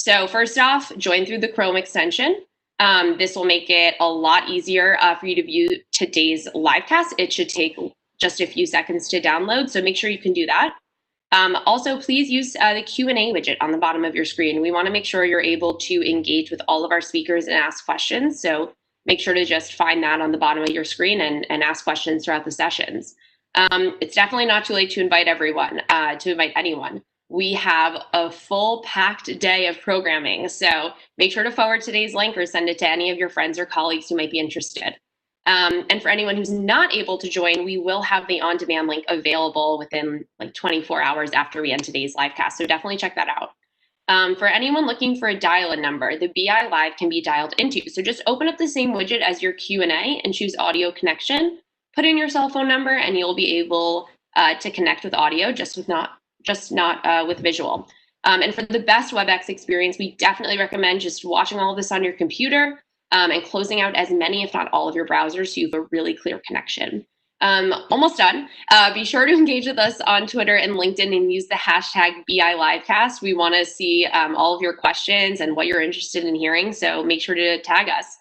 So first off, join through the Chrome extension. This will make it a lot easier for you to view today's live cast. It should take just a few seconds to download, so make sure you can do that. Also, please use the Q&A widget on the bottom of your screen. We want to make sure you're able to engage with all of our speakers and ask questions. So make sure to just find that on the bottom of your screen and ask questions throughout the sessions. It's definitely not too late to invite anyone. We have a full packed day of programming. So make sure to forward today's link or send it to any of your friends or colleagues who might be interested. And for anyone who's not able to join, we will have the on-demand link available within like 24 hours after we end today's live cast. So definitely check that out. For anyone looking for a dial-in number, the BI Live can be dialed into. So just open up the same widget as your Q&A and choose audio connection. Put in your cell phone number, and you'll be able to connect with audio, just not with visual. And for the best WebEx experience, we definitely recommend just watching all of this on your computer. And closing out as many, if not all, of your browsers so you have a really clear connection. Almost done. Be sure to engage with us on Twitter and LinkedIn and use the hashtag BILivecast. We want to see all of your questions and what you're interested in hearing, so make sure to tag us.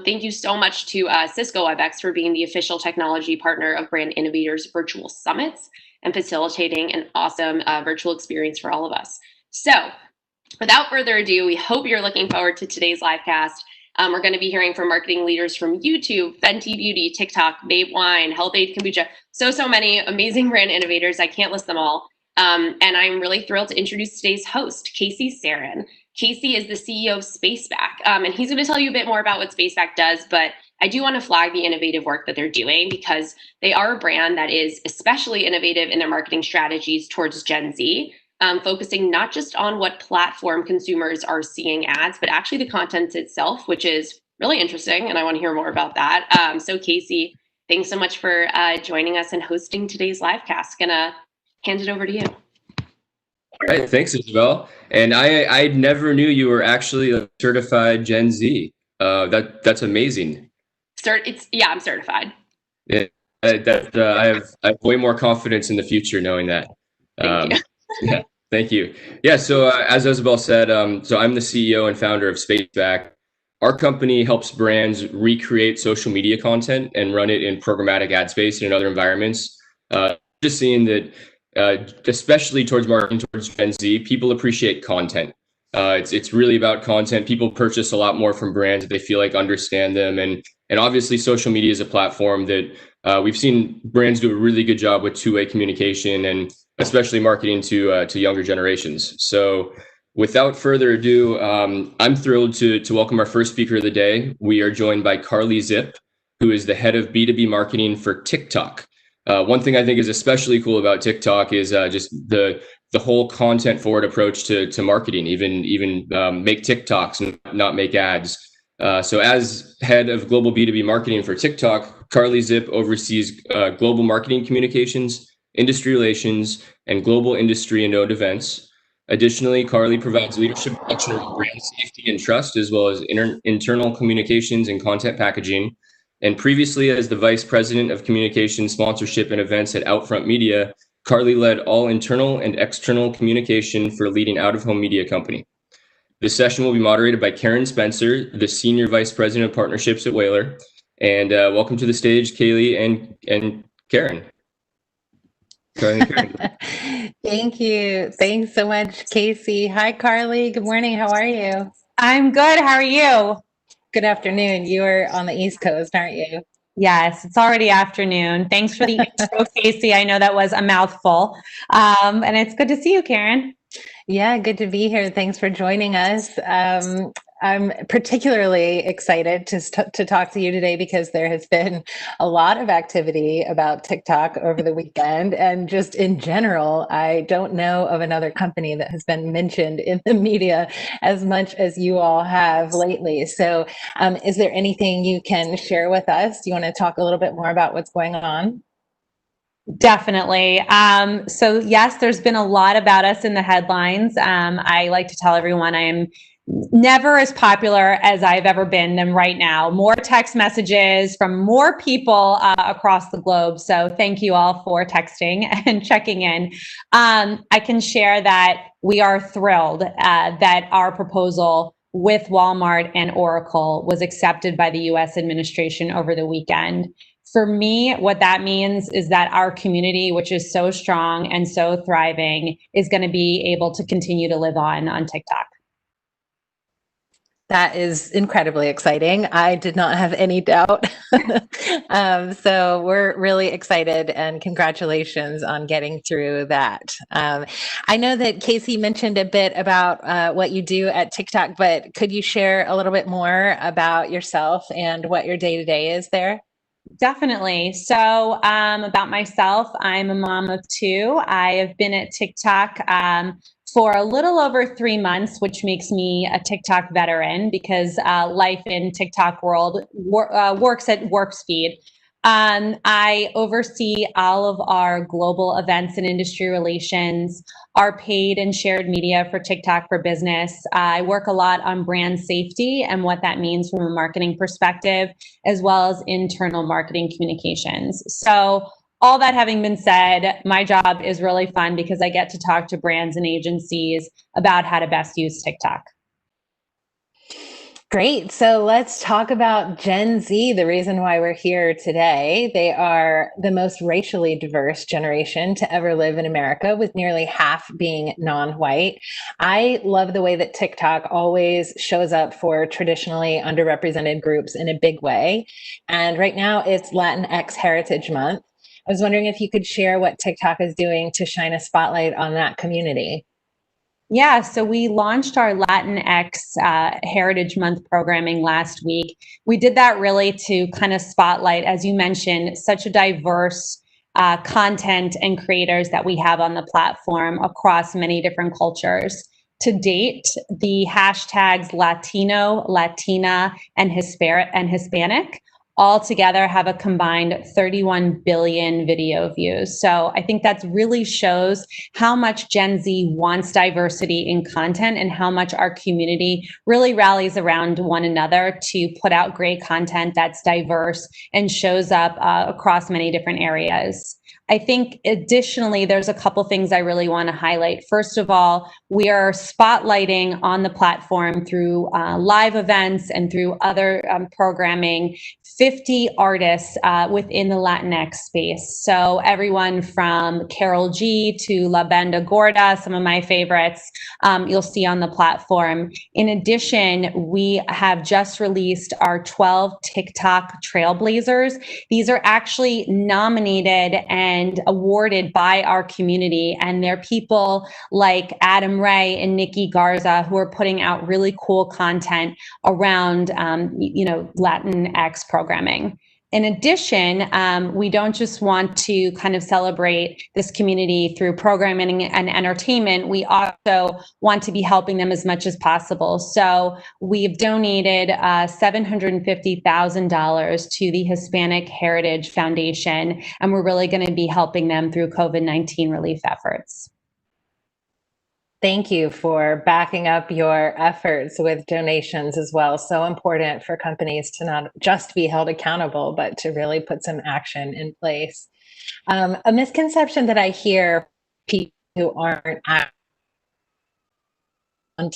Thank you so much to Cisco WebEx for being the official technology partner of Brand Innovators Virtual Summits and facilitating an awesome virtual experience for all of us. So without further ado, we hope you're looking forward to today's live cast. We're going to be hearing from marketing leaders from YouTube, Fenty Beauty, TikTok, Babe Wine, Health-Ade Kombucha, so many amazing brand innovators. I can't list them all. And I'm really thrilled to introduce today's host, Casey Sarin. Casey is the CEO of Spaceback, and he's going to tell you a bit more about what Spaceback does, but I do want to flag the innovative work that they're doing because they are a brand that is especially innovative in their marketing strategies towards Gen Z. Focusing not just on what platform consumers are seeing ads, but actually the content itself, which is really interesting. And I want to hear more about that. So Casey, thanks so much for joining us and hosting today's live cast. Gonna hand it over to you. All right, thanks, Isabel. And I never knew you were actually a certified Gen Z. That's amazing. I'm certified. Yeah, I have way more confidence in the future knowing that. Thank you. Yeah. Thank you. Yeah, so as Isabel said, so I'm the CEO and founder of Spaceback. Our company helps brands recreate social media content and run it in programmatic ad space and in other environments. Just seeing that, especially towards marketing towards Gen Z, people appreciate content. It's really about content. People purchase a lot more from brands that they feel like understand them, and obviously social media is a platform that we've seen brands do a really good job with two-way communication and especially marketing to younger generations. So without further ado, I'm thrilled to welcome our first speaker of the day. We are joined by Carly Zip, who is the head of B2B marketing for TikTok. One thing I think is especially cool about TikTok is just the whole content forward approach to marketing, even make TikToks and not make ads. So as head of global B2B marketing for TikTok, Carly Zip oversees global marketing communications, industry relations, and global industry and node events. Additionally, Carly provides leadership direction of brand safety and trust, as well as internal communications and content packaging. And previously, as the vice president of communication, sponsorship, and events at Outfront Media, Carly led all internal and external communication for a leading out-of-home media company. This session will be moderated by Karen Spencer, the senior vice president of partnerships at Whalar. And welcome to the stage, Kaylee and Karen. Thank you. Thanks so much, Casey. Hi, Carly. Good morning. How are you? I'm good. How are you? Good afternoon. You're on the East Coast, aren't you? Yes, it's already afternoon. Thanks for the intro, Casey. I know that was a mouthful. And it's good to see you, Karen. Yeah, good to be here. Thanks for joining us. I'm particularly excited to talk to you today because there has been a lot of activity about TikTok over the weekend, and just in general, I don't know of another company that has been mentioned in the media as much as you all have lately. So is there anything you can share with us? Do you want to talk a little bit more about what's going on? Definitely. So yes, there's been a lot about us in the headlines. I like to tell everyone I am never as popular as I've ever been than right now. More text messages from more people across the globe. So thank you all for texting and checking in. I can share that we are thrilled that our proposal with Walmart and Oracle was accepted by the US administration over the weekend. For me, what that means is that our community, which is so strong and so thriving, is going to be able to continue to live on TikTok. That is incredibly exciting. I did not have any doubt. So we're really excited, and congratulations on getting through that. I know that Casey mentioned a bit about what you do at TikTok, but could you share a little bit more about yourself and what your day-to-day is there? Definitely. So about myself, I'm a mom of two. I have been at TikTok for a little over 3 months, which makes me a TikTok veteran because life in TikTok world works at warp speed. I oversee all of our global events and industry relations, our paid and shared media for TikTok for Business. I work a lot on brand safety and what that means from a marketing perspective, as well as internal marketing communications. So all that having been said, my job is really fun because I get to talk to brands and agencies about how to best use TikTok. Great. So let's talk about Gen Z, the reason why we're here today. They are the most racially diverse generation to ever live in America, with nearly half being non-white. I love the way that TikTok always shows up for traditionally underrepresented groups in a big way. And right now it's Latinx Heritage Month. I was wondering if you could share what TikTok is doing to shine a spotlight on that community. Yeah, so we launched our Latinx Heritage Month programming last week. We did that really to kind of spotlight, as you mentioned, such a diverse content and creators that we have on the platform across many different cultures. To date, the hashtags Latino, Latina, and Hispanic all together have a combined 31 billion video views. So I think that really shows how much Gen Z wants diversity in content and how much our community really rallies around one another to put out great content that's diverse and shows up across many different areas. I think additionally, there's a couple things I really want to highlight. First of all, we are spotlighting on the platform through live events and through other programming 50 artists within the Latinx space. So everyone from Carol G to La Banda Gorda, some of my favorites, you'll see on the platform. In addition, we have just released our 12 TikTok Trailblazers. These are actually nominated and awarded by our community, and they're people like Adam Ray and Nikki Garza who are putting out really cool content around Latinx programming. In addition, we don't just want to kind of celebrate this community through programming and entertainment. We also want to be helping them as much as possible. So we've donated $750,000 to the Hispanic Heritage Foundation, and we're really going to be helping them through COVID-19 relief efforts. Thank you for backing up your efforts with donations as well. So important for companies to not just be held accountable, but to really put some action in place. A misconception that I hear people who aren't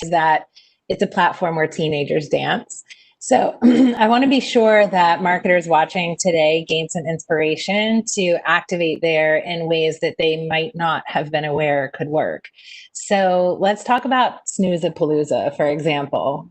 is that it's a platform where teenagers dance. So I want to be sure that marketers watching today gain some inspiration to activate there in ways that they might not have been aware could work. So let's talk about Snoozapalooza, for example.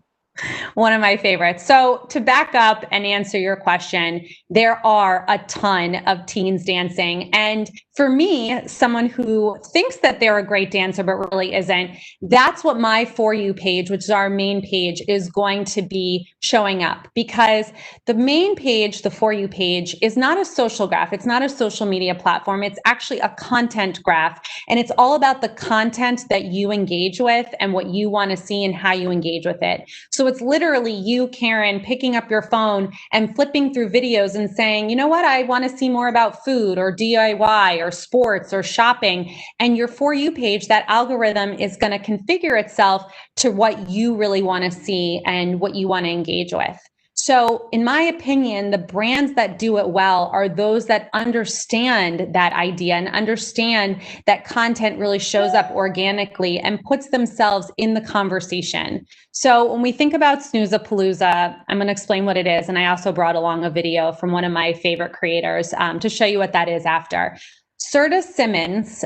One of my favorites. So to back up and answer your question, there are a ton of teens dancing. And for me, someone who thinks that they're a great dancer but really isn't, that's what my For You page, which is our main page, is going to be showing up. Because the main page, the For You page, is not a social graph. It's not a social media platform. It's actually a content graph. And it's all about the content that you engage with and what you want to see and how you engage with it. So So it's literally you, Karen, picking up your phone and flipping through videos and saying, you know what, I want to see more about food or DIY or sports or shopping. And your For You page, that algorithm is going to configure itself to what you really want to see and what you want to engage with. So in my opinion, the brands that do it well are those that understand that idea and understand that content really shows up organically and puts themselves in the conversation. So when we think about Snoozapalooza, I'm going to explain what it is. And I also brought along a video from one of my favorite creators to show you what that is after. Serta Simmons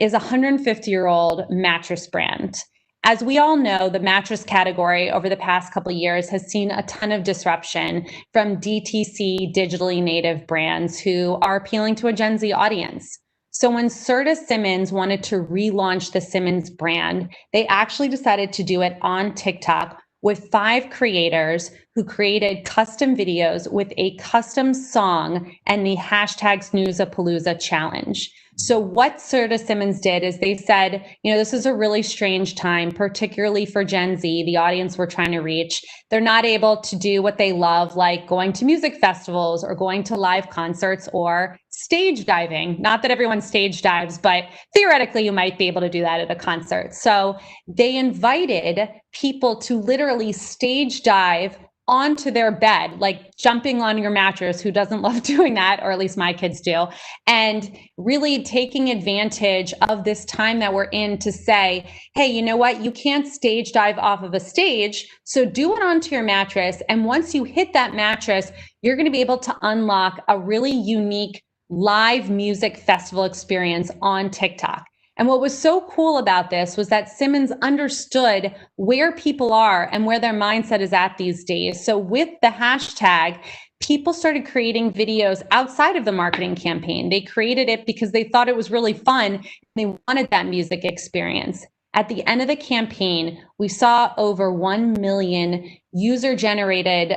is a 150-year-old mattress brand. As we all know, the mattress category over the past couple of years has seen a ton of disruption from DTC digitally native brands who are appealing to a Gen Z audience. So when Serta Simmons wanted to relaunch the Simmons brand, they actually decided to do it on TikTok with 5 creators who created custom videos with a custom song and the hashtag Snoozapalooza challenge. So what Serta Simmons did is they said, you know, this is a really strange time, particularly for Gen Z, the audience we're trying to reach. They're not able to do what they love, like going to music festivals or going to live concerts or stage diving. Not that everyone stage dives, but theoretically you might be able to do that at a concert. So they invited people to literally stage dive onto their bed, like jumping on your mattress. Who doesn't love doing that? Or at least my kids do. And really taking advantage of this time that we're in to say, hey, you know what? You can't stage dive off of a stage. So do it onto your mattress. And once you hit that mattress, you're going to be able to unlock a really unique live music festival experience on TikTok. And what was so cool about this was that Simmons understood where people are and where their mindset is at these days. So with the hashtag, people started creating videos outside of the marketing campaign. They created it because they thought it was really fun and they wanted that music experience. At the end of the campaign, we saw over 1 million user-generated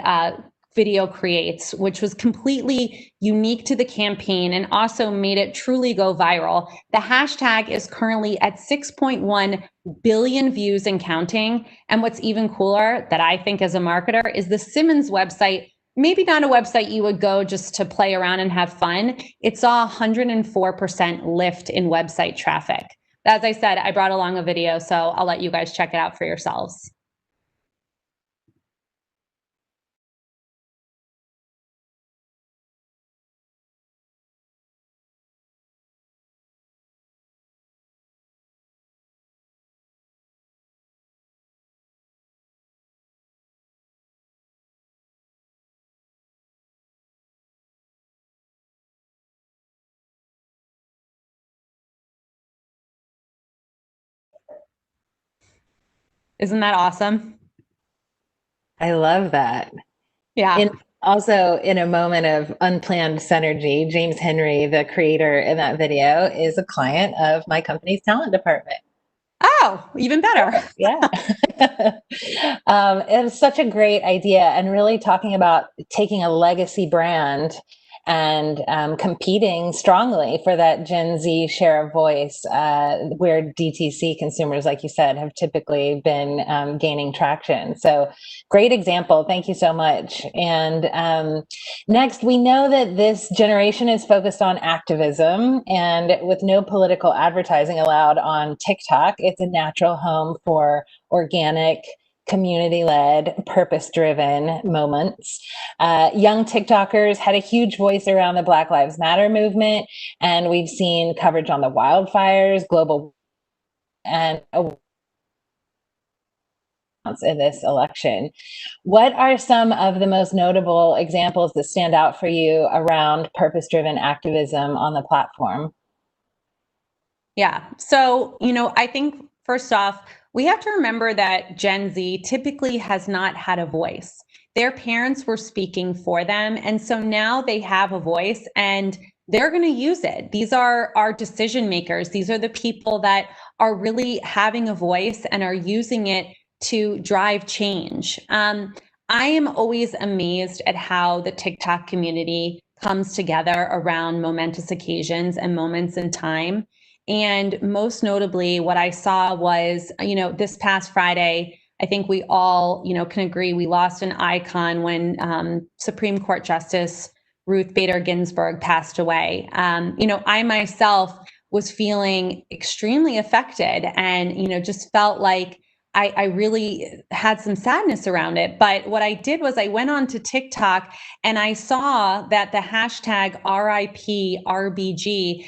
video creates, which was completely unique to the campaign and also made it truly go viral. The hashtag is currently at 6.1 billion views and counting. And what's even cooler that I think as a marketer is the Simmons website, maybe not a website you would go just to play around and have fun. It saw 104% lift in website traffic. As I said, I brought along a video, so I'll let you guys check it out for yourselves. Isn't that awesome? I love that. Yeah. Also, in a moment of unplanned synergy, James Henry, the creator in that video, is a client of my company's talent department. Oh, even better. Yeah. It was such a great idea, and really talking about taking a legacy brand and competing strongly for that Gen Z share of voice, where DTC consumers, like you said, have typically been gaining traction. So great example. Thank you so much. And next, we know that this generation is focused on activism, and with no political advertising allowed on TikTok, it's a natural home for organic, community-led, purpose-driven moments. Young TikTokers had a huge voice around the Black Lives Matter movement, and we've seen coverage on the wildfires, global, and in this election. What are some of the most notable examples that stand out for you around purpose-driven activism on the platform? Yeah. So, I think first off, we have to remember that Gen Z typically has not had a voice. Their parents were speaking for them. And so now they have a voice and they're going to use it. These are our decision makers. These are the people that are really having a voice and are using it to drive change. I am always amazed at how the TikTok community comes together around momentous occasions and moments in time. And most notably, what I saw was, this past Friday, I think we all, can agree we lost an icon when Supreme Court Justice Ruth Bader Ginsburg passed away. I myself was feeling extremely affected and, just felt like I really had some sadness around it. But what I did was I went on to TikTok and I saw that the hashtag RIPRBG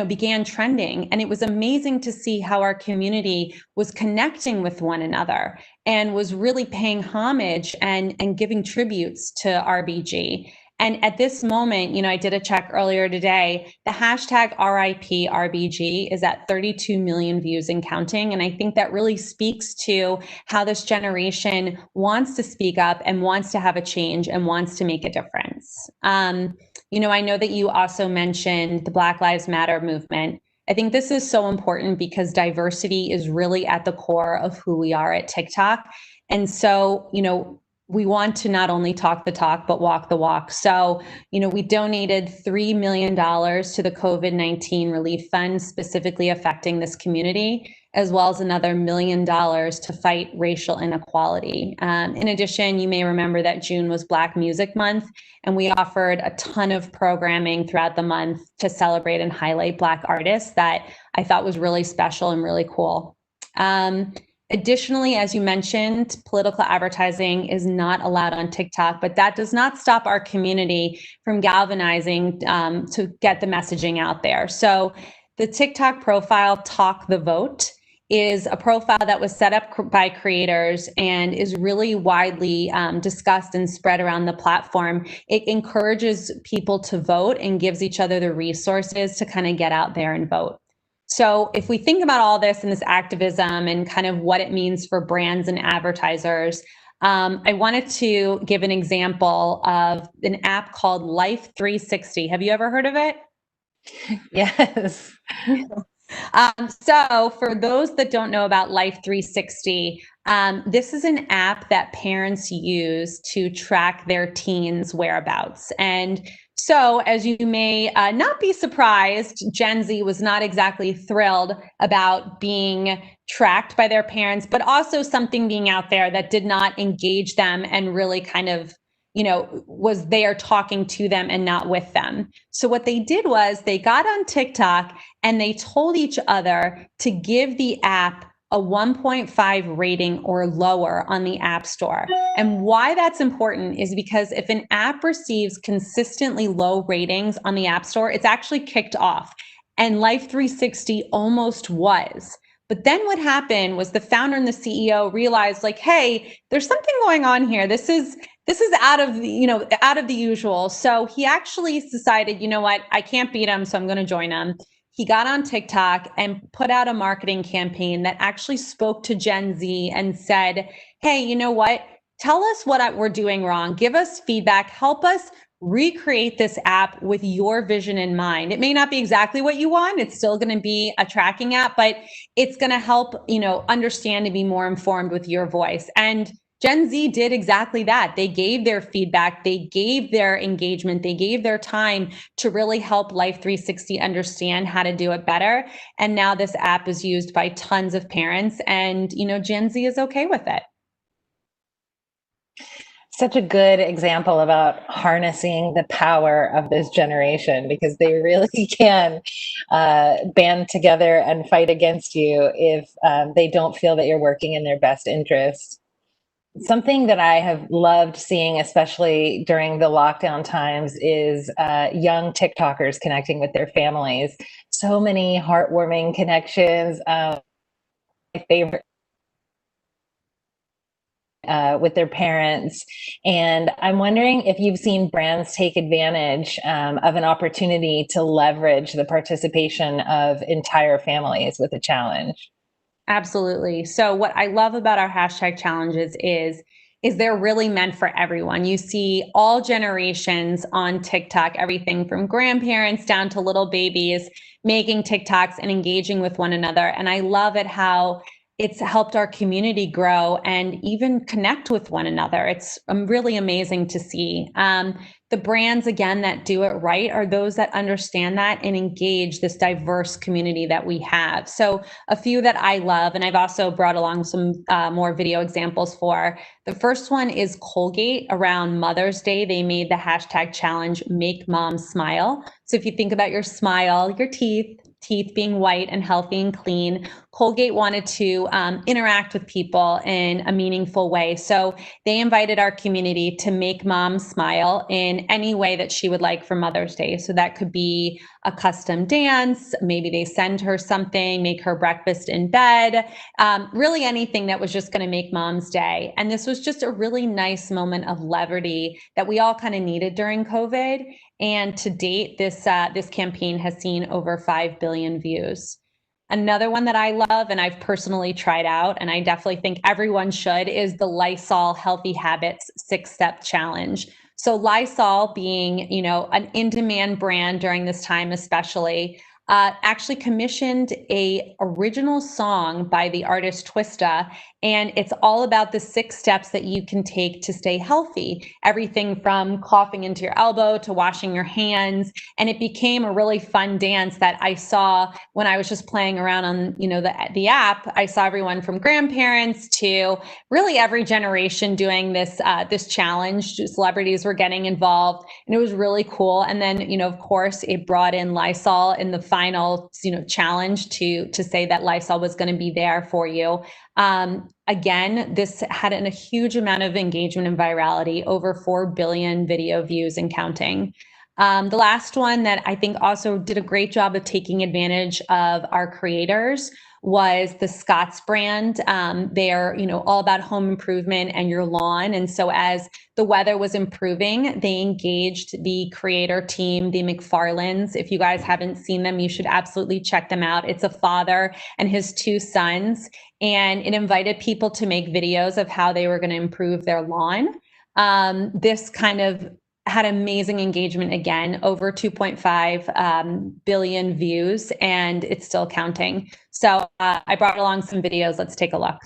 began trending. And it was amazing to see how our community was connecting with one another and was really paying homage and giving tributes to RBG. And at this moment, I did a check earlier today, the hashtag RIPRBG is at 32 million views and counting. And I think that really speaks to how this generation wants to speak up and wants to have a change and wants to make a difference. I know that you also mentioned the Black Lives Matter movement. I think this is so important because diversity is really at the core of who we are at TikTok. And so, we want to not only talk the talk, but walk the walk. So, we donated $3 million to the COVID-19 relief fund specifically affecting this community, as well as another $1 million to fight racial inequality. In addition, you may remember that June was Black Music Month, and we offered a ton of programming throughout the month to celebrate and highlight Black artists that I thought was really special and really cool. Additionally, as you mentioned, political advertising is not allowed on TikTok, but that does not stop our community from galvanizing to get the messaging out there. So the TikTok profile, Talk the Vote, is a profile that was set up by creators and is really widely discussed and spread around the platform. It encourages people to vote and gives each other the resources to kind of get out there and vote. So if we think about all this and this activism and kind of what it means for brands and advertisers, I wanted to give an example of an app called Life 360. Have you ever heard of it? Yes. So for those that don't know about Life 360, this is an app that parents use to track their teens' whereabouts. And so, as you may not be surprised, Gen Z was not exactly thrilled about being tracked by their parents, but also something being out there that did not engage them and really kind of, was there talking to them and not with them. So what they did was they got on TikTok and they told each other to give the app a 1.5 rating or lower on the App Store. And why that's important is because if an app receives consistently low ratings on the App Store, it's actually kicked off. And Life 360 almost was. But then what happened was the founder and the CEO realized, like, hey, there's something going on here. This is out of the usual. So he actually decided, you know what, I can't beat him, so I'm going to join him. He got on TikTok and put out a marketing campaign that actually spoke to Gen Z and said, hey, you know what? Tell us what we're doing wrong. Give us feedback. Help us recreate this app with your vision in mind. It may not be exactly what you want. It's still going to be a tracking app, but it's going to help, understand and be more informed with your voice. And Gen Z did exactly that. They gave their feedback, they gave their engagement, they gave their time to really help Life 360 understand how to do it better. And now this app is used by tons of parents and, Gen Z is okay with it. Such a good example about harnessing the power of this generation, because they really can band together and fight against you if they don't feel that you're working in their best interest. Something that I have loved seeing, especially during the lockdown times, is young TikTokers connecting with their families. So many heartwarming connections. My favorite with their parents. And I'm wondering if you've seen brands take advantage of an opportunity to leverage the participation of entire families with a challenge. Absolutely. So what I love about our hashtag challenges is they're really meant for everyone. You see all generations on TikTok, everything from grandparents down to little babies making TikToks and engaging with one another. And I love it how it's helped our community grow and even connect with one another. It's really amazing to see. The brands, again, that do it right are those that understand that and engage this diverse community that we have. So a few that I love, and I've also brought along some more video examples for. The first one is Colgate. Around Mother's Day, they made the hashtag challenge, Make Mom Smile. So if you think about your smile, your teeth being white and healthy and clean, Colgate wanted to interact with people in a meaningful way. So they invited our community to make mom smile in any way that she would like for Mother's Day. So that could be a custom dance, maybe they send her something, make her breakfast in bed, really anything that was just going to make mom's day. And this was just a really nice moment of levity that we all kind of needed during COVID. And to date, this campaign has seen over 5 billion views. Another one that I love and I've personally tried out, and I definitely think everyone should, is the Lysol Healthy Habits 6-Step Challenge. So Lysol, being, an in-demand brand during this time especially, actually commissioned a original song by the artist Twista, and it's all about the 6 steps that you can take to stay healthy. Everything from coughing into your elbow to washing your hands, and it became a really fun dance that I saw when I was just playing around on the app. I saw everyone from grandparents to really every generation doing this challenge. Celebrities were getting involved, and it was really cool. And then of course it brought in Lysol in the final challenge to say that Lysol was going to be there for you. Again, this had a huge amount of engagement and virality, over 4 billion video views and counting. The last one that I think also did a great job of taking advantage of our creators was the Scott's brand. They're, all about home improvement and your lawn. And so as the weather was improving, they engaged the creator team, the McFarlands. If you guys haven't seen them, you should absolutely check them out. It's a father and his 2 sons, and it invited people to make videos of how they were going to improve their lawn. This kind of had amazing engagement, again, over 2.5 billion views, and it's still counting. So I brought along some videos. Let's take a look.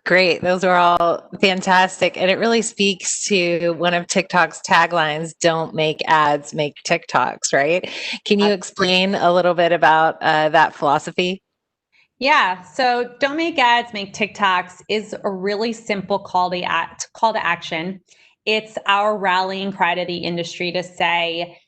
Great. Those are all fantastic. And it really speaks to one of TikTok's taglines, don't make ads, make TikToks, right? Can you explain a little bit about that philosophy? Yeah, so don't make ads, make TikToks is a really simple call to action. It's our rallying cry to the industry to say,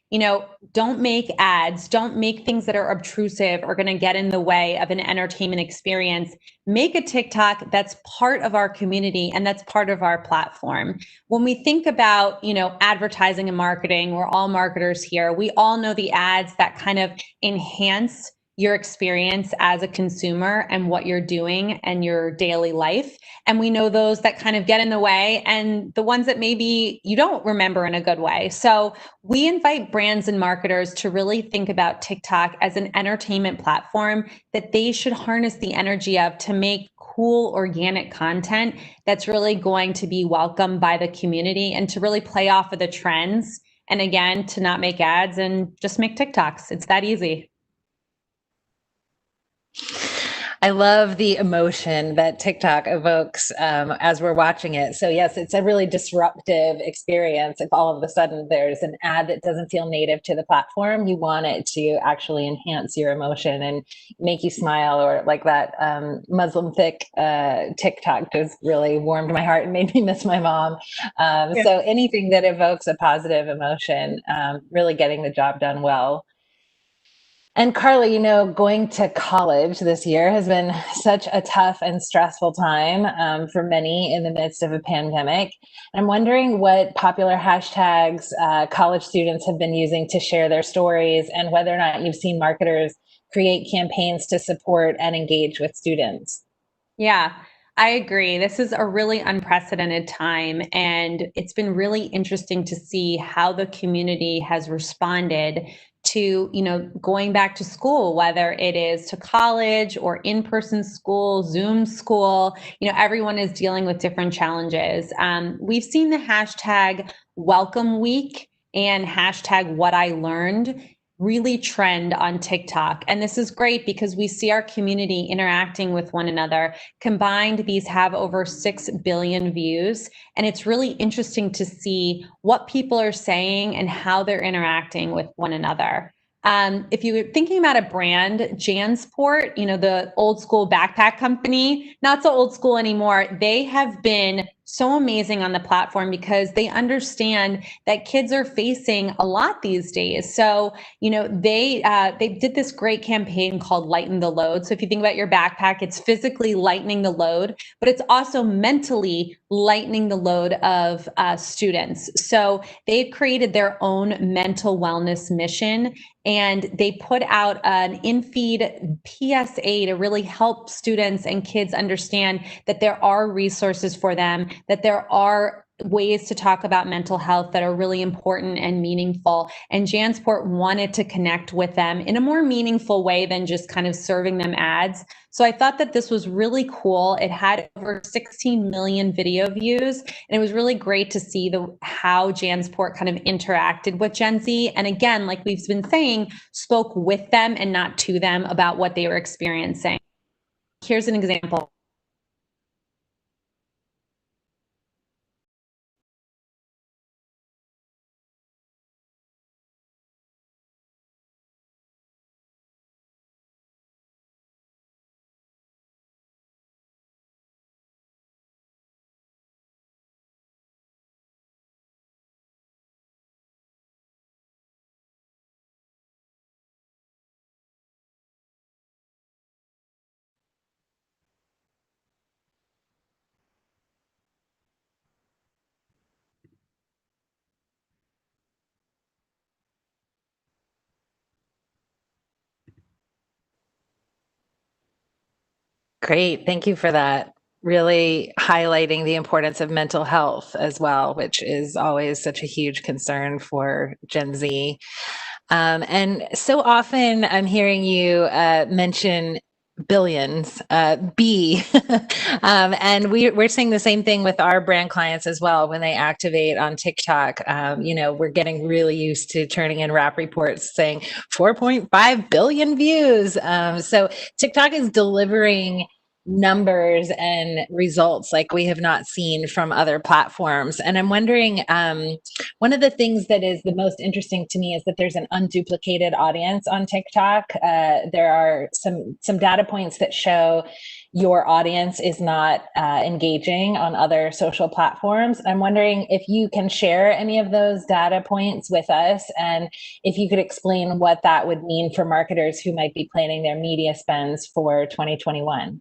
don't make ads, don't make things that are obtrusive or going to get in the way of an entertainment experience. Make a TikTok that's part of our community and that's part of our platform. When we think about, advertising and marketing, we're all marketers here. We all know the ads that kind of enhance your experience as a consumer and what you're doing and your daily life. And we know those that kind of get in the way and the ones that maybe you don't remember in a good way. So we invite brands and marketers to really think about TikTok as an entertainment platform that they should harness the energy of to make cool organic content that's really going to be welcomed by the community and to really play off of the trends. And again, to not make ads and just make TikToks. It's that easy. I love the emotion that TikTok evokes as we're watching it. So yes, it's a really disruptive experience. If all of a sudden there's an ad that doesn't feel native to the platform, you want it to actually enhance your emotion and make you smile, or like that Muslim thick TikTok just really warmed my heart and made me miss my mom. So anything that evokes a positive emotion, really getting the job done well. And Carly, going to college this year has been such a tough and stressful time for many in the midst of a pandemic. I'm wondering what popular hashtags college students have been using to share their stories, and whether or not you've seen marketers create campaigns to support and engage with students. Yeah, I agree. This is a really unprecedented time, and it's been really interesting to see how the community has responded to, going back to school, whether it is to college or in-person school, Zoom school. Everyone is dealing with different challenges. We've seen the hashtag Welcome Week and hashtag What I Learned really trend on TikTok. And this is great because we see our community interacting with one another. Combined, these have over 6 billion views. And it's really interesting to see what people are saying and how they're interacting with one another. If you're thinking about a brand, JanSport, the old school backpack company, not so old school anymore, they have been so amazing on the platform because they understand that kids are facing a lot these days. So, they did this great campaign called Lighten the Load. So if you think about your backpack, it's physically lightening the load, but it's also mentally lightening the load of students. So they've created their own mental wellness mission, and they put out an in-feed PSA to really help students and kids understand that there are resources for them, that there are ways to talk about mental health that are really important and meaningful. And JanSport wanted to connect with them in a more meaningful way than just kind of serving them ads. So I thought that this was really cool. It had over 16 million video views, and it was really great to see how JanSport kind of interacted with Gen Z. And again, like we've been saying, spoke with them and not to them about what they were experiencing. Here's an example. Great. Thank you for that. Really highlighting the importance of mental health as well, which is always such a huge concern for Gen Z. And so often I'm hearing you mention billions, B. And we're seeing the same thing with our brand clients as well when they activate on TikTok. We're getting really used to turning in rap reports saying 4.5 billion views. So TikTok is delivering numbers and results like we have not seen from other platforms. And I'm wondering, one of the things that is the most interesting to me is that there's an unduplicated audience on TikTok. There are some data points that show your audience is not engaging on other social platforms. I'm wondering if you can share any of those data points with us, and if you could explain what that would mean for marketers who might be planning their media spends for 2021.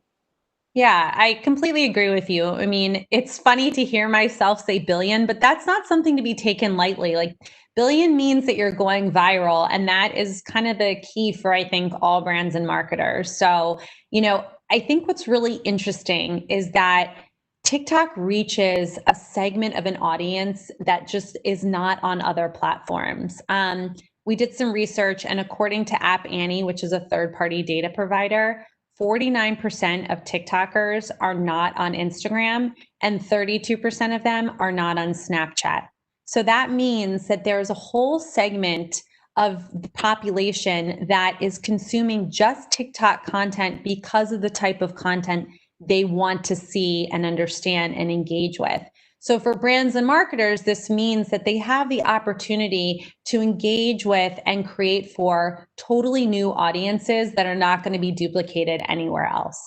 Yeah, I completely agree with you. I mean, it's funny to hear myself say billion, but that's not something to be taken lightly. Like, billion means that you're going viral. And that is kind of the key for, I think, all brands and marketers. So, I think what's really interesting is that TikTok reaches a segment of an audience that just is not on other platforms. We did some research, and according to App Annie, which is a third-party data provider, 49% of TikTokers are not on Instagram, and 32% of them are not on Snapchat. So that means that there's a whole segment of the population that is consuming just TikTok content because of the type of content they want to see and understand and engage with. So for brands and marketers, this means that they have the opportunity to engage with and create for totally new audiences that are not going to be duplicated anywhere else.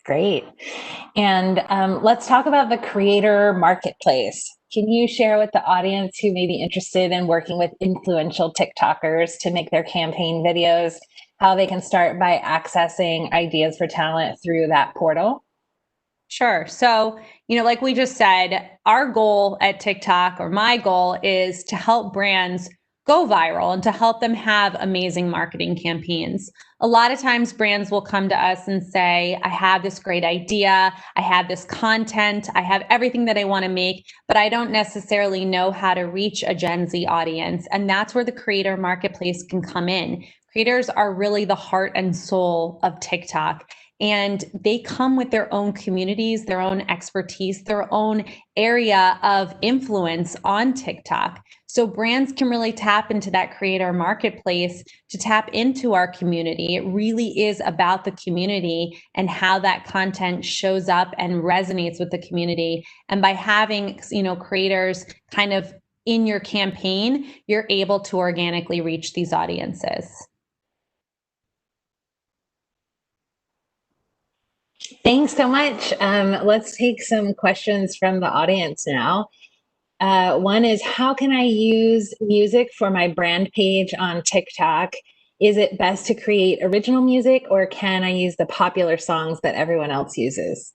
Great. And let's talk about the creator marketplace. Can you share with the audience who may be interested in working with influential TikTokers to make their campaign videos, how they can start by accessing ideas for talent through that portal? Sure. So, like we just said, our goal at TikTok, or my goal, is to help brands go viral and to help them have amazing marketing campaigns. A lot of times brands will come to us and say, I have this great idea, I have this content, I have everything that I want to make, but I don't necessarily know how to reach a Gen Z audience. And that's where the creator marketplace can come in. Creators are really the heart and soul of TikTok. And they come with their own communities, their own expertise, their own area of influence on TikTok. So brands can really tap into that creator marketplace to tap into our community. It really is about the community and how that content shows up and resonates with the community. And by having, creators kind of in your campaign, you're able to organically reach these audiences. Thanks so much. Let's take some questions from the audience now. One is, how can I use music for my brand page on TikTok? Is it best to create original music, or can I use the popular songs that everyone else uses?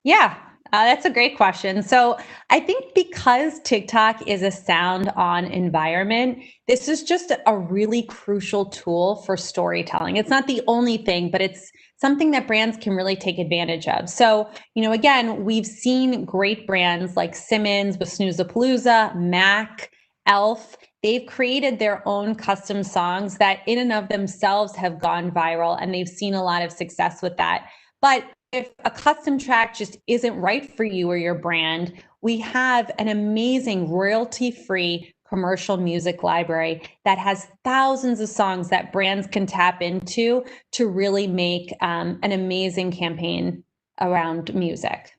Yeah, that's a great question. So I think because TikTok is a sound on environment, this is just a really crucial tool for storytelling. It's not the only thing, but it's something that brands can really take advantage of. So, again, we've seen great brands like Simmons with Snoozapalooza, Mac, Elf. They've created their own custom songs that in and of themselves have gone viral, and they've seen a lot of success with that. But if a custom track just isn't right for you or your brand, we have an amazing royalty-free commercial music library that has thousands of songs that brands can tap into to really make an amazing campaign around music.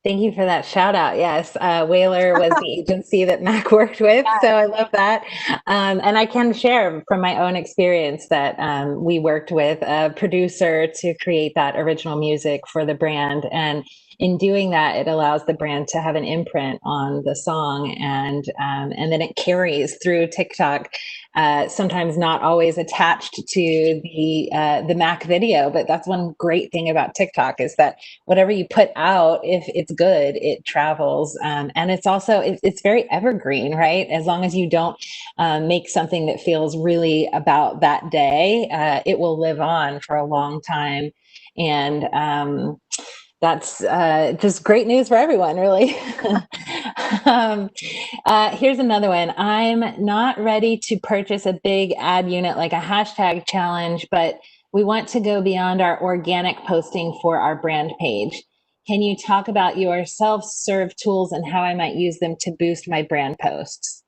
Thank you for that shout out. Yes, Whaler was the agency that Mac worked with, so I love that. And I can share from my own experience that we worked with a producer to create that original music for the brand. And in doing that, it allows the brand to have an imprint on the song, and then it carries through TikTok. Sometimes not always attached to the Mac video, but that's one great thing about TikTok is that whatever you put out, if it's good, it travels, and it's also it's very evergreen, right? As long as you don't make something that feels really about that day, it will live on for a long time, and that's just great news for everyone, really. Here's another one. I'm not ready to purchase a big ad unit like a hashtag challenge, but we want to go beyond our organic posting for our brand page. Can you talk about your self-serve tools and how I might use them to boost my brand posts?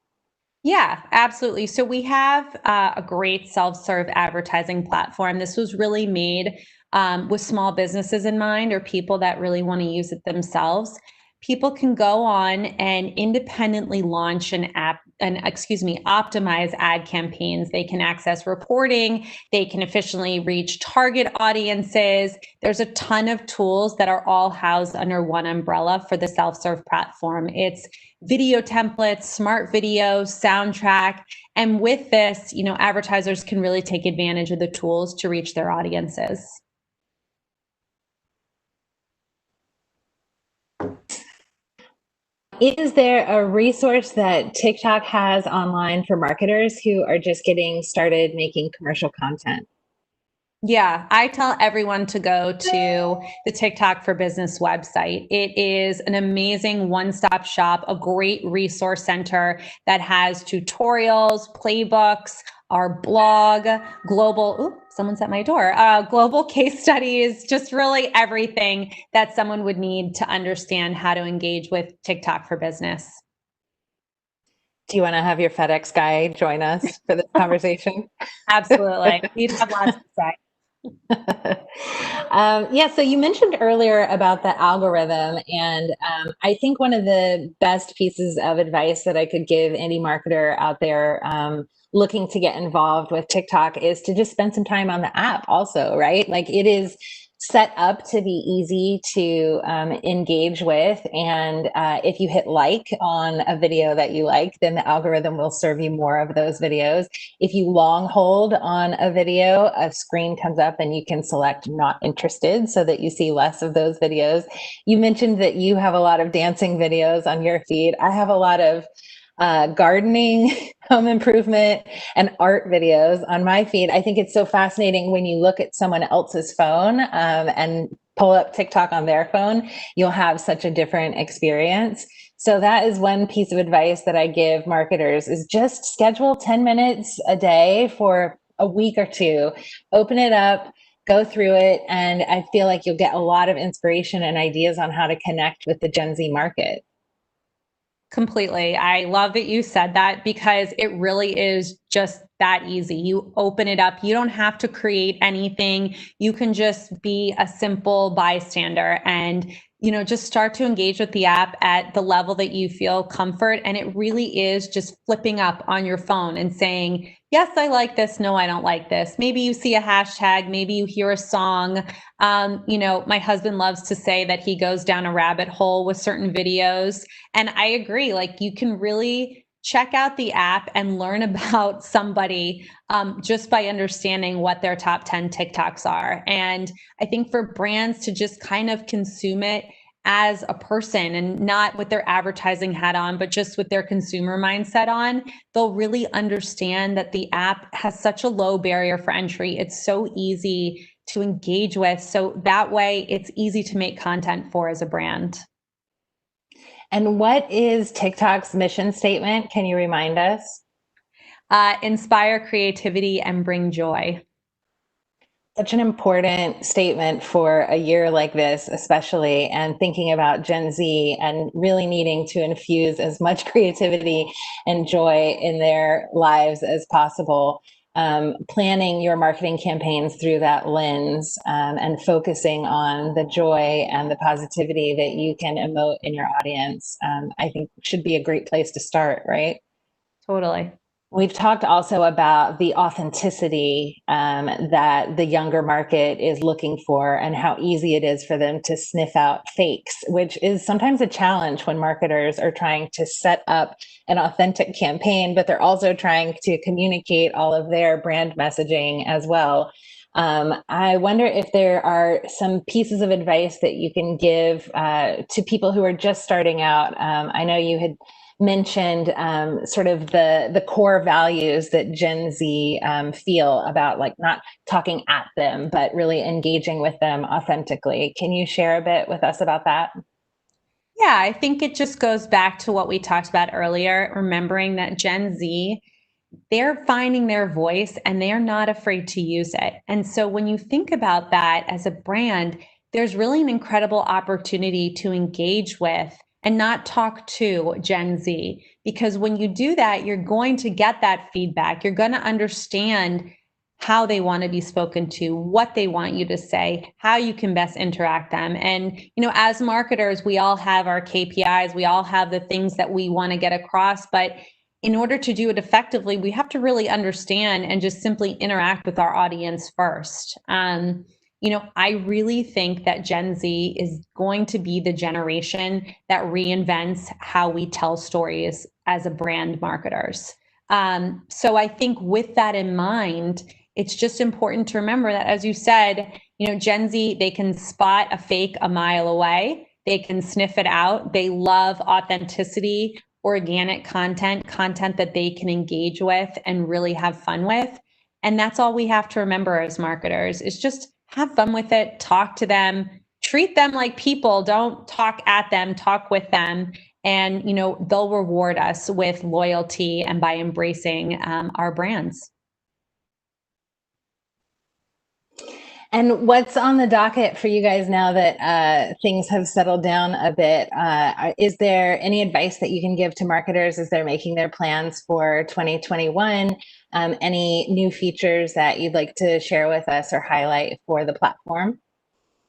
Yeah, absolutely. So we have a great self-serve advertising platform. This was really made with small businesses in mind, or people that really want to use it themselves. People can go on and independently launch optimize ad campaigns. They can access reporting. They can efficiently reach target audiences. There's a ton of tools that are all housed under one umbrella for the self-serve platform. It's video templates, smart video, soundtrack. And with this, advertisers can really take advantage of the tools to reach their audiences. Is there a resource that TikTok has online for marketers who are just getting started making commercial content? Yeah, I tell everyone to go to the TikTok for Business website. It is an amazing one-stop shop, a great resource center that has tutorials, playbooks, our blog, someone's at my door, global case studies, just really everything that someone would need to understand how to engage with TikTok for Business. Do you want to have your FedEx guy join us for this conversation? Absolutely. We'd have lots to say. Yeah, so you mentioned earlier about the algorithm, and I think one of the best pieces of advice that I could give any marketer out there looking to get involved with TikTok is to just spend some time on the app also, right? Like it is set up to be easy to engage with. And if you hit like on a video that you like, then the algorithm will serve you more of those videos. If you long hold on a video, a screen comes up and you can select not interested so that you see less of those videos. You mentioned that you have a lot of dancing videos on your feed. I have a lot of gardening, home improvement, and art videos on my feed. I think it's so fascinating when you look at someone else's phone and pull up TikTok on their phone, you'll have such a different experience. So that is one piece of advice that I give marketers is just schedule 10 minutes a day for a week or two, open it up, go through it. And I feel like you'll get a lot of inspiration and ideas on how to connect with the Gen Z market. Completely. I love that you said that because it really is just that easy. You open it up. You don't have to create anything. You can just be a simple bystander and, just start to engage with the app at the level that you feel comfort. And it really is just flipping up on your phone and saying, yes, I like this. No, I don't like this. Maybe you see a hashtag. Maybe you hear a song. My husband loves to say that he goes down a rabbit hole with certain videos. And I agree, like you can really check out the app and learn about somebody just by understanding what their top 10 TikToks are. And I think for brands to just kind of consume it as a person and not with their advertising hat on, but just with their consumer mindset on, they'll really understand that the app has such a low barrier for entry. It's so easy to engage with. So that way it's easy to make content for as a brand. And what is TikTok's mission statement? Can you remind us? Inspire creativity and bring joy. Such an important statement for a year like this, especially, and thinking about Gen Z and really needing to infuse as much creativity and joy in their lives as possible. Planning your marketing campaigns through that lens and focusing on the joy and the positivity that you can emote in your audience, I think should be a great place to start, right? Totally. We've talked also about the authenticity that the younger market is looking for and how easy it is for them to sniff out fakes, which is sometimes a challenge when marketers are trying to set up an authentic campaign, but they're also trying to communicate all of their brand messaging as well. I wonder if there are some pieces of advice that you can give to people who are just starting out. I know you had mentioned sort of the core values that Gen Z feel about, like not talking at them, but really engaging with them authentically. Can you share a bit with us about that? Yeah, I think it just goes back to what we talked about earlier, remembering that Gen Z, they're finding their voice and they're not afraid to use it. And so when you think about that as a brand, there's really an incredible opportunity to engage with and not talk to Gen Z. Because when you do that, you're going to get that feedback. You're going to understand how they want to be spoken to, what they want you to say, how you can best interact them. And, as marketers, we all have our KPIs, we all have the things that we want to get across, but in order to do it effectively, we have to really understand and just simply interact with our audience first. I really think that Gen Z is going to be the generation that reinvents how we tell stories as a brand marketers. So I think with that in mind, it's just important to remember that, as you said, Gen Z, they can spot a fake a mile away. They can sniff it out. They love authenticity, organic content that they can engage with and really have fun with. And that's all we have to remember as marketers, is just have fun with it, talk to them, treat them like people, don't talk at them, talk with them. And, they'll reward us with loyalty and by embracing our brands. And what's on the docket for you guys now that things have settled down a bit? Is there any advice that you can give to marketers as they're making their plans for 2021? Any new features that you'd like to share with us or highlight for the platform?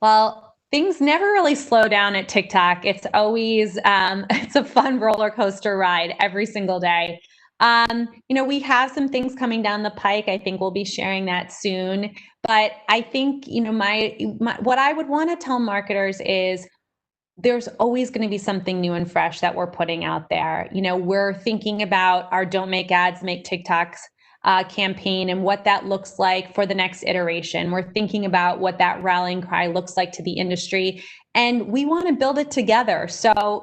Well, things never really slow down at TikTok. It's always it's a fun roller coaster ride every single day. We have some things coming down the pike. I think we'll be sharing that soon. But I think, my what I would want to tell marketers is there's always going to be something new and fresh that we're putting out there. We're thinking about our Don't Make Ads, Make TikToks campaign and what that looks like for the next iteration. We're thinking about what that rallying cry looks like to the industry, and we want to build it together. So,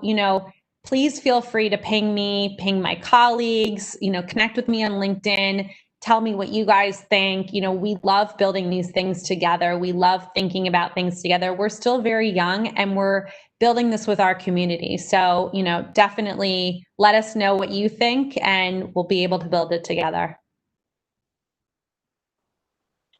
please feel free to ping me, ping my colleagues, connect with me on LinkedIn. Tell me what you guys think. We love building these things together. We love thinking about things together. We're still very young and we're building this with our community. So, definitely let us know what you think and we'll be able to build it together.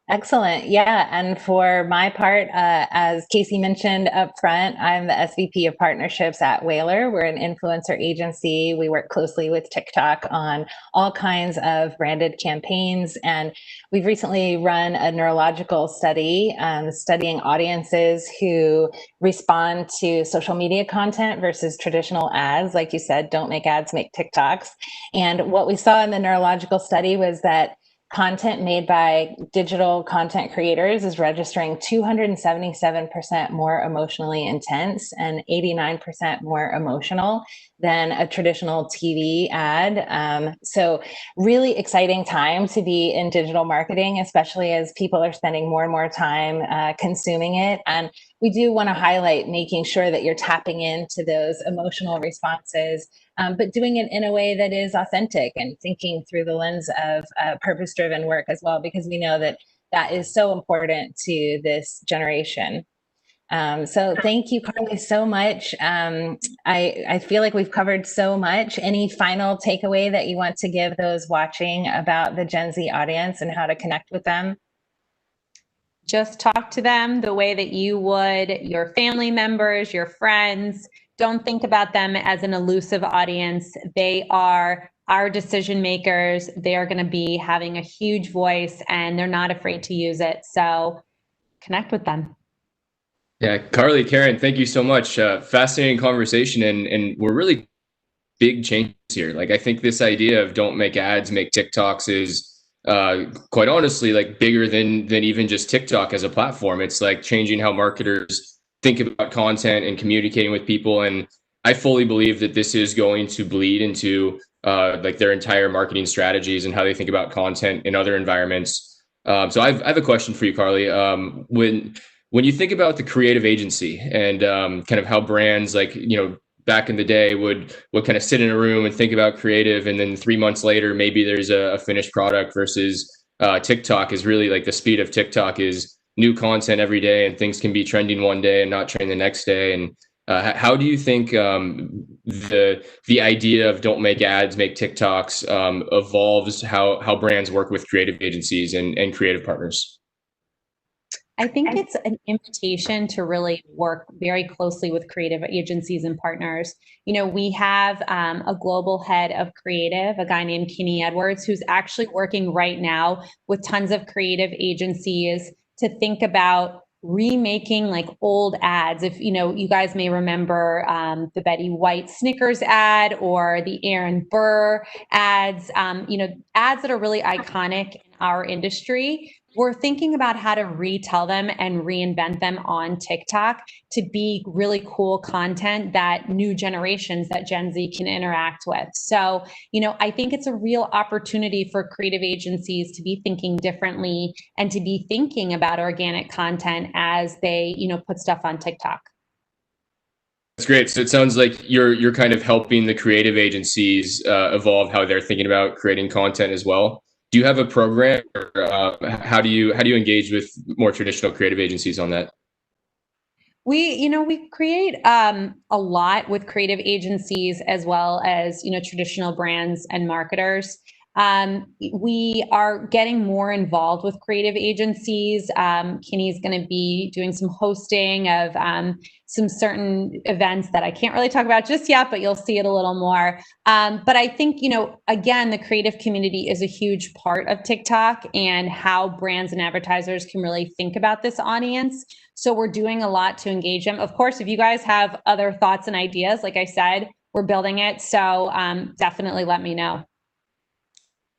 Excellent. Yeah. And for my part, as Casey mentioned up front, I'm the SVP of partnerships at Whalar. We're an influencer agency. We work closely with TikTok on all kinds of branded campaigns. And we've recently run a neurological study studying audiences who respond to social media content versus traditional ads. Like you said, don't make ads, make TikToks. And what we saw in the neurological study was that content made by digital content creators is registering 277% more emotionally intense and 89% more emotional than a traditional TV ad. So really exciting time to be in digital marketing, especially as people are spending more and more time consuming it. And we do want to highlight making sure that you're tapping into those emotional responses, but doing it in a way that is authentic and thinking through the lens of purpose-driven work as well, because we know that that is so important to this generation. So thank you, Carly, so much. I feel like we've covered so much. Any final takeaway that you want to give those watching about the Gen Z audience and how to connect with them? Just talk to them the way that you would your family members, your friends. Don't think about them as an elusive audience. They are our decision makers. They are going to be having a huge voice and they're not afraid to use it. So connect with them. Yeah, Carly, Karen, thank you so much. Fascinating conversation, and we're really big changes here. Like, I think this idea of don't make ads, make TikToks is quite honestly like bigger than even just TikTok as a platform. It's like changing how marketers think about content and communicating with people. And I fully believe that this is going to bleed into like their entire marketing strategies and how they think about content in other environments. So I have a question for you, Carly. When you think about the creative agency and kind of how brands like, back in the day would kind of sit in a room and think about creative, and then 3 months later, maybe there's a finished product versus TikTok is really like the speed of TikTok is new content every day and things can be trending one day and not trending the next day. And how do you think the idea of don't make ads, make TikToks evolves how brands work with creative agencies and creative partners? I think it's an invitation to really work very closely with creative agencies and partners. We have a global head of creative, a guy named Kenny Edwards, who's actually working right now with tons of creative agencies to think about remaking like old ads. If you guys may remember the Betty White Snickers ad or the Aaron Burr ads, ads that are really iconic in our industry. We're thinking about how to retell them and reinvent them on TikTok to be really cool content that new generations, that Gen Z can interact with. So, I think it's a real opportunity for creative agencies to be thinking differently and to be thinking about organic content as they, put stuff on TikTok. That's great. So it sounds like you're kind of helping the creative agencies evolve how they're thinking about creating content as well. do you have a program, or how do you engage with more traditional creative agencies on that? We create a lot with creative agencies as well as, traditional brands and marketers. We are getting more involved with creative agencies. Kinney's going to be doing some hosting of some certain events that I can't really talk about just yet, but you'll see it a little more. But I think, again, the creative community is a huge part of TikTok and how brands and advertisers can really think about this audience. So we're doing a lot to engage them. Of course, if you guys have other thoughts and ideas, like I said, we're building it. So definitely let me know.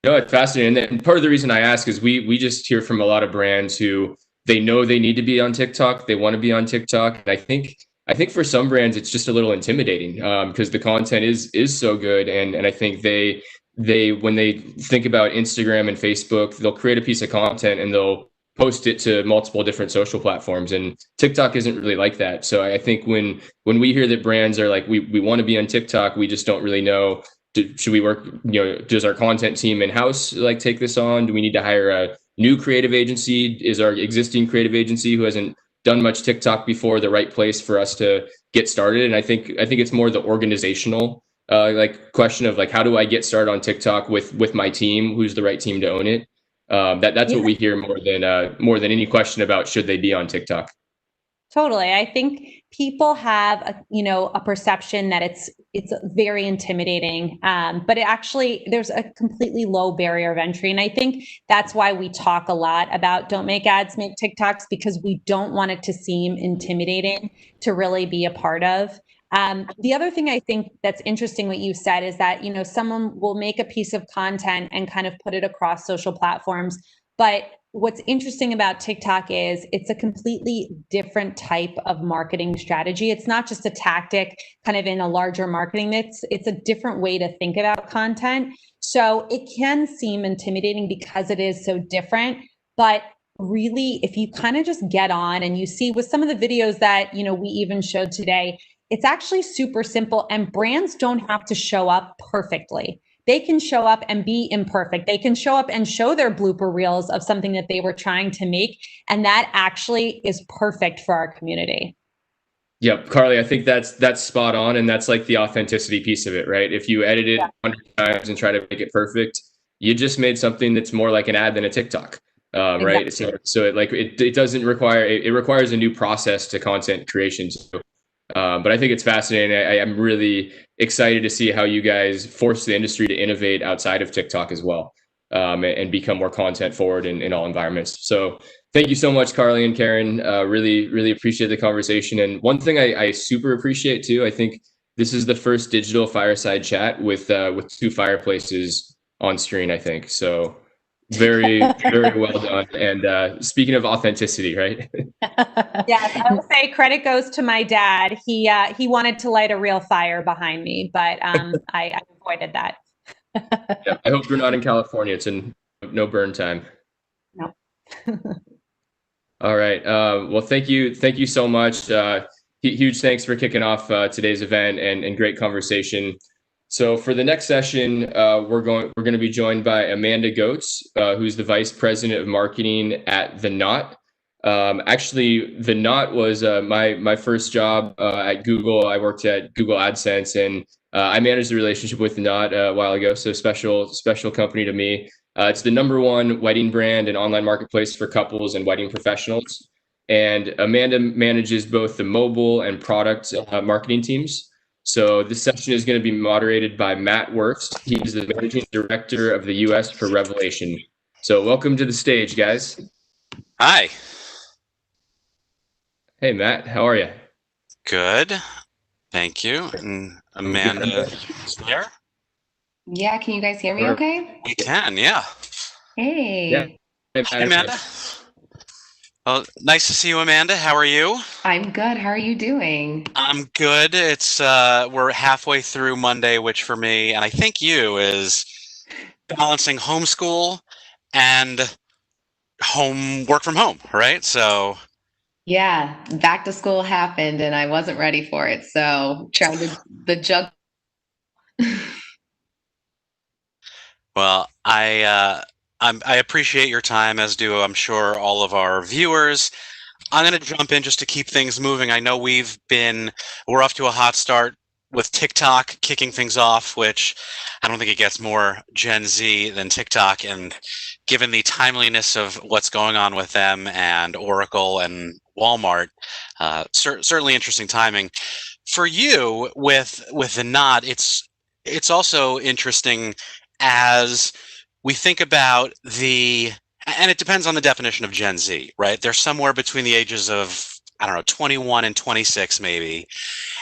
No, it's fascinating. And part of the reason I ask is we just hear from a lot of brands who they know they need to be on TikTok. They want to be on TikTok. And I think for some brands, it's just a little intimidating because the content is so good. And I think they when they think about Instagram and Facebook, they'll create a piece of content and they'll post it to multiple different social platforms, and TikTok isn't really like that. So I think when we hear that brands are like, we want to be on TikTok, we just don't really know, should we work, does our content team in-house like take this on? Do we need to hire a new creative agency? Is our existing creative agency who hasn't done much TikTok before the right place for us to get started? And I think it's more the organizational like question of like, how do I get started on TikTok with my team? Who's the right team to own it? That's what we hear more than any question about should they be on TikTok. Totally. I think people have a perception that it's very intimidating, but there's a completely low barrier of entry. And I think that's why we talk a lot about don't make ads, make TikToks, because we don't want it to seem intimidating to really be a part of. The other thing I think that's interesting what you said is that, someone will make a piece of content and kind of put it across social platforms. But what's interesting about TikTok is it's a completely different type of marketing strategy. It's not just a tactic kind of in a larger marketing mix. It's a different way to think about content. So it can seem intimidating because it is so different. But really, if you kind of just get on and you see with some of the videos that, we even showed today, it's actually super simple, and brands don't have to show up perfectly. They can show up and be imperfect. They can show up and show their blooper reels of something that they were trying to make. And that actually is perfect for our community. Yep, Carly, I think that's spot on. And that's like the authenticity piece of it, right? If you edit it 100 times and try to make it perfect, you just made something that's more like an ad than a TikTok. Right. Exactly. So it doesn't require, it requires a new process to content creation. So, but I think it's fascinating. I'm really excited to see how you guys force the industry to innovate outside of TikTok as well, and become more content forward in all environments. So thank you so much, Carly and Karen. Really, really appreciate the conversation. And one thing I super appreciate too, I think this is the first digital fireside chat with two fireplaces on screen, I think. So very, very well done. And speaking of authenticity, right? Yes, I will say credit goes to my dad. He wanted to light a real fire behind me, but I avoided that. Yeah, I hope you're not in California. It's no burn time. No. All right. Well, thank you so much. Huge thanks for kicking off today's event and great conversation. So for the next session, we're going to be joined by Amanda Goetz, who's the Vice President of Marketing at The Knot. Actually, The Knot was my first job at Google. I worked at Google AdSense, and I managed the relationship with The Knot a while ago. So special company to me. It's the #1 wedding brand and online marketplace for couples and wedding professionals. And Amanda manages both the mobile and product marketing teams. So this session is going to be moderated by Matt Wirfs. He's the Managing Director of the US for Revelation. So welcome to the stage, guys. Hi. Hey, Matt, how are you? Good. Thank you. And Amanda is there? Yeah, can you guys hear me okay? We can, yeah. Hey. Yeah. Hey, Amanda. Well, nice to see you, Amanda. How are you? I'm good. How are you doing? I'm good. It's we're halfway through Monday, which for me, and I think you, is balancing homeschool and work from home, right? So Yeah, back to school happened and I wasn't ready for it. So trying the jug. well, I appreciate your time, as do I'm sure all of our viewers. I'm going to jump in just to keep things moving. I know we're off to a hot start with TikTok kicking things off, which I don't think it gets more Gen Z than TikTok. And given the timeliness of what's going on with them and Oracle and Walmart, certainly interesting timing. For you with the Knot, it's also interesting as we think about and it depends on the definition of Gen Z, right? They're somewhere between the ages of, I don't know, 21 and 26 maybe.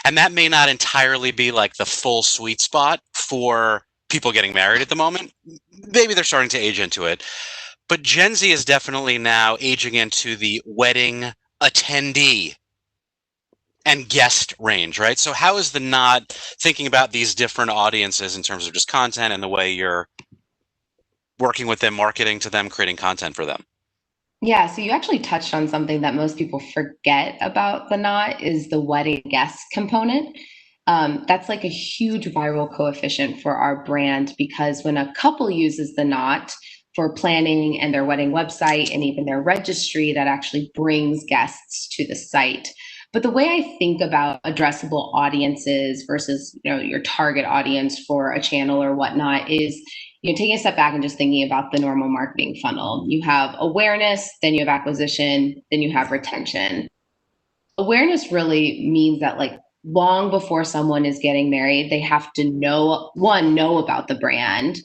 And that may not entirely be like the full sweet spot for people getting married at the moment. Maybe they're starting to age into it. But Gen Z is definitely now aging into the wedding attendee and guest range, right? So how is the Knot thinking about these different audiences in terms of just content and the way you're working with them, marketing to them, creating content for them? Yeah, so you actually touched on something that most people forget about the Knot is the wedding guest component. That's like a huge viral coefficient for our brand because when a couple uses the Knot for planning and their wedding website and even their registry, that actually brings guests to the site. But the way I think about addressable audiences versus your target audience for a channel or whatnot is taking a step back and just thinking about the normal marketing funnel. You have awareness, then you have acquisition, then you have retention. Awareness really means that like long before someone is getting married, they have to know about the brand,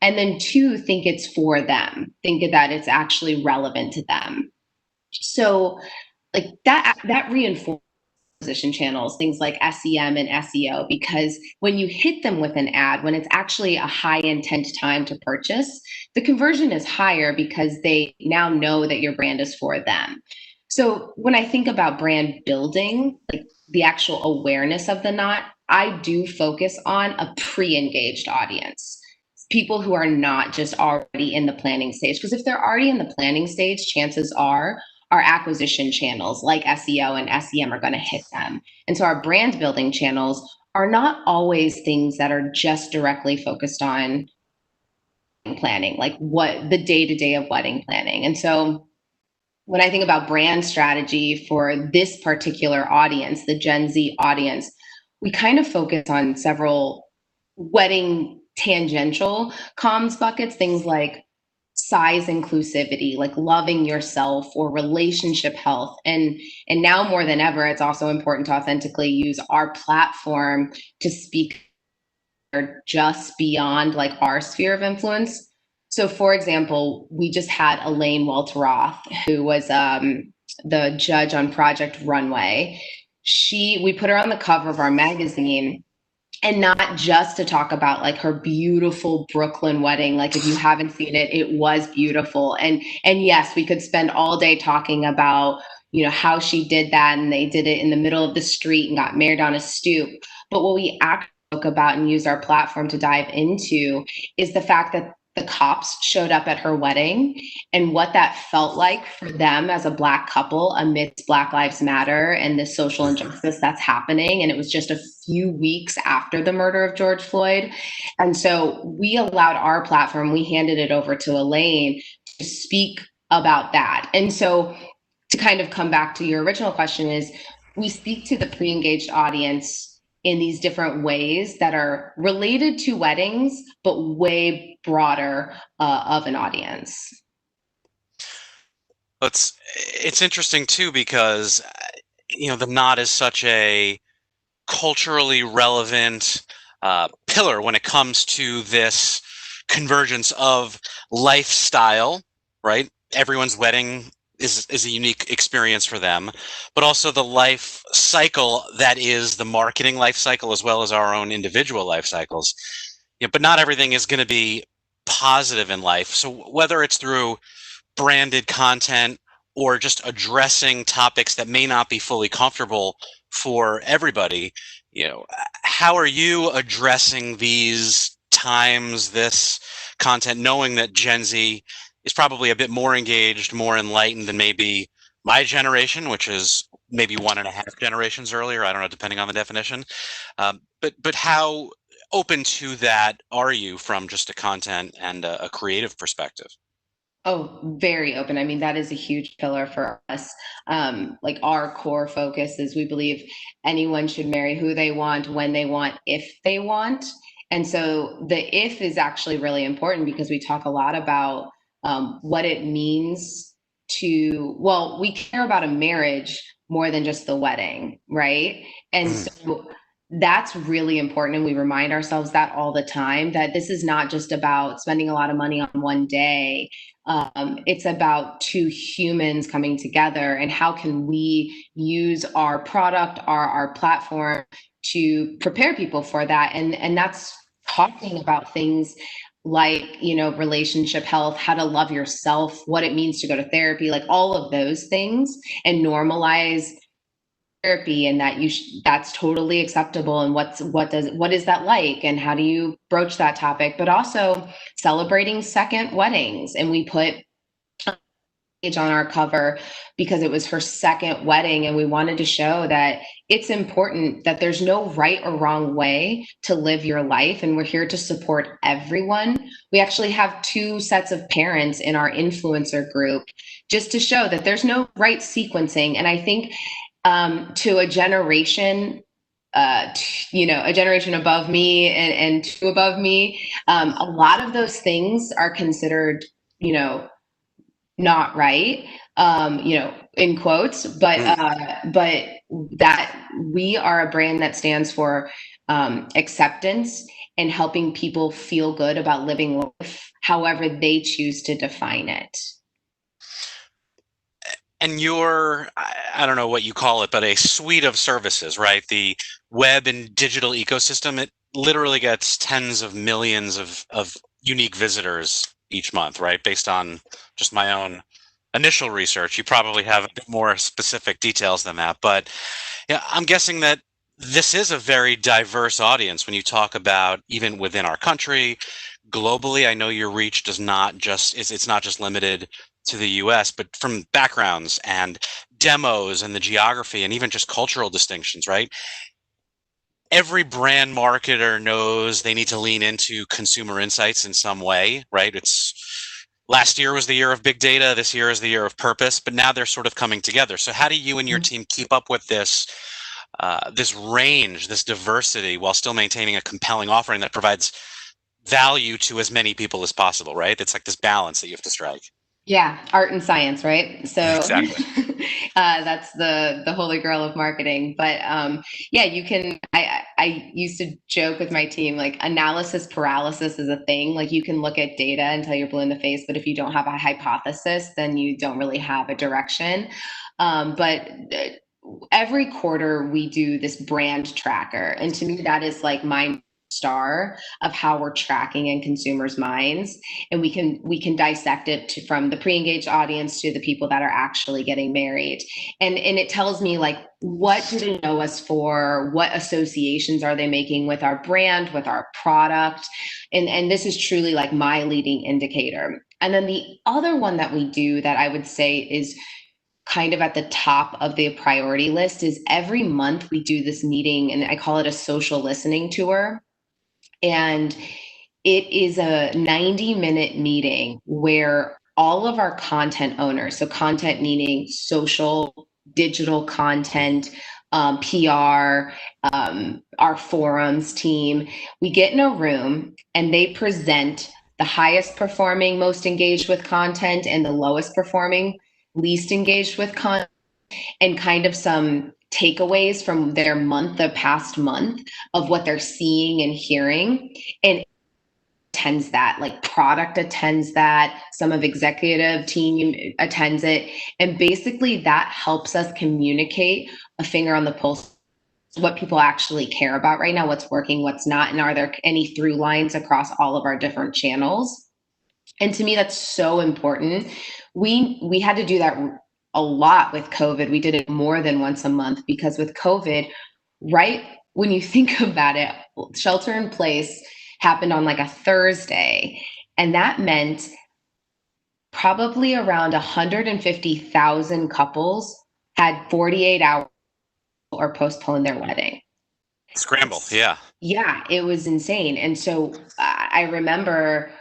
and then two, think it's for them, think that it's actually relevant to them. So like that reinforces acquisition channels, things like SEM and SEO, because when you hit them with an ad, when it's actually a high intent time to purchase, the conversion is higher because they now know that your brand is for them. So when I think about brand building, like the actual awareness of the Knot, I do focus on a pre-engaged audience. People who are not just already in the planning stage. Because if they're already in the planning stage, chances are our acquisition channels like SEO and SEM are going to hit them. And so our brand building channels are not always things that are just directly focused on planning, like what the day-to-day of wedding planning. And so when I think about brand strategy for this particular audience, the Gen Z audience, we kind of focus on several wedding tangential comms buckets, things like size inclusivity, like loving yourself or relationship health. And now more than ever, it's also important to authentically use our platform to speak just beyond like our sphere of influence. So for example, we just had Elaine Welteroth, who was the judge on Project Runway. We put her on the cover of our magazine, and not just to talk about like her beautiful Brooklyn wedding. Like if you haven't seen it, it was beautiful. And yes, we could spend all day talking about, how she did that. And they did it in the middle of the street and got married on a stoop. But what we actually spoke about and used our platform to dive into is the fact that the cops showed up at her wedding and what that felt like for them as a Black couple amidst Black Lives Matter and the social injustice that's happening. And it was just a few weeks after the murder of George Floyd. And so we allowed our platform, we handed it over to Elaine to speak about that. And so to kind of come back to your original question is we speak to the pre-engaged audience in these different ways that are related to weddings, but way broader of an audience. It's interesting too, because, the Knot is such a culturally relevant pillar when it comes to this convergence of lifestyle, right? Everyone's wedding is a unique experience for them, but also the life cycle that is the marketing life cycle as well as our own individual life cycles. But not everything is going to be positive in life. So whether it's through branded content or just addressing topics that may not be fully comfortable for everybody, how are you addressing these times, this content, knowing that Gen Z is probably a bit more engaged, more enlightened than maybe my generation, which is maybe 1.5 generations earlier. I don't know, depending on the definition. But how open to that are you from just a content and a creative perspective? Oh, very open. I mean, that is a huge pillar for us. Like our core focus is we believe anyone should marry who they want, when they want, if they want. And so the if is actually really important because we talk a lot about what it means to, well, we care about a marriage more than just the wedding, right? And Mm. so that's really important. And we remind ourselves that all the time that this is not just about spending a lot of money on one day. It's about two humans coming together and how can we use our product, our platform to prepare people for that. And that's talking about things like, you know, relationship health, how to love yourself, what it means to go to therapy, like all of those things, and normalize therapy, and that that's totally acceptable, and what is that like, and how do you broach that topic, but also celebrating second weddings. And we put on our cover because it was her second wedding, and we wanted to show that it's important that there's no right or wrong way to live your life, and we're here to support everyone. We actually have two sets of parents in our influencer group just to show that there's no right sequencing. And I think to a generation, you know, a generation above me and two above me, a lot of those things are considered, you know, not right, you know, in quotes, but that we are a brand that stands for acceptance and helping people feel good about living life however they choose to define it. And your, I don't know what you call it, but a suite of services, right? The web and digital ecosystem, it literally gets tens of millions of unique visitors each month, right? Based on just my own initial research. You probably have a bit more specific details than that, but yeah, I'm guessing that this is a very diverse audience when you talk about even within our country, globally. I know your reach does not just, it's not just limited to the US, but from backgrounds and demos and the geography and even just cultural distinctions, right? Every brand marketer knows they need to lean into consumer insights in some way, right? It's last year was the year of big data, this year is the year of purpose, but now they're sort of coming together. So how do you and your team keep up with this this range, this diversity, while still maintaining a compelling offering that provides value to as many people as possible, right? It's like this balance that you have to strike. Yeah, art and science, right? So Exactly. that's the holy grail of marketing. But yeah, you can. I used to joke with my team like analysis paralysis is a thing. Like you can look at data until you're blue in the face, but if you don't have a hypothesis, then you don't really have a direction. But every quarter we do this brand tracker, and to me that is like my star of how we're tracking in consumers' minds. And we can dissect it from the pre-engaged audience to the people that are actually getting married, and it tells me like what do they know us for, what associations are they making with our brand, with our product, and this is truly like my leading indicator. And then the other one that we do that I would say is kind of at the top of the priority list is every month we do this meeting, and I call it a social listening tour. And it is a 90-minute meeting where all of our content owners, so content meaning social, digital content, PR, our forums team, we get in a room and they present the highest performing, most engaged with content, and the lowest performing, least engaged with content, and kind of some takeaways from their month, the past month, of what they're seeing and hearing. And attends that, like product attends that, some of executive team attends it, and basically that helps us communicate a finger on the pulse, what people actually care about right now, what's working, what's not, and are there any through lines across all of our different channels. And to me that's so important. We had to do that a lot with COVID. We did it more than once a month because with COVID, right when you think about it, shelter in place happened on like a Thursday. And that meant probably around 150,000 couples had 48 hours or postponed their wedding. Scramble, yeah. Yeah, it was insane. And so I remember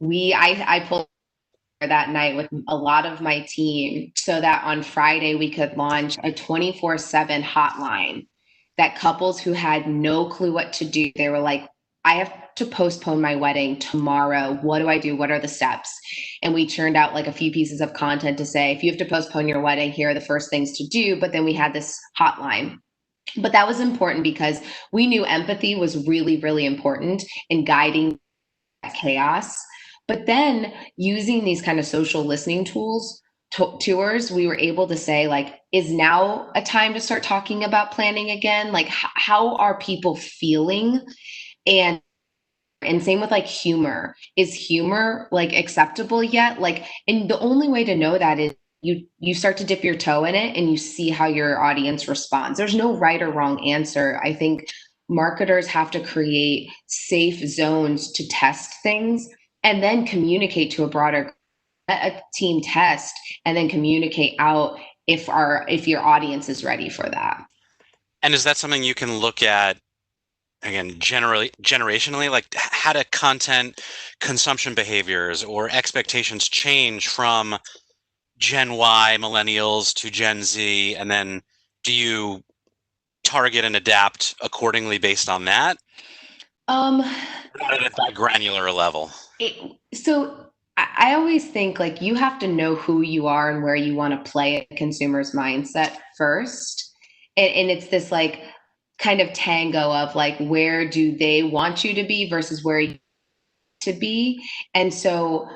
I pulled that night with a lot of my team so that on Friday we could launch a 24/7 hotline that couples who had no clue what to do, they were like, I have to postpone my wedding tomorrow. What do I do? What are the steps? And we churned out like a few pieces of content to say, if you have to postpone your wedding, here are the first things to do. But then we had this hotline. But that was important because we knew empathy was really, really important in guiding that chaos. But then using these kind of social listening tools, tours, we were able to say, like, is now a time to start talking about planning again? Like, how are people feeling? And same with like humor. Is humor like acceptable yet? Like, and the only way to know that is you start to dip your toe in it and you see how your audience responds. There's no right or wrong answer. I think marketers have to create safe zones to test things and then communicate to a broader a team test and then communicate out if your audience is ready for that. And is that something you can look at again, generationally, like how do content consumption behaviors or expectations change from Gen Y millennials to Gen Z? And then do you target and adapt accordingly based on that? Not at that granular level. So I always think like you have to know who you are and where you want to play a consumer's mindset first. And it's this like kind of tango of like, where do they want you to be versus where you to be. And so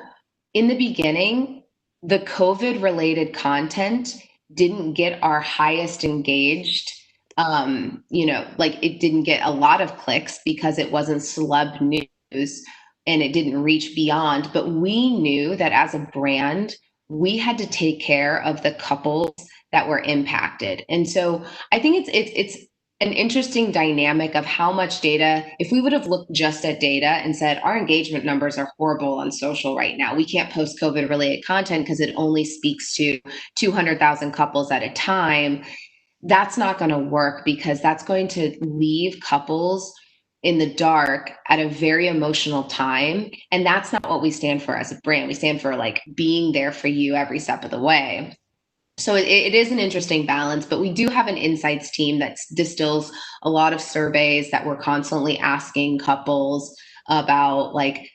in the beginning, the COVID related content didn't get our highest engaged. Like it didn't get a lot of clicks because it wasn't celeb news and it didn't reach beyond. But we knew that as a brand, we had to take care of the couples that were impacted. And so I think it's an interesting dynamic of how much data, if we would have looked just at data and said, our engagement numbers are horrible on social right now. We can't post COVID related content because it only speaks to 200,000 couples at a time. That's not going to work because that's going to leave couples in the dark at a very emotional time. And that's not what we stand for as a brand. We stand for like being there for you every step of the way. So it is an interesting balance, but we do have an insights team that distills a lot of surveys that we're constantly asking couples about like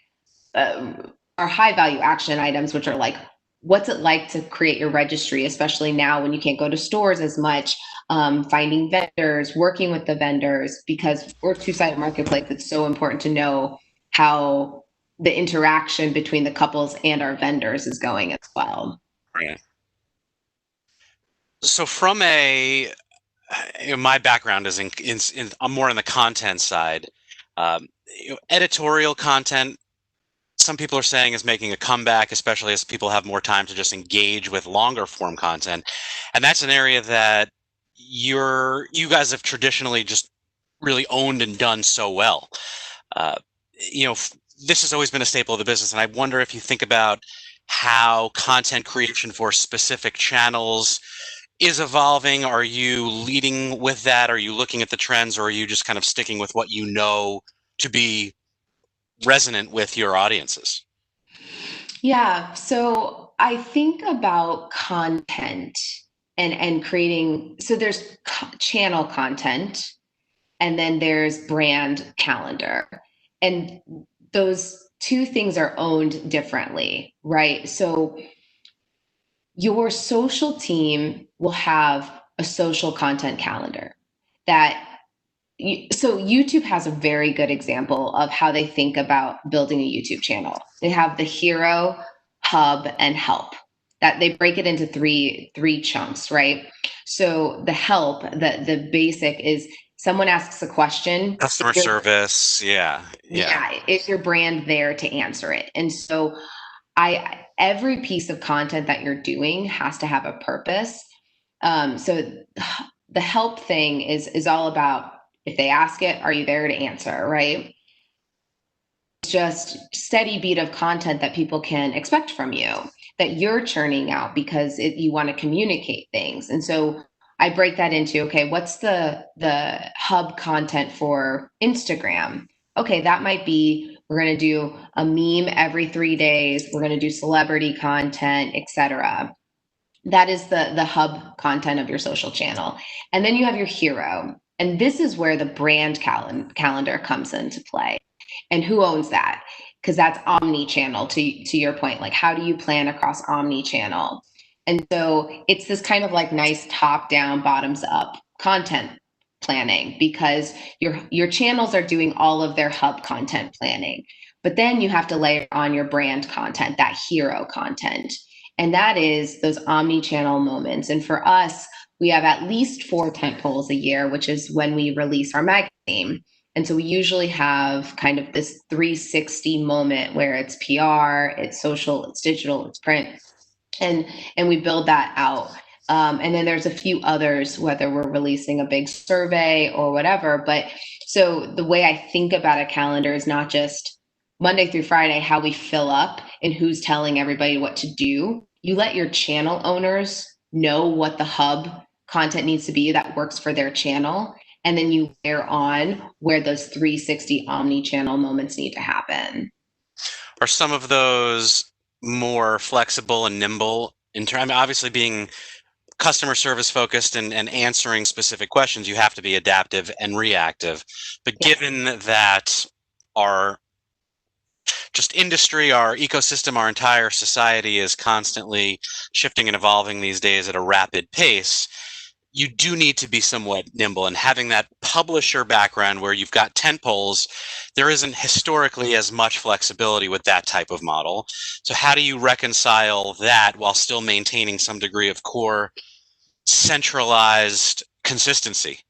our high value action items, which are like, what's it like to create your registry, especially now when you can't go to stores as much, finding vendors, working with the vendors, because we're a two-sided marketplace. It's so important to know how the interaction between the couples and our vendors is going as well. Right. So from my background is I'm more in the content side. Editorial content, some people are saying is making a comeback, especially as people have more time to just engage with longer form content. And that's an area that you guys have traditionally just really owned and done so well. This has always been a staple of the business. And I wonder if you think about how content creation for specific channels is evolving. Are you leading with that? Are you looking at the trends, or are you just kind of sticking with what you know to be resonant with your audiences? Yeah, so I think about content and creating, so there's channel content and then there's brand calendar. And those two things are owned differently, right? So your social team will have a social content calendar so YouTube has a very good example of how they think about building a YouTube channel. They have the hero, hub, and help. That they break it into three chunks, right? So the help, the basic is someone asks a question. Customer service, yeah. Is your brand there to answer it? And so every piece of content that you're doing has to have a purpose. So the help thing is all about, if they ask it, are you there to answer, right? It's just steady beat of content that people can expect from you, that you're churning out because you want to communicate things. And so I break that into, okay, what's the hub content for Instagram? Okay, that might be We're going to do a meme every 3 days. We're going to do celebrity content, etc. That is the hub content of your social channel. And then you have your hero. And this is where the brand calendar comes into play. And who owns that? Because that's omni-channel, to your point. Like, how do you plan across omni-channel? And so it's this kind of like nice top-down, bottoms-up content planning, because your channels are doing all of their hub content planning. But then you have to layer on your brand content, that hero content. And that is those omni-channel moments. And for us, we have at least 4 tentpoles a year, which is when we release our magazine. And so we usually have kind of this 360 moment where it's PR, it's social, it's digital, it's print, and we build that out. And then there's a few others, whether we're releasing a big survey or whatever. But so the way I think about a calendar is not just Monday through Friday, how we fill up and who's telling everybody what to do. You let your channel owners know what the hub content needs to be that works for their channel. And then you layer on where those 360 omni-channel moments need to happen. Are some of those more flexible and nimble in terms, obviously being customer service focused and answering specific questions, you have to be adaptive and reactive. But given that our just industry, our ecosystem, our entire society is constantly shifting and evolving these days at a rapid pace, you do need to be somewhat nimble. And having that publisher background where you've got tentpoles, there isn't historically as much flexibility with that type of model. So how do you reconcile that while still maintaining some degree of core centralized consistency?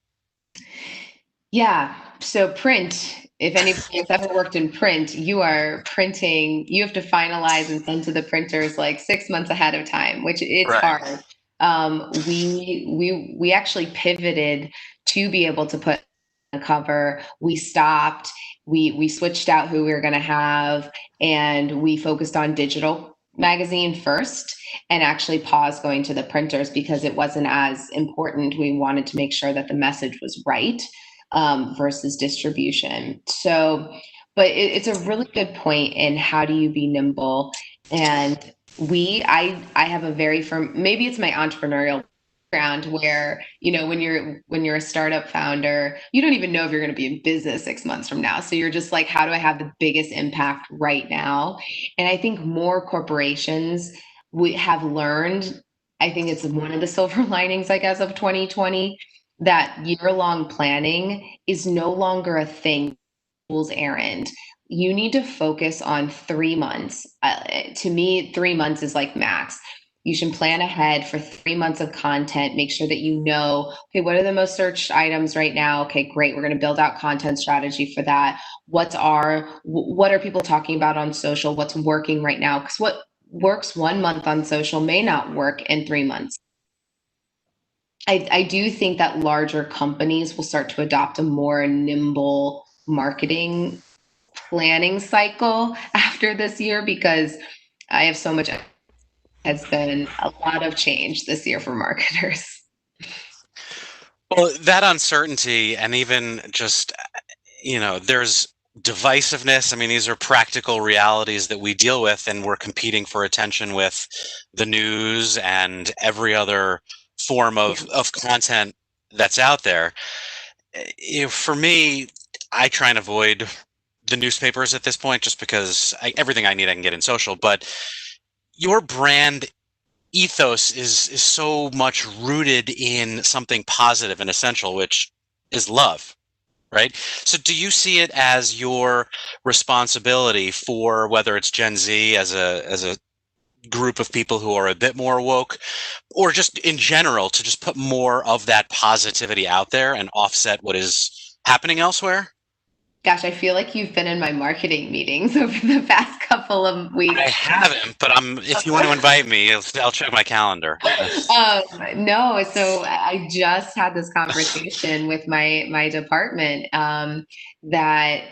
Yeah. So print, if anybody's ever worked in print, you are printing, you have to finalize and send to the printers like 6 months ahead of time, which it's hard. We actually pivoted to be able to put a cover. We stopped, we switched out who we were going to have, and we focused on digital magazine first and actually paused going to the printers because it wasn't as important. We wanted to make sure that the message was right versus distribution. So, but it's a really good point in how do you be nimble. And I have a very firm, maybe it's my entrepreneurial background where, you know, when you're a startup founder, you don't even know if you're going to be in business 6 months from now. So you're just like, how do I have the biggest impact right now? And I think more corporations we have learned, I think it's one of the silver linings, I guess, of 2020, that year-long planning is no longer a thing, fool's errand. You need to focus on 3 months. To me, 3 months is like max. You should plan ahead for 3 months of content. Make sure that you know, okay, what are the most searched items right now? Okay, great. We're going to build out content strategy for that. What are people talking about on social? What's working right now? Because what works 1 month on social may not work in 3 months. I do think that larger companies will start to adopt a more nimble marketing planning cycle after this year, because I have so much, has been a lot of change this year for marketers. Well, that uncertainty, and even just, you know, there's divisiveness. I mean, these are practical realities that we deal with, and we're competing for attention with the news and every other form of content that's out there. For me, I try and avoid the newspapers at this point, just because everything I need I can get in social. But your brand ethos is so much rooted in something positive and essential, which is love, right? So do you see it as your responsibility for, whether it's Gen Z as a group of people who are a bit more woke, or just in general, to just put more of that positivity out there and offset what is happening elsewhere? Gosh, I feel like you've been in my marketing meetings over the past couple of weeks. I haven't, but if you want to invite me, I'll check my calendar. No, so I just had this conversation with my department that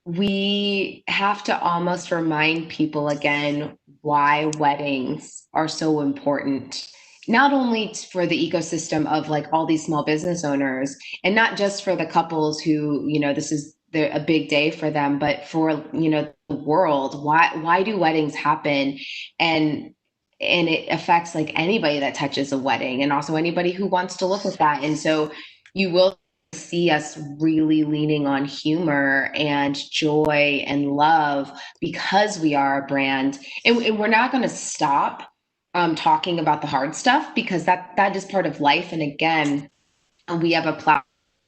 we have to almost remind people again why weddings are so important. Not only for the ecosystem of like all these small business owners, and not just for the couples who, you know, this is a big day for them, but for the world, why do weddings happen? And it affects like anybody that touches a wedding, and also anybody who wants to look at that. And so you will see us really leaning on humor and joy and love because we are a brand, and we're not going to stop talking about the hard stuff, because that is part of life. And again, we have a platform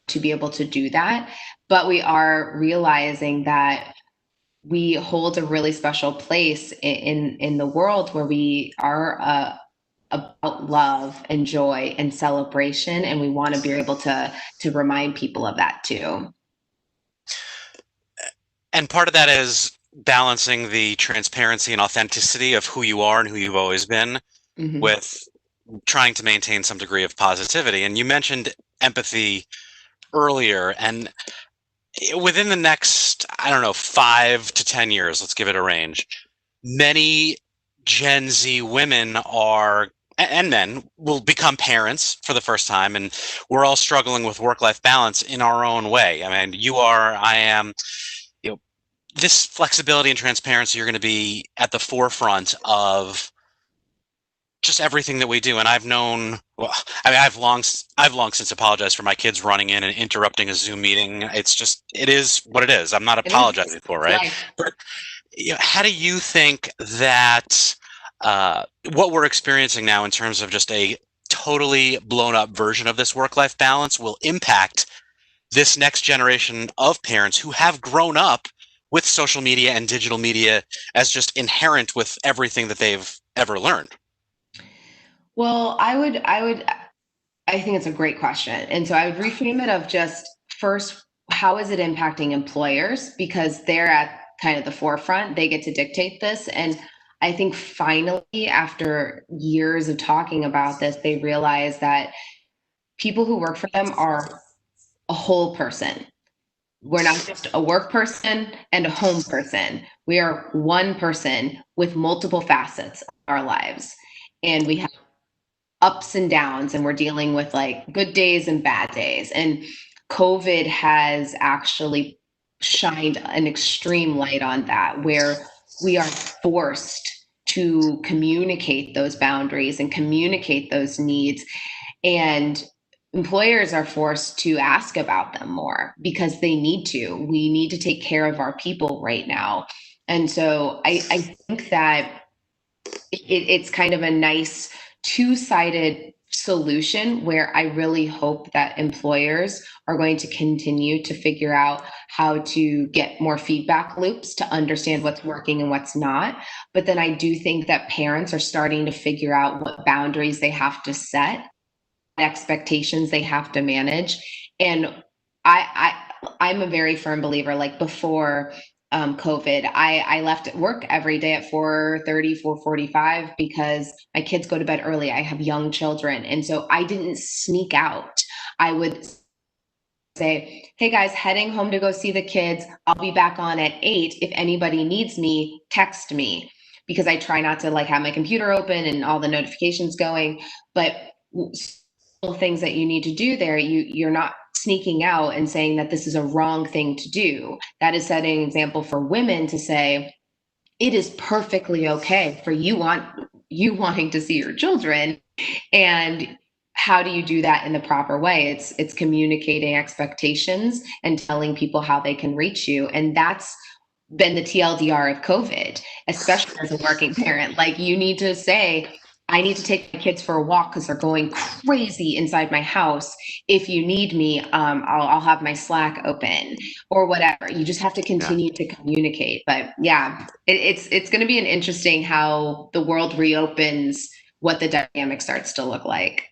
to be able to do that, but we are realizing that we hold a really special place in the world where we are about love and joy and celebration, and we want to be able to remind people of that too. And part of that is balancing the transparency and authenticity of who you are and who you've always been, Mhm. with trying to maintain some degree of positivity. And you mentioned empathy earlier, and within the next, I don't know, 5 to 10 years, let's give it a range, many Gen Z women are, and men, will become parents for the first time, and we're all struggling with work-life balance in our own way. I mean, you are, I am, this flexibility and transparency are going to be at the forefront of just everything that we do. And I've known, well, I mean, I've long since apologized for my kids running in and interrupting a Zoom meeting. It is what it is. I'm not apologizing for, right? Life. But how do you think that what we're experiencing now in terms of just a totally blown up version of this work-life balance will impact this next generation of parents who have grown up with social media and digital media as just inherent with everything that they've ever learned? Well, I think it's a great question. And so I would reframe it of just first, how is it impacting employers? Because they're at kind of the forefront, they get to dictate this. And I think finally, after years of talking about this, they realize that people who work for them are a whole person. We're not just a work person and a home person. We are one person with multiple facets of our lives. And we have ups and downs, and we're dealing with like good days and bad days. And COVID has actually shined an extreme light on that, where we are forced to communicate those boundaries and communicate those needs. And employers are forced to ask about them more because they need to. We need to take care of our people right now. And so I think that it's kind of a nice two-sided solution, where I really hope that employers are going to continue to figure out how to get more feedback loops to understand what's working and what's not. But then I do think that parents are starting to figure out what boundaries they have to set, expectations they have to manage. And I'm a very firm believer, like before COVID, I left work every day at 4:30, 4:45 because my kids go to bed early. I have young children. And so I didn't sneak out. I would say, hey guys, heading home to go see the kids. I'll be back on at 8. If anybody needs me, text me, because I try not to like have my computer open and all the notifications going. But things that you need to do there, you're not sneaking out and saying that this is a wrong thing to do. That is setting an example for women to say it is perfectly okay for you wanting to see your children. And how do you do that in the proper way? It's communicating expectations and telling people how they can reach you. And that's been the TLDR of COVID, especially as a working parent. Like, you need to say, I need to take my kids for a walk because they're going crazy inside my house. If you need me, I'll have my Slack open or whatever. You just have to continue to communicate. But yeah, it's going to be an interesting how the world reopens, what the dynamic starts to look like.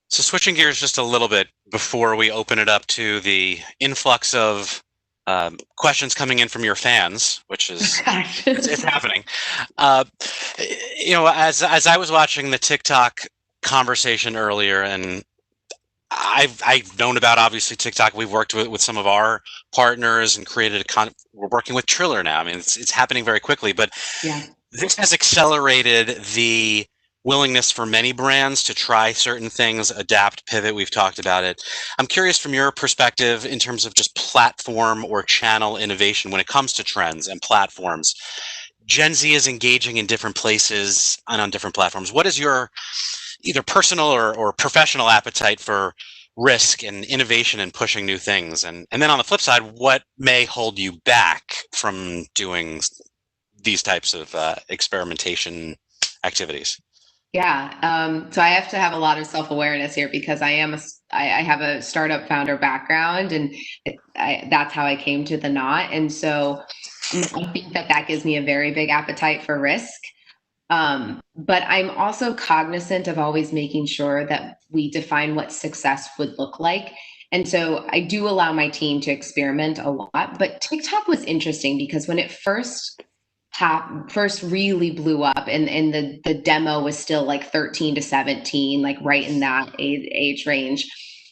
So switching gears just a little bit before we open it up to the influx of questions coming in from your fans, which is it's happening. As I was watching the TikTok conversation earlier, and I've known about obviously TikTok. We've worked with some of our partners and created we're working with Triller now. I mean, it's happening very quickly, but Yeah. this has accelerated the willingness for many brands to try certain things, adapt, pivot. We've talked about it. I'm curious from your perspective in terms of just platform or channel innovation when it comes to trends and platforms. Gen Z is engaging in different places and on different platforms. What is your either personal or professional appetite for risk and innovation and pushing new things? And then on the flip side, what may hold you back from doing these types of experimentation activities? Yeah. So I have to have a lot of self-awareness here because I have a startup founder background, and that's how I came to the Knot. And so I think that gives me a very big appetite for risk. But I'm also cognizant of always making sure that we define what success would look like. And so I do allow my team to experiment a lot. But TikTok was interesting because when it first really blew up, and the demo was still like 13 to 17, like right in that age range,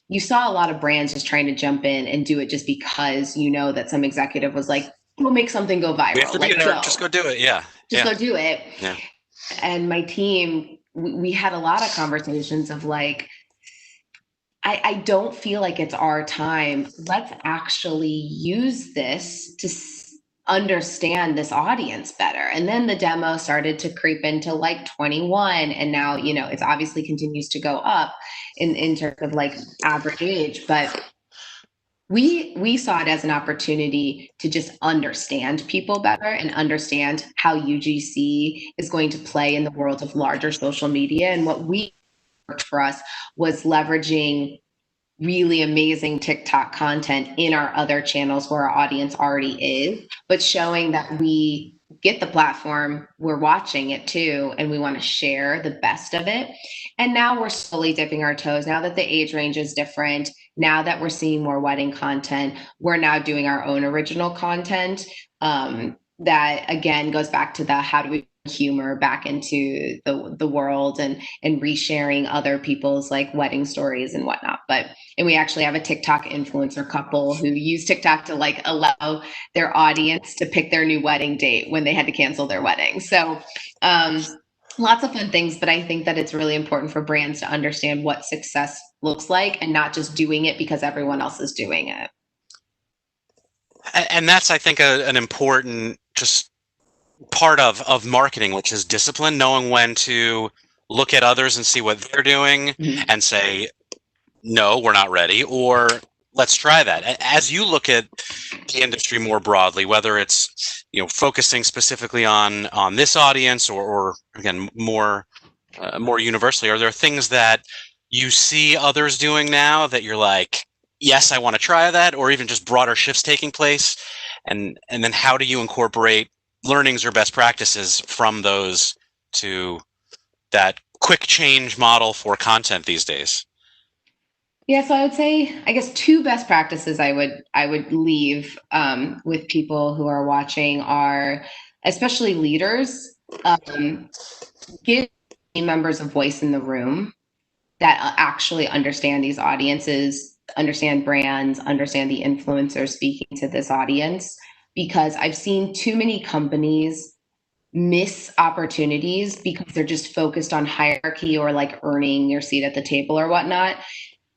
you saw a lot of brands just trying to jump in and do it just because that some executive was like, we'll make something go viral. We have to be there. Just go do it. Yeah. Go do it. Yeah. And my team, we had a lot of conversations of like, I don't feel like it's our time. Let's actually use this to understand this audience better. And then the demo started to creep into like 21, and now it's obviously continues to go up in terms of like average age, but we saw it as an opportunity to just understand people better and understand how UGC is going to play in the world of larger social media. And what worked for us was leveraging really amazing TikTok content in our other channels where our audience already is, but showing that we get the platform, we're watching it too, and we want to share the best of it. And now we're slowly dipping our toes. Now that the age range is different, now that we're seeing more wedding content, we're now doing our own original content. That again goes back to the how do we humor back into the world and resharing other people's like wedding stories and whatnot. And we actually have a TikTok influencer couple who use TikTok to like allow their audience to pick their new wedding date when they had to cancel their wedding. So lots of fun things, but I think that it's really important for brands to understand what success looks like and not just doing it because everyone else is doing it. And that's, I think, an important just part of marketing, which is discipline, knowing when to look at others and see what they're doing and say, no, we're not ready, or let's try that. As you look at the industry more broadly, whether it's focusing specifically on this audience or again more universally, are there things that you see others doing now that you're like, yes, I want to try that, or even just broader shifts taking place? And then how do you incorporate learnings or best practices from those to that quick change model for content these days? Yeah, so I would say, I guess, two best practices I would leave with people who are watching are, especially leaders, give team members a voice in the room that actually understand these audiences, understand brands, understand the influencers speaking to this audience. Because I've seen too many companies miss opportunities because they're just focused on hierarchy or like earning your seat at the table or whatnot.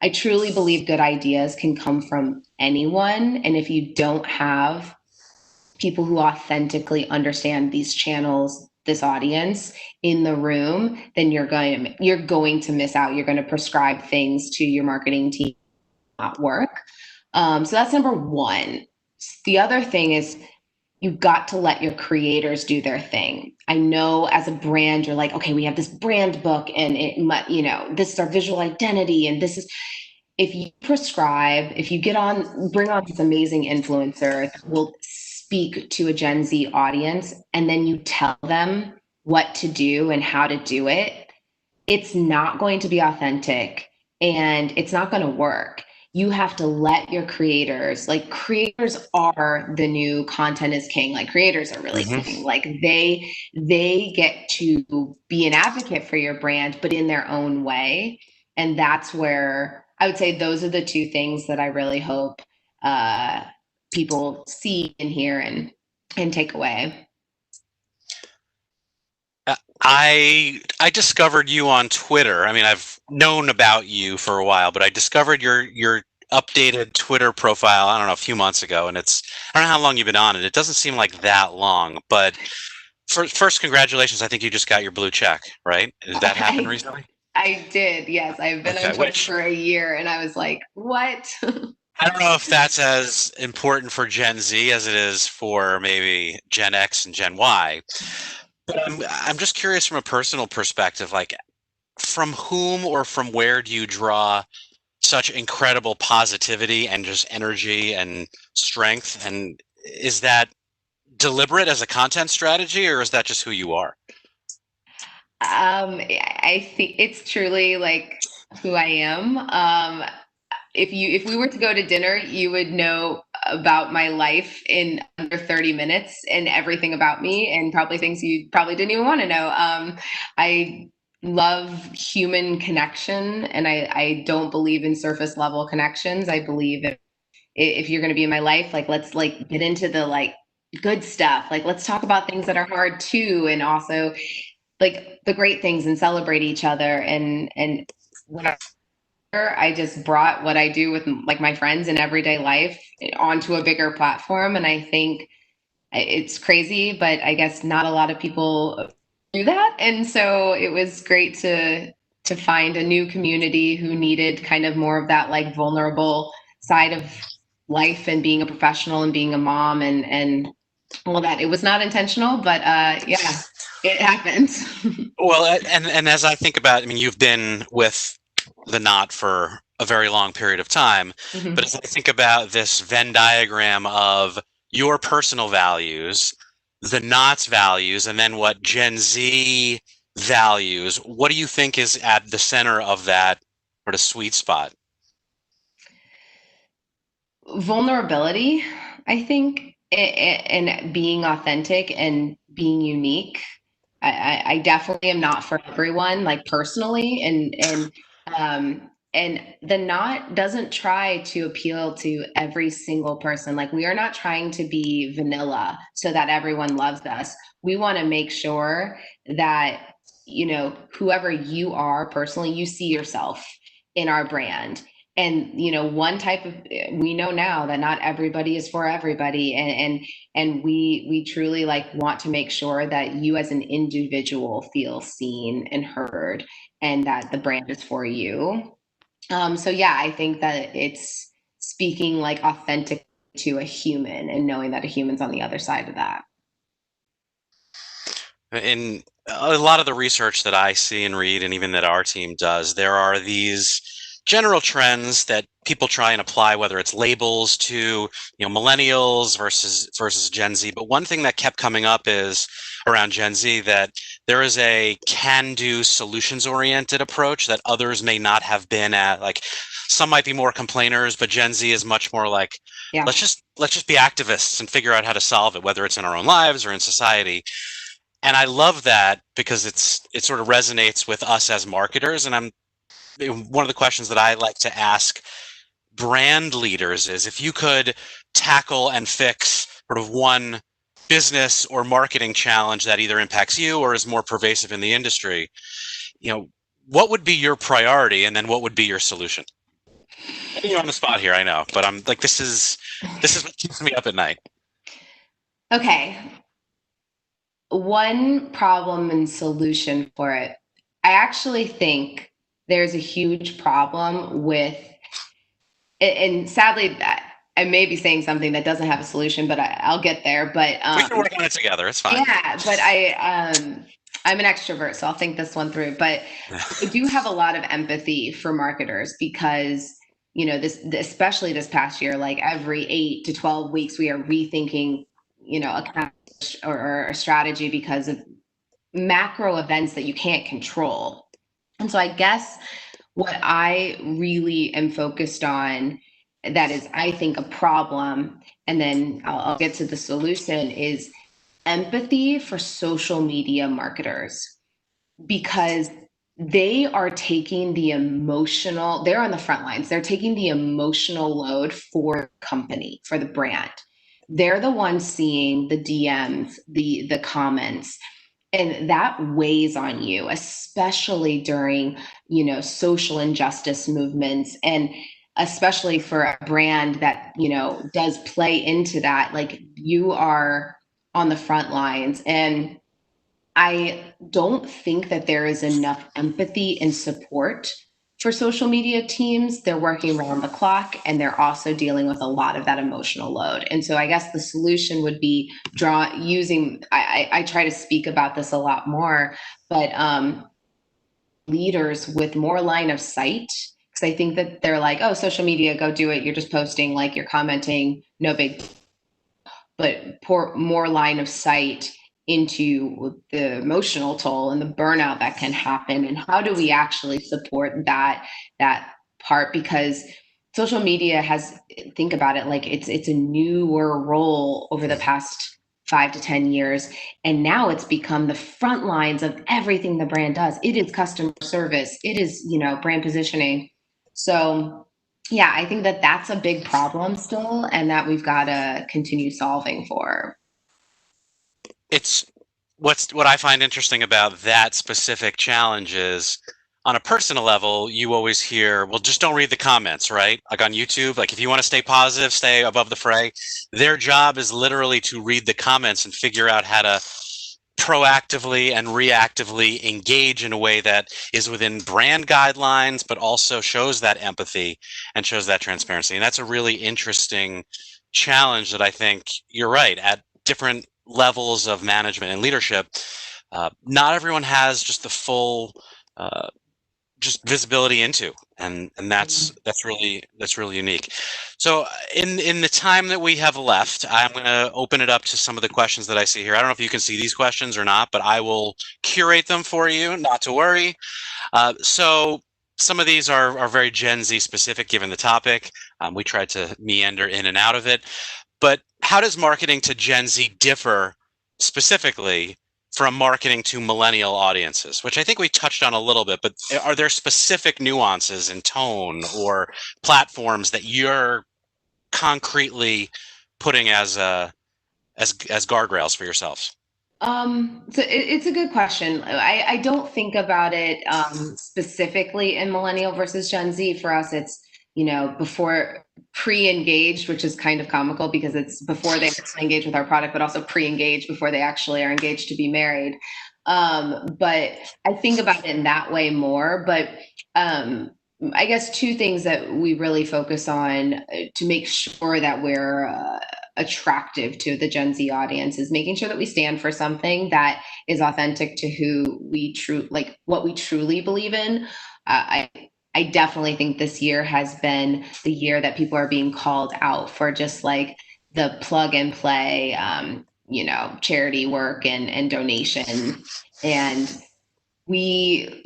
I truly believe good ideas can come from anyone. And if you don't have people who authentically understand these channels, this audience in the room, then you're going to miss out. You're going to prescribe things to your marketing team, not work. So that's number one. The other thing is you've got to let your creators do their thing. I know as a brand, you're like, okay, we have this brand book and this is our visual identity. And this is, if you prescribe, if you bring on this amazing influencer that will speak to a Gen Z audience, and then you tell them what to do and how to do it, it's not going to be authentic and it's not going to work. You have to let your creators are the new content is king. Like creators are really king. Like they get to be an advocate for your brand, but in their own way. And that's where I would say those are the two things that I really hope people see and hear and take away. I discovered you on Twitter. I mean, I've known about you for a while, but I discovered your updated Twitter profile, I don't know, a few months ago, and I don't know how long you've been on it. It doesn't seem like that long, but first, congratulations. I think you just got your blue check, right? Did that happen recently? I did, yes. I've been on Twitter for a year, and I was like, what? I don't know if that's as important for Gen Z as it is for maybe Gen X and Gen Y. But I'm just curious from a personal perspective, like from whom or from where do you draw such incredible positivity and just energy and strength? And is that deliberate as a content strategy, or is that just who you are? I think it's truly like who I am. If we were to go to dinner, you would know about my life in under 30 minutes and everything about me, and probably things you probably didn't even want to know. I love human connection, and I don't believe in surface level connections. I believe if you're going to be in my life, like let's like get into the like good stuff. Like let's talk about things that are hard too, and also like the great things, and celebrate each other. And when I just brought what I do with like my friends in everyday life onto a bigger platform. And I think it's crazy, but I guess not a lot of people do that. And so it was great to find a new community who needed kind of more of that like vulnerable side of life, and being a professional and being a mom and all that. It was not intentional, but yeah, it happens. Well, and as I think about, I mean, you've been with The Knot for a very long period of time, Mhm. but as I think about this Venn diagram of your personal values, The Knot's values, and then what Gen Z values, what do you think is at the center of that sort of sweet spot? Vulnerability, I think, and being authentic and being unique. I definitely am not for everyone, like personally, and the Knot doesn't try to appeal to every single person. Like we are not trying to be vanilla so that everyone loves us. We want to make sure that, you know, whoever you are personally, you see yourself in our brand. And you know, one type of, we know now that not everybody is for everybody, and we truly like want to make sure that you as an individual feel seen and heard, and that the brand is for you. So yeah, I think that it's speaking like authentic to a human, and knowing that a human's on the other side of that. In a lot of the research that I see and read, and even that our team does, there are these general trends that people try and apply, whether it's labels to, millennials versus Gen Z. But one thing that kept coming up is around Gen Z, that there is a can-do, solutions-oriented approach that others may not have been at. Like some might be more complainers, but Gen Z is much more like, Yeah. let's just be activists and figure out how to solve it, whether it's in our own lives or in society. And I love that because it sort of resonates with us as marketers. And one of the questions that I like to ask brand leaders is, if you could tackle and fix sort of one business or marketing challenge that either impacts you or is more pervasive in the industry, what would be your priority, and then what would be your solution? You're on the spot here, I know, but I'm like, this is what keeps me up at night. Okay. One problem and solution for it. I actually think there's a huge problem with, and sadly, I may be saying something that doesn't have a solution, but I'll get there. But we can work on it together. It's fine. Yeah, but I'm an extrovert, so I'll think this one through. But I do have a lot of empathy for marketers, because especially this past year, like every 8 to 12 weeks, we are rethinking, a or a strategy because of macro events that you can't control. And so I guess what I really am focused on, that is, I think, a problem, and then I'll get to the solution, is empathy for social media marketers, because they are taking the emotional, they're on the front lines, they're taking the emotional load for company, for the brand. They're the ones seeing the DMs, the comments, And that weighs on you, especially during, social injustice movements, and especially for a brand that, does play into that. Like, you are on the front lines. And I don't think that there is enough empathy and support for social media teams. They're working around the clock, and they're also dealing with a lot of that emotional load. And so I guess the solution would be I try to speak about this a lot more, but leaders with more line of sight, because I think that they're like, oh, social media, go do it. You're just posting, like, you're commenting, no big, but more line of sight into the emotional toll and the burnout that can happen, and how do we actually support that part. Because social media has, think about it, like it's a newer role over the past 5 to 10 years, and now it's become the front lines of everything the brand does. It is customer service, it is, brand positioning. So yeah, I think that that's a big problem still, and that we've got to continue solving for. It's what I find interesting about that specific challenge is, on a personal level, you always hear, well, just don't read the comments, right? Like on YouTube, like if you want to stay positive, stay above the fray. Their job is literally to read the comments and figure out how to proactively and reactively engage in a way that is within brand guidelines, but also shows that empathy and shows that transparency. And that's a really interesting challenge that I think you're right, at different levels of management and leadership, not everyone has just the full just visibility into, and that's really unique. So in the time that we have left, I'm going to open it up to some of the questions that I see here. I don't know if you can see these questions or not, but I will curate them for you, not to worry. So some of these are very Gen Z specific given the topic. We tried to meander in and out of it. But how does marketing to Gen Z differ specifically from marketing to millennial audiences, which I think we touched on a little bit, but are there specific nuances in tone or platforms that you're concretely putting as guardrails for yourselves? So it's a good question. I don't think about it specifically in millennial versus Gen Z. For us, it's, before pre-engaged, which is kind of comical because it's before they actually engage with our product, but also pre-engaged before they actually are engaged to be married. But I think about it in that way more. But I guess two things that we really focus on to make sure that we're attractive to the Gen Z audience is making sure that we stand for something that is authentic to who we what we truly believe in. I definitely think this year has been the year that people are being called out for just like the plug and play, charity work and donation. And we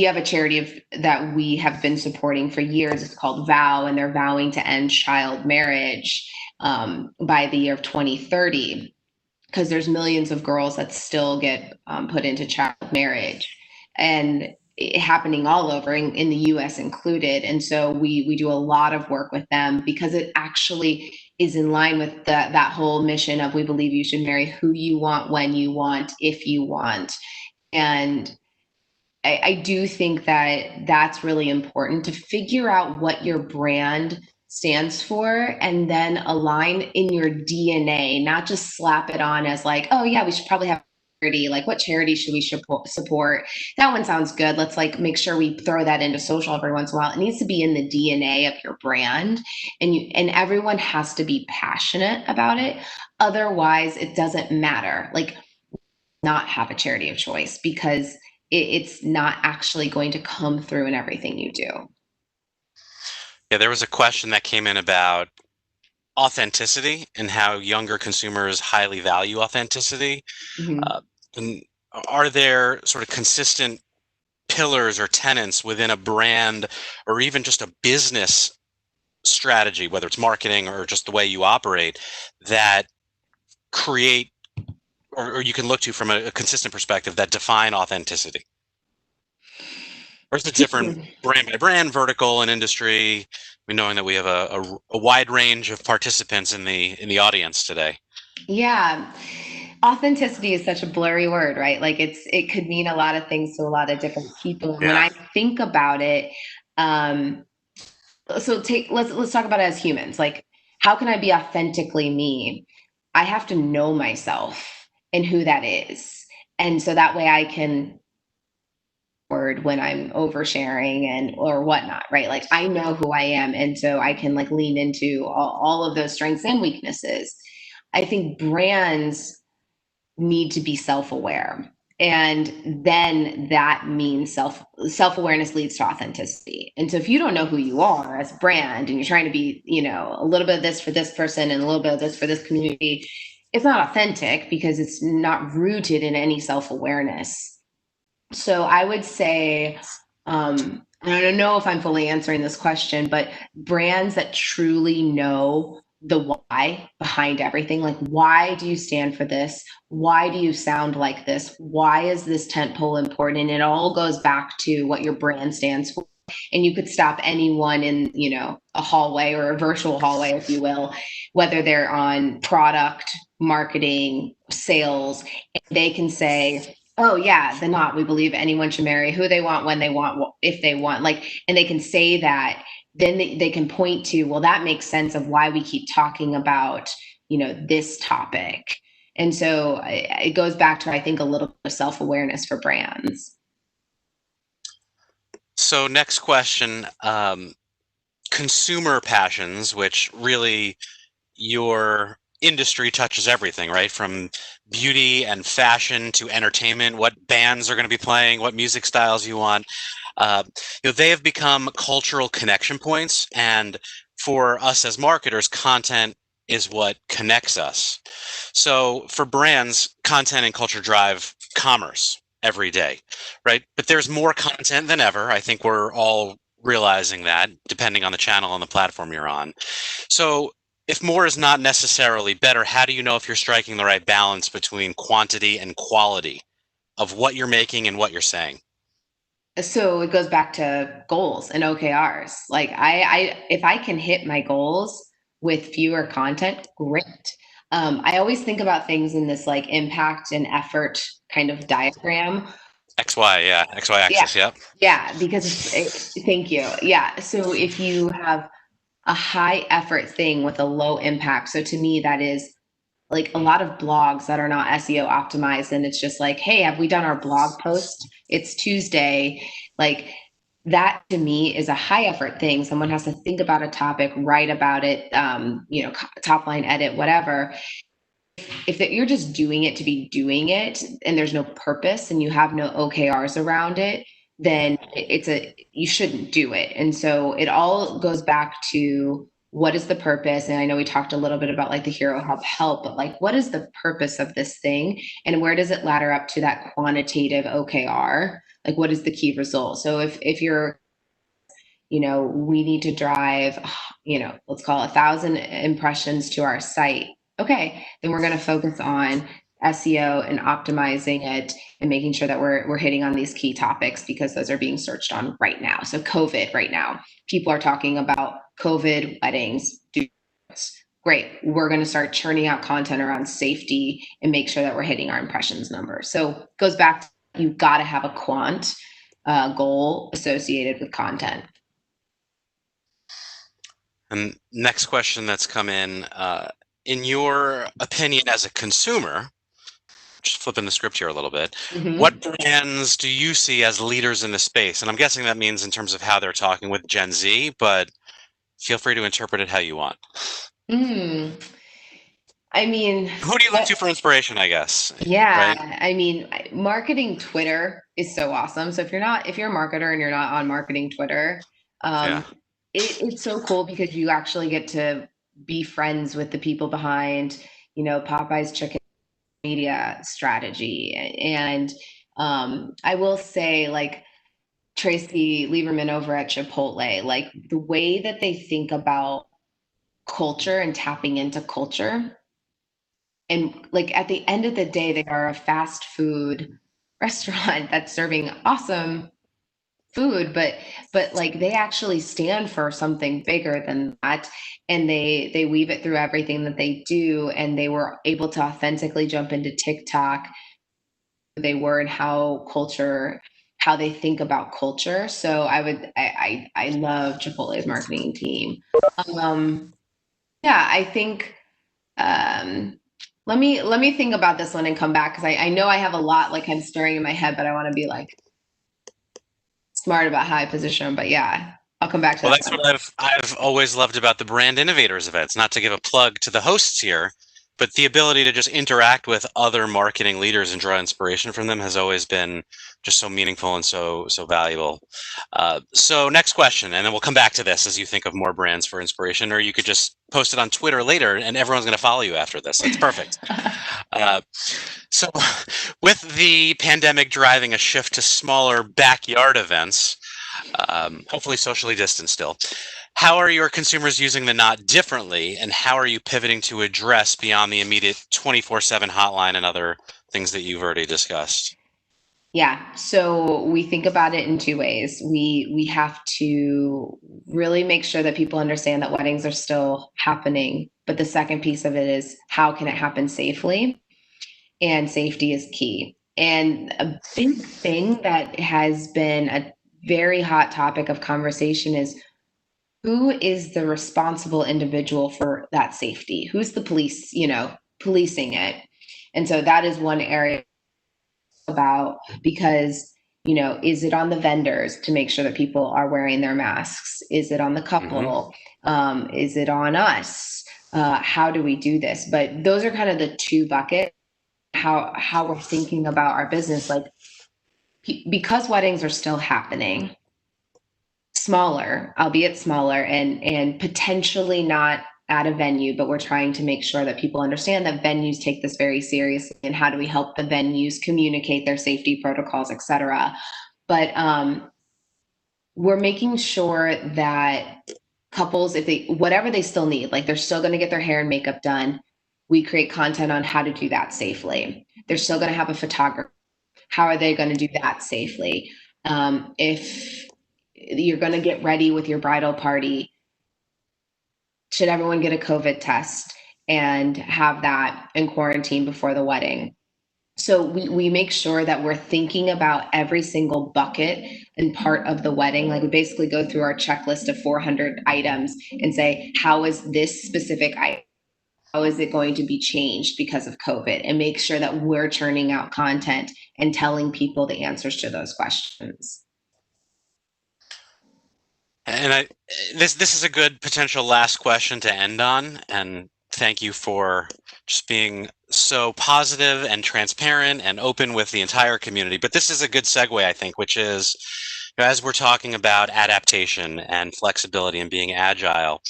have a charity that we have been supporting for years. It's called VOW, and they're vowing to end child marriage by the year of 2030, because there's millions of girls that still get put into child marriage, and happening all over in the US included. And so we do a lot of work with them because it actually is in line with that whole mission of, we believe you should marry who you want, when you want, if you want. And I do think that that's really important, to figure out what your brand stands for and then align in your DNA, not just slap it on as like, oh yeah, we should probably have charity. Like, what charity should we support? That one sounds good. Let's make sure we throw that into social every once in a while. It needs to be in the DNA of your brand, and everyone has to be passionate about it. Otherwise, it doesn't matter. Like, not have a charity of choice, because it's not actually going to come through in everything you do. Yeah, there was a question that came in about authenticity and how younger consumers highly value authenticity. Mm-hmm. And are there sort of consistent pillars or tenets within a brand or even just a business strategy, whether it's marketing or just the way you operate, that create or you can look to from a consistent perspective that define authenticity? Or is it different brand by brand, vertical and industry? Knowing that we have a wide range of participants in the audience today. Yeah. authenticity is such a blurry word, right? Like it could mean a lot of things to a lot of different people. And when Yeah. I think about it, let's talk about it as humans. Like, how can I be authentically me? I have to know myself and who that is. And so that way I can word when I'm oversharing and or whatnot, right? Like I know who I am. And so I can like lean into all of those strengths and weaknesses. I think brands need to be self-aware, and then that means self-awareness leads to authenticity. And so if you don't know who you are as a brand and you're trying to be, a little bit of this for this person and a little bit of this for this community, it's not authentic because it's not rooted in any self-awareness. So I would say, I don't know if I'm fully answering this question, but brands that truly know the why behind everything, like why do you stand for this? Why do you sound like this? Why is this tentpole important? And it all goes back to what your brand stands for. And you could stop anyone in, a hallway or a virtual hallway, if you will, whether they're on product, marketing, sales, and they can say, oh yeah, the Knot, we believe anyone should marry who they want, when they want, if they want, like, and they can say that, then they can point to, well, that makes sense of why we keep talking about, this topic. And so it goes back to, I think, a little bit of self-awareness for brands. So next question, consumer passions, which really your industry touches everything, right? From beauty and fashion to entertainment, what bands are going to be playing, what music styles you want. They have become cultural connection points. And for us as marketers, content is what connects us. So for brands, content and culture drive commerce every day, right? But there's more content than ever. I think we're all realizing that, depending on the channel and the platform you're on. So if more is not necessarily better, how do you know if you're striking the right balance between quantity and quality of what you're making and what you're saying? So it goes back to goals and OKRs. Like if I can hit my goals with fewer content, great. I always think about things in this like impact and effort kind of diagram. XY, yeah, XY axis, Yeah, yep. yeah, because thank you. Yeah, so if you have a high effort thing with a low impact, so to me that is like a lot of blogs that are not SEO optimized, and it's just like, hey, have we done our blog post? It's Tuesday. Like that to me is a high effort thing. Someone has to think about a topic, write about it, top line edit, whatever. If you're just doing it to be doing it and there's no purpose and you have no OKRs around it, then you shouldn't do it. And so it all goes back to, what is the purpose? And I know we talked a little bit about like the Hero Hub help, but like, what is the purpose of this thing? And where does it ladder up to that quantitative OKR? Like, what is the key result? So if you're, we need to drive, let's call it 1,000 impressions to our site. Okay, then we're going to focus on SEO and optimizing it and making sure that we're hitting on these key topics because those are being searched on right now. So COVID right now, people are talking about COVID, weddings, great. We're going to start churning out content around safety and make sure that we're hitting our impressions numbers. So it goes back to, you've got to have a quant goal associated with content. And next question that's come in your opinion as a consumer, just flipping the script here a little bit, what brands do you see as leaders in the space? And I'm guessing that means in terms of how they're talking with Gen Z, but feel free to interpret it how you want. I mean, who do you look to for inspiration, I guess? Yeah. Right? I mean, marketing Twitter is so awesome. So if you're a marketer and you're not on marketing Twitter, it's so cool because you actually get to be friends with the people behind, Popeye's chicken media strategy. And I will say, like, Tracy Lieberman over at Chipotle, like the way that they think about culture and tapping into culture. And like at the end of the day, they are a fast food restaurant that's serving awesome food, but like they actually stand for something bigger than that, and they weave it through everything that they do, and they were able to authentically jump into TikTok. They were and how they think about culture. So I love Chipotle's marketing team. Um, yeah, I think let me think about this one and come back, because I know I have a lot like kind of stirring in my head, but I want to be like smart about how I position them. But yeah, I'll come back to Well, that that's one. what I've always loved about the Brand Innovators events. Not to give a plug to the hosts here, but the ability to just interact with other marketing leaders and draw inspiration from them has always been just so meaningful and so valuable. So next question, and then we'll come back to this as you think of more brands for inspiration, or you could just post it on Twitter later, and everyone's going to follow you after this. That's perfect. So, with the pandemic driving a shift to smaller backyard events, hopefully socially distanced still, how are your consumers using the Knot differently, and how are you pivoting to address beyond the immediate 24/7 hotline and other things that you've already discussed? Yeah, so we think about it in two ways. We have to really make sure that people understand that weddings are still happening, but the second piece of it is how can it happen safely? And safety is key. And a big thing that has been a very hot topic of conversation is who is the responsible individual for that safety? Who's the police, policing it? And so that is one area about, because is it on the vendors to make sure that people are wearing their masks? Is it on the couple? Is it on us? How do we do this? But those are kind of the two buckets. How we're thinking about our business, like because weddings are still happening, smaller, albeit smaller, and potentially not at a venue, but we're trying to make sure that people understand that venues take this very seriously, and how do we help the venues communicate their safety protocols, et cetera. But we're making sure that couples, if they whatever they still need, like they're still going to get their hair and makeup done, we create content on how to do that safely. They're still going to have a photographer. How are they going to do that safely? If you're going to get ready with your bridal party, should everyone get a COVID test and have that in quarantine before the wedding? So we make sure that we're thinking about every single bucket and part of the wedding. Like we basically go through our checklist of 400 items and say, how is this specific item? How is it going to be changed because of COVID? And make sure that we're churning out content and telling people the answers to those questions. And this is a good potential last question to end on. And thank you for just being so positive and transparent and open with the entire community. But this is a good segue, I think, which is, as we're talking about adaptation and flexibility and being agile,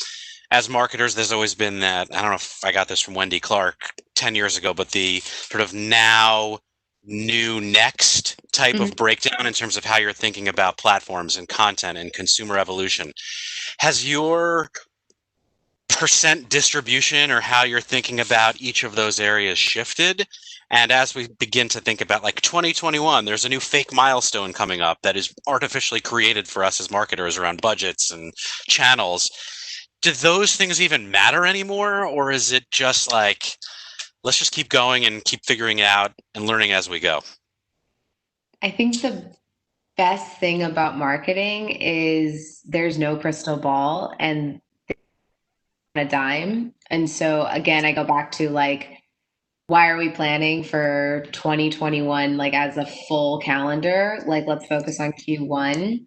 as marketers, there's always been that, I don't know if I got this from Wendy Clark 10 years ago, but the sort of now new next type of breakdown in terms of how you're thinking about platforms and content and consumer evolution. Has your percent distribution or how you're thinking about each of those areas shifted? And as we begin to think about like 2021, there's a new fake milestone coming up that is artificially created for us as marketers around budgets and channels. Do those things even matter anymore? Or is it just like, let's just keep going and keep figuring it out and learning as we go? I think the best thing about marketing is there's no crystal ball and a dime. And so again, I go back to like, why are we planning for 2021 like as a full calendar? Like let's focus on Q1,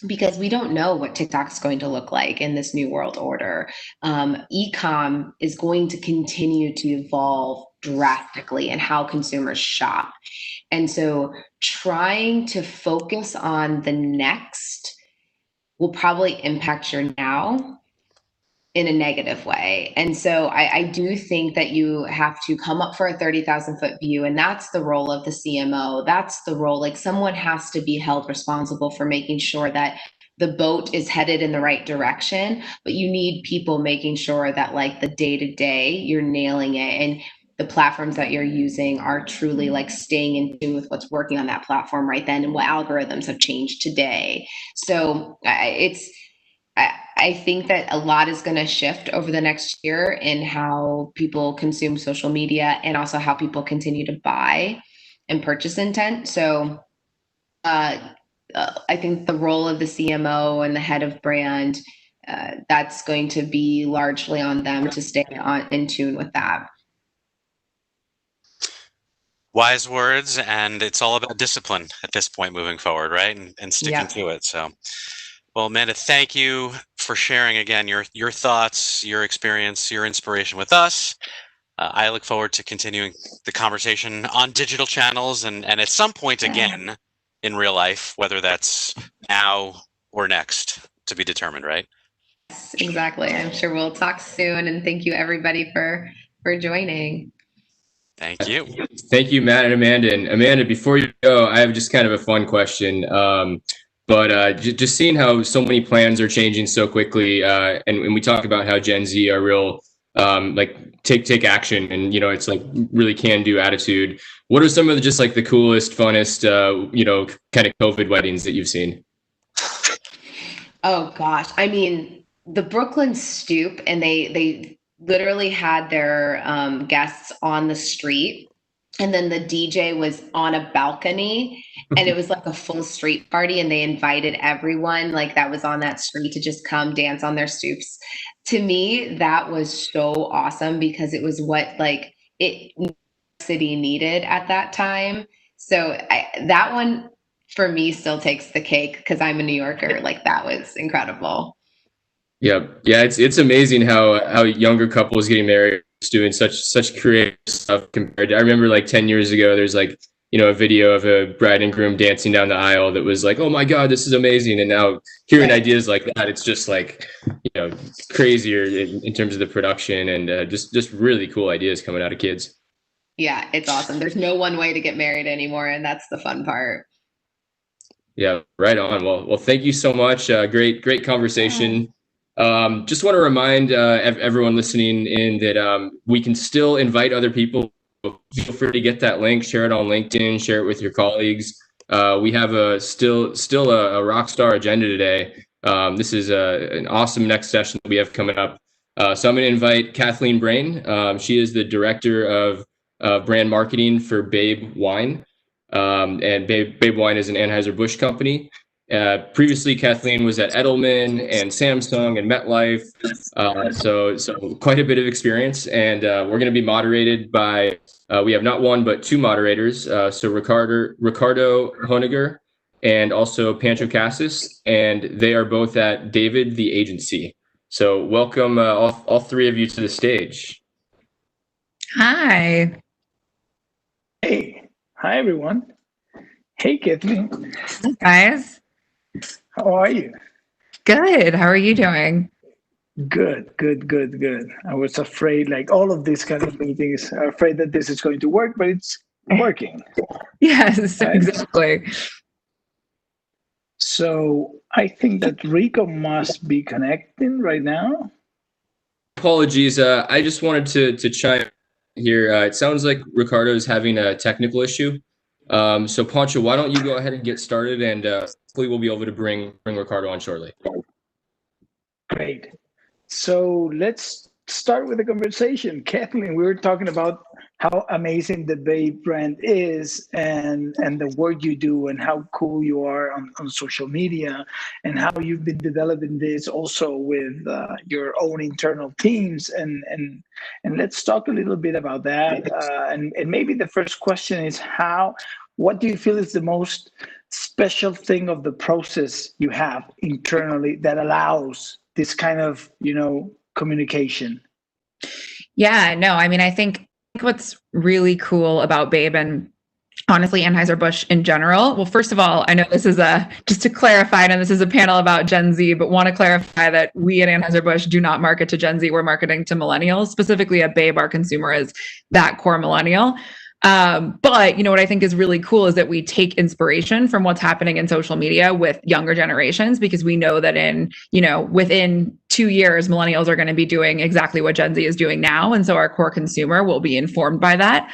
because we don't know what TikTok's going to look like in this new world order. E-com is going to continue to evolve drastically in how consumers shop. And so trying to focus on the next will probably impact your now in a negative way. And so I do think that you have to come up for a 30,000 foot view. And that's the role of the CMO. That's the role, like someone has to be held responsible for making sure that the boat is headed in the right direction, but you need people making sure that like the day to day you're nailing it. And the platforms that you're using are truly like staying in tune with what's working on that platform right then and what algorithms have changed today. So I think that a lot is going to shift over the next year in how people consume social media and also how people continue to buy and purchase intent. So I think the role of the CMO and the head of brand, that's going to be largely on them to stay in tune with that. Wise words, and it's all about discipline at this point moving forward, right? And sticking to it. So, well, Amanda, thank you for sharing again your thoughts, your experience, your inspiration with us. I look forward to continuing the conversation on digital channels and at some point again in real life, whether that's now or next to be determined, right? Yes, exactly. I'm sure we'll talk soon, and thank you everybody for joining. Thank you. Thank you, Matt and Amanda. And Amanda, before you go, I have just kind of a fun question. But just seeing how so many plans are changing so quickly, and we talk about how Gen Z are real, like take action, and it's like really can do attitude. What are some of just like the coolest, funnest, kind of COVID weddings that you've seen? Oh gosh, I mean the Brooklyn Stoop, and they literally had their guests on the street, and then the DJ was on a balcony, and it was like a full street party, and they invited everyone like that was on that street to just come dance on their stoops. To me, that was so awesome because it was what like city needed at that time. So that one for me still takes the cake because I'm a New Yorker. Like that was incredible. Yeah, it's amazing how younger couples getting married is doing such creative stuff compared to, I remember like 10 years ago, there's like, a video of a bride and groom dancing down the aisle that was like, oh my God, this is amazing. And now hearing ideas like that, it's just like, crazier in terms of the production and just really cool ideas coming out of kids. Yeah, it's awesome. There's no one way to get married anymore, and that's the fun part. Yeah, right on. Well, thank you so much. Great conversation. Just want to remind everyone listening in that we can still invite other people. Feel free to get that link, share it on LinkedIn, share it with your colleagues. We have still a rock star agenda today. This is an awesome next session that we have coming up. So I'm going to invite Kathleen Brain. She is the director of brand marketing for Babe Wine. And Babe Wine is an Anheuser-Busch company. Previously, Kathleen was at Edelman and Samsung and MetLife, so quite a bit of experience. And we're going to be moderated by we have not one but two moderators. So Ricardo Honiger and also Pancho Casas, and they are both at David the Agency. So welcome all three of you to the stage. Hi. Hey, hi everyone. Hey, Kathleen. Hey, guys. How are you? Good. How are you doing? Good. I was afraid, like all of these kind of meetings, I'm afraid that this is going to work, but it's working. Yes, Right? exactly. So I think that Rico must be connecting right now. Apologies. I just wanted to chime in here. It sounds like Ricardo is having a technical issue. So Pancho, why don't you go ahead and get started, and hopefully we'll be able to bring Ricardo on shortly. Great. So let's start with the conversation. Kathleen, we were talking about how amazing the Babe brand is and the work you do and how cool you are on social media and how you've been developing this also with your own internal teams. And let's talk a little bit about that. And maybe the first question is what do you feel is the most special thing of the process you have internally that allows this kind of, communication? Yeah, no, I mean, I think what's really cool about Babe and honestly Anheuser-Busch in general. Well, first of all, I know this is just to clarify, and this is a panel about Gen Z, but want to clarify that we at Anheuser-Busch do not market to Gen Z. We're marketing to millennials. Specifically at Babe, our consumer is that core millennial. But what I think is really cool is that we take inspiration from what's happening in social media with younger generations, because we know that within 2 years, millennials are going to be doing exactly what Gen Z is doing now. And so our core consumer will be informed by that.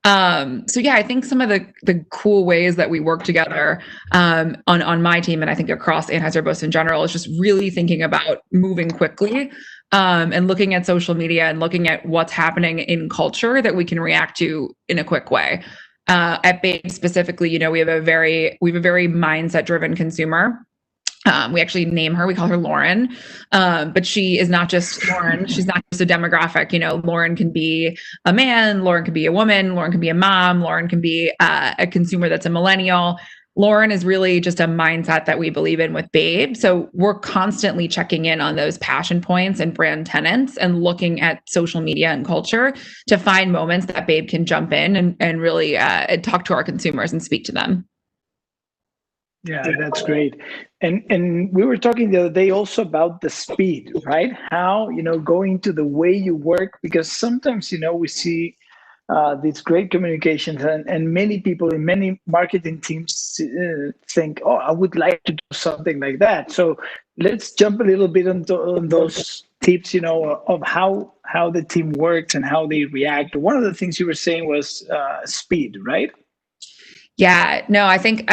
I think some of the cool ways that we work together on my team, and I think across Anheuser-Busch in general, is just really thinking about moving quickly and looking at social media and looking at what's happening in culture that we can react to in a quick way. At Babe specifically, we have a very mindset driven consumer. We actually name her, we call her Lauren. But she is not just Lauren. She's not just a demographic. Lauren can be a man, Lauren can be a woman, Lauren can be a mom, Lauren can be a consumer that's a millennial. Lauren is really just a mindset that we believe in with Babe. So we're constantly checking in on those passion points and brand tenets and looking at social media and culture to find moments that Babe can jump in and really talk to our consumers and speak to them. Yeah, that's great. And we were talking the other day also about the speed, right? How, going to the way you work, because sometimes, we see these great communications and many people in many marketing teams think, oh, I would like to do something like that. So let's jump a little bit on those tips, of how the team works and how they react. One of the things you were saying was speed, right? Yeah, no, I think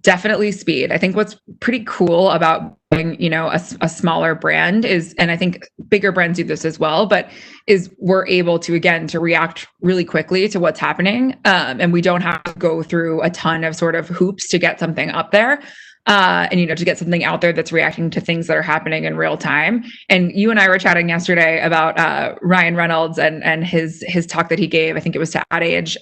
definitely speed. I think what's pretty cool about being, a smaller brand is, and I think bigger brands do this as well, but is we're able to, again, to react really quickly to what's happening. And we don't have to go through a ton of sort of hoops to get something up there. And to get something out there that's reacting to things that are happening in real time. And you and I were chatting yesterday about Ryan Reynolds and his talk that he gave. I think it was to Ad Age,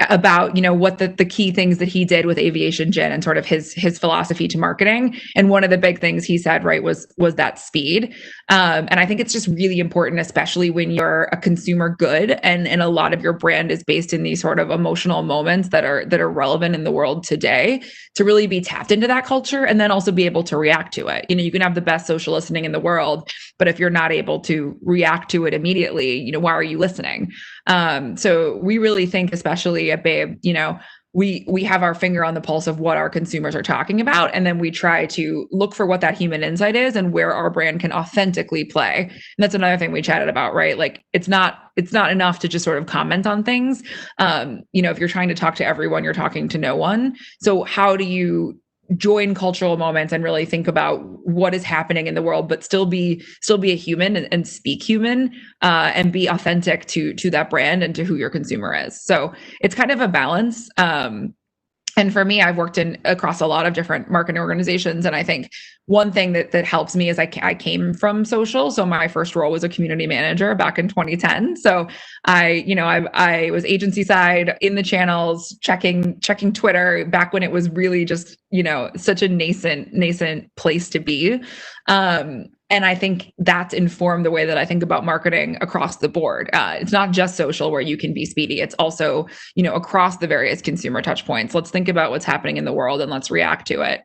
about what the key things that he did with Aviation Gin and sort of his philosophy to marketing. And one of the big things he said, right, was that speed. And I think it's just really important, especially when you're a consumer good and a lot of your brand is based in these sort of emotional moments that are relevant in the world today, to really be tapped into that culture and then also be able to react to it. You can have the best social listening in the world, but if you're not able to react to it immediately, why are you listening? So we really think, especially at Babe, we have our finger on the pulse of what our consumers are talking about. And then we try to look for what that human insight is and where our brand can authentically play. And that's another thing we chatted about, right? Like it's not enough to just sort of comment on things. If you're trying to talk to everyone, you're talking to no one. So how do you join cultural moments and really think about what is happening in the world, but still be a human and speak human, and be authentic to that brand and to who your consumer is. So it's kind of a balance. And for me, I've worked across a lot of different marketing organizations. And I think one thing that helps me is I came from social. So my first role was a community manager back in 2010. So I was agency side in the channels, checking Twitter back when it was really just, such a nascent place to be. And I think that's informed the way that I think about marketing across the board. It's not just social where you can be speedy. It's also, across the various consumer touch points. Let's think about what's happening in the world and let's react to it.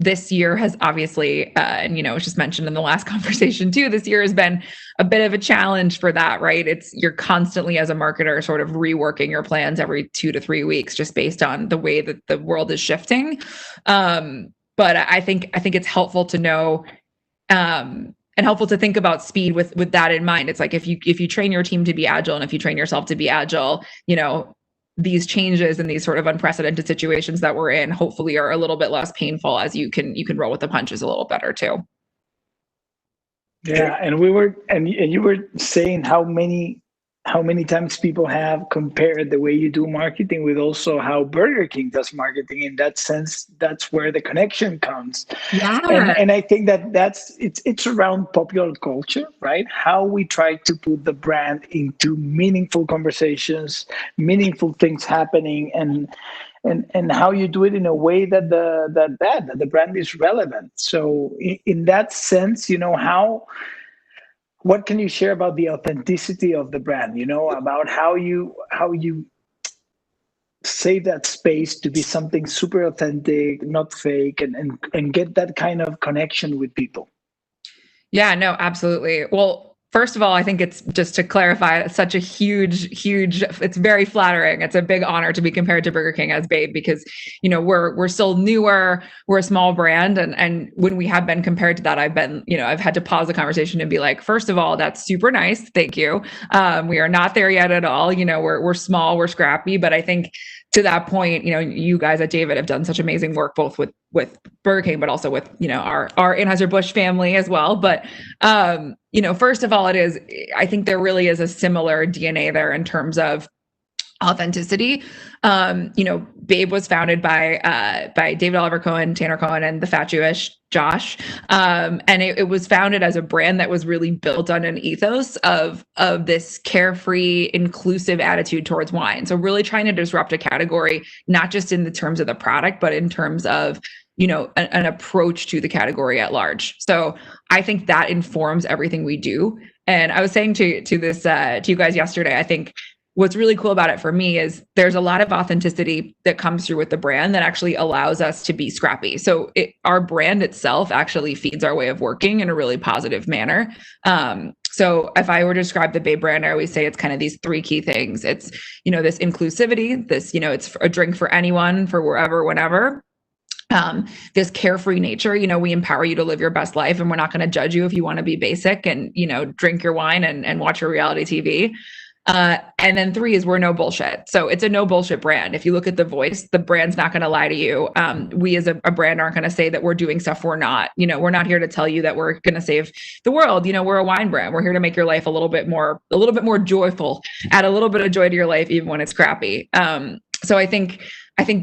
This year has obviously, and it was just mentioned in the last conversation too, this year has been a bit of a challenge for that, right? You're constantly as a marketer sort of reworking your plans every 2 to 3 weeks, just based on the way that the world is shifting. But I think it's helpful to know, and helpful to think about speed with that in mind. It's like if you train your team to be agile and if you train yourself to be agile, these changes and these sort of unprecedented situations that we're in hopefully are a little bit less painful, as you can roll with the punches a little better too. Yeah, and you were saying how many times people have compared the way you do marketing with also how Burger King does marketing. In that sense, that's where the connection comes. Yeah. And I think it's around popular culture, right? How we try to put the brand into meaningful conversations, meaningful things happening, and how you do it in a way that the brand is relevant. So in that sense, what can you share about the authenticity of the brand, about how you save that space to be something super authentic, not fake, and get that kind of connection with people? Yeah, no, absolutely. Well, first of all, I think it's just to clarify, it's such a huge, it's very flattering. It's a big honor to be compared to Burger King as Babe because, we're still newer, we're a small brand. And when we have been compared to that, I've had to pause the conversation and be like, first of all, that's super nice. Thank you. We are not there yet at all. We're small, we're scrappy, but I think to that point, you guys at David have done such amazing work, both with Burger King, but also with, our Anheuser-Busch family as well. But, first of all, I think there really is a similar DNA there in terms of authenticity. Babe was founded by David Oliver Cohen, Tanner Cohen, and the Fat Jewish Josh. And it was founded as a brand that was really built on an ethos of this carefree, inclusive attitude towards wine. So really trying to disrupt a category, not just in the terms of the product, but in terms of an approach to the category at large. So I think that informs everything we do. And I was saying to you guys yesterday, I think what's really cool about it for me is there's a lot of authenticity that comes through with the brand that actually allows us to be scrappy. So our brand itself actually feeds our way of working in a really positive manner. So if I were to describe the Babe brand, I always say it's kind of these three key things. It's, this inclusivity, this, it's a drink for anyone, for wherever, whenever. This carefree nature, we empower you to live your best life, and we're not going to judge you if you want to be basic and, drink your wine and watch your reality TV. And then 3 is we're no bullshit. So it's a no bullshit brand. If you look at the voice, the brand's not going to lie to you. We as a brand aren't going to say that we're doing stuff we're not. We're not here to tell you that we're going to save the world. We're a wine brand. We're here to make your life a little bit more joyful, add a little bit of joy to your life, even when it's crappy. So I think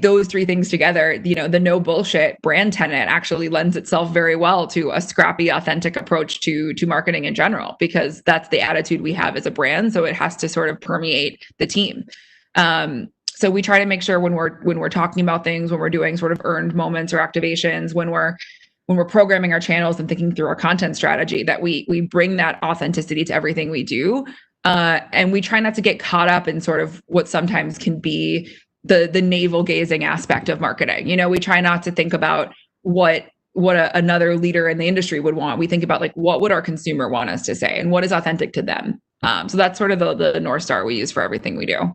those 3 things together, the no bullshit brand tenet actually lends itself very well to a scrappy, authentic approach to marketing in general, because that's the attitude we have as a brand. So it has to sort of permeate the team. So we try to make sure when we're talking about things, when we're doing sort of earned moments or activations, when we're programming our channels and thinking through our content strategy, that we bring that authenticity to everything we do. And we try not to get caught up in sort of what sometimes can be the navel gazing aspect of marketing. We try not to think about what another leader in the industry would want. We think about like, what would our consumer want us to say and what is authentic to them? So that's sort of the North Star we use for everything we do.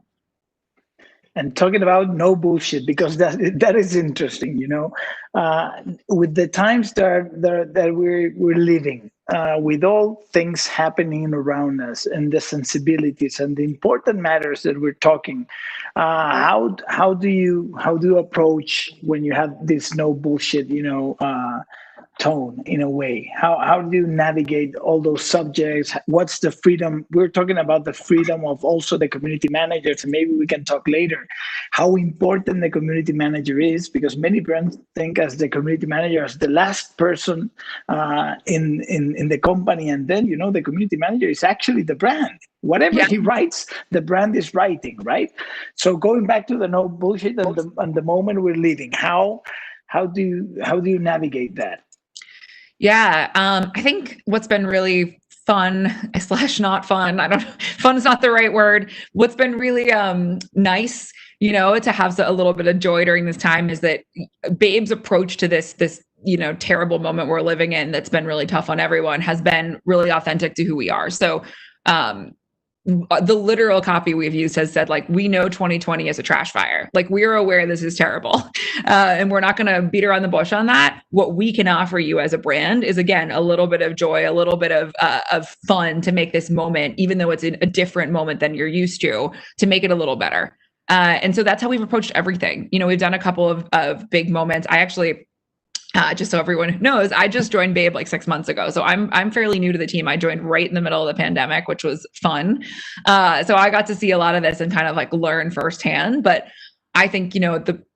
And talking about no bullshit, because that is interesting, with the times that we're living, with all things happening around us and the sensibilities and the important matters that we're talking, how do you approach when you have this no bullshit, tone in a way? How do you navigate all those subjects? What's the freedom? We're talking about the freedom of also the community managers, and maybe we can talk later how important the community manager is, because many brands think as the community manager as the last person in the company, and then the community manager is actually the brand. Whatever he writes, the brand is writing, right? So going back to the no bullshit and the moment we're living, how do you navigate that? Yeah, I think what's been really fun / not fun, fun is not the right word. What's been really nice, to have a little bit of joy during this time is that Babe's approach to this terrible moment we're living in that's been really tough on everyone has been really authentic to who we are. So the literal copy we've used has said, like, we know 2020 is a trash fire. Like, we're aware this is terrible. And we're not going to beat around the bush on that. What we can offer you as a brand is, again, a little bit of joy, a little bit of fun to make this moment, even though it's a different moment than you're used to make it a little better. And so that's how we've approached everything. We've done a couple of big moments. I actually, just so everyone knows, I just joined Babe like 6 months ago. So I'm fairly new to the team. I joined right in the middle of the pandemic, which was fun. So I got to see a lot of this and kind of like learn firsthand. But I think,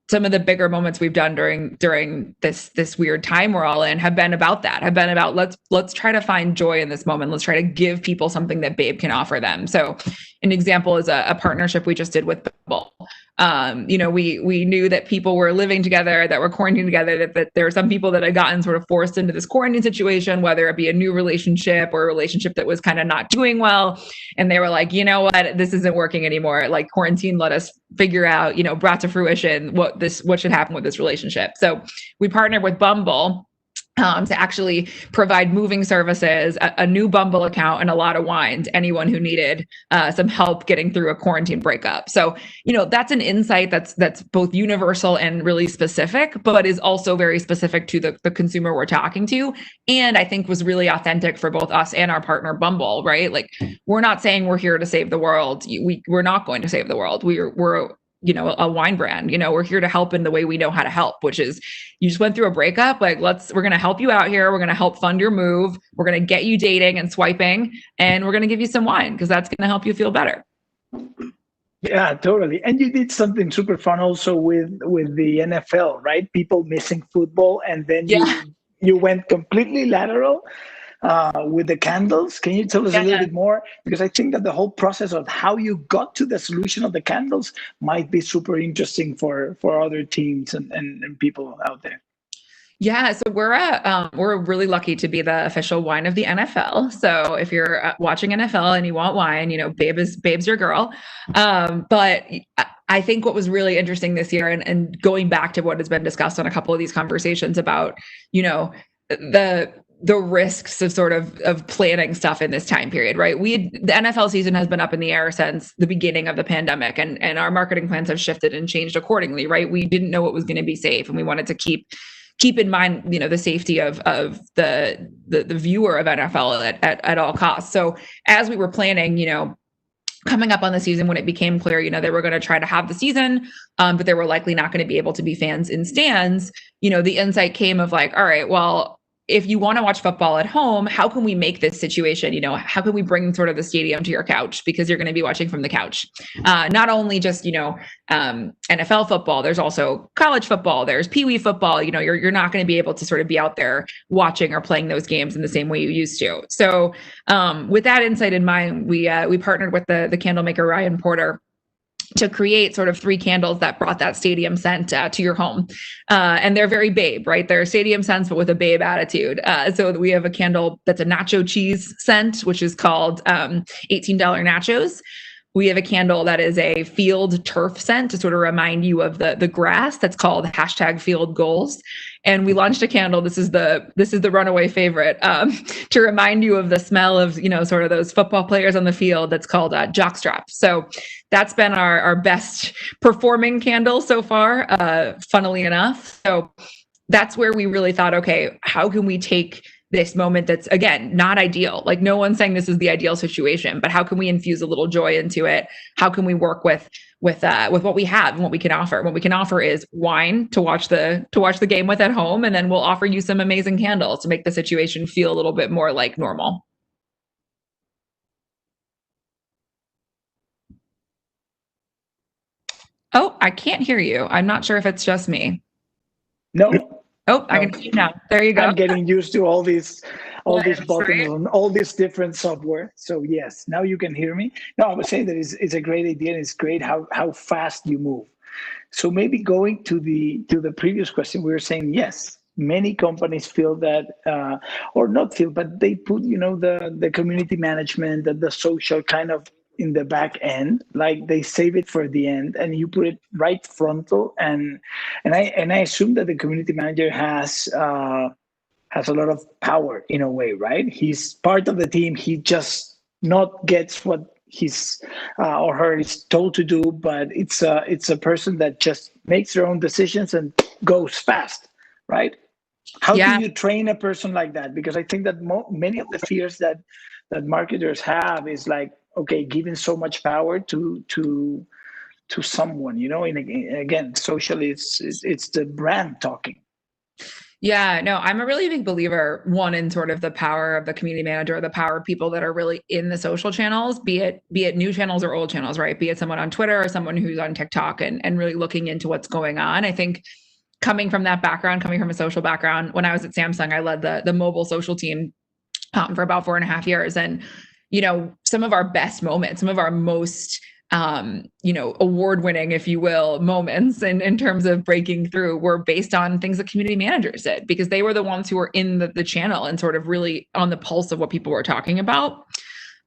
some of the bigger moments we've done during this weird time we're all in have been about that, have been about let's try to find joy in this moment. Let's try to give people something that Babe can offer them. So an example is a partnership we just did with Bumble. We knew that people were living together, that were quarantined together, that there were some people that had gotten sort of forced into this quarantine situation, whether it be a new relationship or a relationship that was kind of not doing well. And they were like, you know what, this isn't working anymore. Like, quarantine let us figure out, brought to fruition what should happen with this relationship. So we partnered with Bumble to actually provide moving services, a new Bumble account, and a lot of wine to anyone who needed some help getting through a quarantine breakup. So, that's an insight that's both universal and really specific, but is also very specific to the consumer we're talking to. And I think was really authentic for both us and our partner Bumble, right? Like, we're not saying we're here to save the world. We're not going to save the world. We're a wine brand. We're here to help in the way we know how to help, which is you just went through a breakup. Like, we're going to help you out here. We're going to help fund your move. We're going to get you dating and swiping, and we're going to give you some wine because that's going to help you feel better. Yeah, totally. And you did something super fun also with the NFL, right? People missing football, and then you went completely lateral with the candles. Can you tell us a little bit more? Because I think that the whole process of how you got to the solution of the candles might be super interesting for other teams and people out there. Yeah, so we're really lucky to be the official wine of the NFL. So if you're watching NFL and you want wine, Babe's your girl. But I think what was really interesting this year, and going back to what has been discussed on a couple of these conversations about, the risks of sort of planning stuff in this time period, right? The NFL season has been up in the air since the beginning of the pandemic, and our marketing plans have shifted and changed accordingly, right? We didn't know what was going to be safe, and we wanted to keep in mind, the safety of the viewer of NFL at all costs. So as we were planning, coming up on the season, when it became clear, they were going to try to have the season, but they were likely not going to be able to be fans in stands, the insight came of like, all right, well, if you want to watch football at home, how can we make this situation, how can we bring sort of the stadium to your couch? Because you're going to be watching from the couch. Not only just, NFL football, there's also college football, there's Pee Wee football, you're not going to be able to sort of be out there watching or playing those games in the same way you used to. So with that insight in mind, we partnered with the candle maker, Ryan Porter, to create sort of 3 candles that brought that stadium scent to your home. And they're very Babe, right? They're stadium scents, but with a Babe attitude. So we have a candle that's a nacho cheese scent, which is called $18 nachos. We have a candle that is a field turf scent to sort of remind you of the grass, that's called #FieldGoals. And we launched a candle. This is the runaway favorite, to remind you of the smell of, sort of those football players on the field. That's called Jockstrap. So that's been our best performing candle so far, funnily enough. So that's where we really thought, okay, how can we take this moment that's, again, not ideal? Like, no one's saying this is the ideal situation, but how can we infuse a little joy into it? How can we work with what we have and what we can offer? What we can offer is wine to watch the game with at home, and then we'll offer you some amazing candles to make the situation feel a little bit more like normal. Oh, I can't hear you. I'm not sure if it's just me. No. Oh, I can see you now. There you go. I'm getting used to all these buttons, right? on all these different software. So yes, now you can hear me. No, I would say that it's a great idea, and it's great how fast you move. So maybe going to the previous question, we were saying yes, many companies feel that, or not feel, but they put the community management, the social kind of in the back end, like they save it for the end, and you put it right frontal. And I assume that the community manager has a lot of power in a way, right? He's part of the team. He just not gets what he's or her is told to do, but it's a person that just makes their own decisions and goes fast, right? How do you train a person like that? Because I think that many of the fears that marketers have is like, okay, giving so much power to someone, and again, socially, it's the brand talking. Yeah, no, I'm a really big believer, one, in sort of the power of the community manager, the power of people that are really in the social channels, be it new channels or old channels, right? Be it someone on Twitter or someone who's on TikTok and really looking into what's going on. I think coming from that background, coming from a social background, when I was at Samsung, I led the mobile social team for about 4.5 years. And some of our best moments, some of our most, award-winning, if you will, moments in terms of breaking through were based on things that community managers did, because they were the ones who were in the channel and sort of really on the pulse of what people were talking about.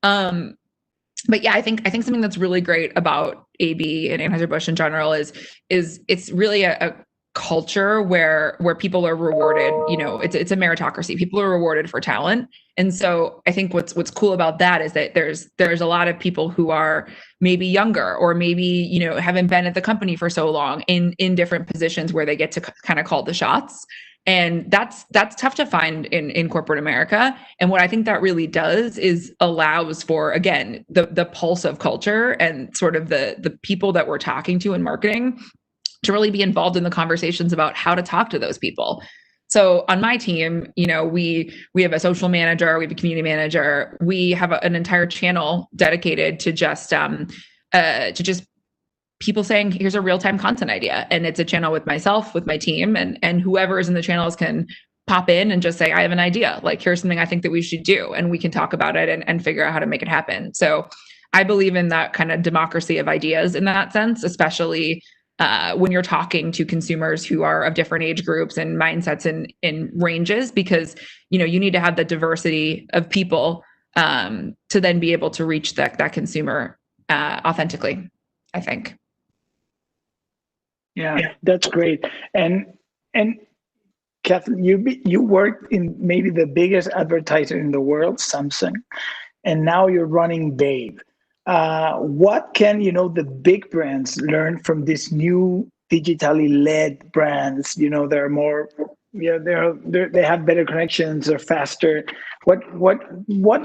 But yeah, I think something that's really great about AB and Anheuser-Busch in general is it's really a culture where people are rewarded. You know, it's a meritocracy. People are rewarded for talent. And so I think what's cool about that is that there's a lot of people who are maybe younger, or maybe, you know, haven't been at the company for so long in different positions where they get to kind of call the shots. And that's tough to find in corporate America. And what I think that really does is allows for, again, the pulse of culture and sort of the people that we're talking to in marketing to really be involved in the conversations about how to talk to those people. So on my team, you know, we have a social manager, we have a community manager, we have an entire channel dedicated to just people saying, here's a real-time content idea. And it's a channel with myself, with my team, and whoever is in the channels can pop in and just say, I have an idea. Like, here's something I think that we should do. And we can talk about it and figure out how to make it happen. So I believe in that kind of democracy of ideas in that sense, especially when you're talking to consumers who are of different age groups and mindsets and ranges, because, you know, you need to have the diversity of people to then be able to reach that consumer authentically, I think. Yeah, that's great. And Kathleen, you worked in maybe the biggest advertiser in the world, Samsung, and now you're running Babe. What can, you know, the big brands learn from this new digitally led brands? You know, they're more, you know, they have better connections, they're faster. What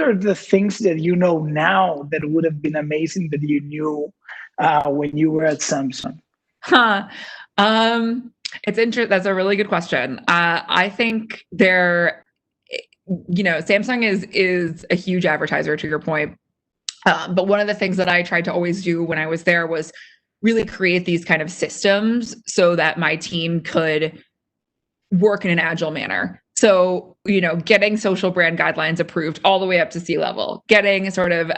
are the things that you know now that would have been amazing that you knew when you were at Samsung? It's interesting. That's a really good question. I think Samsung is a huge advertiser, to your point. But one of the things that I tried to always do when I was there was really create these kind of systems so that my team could work in an agile manner. So, you know, getting social brand guidelines approved all the way up to C-level, getting sort of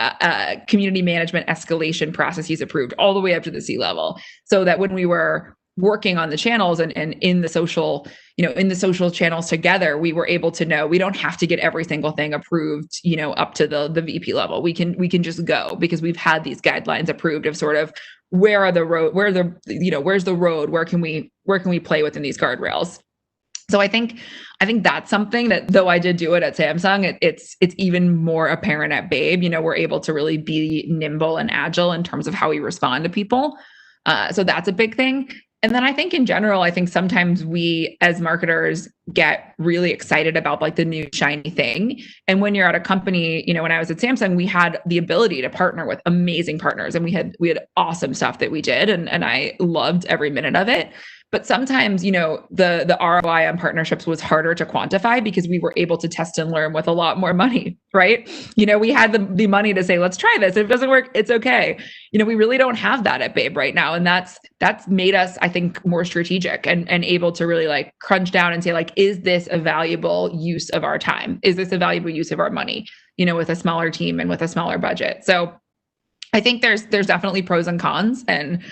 community management escalation processes approved all the way up to the C-level, so that when we were working on the channels and in the social, you know, in the social channels together, we were able to know we don't have to get every single thing approved, you know, up to the VP level. We can just go, because we've had these guidelines approved of sort of where's the road, where can we play within these guardrails. So I think that's something that, though I did do it at Samsung, it's even more apparent at Babe. You know, we're able to really be nimble and agile in terms of how we respond to people. So that's a big thing. And then I think in general, I think sometimes we as marketers get really excited about like the new shiny thing. And when you're at a company, you know, when I was at Samsung, we had the ability to partner with amazing partners, and we had awesome stuff that we did. And I loved every minute of it. But sometimes, you know, the ROI on partnerships was harder to quantify because we were able to test and learn with a lot more money, right? You know, we had the money to say, let's try this. If it doesn't work, it's okay. You know, we really don't have that at Babe right now. And that's made us, I think, more strategic and able to really like crunch down and say, like, is this a valuable use of our time? Is this a valuable use of our money, you know, with a smaller team and with a smaller budget? So I think there's definitely pros and cons. And,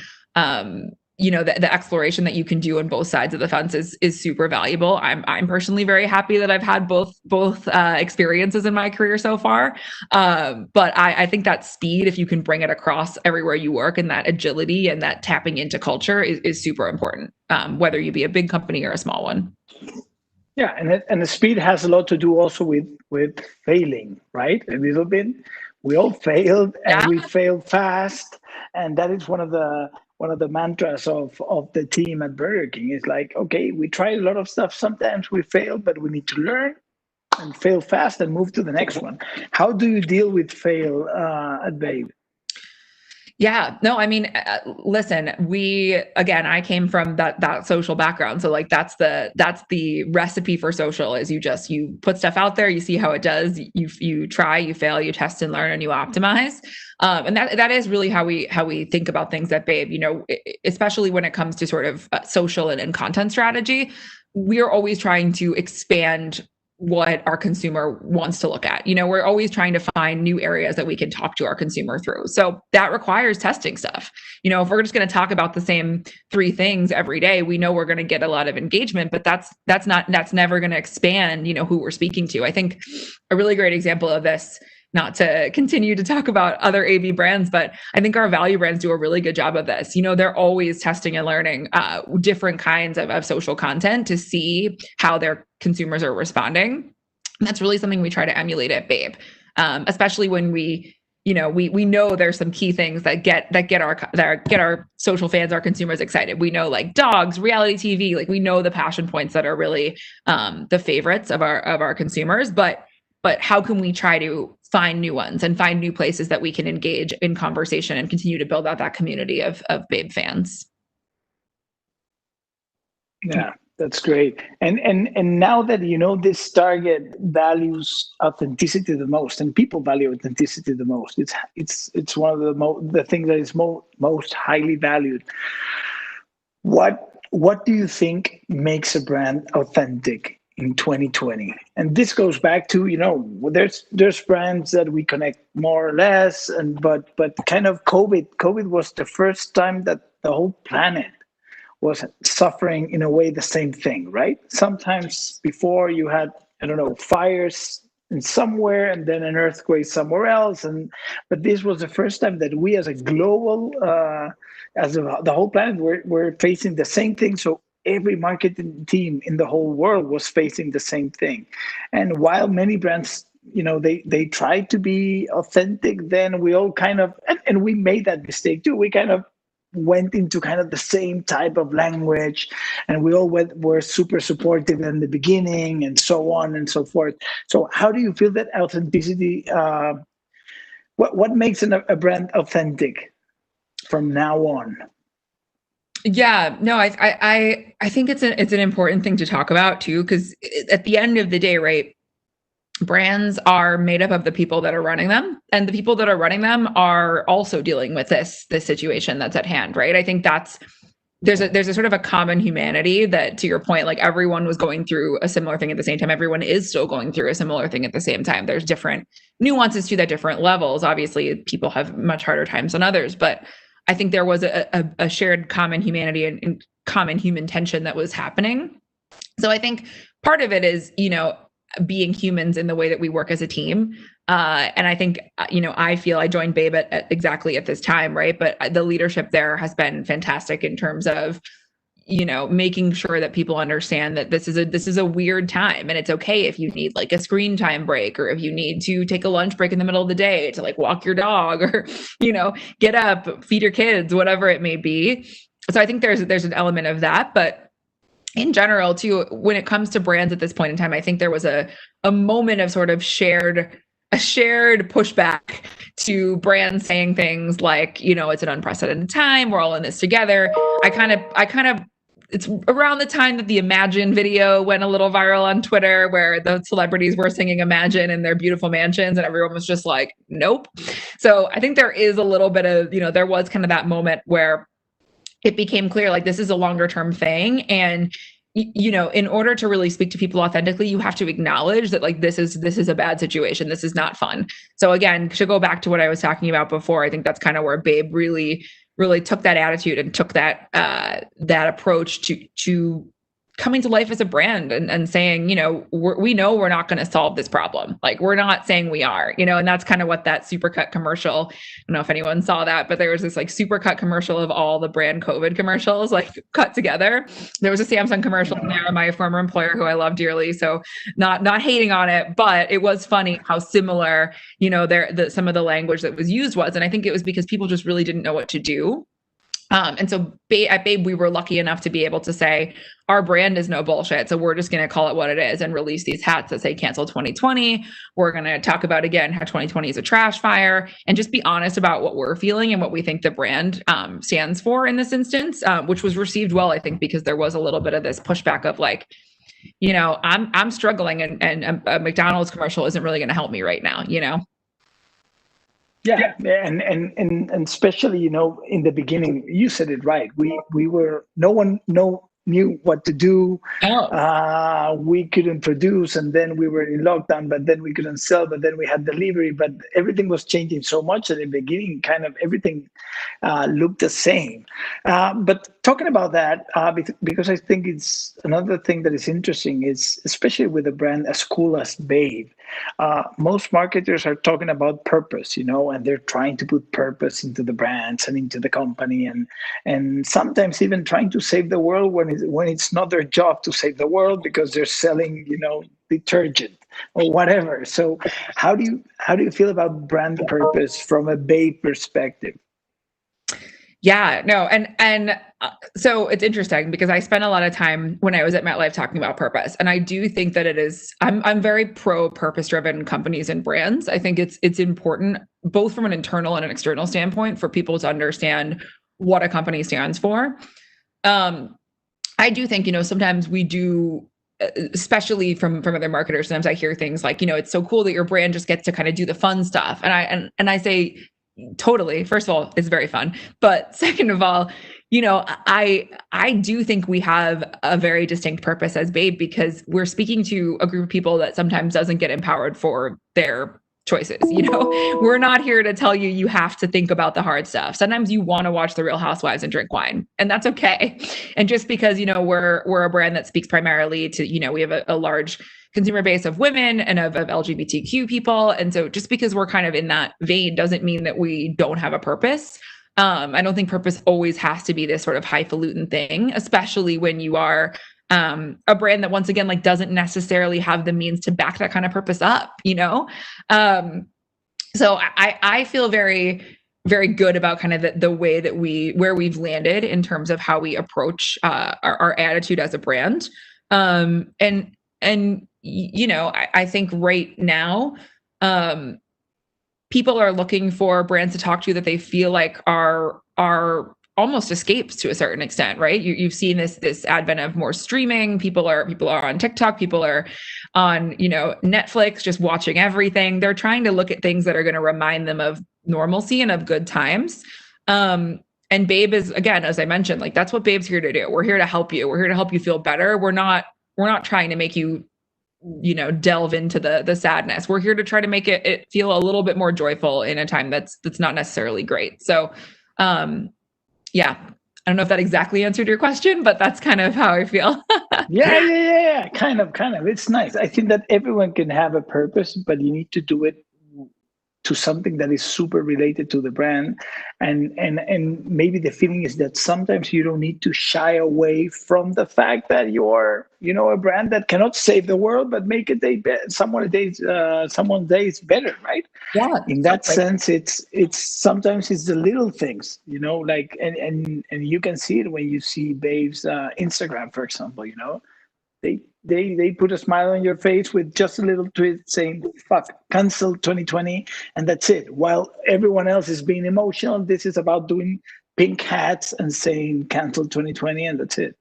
you know, the exploration that you can do on both sides of the fence is super valuable. I'm personally very happy that I've had both experiences in my career so far. But I think that speed, if you can bring it across everywhere you work, and that agility and that tapping into culture is super important, whether you be a big company or a small one. Yeah, and the speed has a lot to do also with failing, right? A little bit. We all failed, and we failed fast, and that is one of the mantras of the team at Burger King. Is like, okay, we tried a lot of stuff. Sometimes we fail, but we need to learn and fail fast and move to the next one. How do you deal with fail at Babe? Yeah, no, I mean, listen, I came from that social background. So like, that's the recipe for social is you put stuff out there, you see how it does, you try, you fail, you test and learn, and you optimize. And that is really how we think about things at Babe, you know, especially when it comes to sort of social and content strategy. We are always trying to expand what our consumer wants to look at. You know, we're always trying to find new areas that we can talk to our consumer through. So that requires testing stuff. You know, if we're just going to talk about the same 3 things every day, we know we're going to get a lot of engagement, but that's never going to expand, you know, who we're speaking to. I think a really great example of this not to continue to talk about other AV brands, but I think our value brands do a really good job of this. They're always testing and learning different kinds of social content to see how their consumers are responding. And that's really something we try to emulate at Babe, especially when we know there's some key things that get our social fans, our consumers excited. We know like dogs, reality TV, like we know the passion points that are really the favorites of our consumers. But how can we try to find new ones and find new places that we can engage in conversation and continue to build out that community of Babe fans? Yeah, that's great. And now that this target values authenticity the most, and people value authenticity the most, it's one of the things that is most highly valued. What do you think makes a brand authentic in 2020? And this goes back to there's brands that we connect more or less, but kind of COVID was the first time that the whole planet was suffering in a way the same thing, right? Sometimes before you had, fires in somewhere and then an earthquake somewhere else. But this was the first time that we as a global, the whole planet, were facing the same thing. So every marketing team in the whole world was facing the same thing. And while many brands, they tried to be authentic, then we all kind of, and we made that mistake too. We kind of went into kind of the same type of language, and we all were super supportive in the beginning and so on and so forth. So how do you feel that authenticity, what makes a brand authentic from now on? Yeah, no, I think it's an important thing to talk about too, because at the end of the day, right, brands are made up of the people that are running them, and the people that are running them are also dealing with this situation that's at hand, right? I think there's a sort of a common humanity that, to your point, like everyone was going through a similar thing at the same time. Everyone is still going through a similar thing at the same time. There's different nuances to that, different levels. Obviously, people have much harder times than others, but I think there was a shared common humanity and common human tension that was happening. So I think part of it is, being humans in the way that we work as a team. And I think, I feel I joined Babe at exactly at this time, right? But the leadership there has been fantastic in terms of, making sure that people understand that this is a weird time, and it's okay if you need like a screen time break, or if you need to take a lunch break in the middle of the day to like walk your dog, or, get up, feed your kids, whatever it may be. So I think there's an element of that, but in general, too, when it comes to brands at this point in time, I think there was a moment of sort of shared pushback to brands saying things like, it's an unprecedented time, we're all in this together. I kind of, it's around the time that the Imagine video went a little viral on Twitter, where the celebrities were singing Imagine in their beautiful mansions, and everyone was just like, nope. So I think there is a little bit of, there was kind of that moment where it became clear, like, this is a longer term thing. And, in order to really speak to people authentically, you have to acknowledge that, like, this is a bad situation. This is not fun. So again, to go back to what I was talking about before, I think that's kind of where Babe really, really took that attitude and took that approach to coming to life as a brand and saying, we know we're not going to solve this problem. Like, we're not saying we are, and that's kind of what that Supercut commercial, I don't know if anyone saw that, but there was this like Supercut commercial of all the brand COVID commercials, like cut together. There was a Samsung commercial in there, my former employer, who I love dearly. So not hating on it, but it was funny how similar, some of the language that was used was. And I think it was because people just really didn't know what to do. And so at Babe, we were lucky enough to be able to say, our brand is no bullshit. So we're just going to call it what it is and release these hats that say cancel 2020. We're going to talk about, again, how 2020 is a trash fire, and just be honest about what we're feeling and what we think the brand stands for in this instance, which was received well, I think, because there was a little bit of this pushback of like, I'm struggling, and a McDonald's commercial isn't really going to help me right now, Yeah, and especially, in the beginning, you said it right. We were, no one knew what to do. We couldn't produce, and then we were in lockdown, but then we couldn't sell, but then we had delivery, but everything was changing so much at the beginning, kind of everything looked the same. But talking about that, because I think it's another thing that is interesting is, especially with a brand as cool as Babe, Most marketers are talking about purpose, and they're trying to put purpose into the brands and into the company, and sometimes even trying to save the world when it's not their job to save the world because they're selling, detergent or whatever. So how do you feel about brand purpose from a Babe perspective? Yeah, no, and so it's interesting because I spent a lot of time when I was at MetLife talking about purpose, and I do think that it is. I'm very pro purpose driven companies and brands. I think it's important both from an internal and an external standpoint for people to understand what a company stands for. I do think sometimes we do. Especially from other marketers, sometimes I hear things like, it's so cool that your brand just gets to kind of do the fun stuff, and I say. Totally. First of all, it's very fun. But second of all, I do think we have a very distinct purpose as Babe because we're speaking to a group of people that sometimes doesn't get empowered for their choices. We're not here to tell you have to think about the hard stuff. Sometimes you want to watch The Real Housewives and drink wine, and that's okay. And just because, we're a brand that speaks primarily to, we have a large consumer base of women and of LGBTQ people. And so just because we're kind of in that vein doesn't mean that we don't have a purpose. I don't think purpose always has to be this sort of highfalutin thing, especially when you are a brand that once again, doesn't necessarily have the means to back that kind of purpose up, So I feel very, very good about kind of the way that where we've landed in terms of how we approach our attitude as a brand. I think right now, people are looking for brands to talk to that they feel like are almost escapes to a certain extent, right? You've seen this advent of more streaming. People are on TikTok. People are on, Netflix, just watching everything. They're trying to look at things that are going to remind them of normalcy and of good times. And Babe is, again, as I mentioned, that's what Babe's here to do. We're here to help you. We're here to help you feel better. We're not trying to make you delve into the sadness. We're here to try to make it feel a little bit more joyful in a time that's not necessarily great. So, yeah, I don't know if that exactly answered your question, but that's kind of how I feel. Yeah. Kind of. It's nice. I think that everyone can have a purpose, but you need to do it to something that is super related to the brand. And maybe the feeling is that sometimes you don't need to shy away from the fact that you're, a brand that cannot save the world, but make a day someone's days better, right? Yeah. In that sense, it's sometimes it's the little things, and you can see it when you see Babe's Instagram, for example, They put a smile on your face with just a little tweet saying, fuck, cancel 2020, and that's it. While everyone else is being emotional, this is about doing pink hats and saying cancel 2020, and that's it.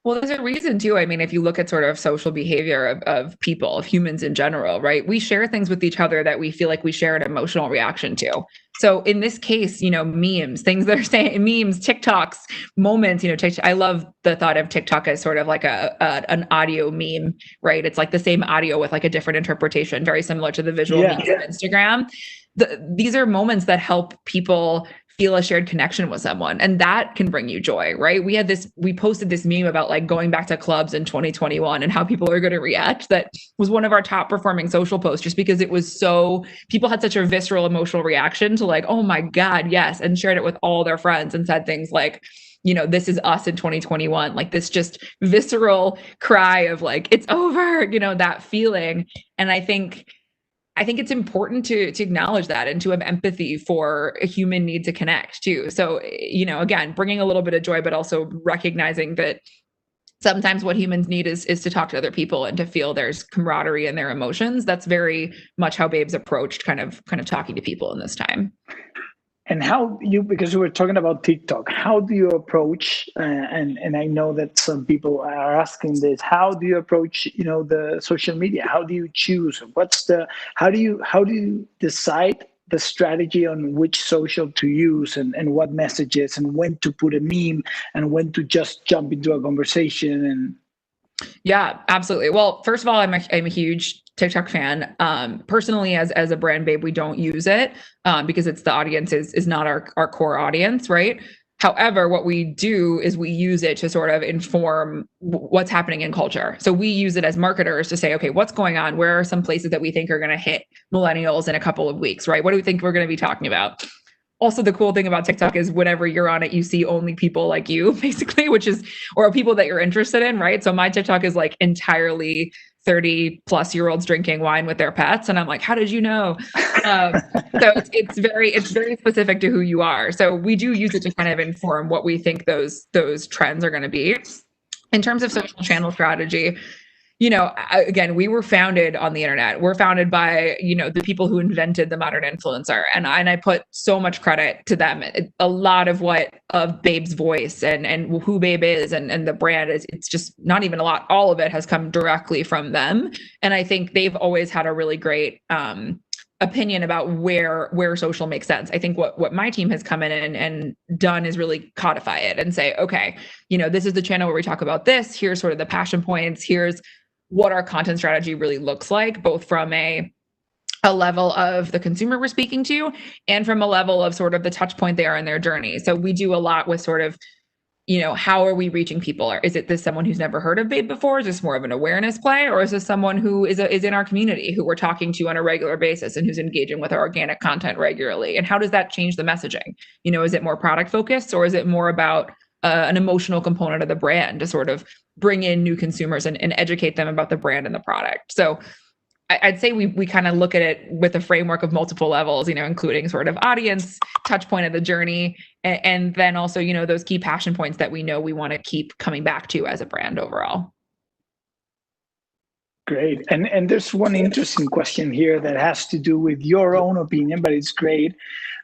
Well, there's a reason too. I mean, if you look at sort of social behavior of people, of humans in general, right? We share things with each other that we feel like we share an emotional reaction to. So in this case, memes, things that are saying memes, TikToks, moments, I love the thought of TikTok as sort of like an audio meme, right? It's like the same audio with like a different interpretation, very similar to the visual memes of Instagram. These are moments that help people feel a shared connection with someone, and that can bring you joy, right? We posted this meme about going back to clubs in 2021 and how people are going to react. That was one of our top performing social posts, just because it was people had such a visceral emotional reaction to oh my God, yes, and shared it with all their friends and said things like, this is us in 2021, this just visceral cry of it's over, that feeling. And I think it's important to acknowledge that and to have empathy for a human need to connect too. So, again, bringing a little bit of joy, but also recognizing that sometimes what humans need is to talk to other people and to feel there's camaraderie in their emotions. That's very much how Babe's approached kind of talking to people in this time. And because we were talking about TikTok, how do you approach, and I know that some people are asking this, how do you approach, the social media? How do you choose? How do you decide the strategy on which social to use and what messages and when to put a meme and when to just jump into a conversation? Yeah, absolutely. Well, first of all, I'm a huge TikTok fan. Personally, as a brand, Babe, we don't use it because the audience is not our core audience, right? However, what we do is we use it to sort of inform what's happening in culture. So we use it as marketers to say, okay, what's going on? Where are some places that we think are going to hit millennials in a couple of weeks, right? What do we think we're going to be talking about? Also, the cool thing about TikTok is whenever you're on it, you see only people like you, basically, or people that you're interested in, right? So my TikTok is like entirely 30-plus-year-olds drinking wine with their pets, and I'm like, how did you know? So it's very specific to who you are. So we do use it to kind of inform what we think those trends are going to be. In terms of social channel strategy, again, we were founded on the internet. We're founded by, the people who invented the modern influencer. And I put so much credit to them. A lot of Babe's voice and who Babe is and the brand is, it's just not even a lot. All of it has come directly from them. And I think they've always had a really great opinion about where social makes sense. I think what my team has come in and done is really codify it and say, okay, this is the channel where we talk about this. Here's sort of the passion points. Here's what our content strategy really looks like, both from a level of the consumer we're speaking to and from a level of sort of the touch point they are in their journey. So we do a lot with sort of, how are we reaching people? Or is it this someone who's never heard of Babe before? Is this more of an awareness play? Or is this someone who is in our community, who we're talking to on a regular basis and who's engaging with our organic content regularly? And how does that change the messaging? Is it more product focused, or is it more about an emotional component of the brand to sort of bring in new consumers and educate them about the brand and the product? So I'd say we kind of look at it with a framework of multiple levels, including sort of audience, touch point of the journey, and then also, those key passion points that we know we want to keep coming back to as a brand overall. Great. And there's one interesting question here that has to do with your own opinion, but it's great.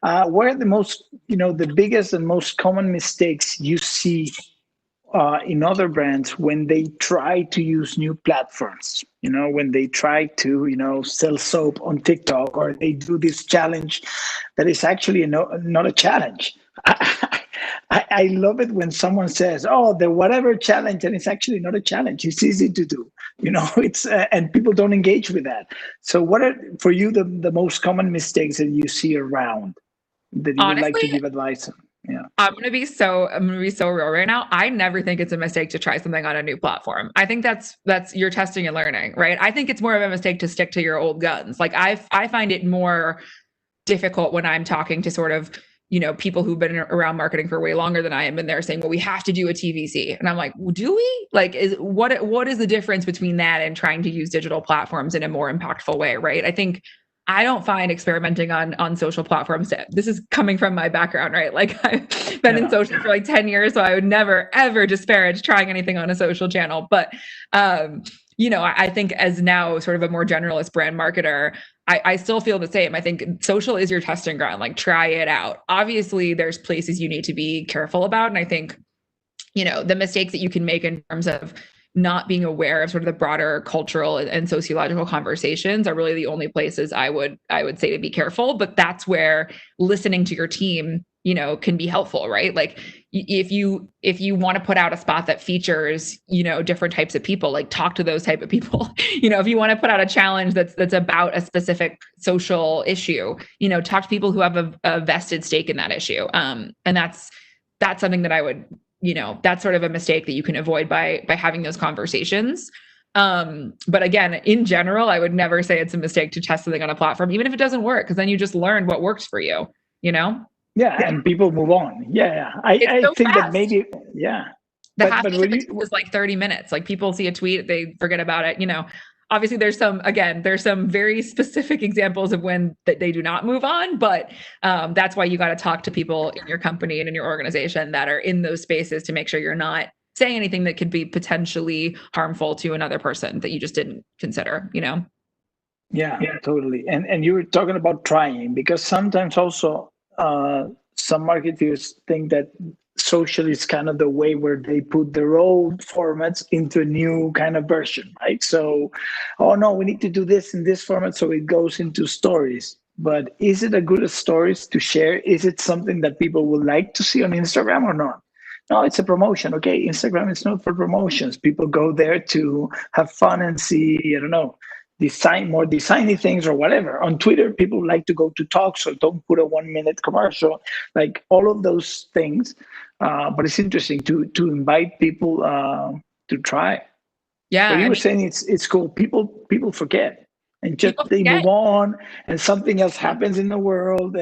What are the most, the biggest and most common mistakes you see in other brands when they try to use new platforms? When they try to, sell soap on TikTok, or they do this challenge that is actually not a challenge. I love it when someone says, "Oh, the whatever challenge," and it's actually not a challenge. It's easy to do. It's and people don't engage with that. So, what are for you the most common mistakes that you see around that you would like to give advice on? Yeah. I'm gonna be so real right now. I never think it's a mistake to try something on a new platform. I think that's you're testing and learning, right? I think it's more of a mistake to stick to your old guns. Like I find it more difficult when I'm talking to sort of, people who've been around marketing for way longer than I am, and they're saying, well, we have to do a TVC. And I'm like, well, do we? Like, what is the difference between that and trying to use digital platforms in a more impactful way, right? I don't find experimenting on social platforms. This is coming from my background, right? Like I've been in social for like 10 years, so I would never, ever disparage trying anything on a social channel. But, I think as now sort of a more generalist brand marketer, I still feel the same. I think social is your testing ground, like try it out. Obviously, there's places you need to be careful about. And I think, the mistakes that you can make in terms of not being aware of sort of the broader cultural and sociological conversations are really the only places I would say to be careful. But that's where listening to your team, can be helpful, right? Like if you want to put out a spot that features, different types of people, like talk to those type of people. If you want to put out a challenge that's about a specific social issue, talk to people who have a vested stake in that issue. And that's something that I would, that's sort of a mistake that you can avoid by having those conversations. But again, in general, I would never say it's a mistake to test something on a platform, even if it doesn't work, because then you just learn what works for you, Yeah, and people move on. Yeah. I think fast. That maybe, yeah. The half was like 30 minutes. Like people see a tweet, they forget about it. Obviously there's some very specific examples of when they do not move on, but that's why you got to talk to people in your company and in your organization that are in those spaces to make sure you're not saying anything that could be potentially harmful to another person that you just didn't consider, Yeah, totally. And you were talking about trying, because sometimes also some marketers think that social is kind of the way where they put their old formats into a new kind of version, right? So, oh no, we need to do this in this format, so it goes into stories. But is it a good stories to share? Is it something that people would like to see on Instagram or not? No, it's a promotion. Okay, Instagram is not for promotions. People go there to have fun and see, more designy things or whatever. On Twitter, people like to go to talk, so don't put a 1 minute commercial, like all of those things. But it's interesting to invite people to try. Yeah. But you were saying it's cool. People forget and just People they forget. move on, and something else happens in the world,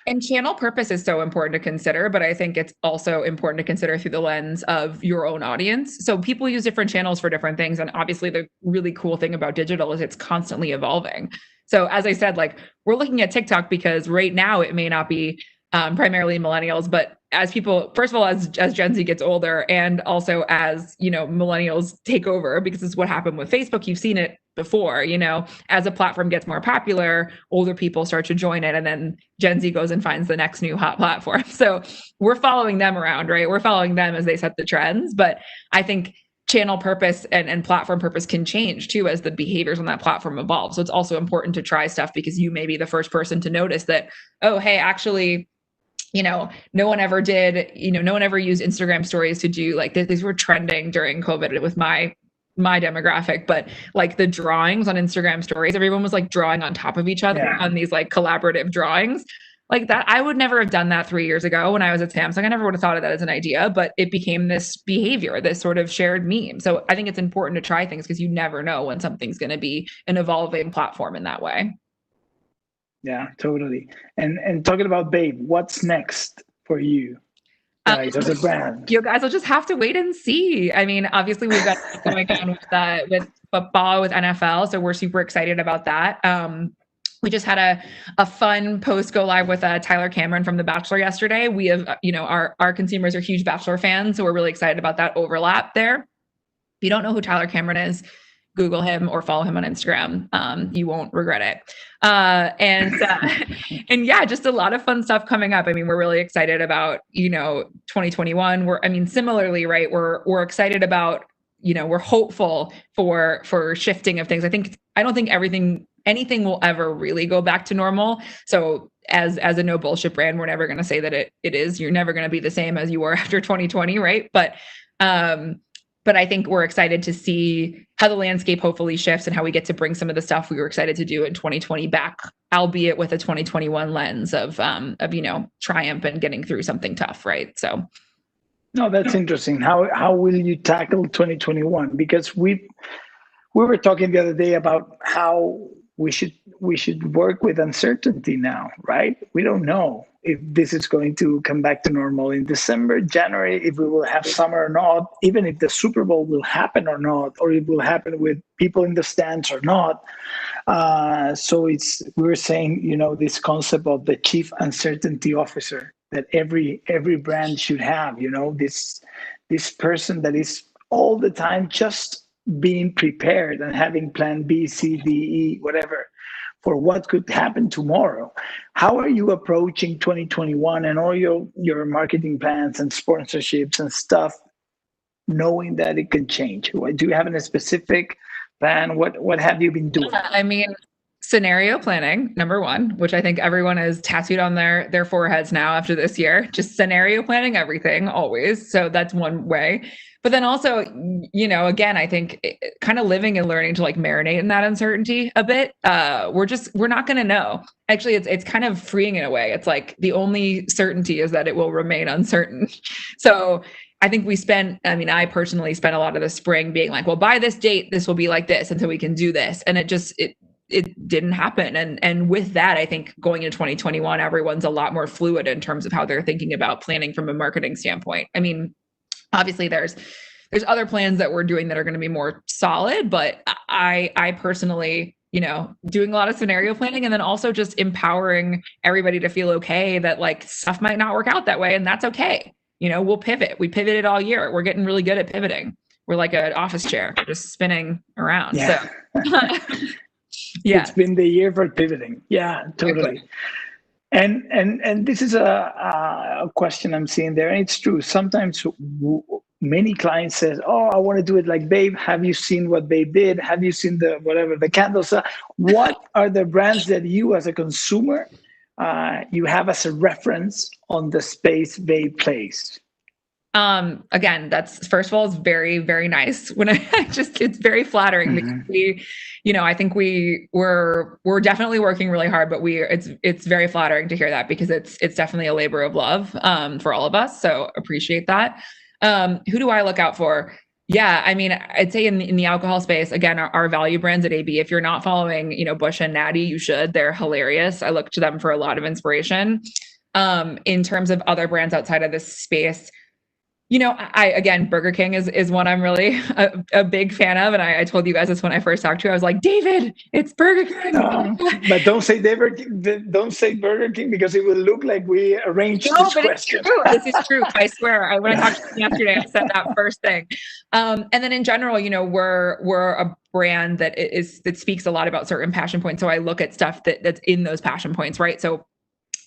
And channel purpose is so important to consider, but I think it's also important to consider through the lens of your own audience. So people use different channels for different things. And obviously the really cool thing about digital is it's constantly evolving. So as I said, like we're looking at TikTok because right now it may not be primarily millennials, but as people, first of all, as Gen Z gets older, and also as, you know, millennials take over, because this is what happened with Facebook. You've seen it before, you know, as a platform gets more popular, older people start to join it, and then Gen Z goes and finds the next new hot platform. So we're following them around, right? We're following them as they set the trends. But I think channel purpose and platform purpose can change too as the behaviors on that platform evolve. So it's also important to try stuff because you may be the first person to notice that, oh, hey, actually, you know, no one ever used Instagram stories to do like these were trending during COVID with my demographic, but like the drawings on Instagram stories, everyone was like drawing on top of each other on these like collaborative drawings. Like that, I would never have done that 3 years ago when I was at Samsung. I never would have thought of that as an idea, but it became this behavior, this sort of shared meme. So I think it's important to try things because you never know when something's going to be an evolving platform in that way. Yeah, totally. And talking about Babe, what's next for you guys as a brand? You guys will just have to wait and see. I mean, obviously we've got going on with football, with NFL, so we're super excited about that. We just had a fun post go live with Tyler Cameron from The Bachelor yesterday. We have, you know, our consumers are huge Bachelor fans, so we're really excited about that overlap there. If you don't know who Tyler Cameron is, Google him or follow him on Instagram. You won't regret it. And yeah, just a lot of fun stuff coming up. I mean, we're really excited about, you know, 2021. Similarly, right. We're excited about, you know, we're hopeful for shifting of things. I don't think anything will ever really go back to normal. So as a no bullshit brand, we're never going to say that it is. You're never going to be the same as you were after 2020, right? But I think we're excited to see how the landscape hopefully shifts and how we get to bring some of the stuff we were excited to do in 2020 back, albeit with a 2021 lens of you know, triumph and getting through something tough, right? So, no, that's interesting. How will you tackle 2021? Because we were talking the other day about how we should work with uncertainty now, right? We don't know if this is going to come back to normal in December, January, if we will have summer or not, even if the Super Bowl will happen or not, or it will happen with people in the stands or not. So we're saying, you know, this concept of the chief uncertainty officer that every brand should have, you know, this person that is all the time just being prepared and having plan B, C, D, E, whatever, for what could happen tomorrow. How are you approaching 2021 and all your marketing plans and sponsorships and stuff, knowing that it can change? Do you have a specific plan? What have you been doing? I mean, scenario planning, number one, which I think everyone is tattooed on their foreheads now after this year, just scenario planning everything always. So that's one way. But then also, you know, again, I think kind of living and learning to like marinate in that uncertainty a bit. We're not going to know. Actually, it's kind of freeing in a way. It's like the only certainty is that it will remain uncertain. So I think I personally spent a lot of the spring being like, well, by this date, this will be like this, and so we can do this. And it didn't happen. And with that, I think going into 2021, everyone's a lot more fluid in terms of how they're thinking about planning from a marketing standpoint. I mean, obviously there's other plans that we're doing that are going to be more solid, but I personally, you know, doing a lot of scenario planning and then also just empowering everybody to feel okay that like stuff might not work out that way. And that's okay. You know, we'll pivot. We pivoted all year. We're getting really good at pivoting. We're like an office chair, just spinning around. Yeah. So yeah. It's been the year for pivoting. Yeah, totally. And this is a question I'm seeing there, and it's true. Sometimes many clients says, "Oh, I want to do it like Babe. Have you seen what Babe did? Have you seen the candles?" What are the brands that you, as a consumer, you have as a reference on the space Babe plays? Again, that's first of all, it's very, very nice when it's very flattering because we, I think we're definitely working really hard, but it's very flattering to hear that because it's definitely a labor of love, for all of us. So appreciate that. Who do I look out for? Yeah, I mean, I'd say in the alcohol space, again, our value brands at AB, if you're not following, Busch and Natty, you should. They're hilarious. I look to them for a lot of inspiration. In terms of other brands outside of this space, again, Burger King is one I'm really a big fan of. And I told you guys this when I first talked to you. I was like, David, it's Burger King. No, but don't say Burger King because it will look like we arranged this question. It's true. This is true. I swear. When I talked to you yesterday, I said that first thing. And then in general, we're a brand that speaks a lot about certain passion points. So I look at stuff that's in those passion points, right? So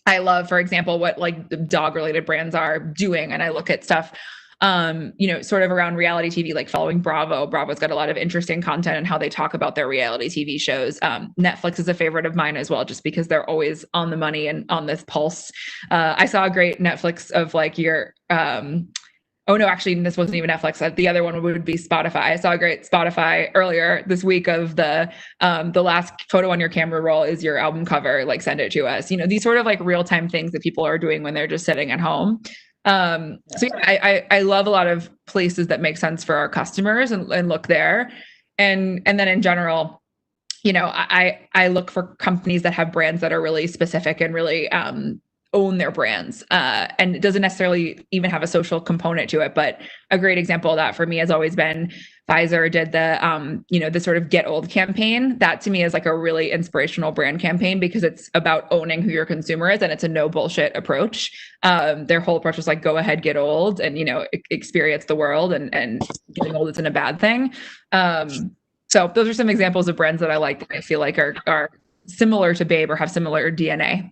I love, for example, what like the dog related brands are doing. And I look at stuff, sort of around reality TV, like following Bravo. Bravo's got a lot of interesting content and how they talk about their reality TV shows. Netflix is a favorite of mine as well, just because they're always on the money and on this pulse. I saw a great Netflix of like your, oh no, actually, this wasn't even Netflix. The other one would be Spotify. I saw a great Spotify earlier this week of the last photo on your camera roll is your album cover, like send it to us. These sort of like real-time things that people are doing when they're just sitting at home. So yeah, I love a lot of places that make sense for our customers and look there. And then in general, I look for companies that have brands that are really specific and really, own their brands. And it doesn't necessarily even have a social component to it, but a great example of that for me has always been Pfizer did the sort of Get Old campaign. That to me is like a really inspirational brand campaign because it's about owning who your consumer is and it's a no bullshit approach. Their whole approach was like, go ahead, get old and, experience the world and getting old isn't a bad thing. So those are some examples of brands that I like that I feel like are similar to Babe or have similar DNA.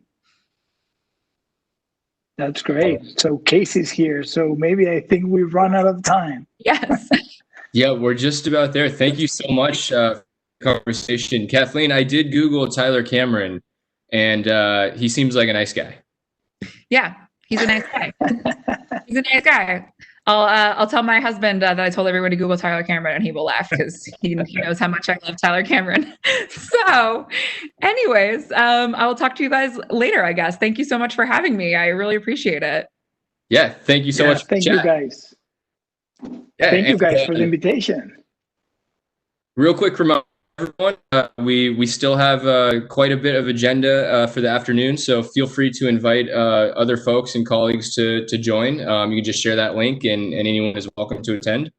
That's great. So Casey's here. So maybe I think we've run out of time. Yes. Yeah, we're just about there. Thank you so much for the conversation. Kathleen, I did Google Tyler Cameron, and he seems like a nice guy. Yeah, he's a nice guy. He's a nice guy. I'll tell my husband that I told everyone to Google Tyler Cameron and he will laugh because he knows how much I love Tyler Cameron. So anyways, I will talk to you guys later, I guess. Thank you so much for having me. I really appreciate it. Yeah, thank you so much. Thank you guys. Yeah, thank you guys for the invitation. Real quick reminder, everyone, we still have quite a bit of agenda for the afternoon, so feel free to invite other folks and colleagues to join. You can just share that link and anyone is welcome to attend.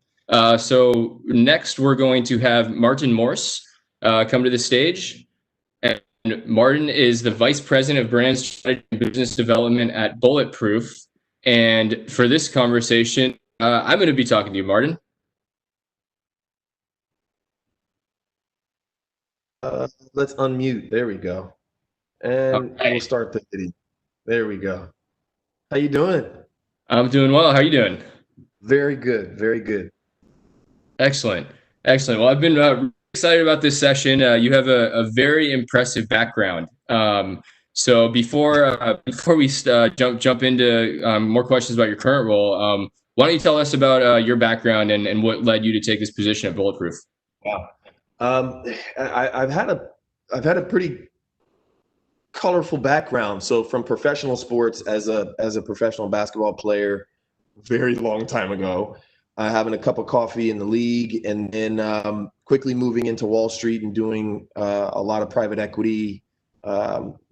So next we're going to have Martin Morse come to the stage. And Martin is the Vice President of Brand Strategy and Business Development at Bulletproof. And for this conversation, I'm going to be talking to you, Martin. Let's unmute. There we go. And we'll start the video. There we go. How you doing? I'm doing well. How are you doing? Very good. Very good. Excellent. Excellent. Well, I've been excited about this session. You have a very impressive background. So before we jump into more questions about your current role, why don't you tell us about your background and what led you to take this position at Bulletproof? Wow. I've had a pretty colorful background. So from professional sports as a professional basketball player, very long time ago, having a cup of coffee in the league, and then quickly moving into Wall Street and doing a lot of private equity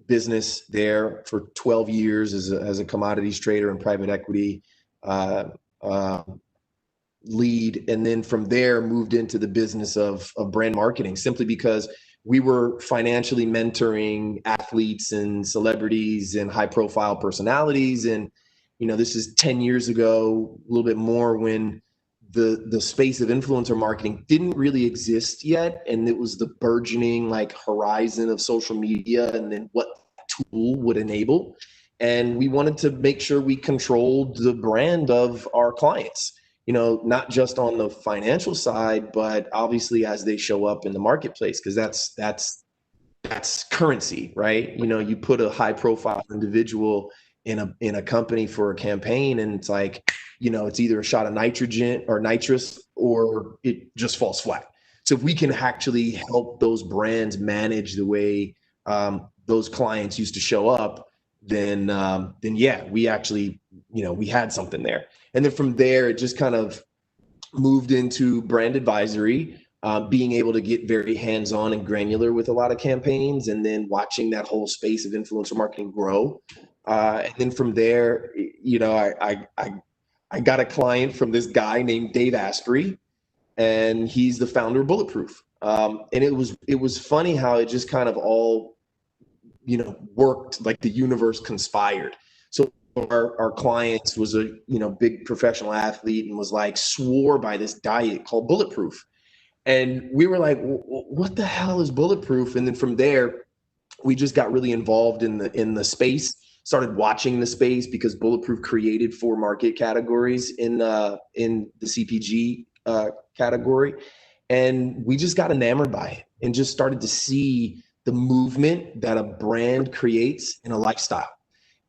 business there for 12 years as a commodities trader and private equity lead. And then from there moved into the business of brand marketing, simply because we were financially mentoring athletes and celebrities and high profile personalities. And, this is 10 years ago, a little bit more, when the space of influencer marketing didn't really exist yet. And it was the burgeoning horizon of social media and then what tool would enable. And we wanted to make sure we controlled the brand of our clients, not just on the financial side, but obviously as they show up in the marketplace, because that's currency, right? You put a high profile individual in a company for a campaign, and it's like it's either a shot of nitrogen or nitrous, or it just falls flat. So if we can actually help those brands manage the way those clients used to show up, then yeah, we actually, we had something there. And then from there, it just kind of moved into brand advisory, being able to get very hands-on and granular with a lot of campaigns, and then watching that whole space of influencer marketing grow. And then from there, I got a client from this guy named Dave Asprey, and he's the founder of Bulletproof. And it was funny how it just kind of all, worked, like the universe conspired. So our client was a, big professional athlete, and was like, swore by this diet called Bulletproof. And we were like, what the hell is Bulletproof? And then from there, we just got really involved in the space, started watching the space, because Bulletproof created 4 market categories in the CPG category. And we just got enamored by it, and just started to see the movement that a brand creates in a lifestyle.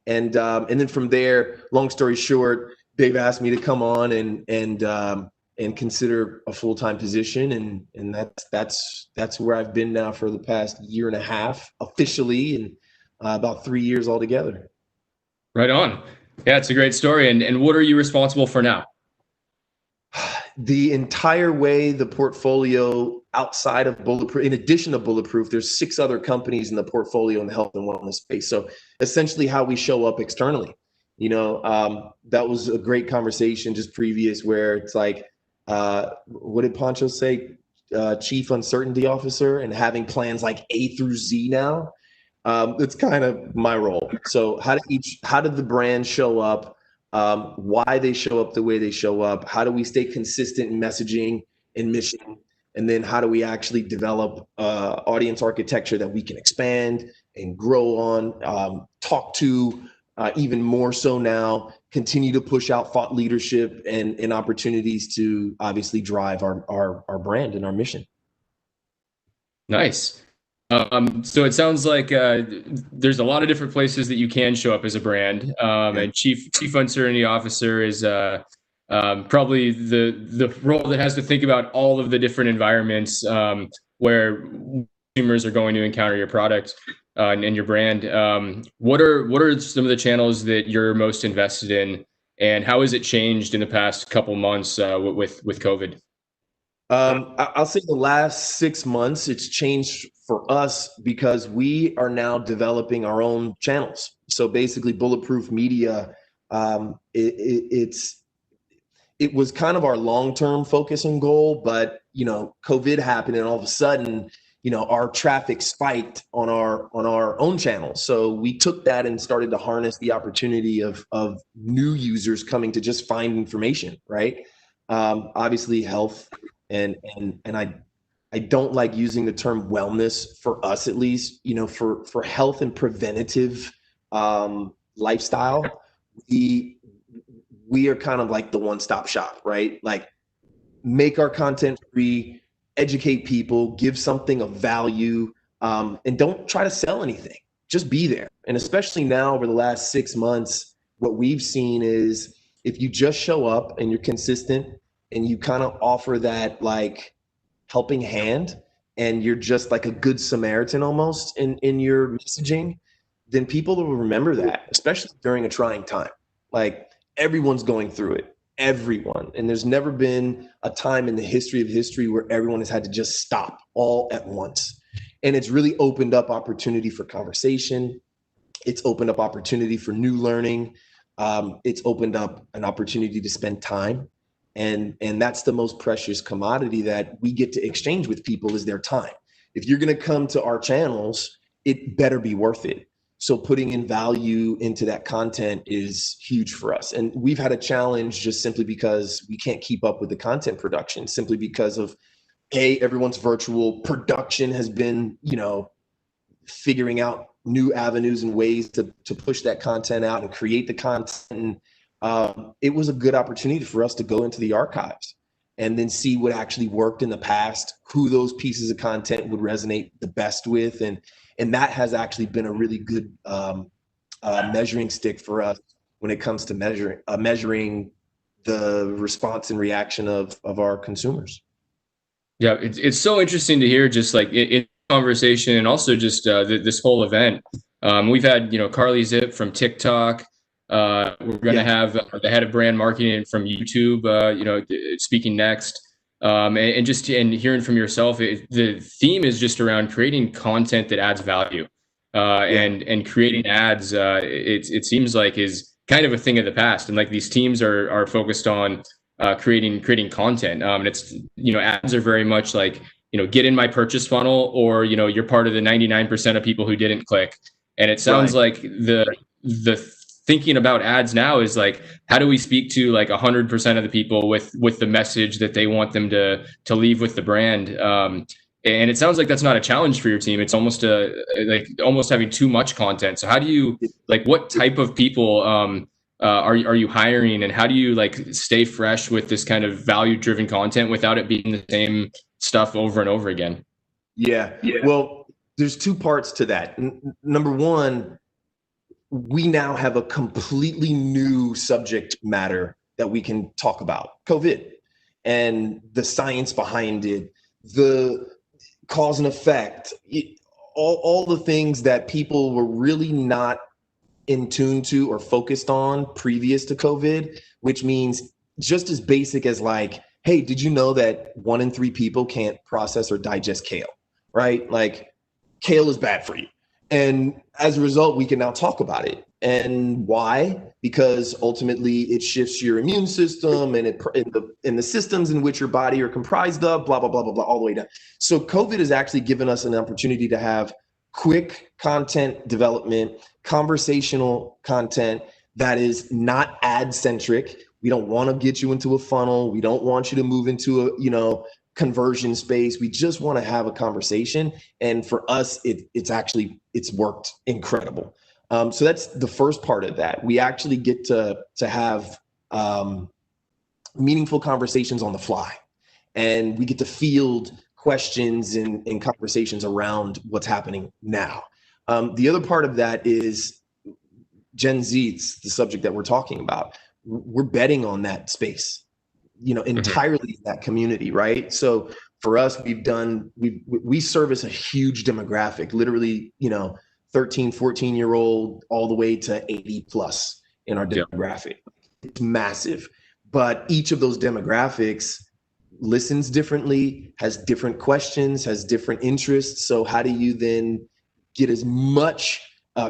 And then from there, long story short, Dave asked me to come on and consider a full-time position. And that's where I've been now for the past year and a half officially, and about 3 years altogether. Right on. Yeah, it's a great story. And what are you responsible for now? The entire way the portfolio outside of Bulletproof, in addition to Bulletproof, there's 6 other companies in the portfolio in the health and wellness space. So essentially how we show up externally, that was a great conversation just previous, where it's like, what did Pancho say? Chief Uncertainty Officer, and having plans like A through Z now. It's kind of my role. So how did the brand show up? Why they show up the way they show up? How do we stay consistent in messaging and mission? And then how do we actually develop audience architecture that we can expand and grow on, talk to even more so now, continue to push out thought leadership and opportunities to obviously drive our brand and our mission. Nice. So it sounds like there's a lot of different places that you can show up as a brand, and Chief Uncertainty Officer is probably the role that has to think about all of the different environments where consumers are going to encounter your product and your brand. What are some of the channels that you're most invested in, and how has it changed in the past couple months with COVID? I'll say the last 6 months, it's changed for us because we are now developing our own channels. So basically, Bulletproof Media, it was kind of our long-term focus and goal, but COVID happened, and all of a sudden, our traffic spiked on our own channels. So we took that and started to harness the opportunity of new users coming to just find information, right? Obviously, health. And I don't like using the term wellness, for us at least, for health and preventative lifestyle. We are kind of like the one-stop shop, right? Like, make our content free, educate people, give something of value, and don't try to sell anything. Just be there. And especially now, over the last 6 months, what we've seen is, if you just show up and you're consistent, and you kind of offer that like helping hand, and you're just like a good Samaritan almost in your messaging, then people will remember that, especially during a trying time. Like, everyone's going through it, everyone. And there's never been a time in the history of history where everyone has had to just stop all at once. And it's really opened up opportunity for conversation. It's opened up opportunity for new learning. It's opened up an opportunity to spend time. And that's the most precious commodity that we get to exchange with people, is their time. If you're going to come to our channels, it better be worth it. So putting in value into that content is huge for us. And we've had a challenge just simply because we can't keep up with the content production, simply because of, everyone's virtual. Production has been, figuring out new avenues and ways to push that content out and create the content. It was a good opportunity for us to go into the archives and then see what actually worked in the past, who those pieces of content would resonate the best with. And that has actually been a really good measuring stick for us when it comes to measuring the response and reaction of our consumers. Yeah, it's so interesting to hear just like in conversation, and also just this whole event. We've had, Carly Zip from TikTok. We're going to have the head of brand marketing from YouTube, speaking next. And just hearing from yourself, the theme is just around creating content that adds value, and creating ads. It seems like is kind of a thing of the past, and like these teams are focused on creating content. And it's, ads are very much like, get in my purchase funnel, or you're part of the 99% of people who didn't click. And it sounds like the thinking about ads now is like, how do we speak to like 100% of the people with the message that they want them to leave with the brand? And it sounds like that's not a challenge for your team. It's almost almost having too much content. So how do you, like, what type of people are you hiring, and how do you like stay fresh with this kind of value driven content without it being the same stuff over and over again? Yeah. Well, there's two parts to that. Number one, we now have a completely new subject matter that we can talk about: COVID and the science behind it, the cause and effect, all the things that people were really not in tune to or focused on previous to COVID, which means just as basic as like, hey, did you know that 1 in 3 people can't process or digest kale, right? Like, kale is bad for you. And as a result, we can now talk about it. And why? Because ultimately it shifts your immune system and in the systems in which your body are comprised of, blah, blah, blah, blah, blah, all the way down. So COVID has actually given us an opportunity to have quick content development, conversational content that is not ad centric. We don't want to get you into a funnel. We don't want you to move into a, conversion space. We just want to have a conversation. And for us, it's worked incredible. So that's the first part of that. We actually get to have meaningful conversations on the fly, and we get to field questions and conversations around what's happening now. The other part of that is Gen Z. It's the subject that we're talking about. We're betting on that space, entirely that community, right? So for us, we service a huge demographic, literally, 13, 14-year-old all the way to 80 plus in our demographic. It's massive, but each of those demographics listens differently, has different questions, has different interests. So how do you then get as much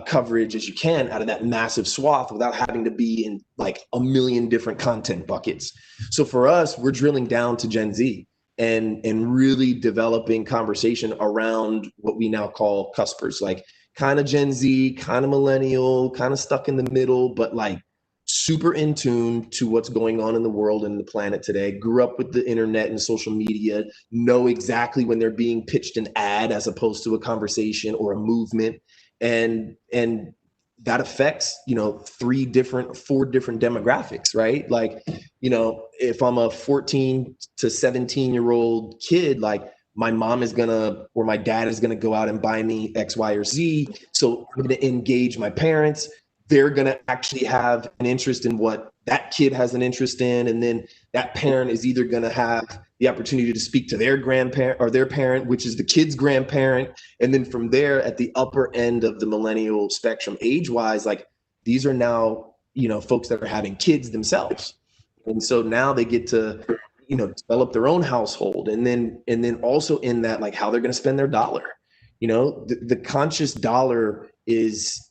coverage as you can out of that massive swath without having to be in like a million different content buckets? So for us, we're drilling down to Gen Z and really developing conversation around what we now call cuspers, like kind of Gen Z, kind of millennial, kind of stuck in the middle, but like super in tune to what's going on in the world and the planet today, grew up with the internet and social media, know exactly when they're being pitched an ad as opposed to a conversation or a movement. And that affects, 4 different demographics, right? Like, if I'm a 14 to 17-year-old kid, like my mom is or my dad is gonna go out and buy me X, Y, or Z. So I'm gonna engage my parents. They're gonna actually have an interest in what that kid has an interest in. And then that parent is either gonna have the opportunity to speak to their grandparent or their parent, which is the kid's grandparent. And then from there, at the upper end of the millennial spectrum, age-wise, like these are now, folks that are having kids themselves. And so now they get to, develop their own household. And then also in that, like how they're going to spend their dollar. The conscious dollar is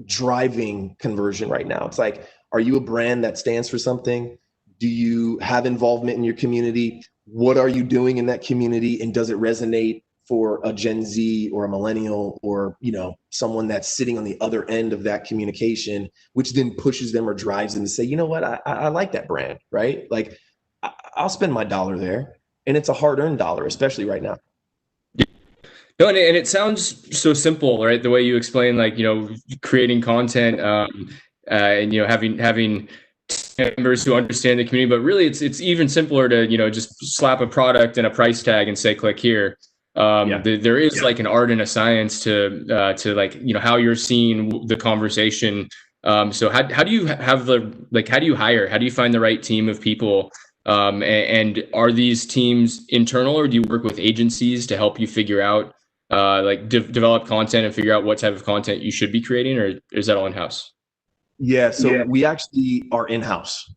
driving conversion right now. It's like, are you a brand that stands for something? Do you have involvement in your community? What are you doing in that community? And does it resonate for a Gen Z or a millennial or, someone that's sitting on the other end of that communication, which then pushes them or drives them to say, you know what, I like that brand, right? Like I'll spend my dollar there, and it's a hard-earned dollar, especially right now. No, and it sounds so simple, right? The way you explain, like, creating content, and having members who understand the community, but really it's even simpler to, just slap a product and a price tag and say, click here. There is like an art and a science to like, how you're seeing the conversation So how do you have how do you hire? How do you find the right team of people? And are these teams internal, or do you work with agencies to help you figure out develop content and figure out what type of content you should be creating, or is that all in-house? Yeah, so we actually are in-house.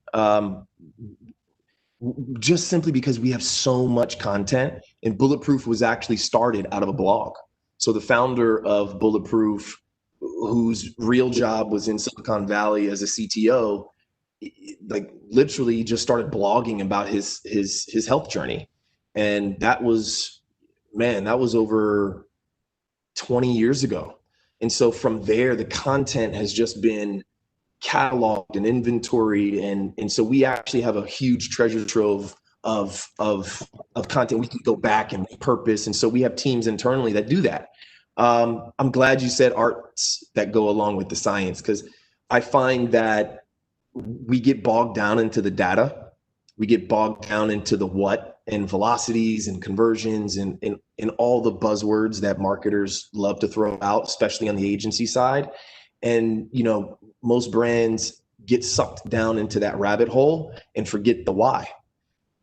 Just simply because we have so much content, and Bulletproof was actually started out of a blog. So the founder of Bulletproof, whose real job was in Silicon Valley as a CTO, like literally just started blogging about his health journey. And that was over 20 years ago. And so from there, the content has just been cataloged and inventoried, and so we actually have a huge treasure trove of content we can go back and repurpose. And so we have teams internally that do that. I'm glad you said arts that go along with the science, because I find that we get bogged down into the data, we get bogged down into the what and velocities and conversions and all the buzzwords that marketers love to throw out, especially on the agency side. And most brands get sucked down into that rabbit hole and forget the why.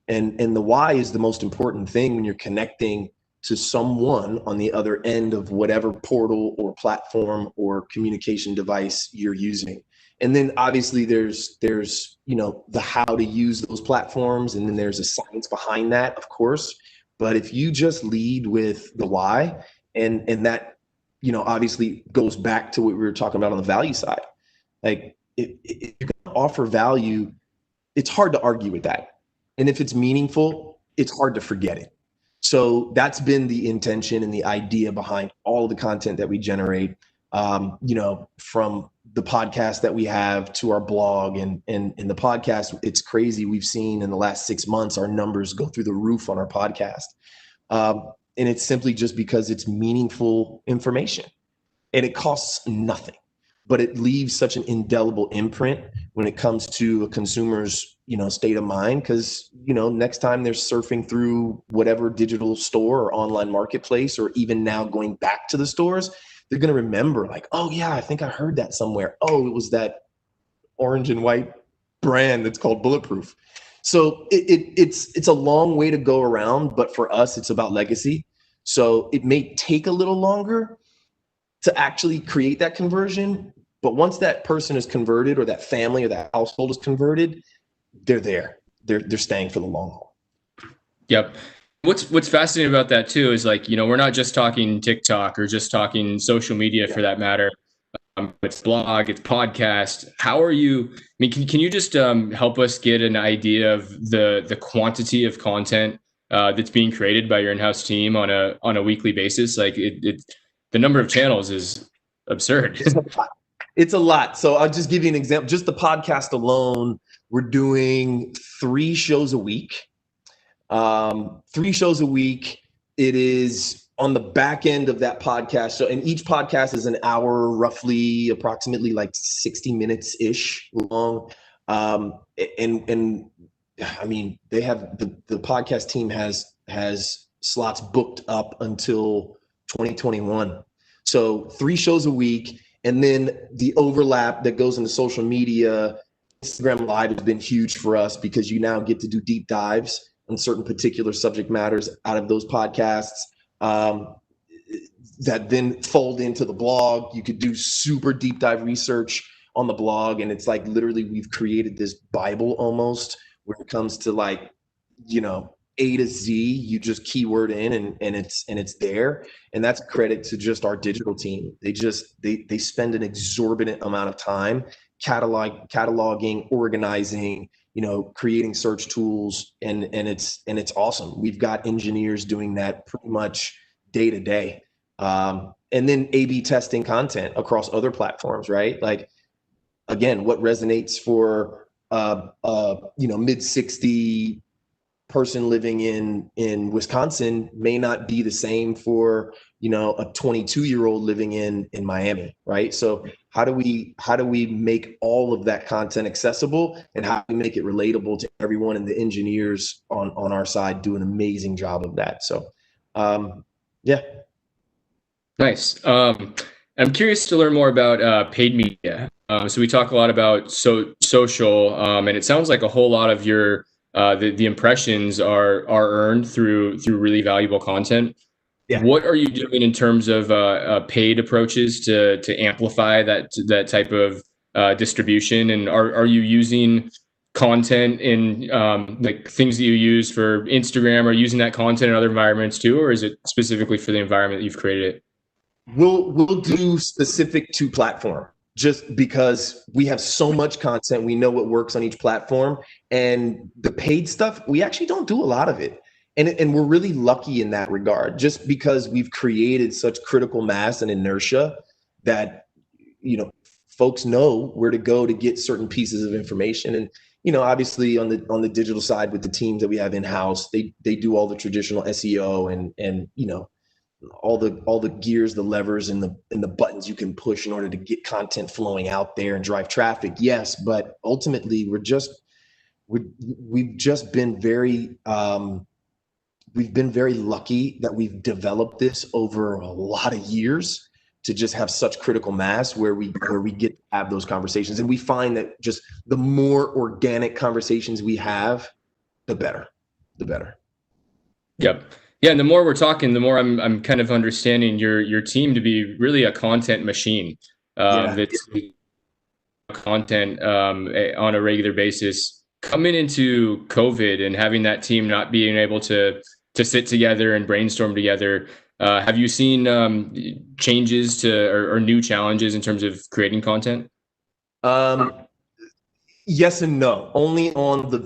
And the why is the most important thing when you're connecting to someone on the other end of whatever portal or platform or communication device you're using. And then obviously there's the how to use those platforms, and then there's a science behind that, of course. But if you just lead with the why, and that obviously goes back to what we were talking about on the value side. Like if you're going to offer value, it's hard to argue with that. And if it's meaningful, it's hard to forget it. So that's been the intention and the idea behind all of the content that we generate, from the podcast that we have to our blog and the podcast. It's crazy. We've seen in the last 6 months, our numbers go through the roof on our podcast. And it's simply just because it's meaningful information, and it costs nothing, but it leaves such an indelible imprint when it comes to a consumer's, state of mind. Because, next time they're surfing through whatever digital store or online marketplace, or even now going back to the stores, they're going to remember like, oh yeah, I think I heard that somewhere. Oh, it was that orange and white brand that's called Bulletproof. So it's a long way to go around, but for us, it's about legacy. So it may take a little longer to actually create that conversion, but once that person is converted, or that family or that household is converted, they're there. They're staying for the long haul. Yep. What's fascinating about that too is we're not just talking TikTok or just talking social media for that matter. It's blog, it's podcast. How are you? I mean, can you just help us get an idea of the quantity of content that's being created by your in-house team on a weekly basis? Like the number of channels is absurd. It's a lot. So I'll just give you an example. Just the podcast alone, we're doing 3 shows a week. 3 shows a week. It is on the back end of that podcast. So, and each podcast is an hour, roughly, approximately like 60 minutes ish long. And I mean, they have the podcast team has slots booked up until 2021. So 3 shows a week. And then the overlap that goes into social media. Instagram Live has been huge for us, because you now get to do deep dives on certain particular subject matters out of those podcasts that then fold into the blog. You could do super deep dive research on the blog, and it's like literally we've created this Bible almost when it comes to A to Z. You just keyword in and it's there. And that's credit to just our digital team. They spend an exorbitant amount of time cataloging, organizing, creating search tools, and it's awesome. We've got engineers doing that pretty much day to day. And then A/B testing content across other platforms, right? Like, again, what resonates for mid-60 person living in Wisconsin may not be the same for a 22-year-old living in Miami, right? So how do we make all of that content accessible, and how do we make it relatable to everyone? And the engineers on our side do an amazing job of that. So yeah. Nice. I'm curious to learn more about paid media. So we talk a lot about social, and it sounds like a whole lot of your the impressions are earned through really valuable content. Yeah. What are you doing in terms of paid approaches to amplify that type of distribution? And are you using content in like things that you use for Instagram, or using that content in other environments too, or is it specifically for the environment that you've created it? We'll do specific to platform, just because we have so much content. We know what works on each platform, and the paid stuff, we actually don't do a lot of it. And we're really lucky in that regard, just because we've created such critical mass and inertia that, folks know where to go to get certain pieces of information. And, obviously on the digital side with the teams that we have in-house, they do all the traditional SEO and all the gears, the levers, and the buttons you can push in order to get content flowing out there and drive traffic. Yes, but ultimately we've just been very we've been very lucky that we've developed this over a lot of years to just have such critical mass where we get to have those conversations. And we find that just the more organic conversations we have, the better. Yep. Yeah, and the more we're talking, the more I'm kind of understanding your team to be really a content machine. That's content on a regular basis. Coming into COVID and having that team not being able to sit together and brainstorm together, have you seen changes to or new challenges in terms of creating content? Yes and no. Only on the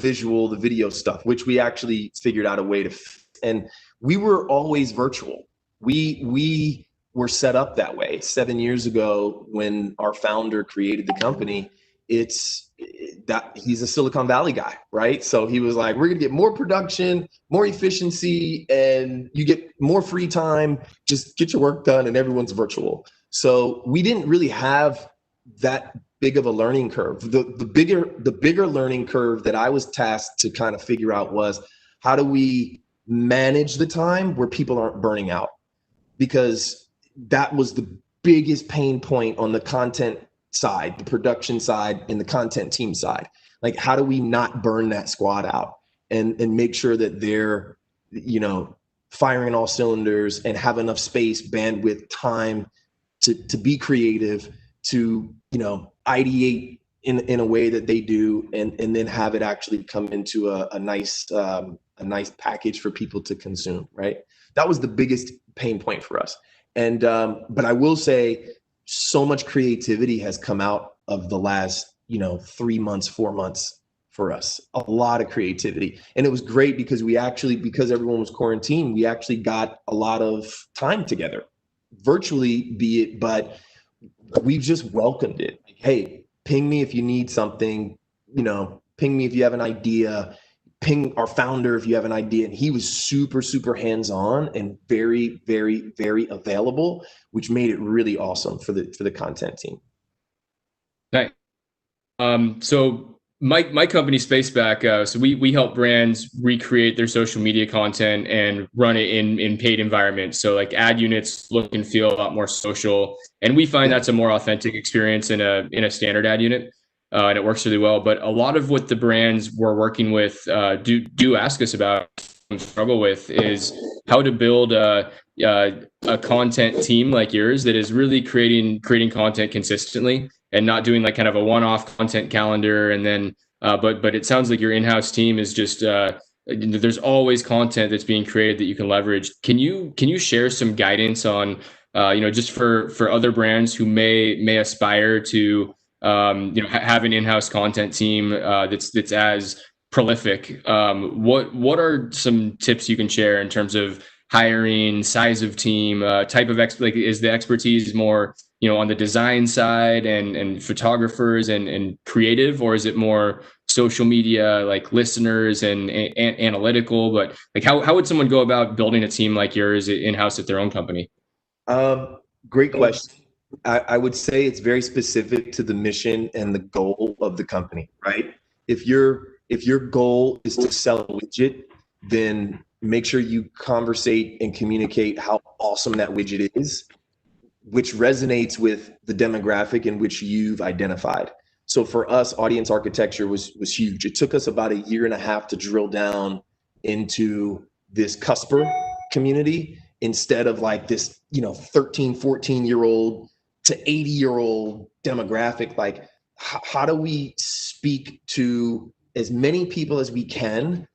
video stuff, which we actually figured out a way to. And we were always virtual. We were set up that way 7 years ago when our founder created the company. It's that he's a Silicon Valley guy, right? So he was like, we're gonna get more production, more efficiency, and you get more free time. Just get your work done, and everyone's virtual. So we didn't really have that big of a learning curve. The bigger learning curve that I was tasked to kind of figure out was, how do we manage the time where people aren't burning out? Because that was the biggest pain point on the content side, the production side, and the content team side. Like, how do we not burn that squad out and make sure that they're, firing all cylinders and have enough space, bandwidth, time to be creative, to, ideate in a way that they do, and then have it actually come into a nice package for people to consume, right? That was the biggest pain point for us. And but I will say, so much creativity has come out of the last 3 months, 4 months for us. A lot of creativity. And it was great because because everyone was quarantined, we actually got a lot of time together, virtually be it, but we've just welcomed it. Hey, ping me if you need something, ping me if you have an idea, ping our founder if you have an idea. And he was super, super hands-on and very, very, very available, which made it really awesome for the content team. Nice. So my company, Spaceback, so we help brands recreate their social media content and run it in paid environments. So like ad units look and feel a lot more social, and we find that's a more authentic experience in a standard ad unit. And it works really well. But a lot of what the brands we're working with do ask us about and struggle with is how to build a content team like yours that is really creating content consistently and not doing like kind of a one-off content calendar. And then, but it sounds like your in-house team is just there's always content that's being created that you can leverage. Can you share some guidance on just for other brands who may aspire to have an in-house content team that's as prolific? What are some tips you can share in terms of hiring, size of team, type of is the expertise more on the design side and photographers and creative, or is it more social media, like listeners and analytical? But like how would someone go about building a team like yours in-house at their own company? Great question. I would say it's very specific to the mission and the goal of the company, right? If your goal is to sell a widget, then make sure you conversate and communicate how awesome that widget is. which resonates with the demographic in which you've identified. So for us, audience architecture was huge. It took us about 1.5 years to drill down into this cusper community instead of like this, 13, 14-year-old to 80-year-old demographic. Like, how do we speak to as many people as we can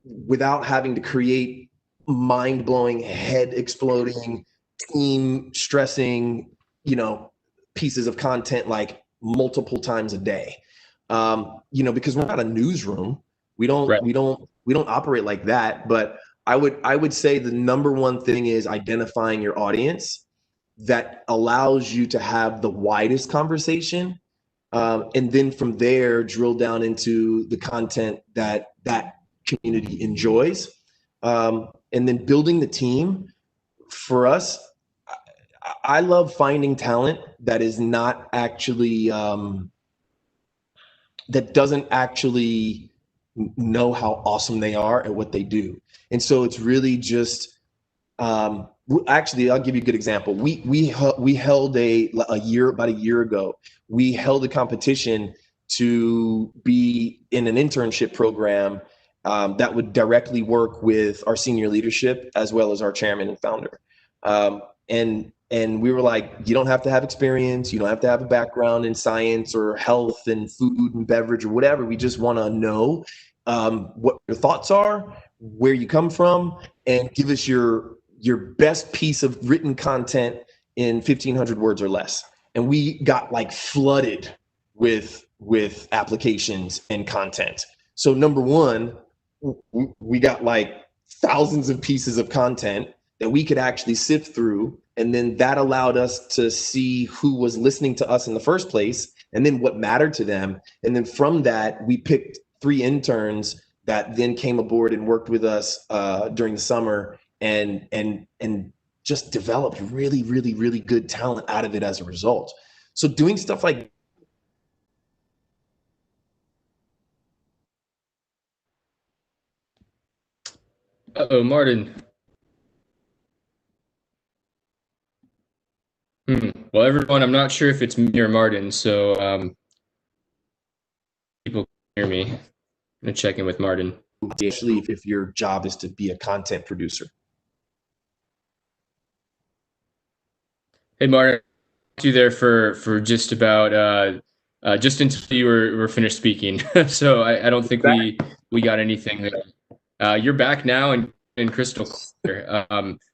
without having to create mind-blowing, head-exploding, team stressing, pieces of content like multiple times a day? Because we're not a newsroom. We don't operate like that. But I would say the number one thing is identifying your audience that allows you to have the widest conversation. And then from there, drill down into the content that community enjoys. And then building the team. For us, I love finding talent that is not actually, that doesn't actually know how awesome they are at what they do. And so it's really just, actually, I'll give you a good example. We held about a year ago, we held a competition to be in an internship program that would directly work with our senior leadership as well as our chairman and founder. And we were like, you don't have to have experience. You don't have to have a background in science or health and food and beverage or whatever. We just want to know what your thoughts are, where you come from, and give us your best piece of written content in 1,500 words or less. And we got like flooded with applications and content. So number one, we got like thousands of pieces of content that we could actually sift through. And then that allowed us to see who was listening to us in the first place and then what mattered to them. And then from that, we picked 3 interns that then came aboard and worked with us during the summer and just developed really, really, really good talent out of it as a result. So doing stuff like Martin. Well, everyone, I'm not sure if it's me or Martin, so people can hear me. I'm gonna check in with Martin. Especially if your job is to be a content producer. Hey, Martin, you there for just about just until you were finished speaking. So I don't think we got anything there. You're back now and crystal clear.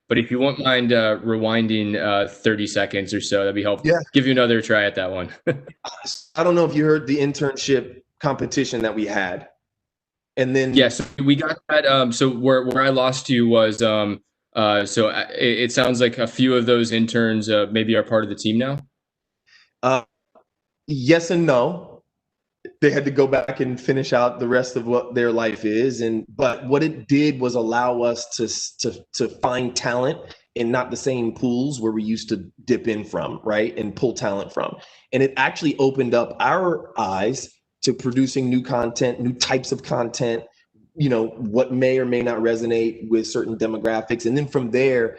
But if you won't mind rewinding 30 seconds or so, that'd be helpful. Yeah. Give you another try at that one. I don't know if you heard the internship competition that we had. And then yes, we got that. So where I lost you was it sounds like a few of those interns maybe are part of the team now. Yes and no. They had to go back and finish out the rest of what their life is. But what it did was allow us to find talent in not the same pools where we used to dip in from, right? And pull talent from. And it actually opened up our eyes to producing new content, new types of content, what may or may not resonate with certain demographics. And then from there,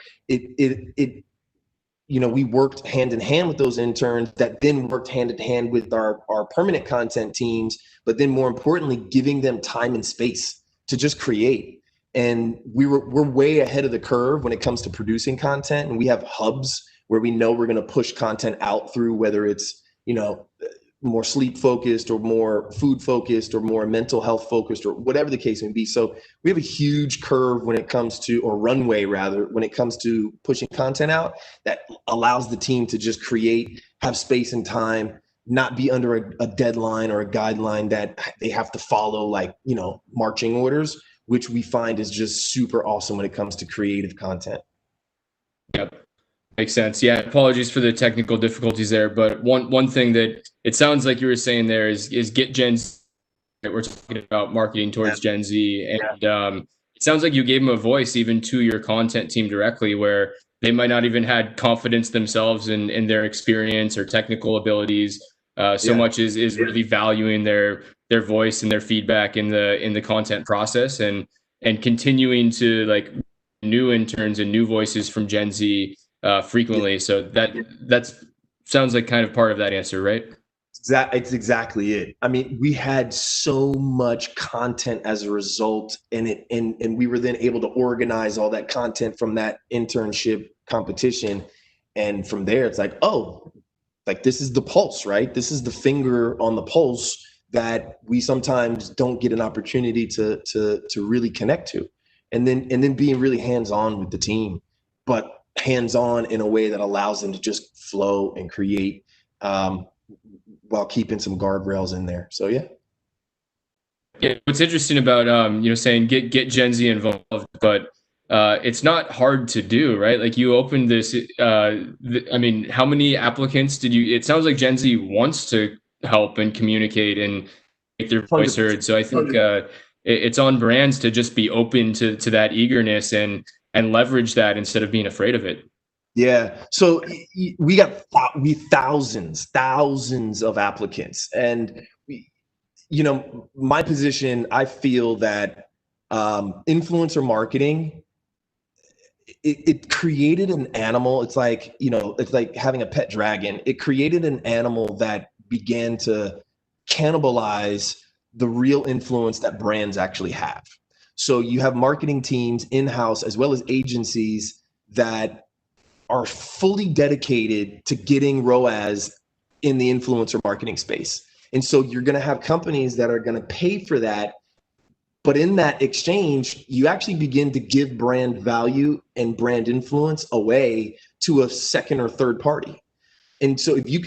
we worked hand in hand with those interns that then worked hand in hand with our permanent content teams, but then more importantly, giving them time and space to just create. And we're way ahead of the curve when it comes to producing content. And we have hubs where we know we're going to push content out through, whether it's, more sleep focused or more food focused or more mental health focused or whatever the case may be. So we have a huge curve when it comes to, or runway rather, when it comes to pushing content out that allows the team to just create, have space and time, not be under a deadline or a guideline that they have to follow, like, marching orders, which we find is just super awesome when it comes to creative content. Yep. Makes sense. Yeah. Apologies for the technical difficulties there. But one thing that it sounds like you were saying there is get Gen Z. We're talking about marketing towards Gen Z. And it sounds like you gave them a voice even to your content team directly, where they might not even had confidence themselves in their experience or technical abilities. Much is really valuing their voice and their feedback in the content process and continuing to like new interns and new voices from Gen Z. frequently. So that's sounds like kind of part of that answer, right? It's exactly it. I mean, we had so much content as a result, and we were then able to organize all that content from that internship competition. And from there, it's like, oh, like this is the pulse, right? This is the finger on the pulse that we sometimes don't get an opportunity to really connect to. And then being really hands-on with the team, but hands-on in a way that allows them to just flow and create, while keeping some guardrails in there. So yeah. Yeah, what's interesting about saying get Gen Z involved, but it's not hard to do, right? Like you opened this. I mean, how many applicants did you? It sounds like Gen Z wants to help and communicate and make their voice heard. So I think it's on brands to just be open to that eagerness and leverage that instead of being afraid of it. Yeah. So we got thousands of applicants, and my position, I feel that influencer marketing, it created an animal. It's like, it's like having a pet dragon. It created an animal that began to cannibalize the real influence that brands actually have. So you have marketing teams in-house as well as agencies that are fully dedicated to getting ROAS in the influencer marketing space. And so you're going to have companies that are going to pay for that. But in that exchange, you actually begin to give brand value and brand influence away to a second or third party. And so if you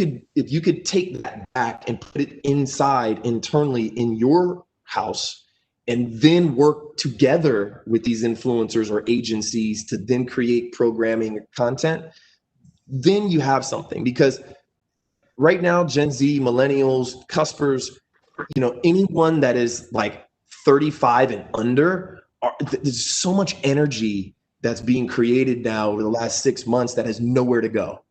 could take that back and put it inside internally in your house, and then work together with these influencers or agencies to then create programming content, then you have something. Because right now, Gen Z, millennials, cuspers, anyone that is like 35 and under, there's so much energy that's being created now over the last 6 months that has nowhere to go.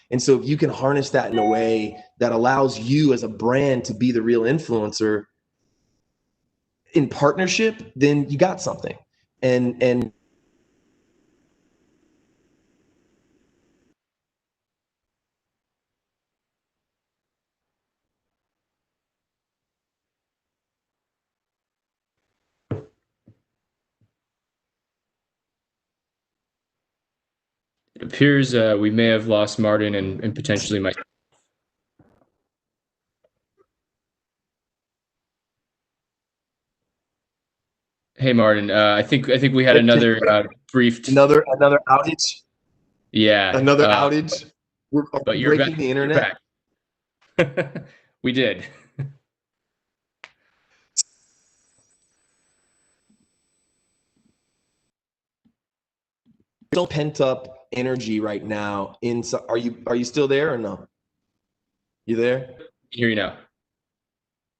And so if you can harness that in a way that allows you as a brand to be the real influencer in partnership, then you got something. And It appears we may have lost Martin and potentially Mike. Hey Martin, I think we had another brief another outage. Yeah, another outage. We're breaking the internet. We did. Still pent up energy right now. Are you still there or no? You there? I hear you now.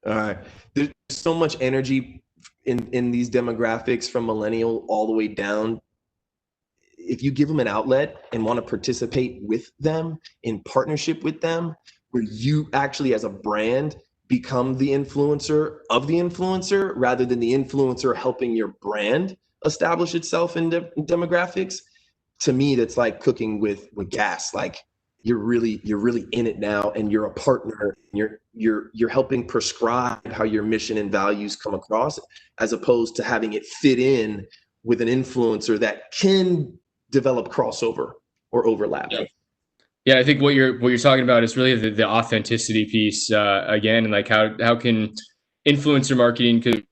All right. There's so much energy in these demographics from millennial all the way down. If you give them an outlet and want to participate with them in partnership with them, where you actually as a brand become the influencer of the influencer rather than the influencer helping your brand establish itself in demographics, to me, that's like cooking with gas. Like you're really in it now, and you're a partner. You're helping prescribe how your mission and values come across, as opposed to having it fit in with an influencer that can develop crossover or overlap. Yeah, I think what you're talking about is really the authenticity piece again, and like how can influencer marketing could,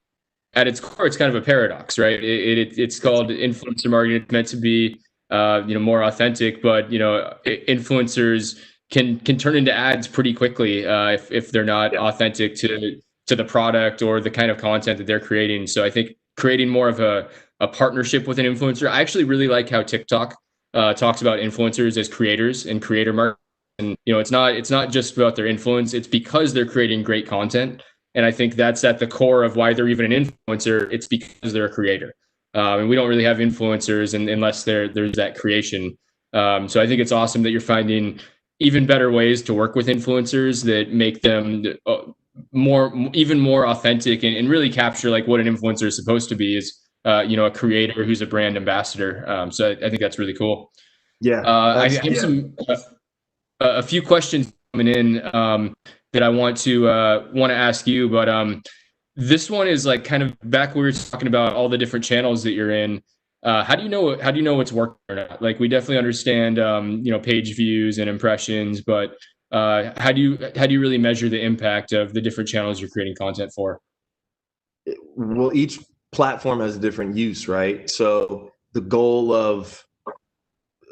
at its core, it's kind of a paradox, right? It's called influencer marketing. It's meant to be more authentic, but influencers can turn into ads pretty quickly if they're not authentic to the product or the kind of content that they're creating. So I think creating more of a partnership with an influencer. I actually really like how TikTok talks about influencers as creators and creator marketing. And it's not just about their influence; it's because they're creating great content. And I think that's at the core of why they're even an influencer. It's because they're a creator. And we don't really have influencers unless there's that creation. So I think it's awesome that you're finding even better ways to work with influencers that make them even more authentic and really capture like what an influencer is supposed to be, is a creator who's a brand ambassador. So I think that's really cool. Yeah. I have a few questions coming in that I want to ask you, but this one is like kind of back where we were talking about all the different channels that you're in. How do you know what's working or not? Like, we definitely understand page views and impressions, but how do you really measure the impact of the different channels you're creating content for? Well, each platform has a different use, right? So the goal of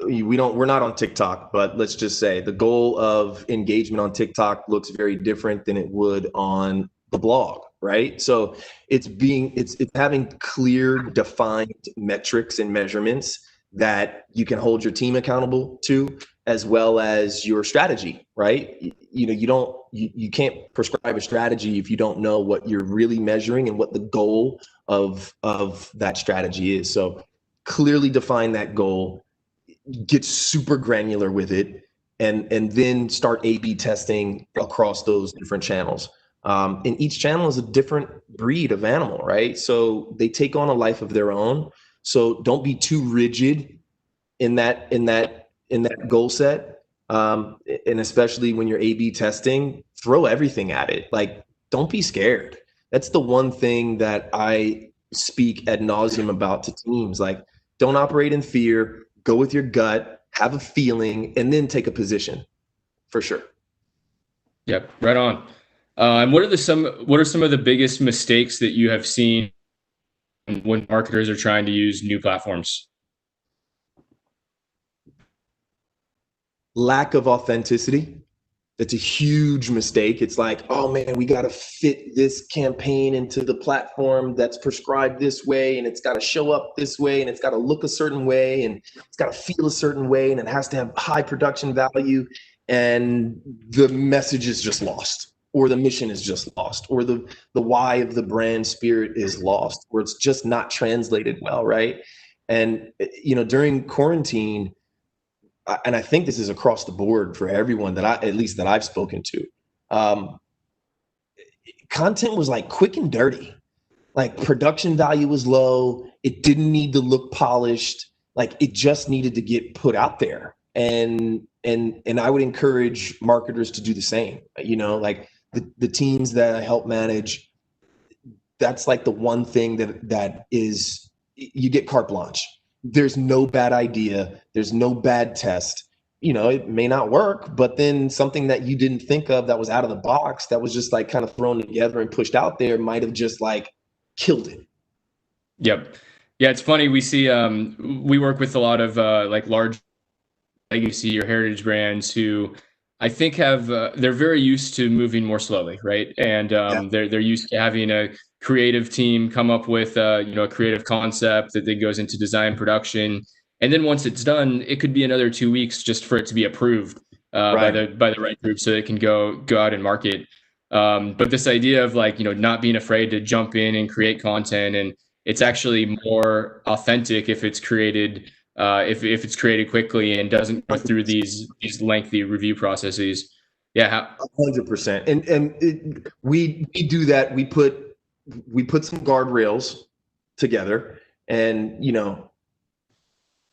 we're not on TikTok, but let's just say the goal of engagement on TikTok looks very different than it would on the blog, right? So it's having clear, defined metrics and measurements that you can hold your team accountable to, as well as your strategy, right? You can't prescribe a strategy if you don't know what you're really measuring and what the goal of that strategy is. So clearly define that goal, get super granular with it, and then start A/B testing across those different channels. And each channel is a different breed of animal, right? So they take on a life of their own. So don't be too rigid in that goal set. And especially when you're A/B testing, throw everything at it. Like, don't be scared. That's the one thing that I speak ad nauseum about to teams. Like, don't operate in fear. Go with your gut, have a feeling, and then take a position, for sure. Yep, right on. And what are some of the biggest mistakes that you have seen when marketers are trying to use new platforms? Lack of authenticity. That's a huge mistake. It's like, oh man, we got to fit this campaign into the platform that's prescribed this way, and it's got to show up this way, and it's got to look a certain way, and it's got to feel a certain way, and it has to have high production value, and the message is just lost, or the mission is just lost, or the why of the brand spirit is lost, or it's just not translated well, right? And during quarantine, and I think this is across the board for everyone that I've spoken to, content was like quick and dirty. Like, production value was low. It didn't need to look polished. Like, it just needed to get put out there. And I would encourage marketers to do the same. Like the teams that I help manage, that's like the one thing that is, you get carte blanche. There's no bad idea. There's no bad test. It may not work, but then something that you didn't think of that was out of the box, that was just like kind of thrown together and pushed out there, might have just like killed it. Yep. Yeah, it's funny. We see, we work with a lot of like large legacy or heritage brands who I think they're very used to moving more slowly, right? And they're used to having a creative team come up with a creative concept that then goes into design production, and then once it's done, it could be another 2 weeks just for it to be approved by the right group so it can go out and market. But this idea of not being afraid to jump in and create content, and it's actually more authentic if it's created if it's created quickly and doesn't go through these lengthy review processes. Yeah, 100%. And we do that. We put some guardrails together, and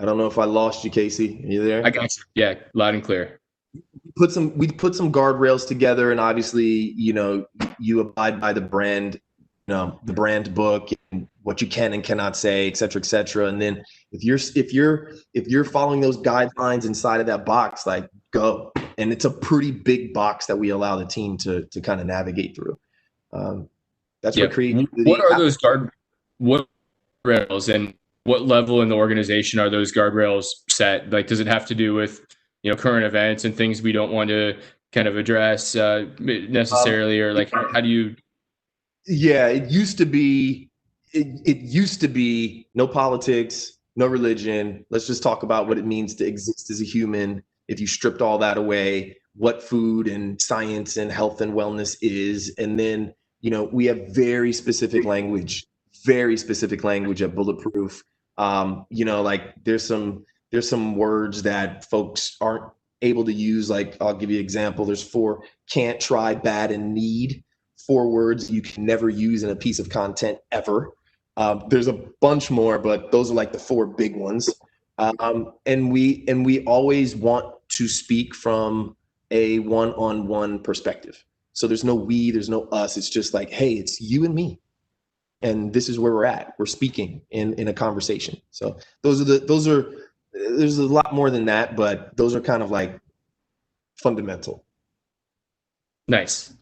I don't know if I lost you, Casey. Are you there? I got you. Yeah, loud and clear. We put some guardrails together, and obviously, you abide by the brand, the brand book, and what you can and cannot say, et cetera, et cetera. And then if you're following those guidelines inside of that box, like, go. And it's a pretty big box that we allow the team to kind of navigate through. That's what creativity. What are those guardrails, and what level in the organization are those guardrails set? Like, does it have to do with current events and things we don't want to kind of address necessarily, or like how do you? Yeah, it used to be no politics, no religion. Let's just talk about what it means to exist as a human. If you stripped all that away, what food and science and health and wellness is, and then we have very specific language at Bulletproof. Like there's some words that folks aren't able to use. Like, I'll give you an example. There's 4 can't, try, bad, and need. 4 words you can never use in a piece of content ever. There's a bunch more, but those are like the 4 big ones. And we always want to speak from a one-on-one perspective. So there's no we, there's no us. It's just like, hey, it's you and me. And this is where we're at. We're speaking in a conversation. So there's a lot more than that, but those are kind of like fundamental. Nice.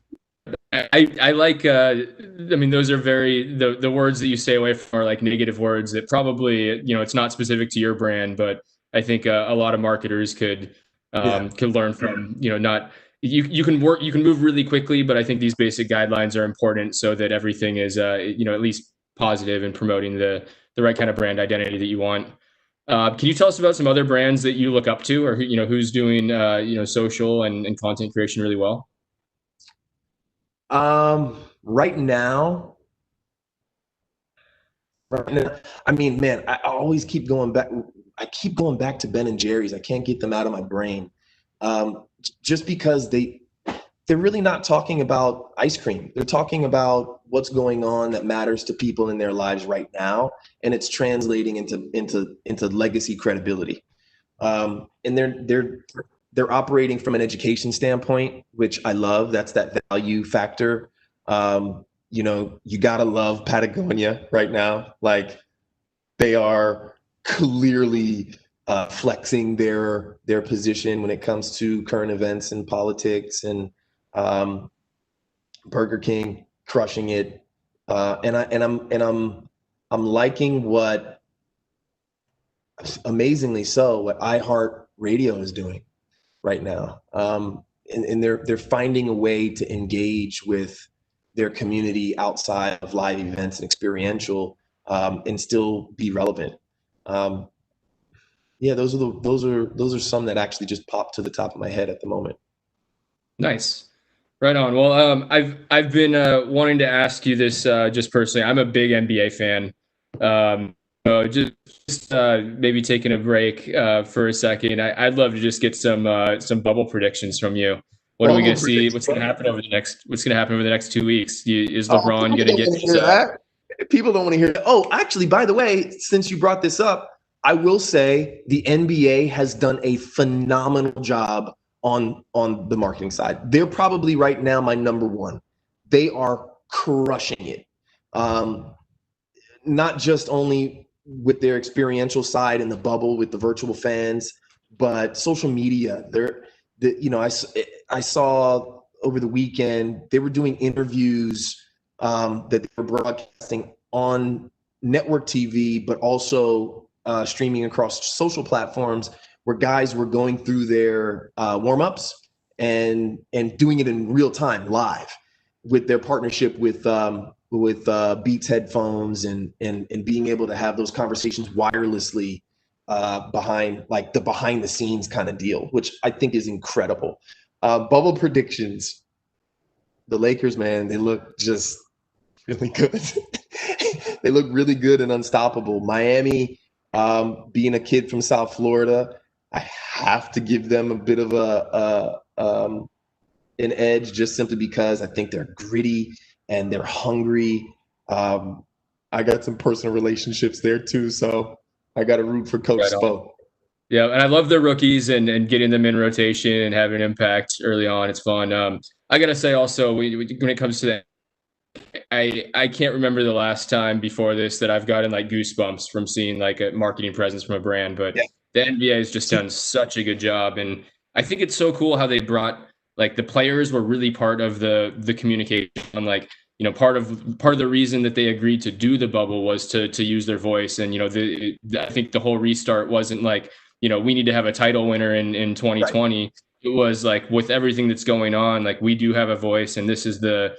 I like, I mean, those are the words that you stay away from are like negative words that probably, it's not specific to your brand, but I think a lot of marketers could learn from, not, you can move really quickly, but I think these basic guidelines are important so that everything is, at least positive and promoting the right kind of brand identity that you want. Can you tell us about some other brands that you look up to, or who's doing, social and content creation really well? Right now, I mean, man, I always keep going back. I keep going back to Ben and Jerry's. I can't get them out of my brain. Just because they're really not talking about ice cream. They're talking about what's going on that matters to people in their lives right now, and it's translating into legacy credibility. And they're operating from an education standpoint, which I love. That's that value factor. You gotta love Patagonia right now. Like, they are clearly flexing their position when it comes to current events and politics, and Burger King crushing it. I'm liking what, amazingly so, what iHeartRadio is doing right now. And they're finding a way to engage with their community outside of live events and experiential, and still be relevant. Those are some that actually just popped to the top of my head at the moment. Nice. Right on. Well, I've been wanting to ask you this just personally. I'm a big NBA fan. Just maybe taking a break for a second. I'd love to just get some bubble predictions from you. What are we going to see? What's going to happen over the next 2 weeks? Is LeBron going to get that? People don't want to hear that. Oh, actually, by the way, since you brought this up, I will say the NBA has done a phenomenal job on the marketing side. They're probably right now my number one. They are crushing it. Not just only with their experiential side in the bubble with the virtual fans, but social media. I saw over the weekend they were doing interviews that they were broadcasting on network TV, but also streaming across social platforms, where guys were going through their warm-ups and doing it in real time, live, with their partnership with Beats headphones and being able to have those conversations wirelessly behind the scenes kind of deal, which I think is incredible. Bubble predictions. The Lakers, man, they look just really good. They look really good and unstoppable. Miami, being a kid from South Florida, I have to give them a bit of an edge, just simply because I think they're gritty and they're hungry. I got some personal relationships there too, so I got to root for Coach Spo. Yeah, and I love the rookies and getting them in rotation and having an impact early on. It's fun. I gotta say also, when it comes to that, I can't remember the last time before this that I've gotten like goosebumps from seeing like a marketing presence from a brand, but the NBA has just done such a good job. And I think it's so cool how they brought, like, the players were really part of the communication. Like, part of the reason that they agreed to do the bubble was to use their voice. And, I think the whole restart wasn't like, we need to have a title winner in 2020. Right. It was like, with everything that's going on, like, we do have a voice, and this is the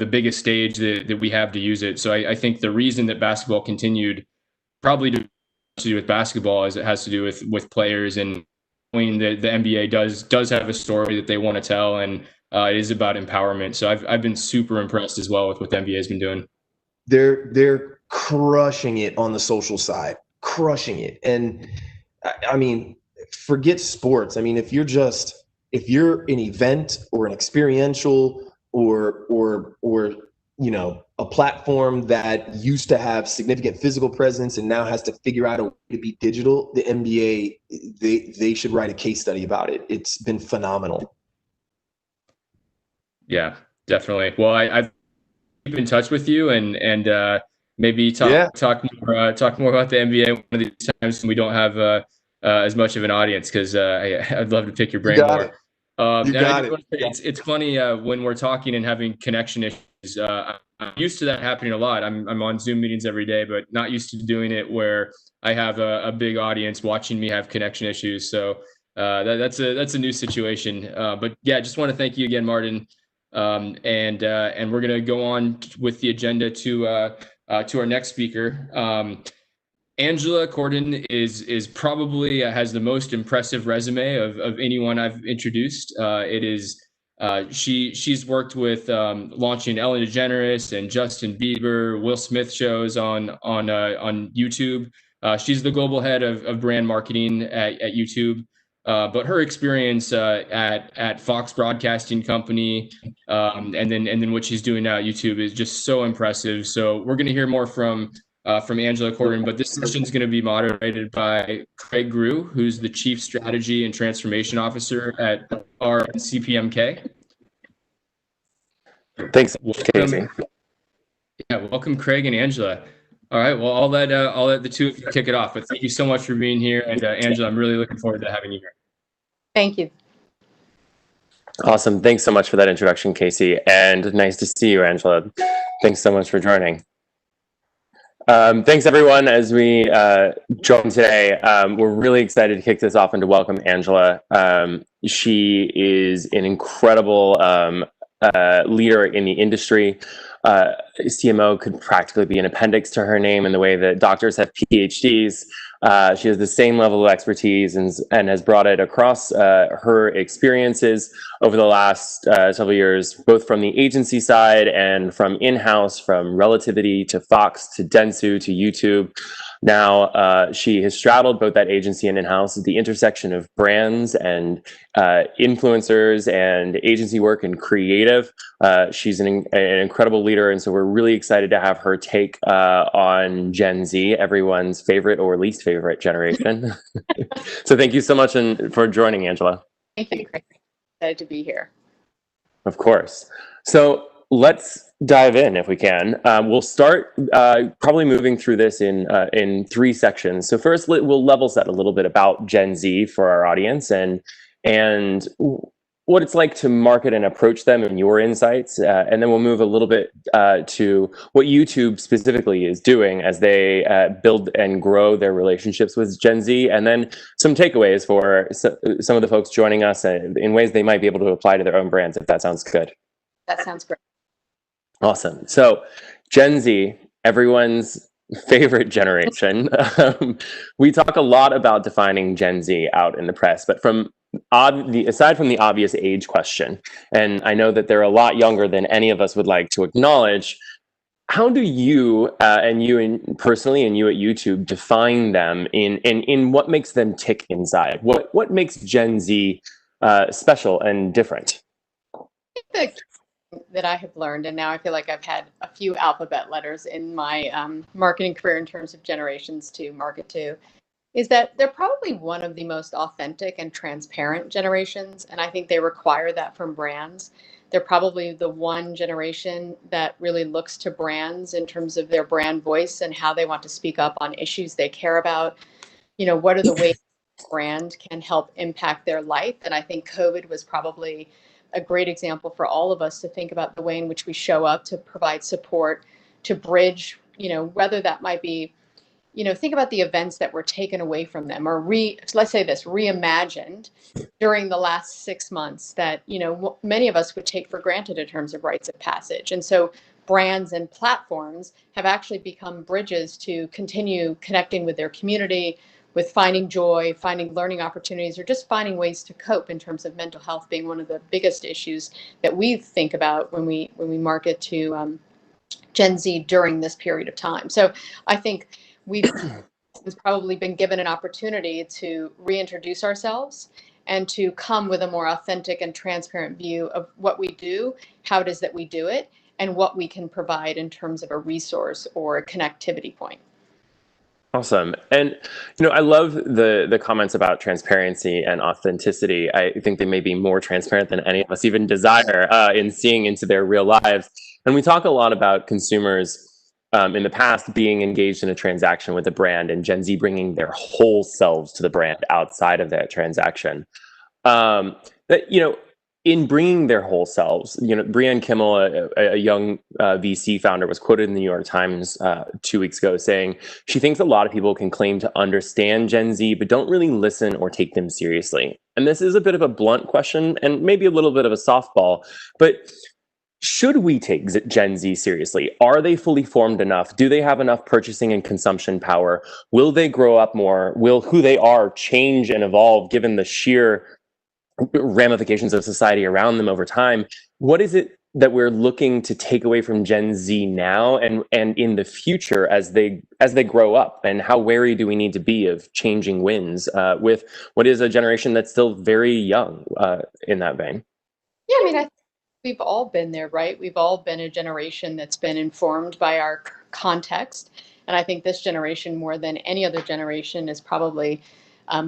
biggest stage that we have to use it. So I think the reason that basketball continued probably to do with basketball as it has to do with players, and knowing that the NBA does have a story that they want to tell, and it is about empowerment. So I've been super impressed as well with what the NBA has been doing. They're crushing it on the social side, crushing it. And I mean, forget sports. I mean, if you're an event or an experiential or a platform that used to have significant physical presence and now has to figure out a way to be digital, the NBA, they should write a case study about it. It's been phenomenal. Yeah, definitely. Well, I've keep in touch with you and maybe talk more about the NBA one of these times when we don't have as much of an audience, because I'd love to pick your brain more. It's funny when we're talking and having connection issues. I'm used to that happening a lot. I'm on Zoom meetings every day, but not used to doing it where I have a big audience watching me have connection issues. So that's a new situation. But yeah, just want to thank you again, Martin. And we're gonna go on with the agenda to our next speaker. Angela Corden is probably has the most impressive resume of anyone I've introduced. She's worked with launching Ellen DeGeneres and Justin Bieber, Will Smith shows on YouTube. She's the global head of brand marketing at YouTube. But her experience at Fox Broadcasting Company, and then what she's doing now at YouTube is just so impressive. So we're going to hear more from Angela Corden, but this session is going to be moderated by Craig Grew, who's the Chief Strategy and Transformation Officer at our CPMK. Thanks, Casey. Yeah, welcome, Craig and Angela. All right, well, I'll let the two of you kick it off, but thank you so much for being here. And Angela, I'm really looking forward to having you here. Thank you. Awesome. Thanks so much for that introduction, Casey. And nice to see you, Angela. Thanks so much for joining. Thanks, everyone, as we join today. We're really excited to kick this off and to welcome Angela. She is an incredible leader in the industry. CMO could practically be an appendix to her name in the way that doctors have PhDs. She has the same level of expertise and has brought it across her experiences over the last several years, both from the agency side and from in-house, from Relativity to Fox to Dentsu to YouTube. Now, she has straddled both that agency and in-house at the intersection of brands and influencers and agency work and creative. She's an incredible leader, and so we're really excited to have her take on Gen Z, everyone's favorite or least favorite generation. So thank you so much for joining, Angela. Thank you, Chris. Excited to be here. Of course. So let's dive in if we can. We'll start probably moving through this in three sections. So first, we'll level set a little bit about Gen Z for our audience and what it's like to market and approach them and your insights. And then we'll move a little bit to what YouTube specifically is doing as they build and grow their relationships with Gen Z. And then some takeaways for some of the folks joining us in ways they might be able to apply to their own brands, if that sounds good. That sounds great. Awesome. So Gen Z, everyone's favorite generation. We talk a lot about defining Gen Z out in the press, but aside from the obvious age question, and I know that they're a lot younger than any of us would like to acknowledge, how do you personally and you at YouTube define them in what makes them tick inside? What makes Gen Z special and different? I think that I have learned, and now I feel like I've had a few alphabet letters in my marketing career in terms of generations to market to, is that they're probably one of the most authentic and transparent generations, and I think they require that from brands. They're probably the one generation that really looks to brands in terms of their brand voice and how they want to speak up on issues they care about. You know, what are the ways brand can help impact their life? And I think COVID was probably a great example for all of us to think about the way in which we show up to provide support, to bridge, whether that might be, think about the events that were taken away from them or reimagined during the last 6 months that, many of us would take for granted in terms of rites of passage. And so brands and platforms have actually become bridges to continue connecting with their community, with finding joy, finding learning opportunities, or just finding ways to cope in terms of mental health being one of the biggest issues that we think about when we market to Gen Z during this period of time. So I think we've probably been given an opportunity to reintroduce ourselves and to come with a more authentic and transparent view of what we do, how it is that we do it, and what we can provide in terms of a resource or a connectivity point. Awesome. And I love the comments about transparency and authenticity. I think they may be more transparent than any of us even desire in seeing into their real lives. And we talk a lot about consumers in the past being engaged in a transaction with a brand, and Gen Z bringing their whole selves to the brand outside of that transaction. In bringing their whole selves, Brianne Kimmel, a young VC founder, was quoted in the New York Times 2 weeks ago saying she thinks a lot of people can claim to understand Gen Z, but don't really listen or take them seriously. And this is a bit of a blunt question and maybe a little bit of a softball, but should we take Gen Z seriously? Are they fully formed enough? Do they have enough purchasing and consumption power? Will they grow up more? Will who they are change and evolve given the sheer ramifications of society around them over time? What is it that we're looking to take away from Gen Z now and in the future as they grow up? And how wary do we need to be of changing winds with what is a generation that's still very young in that vein? Yeah, I mean, I think we've all been there, right? We've all been a generation that's been informed by our context. And I think this generation, more than any other generation, is probably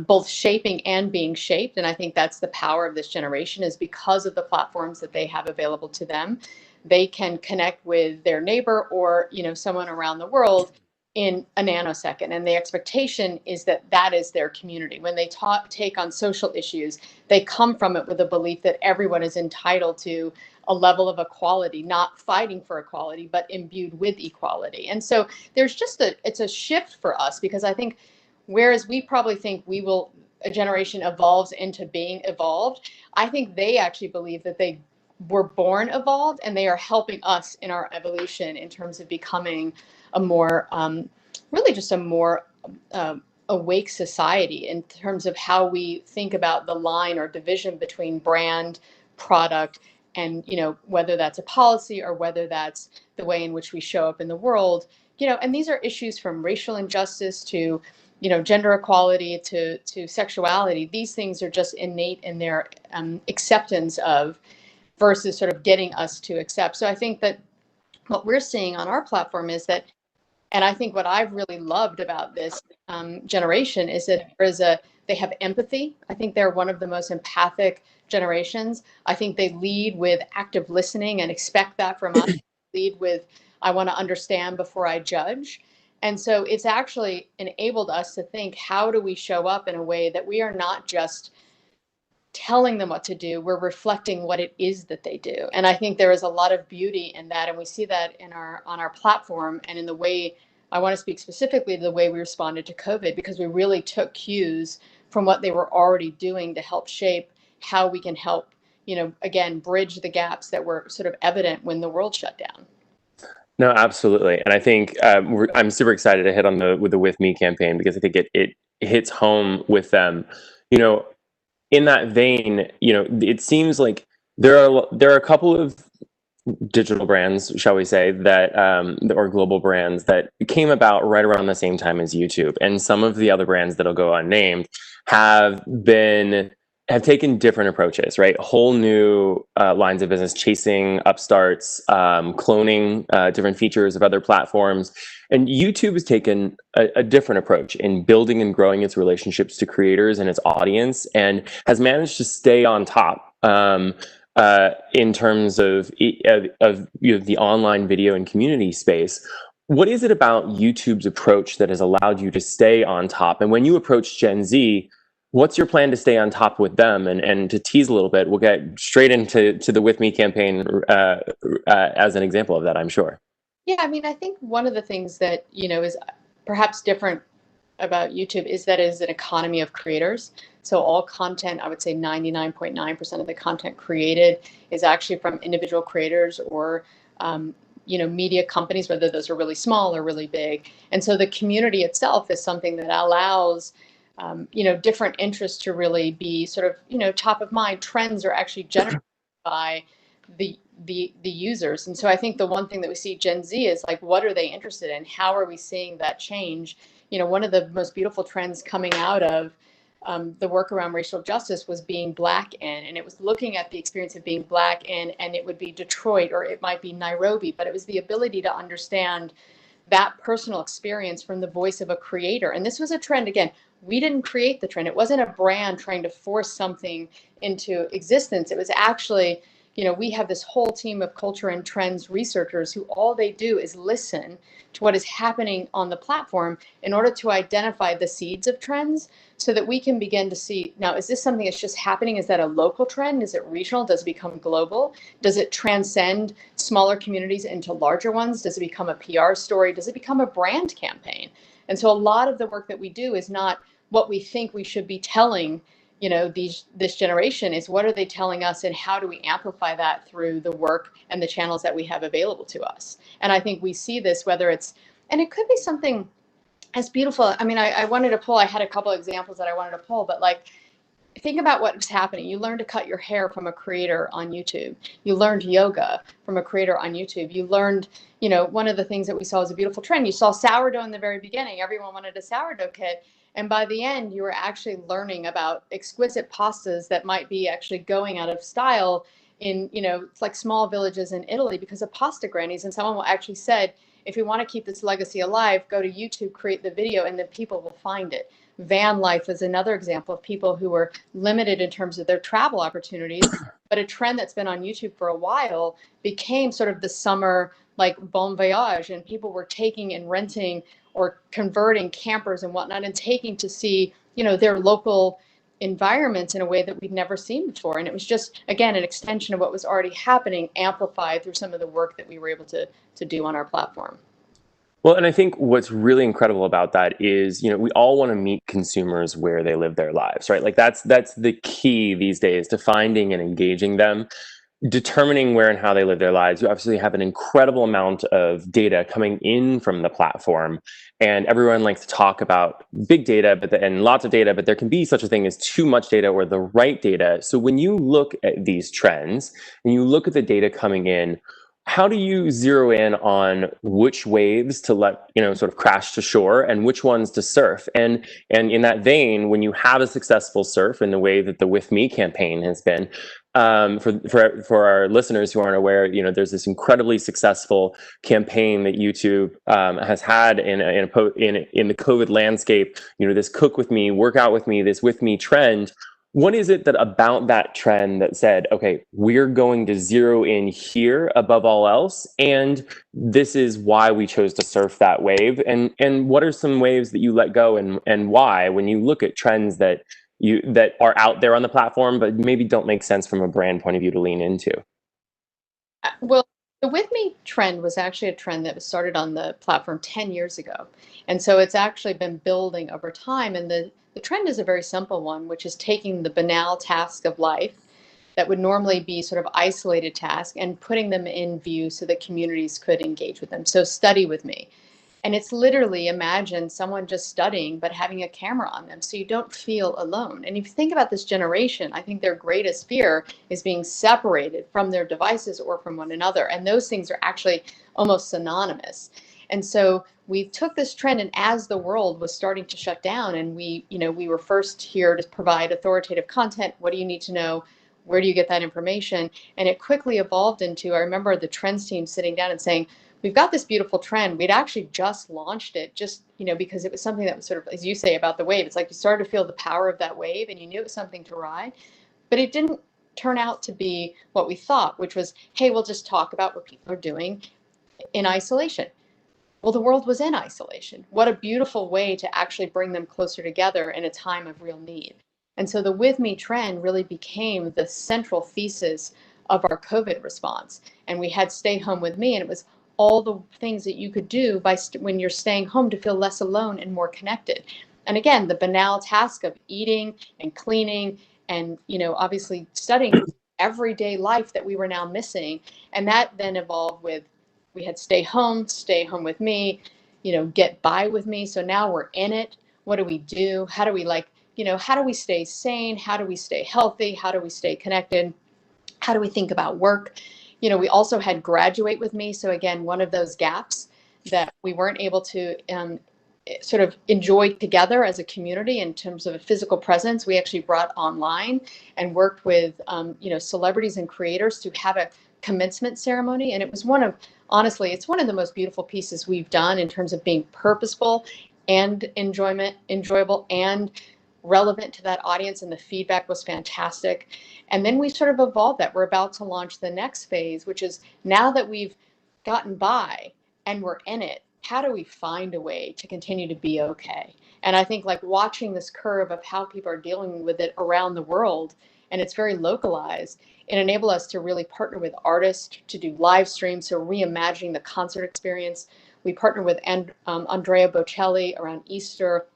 both shaping and being shaped. And I think that's the power of this generation, is because of the platforms that they have available to them. They can connect with their neighbor or, someone around the world in a nanosecond. And the expectation is that that is their community. When they take on social issues, they come from it with a belief that everyone is entitled to a level of equality, not fighting for equality, but imbued with equality. And so there's it's a shift for us, because I think whereas we probably think a generation evolves into being evolved, I think they actually believe that they were born evolved, and they are helping us in our evolution in terms of becoming a more, really just a more awake society in terms of how we think about the line or division between brand, product, and, whether that's a policy or whether that's the way in which we show up in the world. And these are issues from racial injustice to gender equality to sexuality. These things are just innate in their acceptance of, versus sort of getting us to accept. So I think that what we're seeing on our platform is that, and I think what I've really loved about this generation is that they have empathy. I think they're one of the most empathic generations. I think they lead with active listening and expect that from us. Lead with, I want to understand before I judge. And so it's actually enabled us to think, how do we show up in a way that we are not just telling them what to do, we're reflecting what it is that they do. And I think there is a lot of beauty in that. And we see that on our platform, and in the way, I want to speak specifically to the way we responded to COVID, because we really took cues from what they were already doing to help shape how we can help, again, bridge the gaps that were sort of evident when the world shut down. No, absolutely. And I think I'm super excited to hit on the With Me campaign, because I think it hits home with them. In that vein, it seems like there are a couple of digital brands, shall we say, that or global brands that came about right around the same time as YouTube. And some of the other brands that'll go unnamed have taken different approaches, right? Whole new lines of business, chasing upstarts, cloning different features of other platforms. And YouTube has taken a different approach in building and growing its relationships to creators and its audience, and has managed to stay on top in terms of the online video and community space. What is it about YouTube's approach that has allowed you to stay on top? And when you approach Gen Z, what's your plan to stay on top with them? And to tease a little bit, we'll get straight into the With Me campaign as an example of that, I'm sure. Yeah, I mean, I think one of the things that, is perhaps different about YouTube is that it is an economy of creators. So all content, I would say 99.9% of the content created is actually from individual creators or, media companies, whether those are really small or really big. And so the community itself is something that allows different interests to really be sort of, top of mind. Trends are actually generated by the users. And so I think the one thing that we see Gen Z is like, what are they interested in? How are we seeing that change? One of the most beautiful trends coming out of the work around racial justice was being Black in, and it was looking at the experience of being Black in, and it would be Detroit or it might be Nairobi, but it was the ability to understand that personal experience from the voice of a creator. And this was a trend, again, we didn't create the trend. It wasn't a brand trying to force something into existence. It was actually, we have this whole team of culture and trends researchers who all they do is listen to what is happening on the platform in order to identify the seeds of trends so that we can begin to see, now, is this something that's just happening? Is that a local trend? Is it regional? Does it become global? Does it transcend smaller communities into larger ones? Does it become a PR story? Does it become a brand campaign? And so a lot of the work that we do is not what we think we should be telling this generation, is what are they telling us and how do we amplify that through the work and the channels that we have available to us. And I think we see this, whether it's, and it could be something as beautiful. I mean, I wanted to pull, I had a couple of examples that I wanted to pull, but like, think about what's happening. You learn to cut your hair from a creator on YouTube. You learned yoga from a creator on YouTube. You learned, one of the things that we saw was a beautiful trend. You saw sourdough in the very beginning. Everyone wanted a sourdough kit. And by the end, you were actually learning about exquisite pastas that might be actually going out of style in, it's like small villages in Italy because of pasta grannies. And someone actually said, if you want to keep this legacy alive, go to YouTube, create the video, and then people will find it. Van life is another example of people who were limited in terms of their travel opportunities, but a trend that's been on YouTube for a while became sort of the summer, like bon voyage, and people were taking and renting or converting campers and whatnot and taking to see, their local environments in a way that we'd never seen before. And it was just, again, an extension of what was already happening, amplified through some of the work that we were able to do on our platform. Well, and I think what's really incredible about that is, we all want to meet consumers where they live their lives, right? Like that's the key these days to finding and engaging them. Determining where and how they live their lives. You obviously have an incredible amount of data coming in from the platform, and everyone likes to talk about big data, and lots of data, but there can be such a thing as too much data or the right data. So when you look at these trends and you look at the data coming in, how do you zero in on which waves to let sort of crash to shore and which ones to surf? And in that vein, when you have a successful surf in the way that the With Me campaign has been, for our listeners who aren't aware, there's this incredibly successful campaign that YouTube has had in the COVID landscape. This cook with me, work out with me, this With Me trend. What is it that about that trend that said, okay, we're going to zero in here above all else, and this is why we chose to surf that wave? And what are some waves that you let go and why, when you look at trends that are out there on the platform, but maybe don't make sense from a brand point of view to lean into? Well, the With Me trend was actually a trend that was started on the platform 10 years ago. And so it's actually been building over time. And the trend is a very simple one, which is taking the banal tasks of life that would normally be sort of isolated tasks and putting them in view so that communities could engage with them. So study with me. And it's literally, imagine someone just studying, but having a camera on them so you don't feel alone. And if you think about this generation, I think their greatest fear is being separated from their devices or from one another. And those things are actually almost synonymous. And so we took this trend, and as the world was starting to shut down, and we were first here to provide authoritative content. What do you need to know? Where do you get that information? And it quickly evolved into, I remember the trends team sitting down and saying, we've got this beautiful trend. We'd actually just launched it because it was something that was sort of, as you say about the wave, it's like you started to feel the power of that wave and you knew it was something to ride, but it didn't turn out to be what we thought, which was, hey, we'll just talk about what people are doing in isolation. Well, the world was in isolation. What a beautiful way to actually bring them closer together in a time of real need. And so the With Me trend really became the central thesis of our COVID response. And we had Stay Home With Me, and it was all the things that you could do when you're staying home to feel less alone and more connected. And again, the banal task of eating and cleaning and, obviously studying everyday life that we were now missing. And that then evolved with, we had Stay Home With Me, Get By With Me. So now we're in it. What do we do? How do we how do we stay sane? How do we stay healthy? How do we stay connected? How do we think about work? We also had Graduate With Me. So again, one of those gaps that we weren't able to sort of enjoyed together as a community in terms of a physical presence, we actually brought online and worked with celebrities and creators to have a commencement ceremony. And it was honestly, it's one of the most beautiful pieces we've done in terms of being purposeful and enjoyable and relevant to that audience, and the feedback was fantastic. And then we sort of evolved that. We're about to launch the next phase, which is now that we've gotten by and we're in it, how do we find a way to continue to be okay? And I think like watching this curve of how people are dealing with it around the world, and it's very localized, it enabled us to really partner with artists to do live streams, so reimagining the concert experience. We partnered with Andrea Bocelli around Easter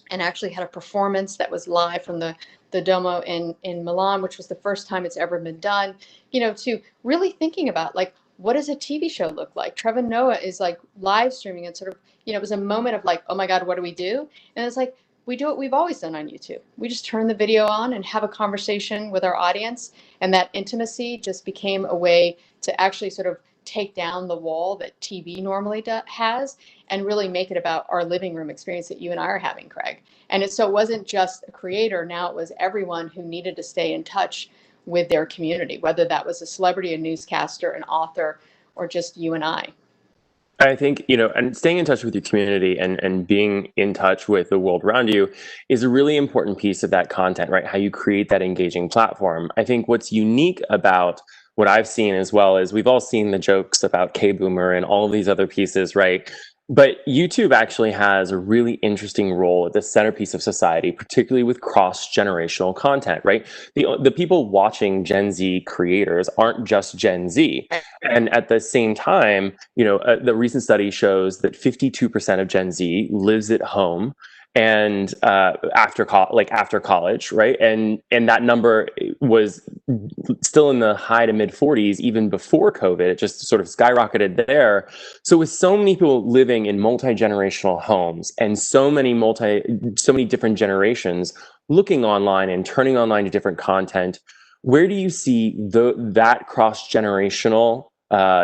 and actually had a performance that was live from the Duomo in Milan, which was the first time it's ever been done, to really thinking about like, what does a TV show look like? Trevor Noah is like live streaming and sort of, it was a moment of like, oh my God, what do we do? And it's like, we do what we've always done on YouTube. We just turn the video on and have a conversation with our audience. And that intimacy just became a way to actually sort of take down the wall that TV normally has and really make it about our living room experience that you and I are having, Craig. And so it wasn't just a creator. Now it was everyone who needed to stay in touch with their community, whether that was a celebrity, a newscaster, an author, or just you and I. I think, and staying in touch with your community and being in touch with the world around you is a really important piece of that content, right? How you create that engaging platform. I think what's unique about what I've seen as well is we've all seen the jokes about K-Boomer and all of these other pieces, right? But YouTube actually has a really interesting role at the centerpiece of society, particularly with cross-generational content, right? The people watching Gen Z creators aren't just Gen Z. And at the same time, the recent study shows that 52% of Gen Z lives at home and after college, right? And that number was still in the high to mid 40s even before COVID. It just sort of skyrocketed there. So with so many people living in multi-generational homes and so many different generations looking online and turning online to different content, where do you see that cross-generational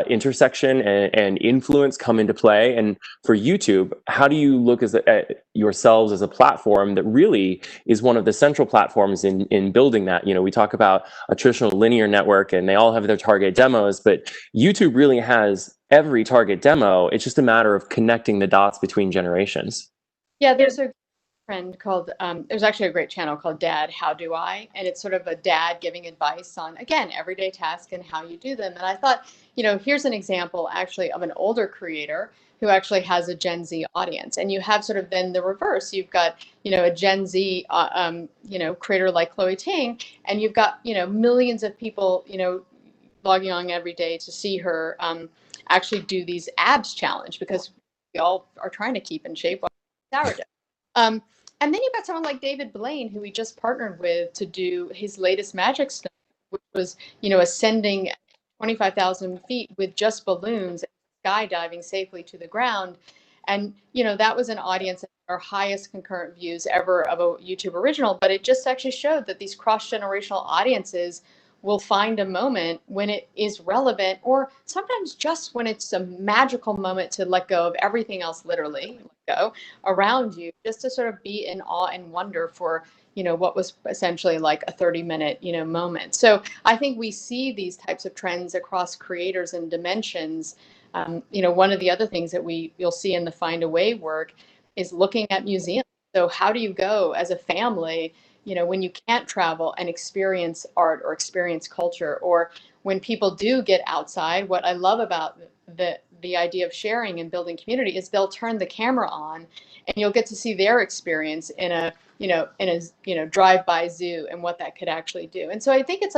intersection and influence come into play? And for YouTube, how do you look at yourselves as a platform that really is one of the central platforms in building that? We talk about a traditional linear network and they all have their target demos, but YouTube really has every target demo. It's just a matter of connecting the dots between generations. Yeah, there's a trend called, there's actually a great channel called Dad, How Do I? And it's sort of a dad giving advice on, again, everyday tasks and how you do them. And I thought, here's an example actually of an older creator who actually has a Gen Z audience. And you have sort of then the reverse. You've got, a Gen Z, creator like Chloe Ting, and you've got, millions of people, logging on every day to see her actually do these abs challenge, because we all are trying to keep in shape while sourdough. And then you've got someone like David Blaine, who we just partnered with to do his latest magic stone, which was, ascending 25,000 feet with just balloons, skydiving safely to the ground. And, that was an audience, our highest concurrent views ever of a YouTube original, but it just actually showed that these cross-generational audiences will find a moment when it is relevant, or sometimes just when it's a magical moment to let go of everything else, literally let go around you, just to sort of be in awe and wonder for, what was essentially like a 30-minute, moment. So I think we see these types of trends across creators and dimensions. One of the other things that you'll see in the Find a Way work is looking at museums. So how do you go as a family, when you can't travel and experience art or experience culture, or when people do get outside? What I love about the idea of sharing and building community is they'll turn the camera on and you'll get to see their experience in a drive-by zoo and what that could actually do. And so I think it's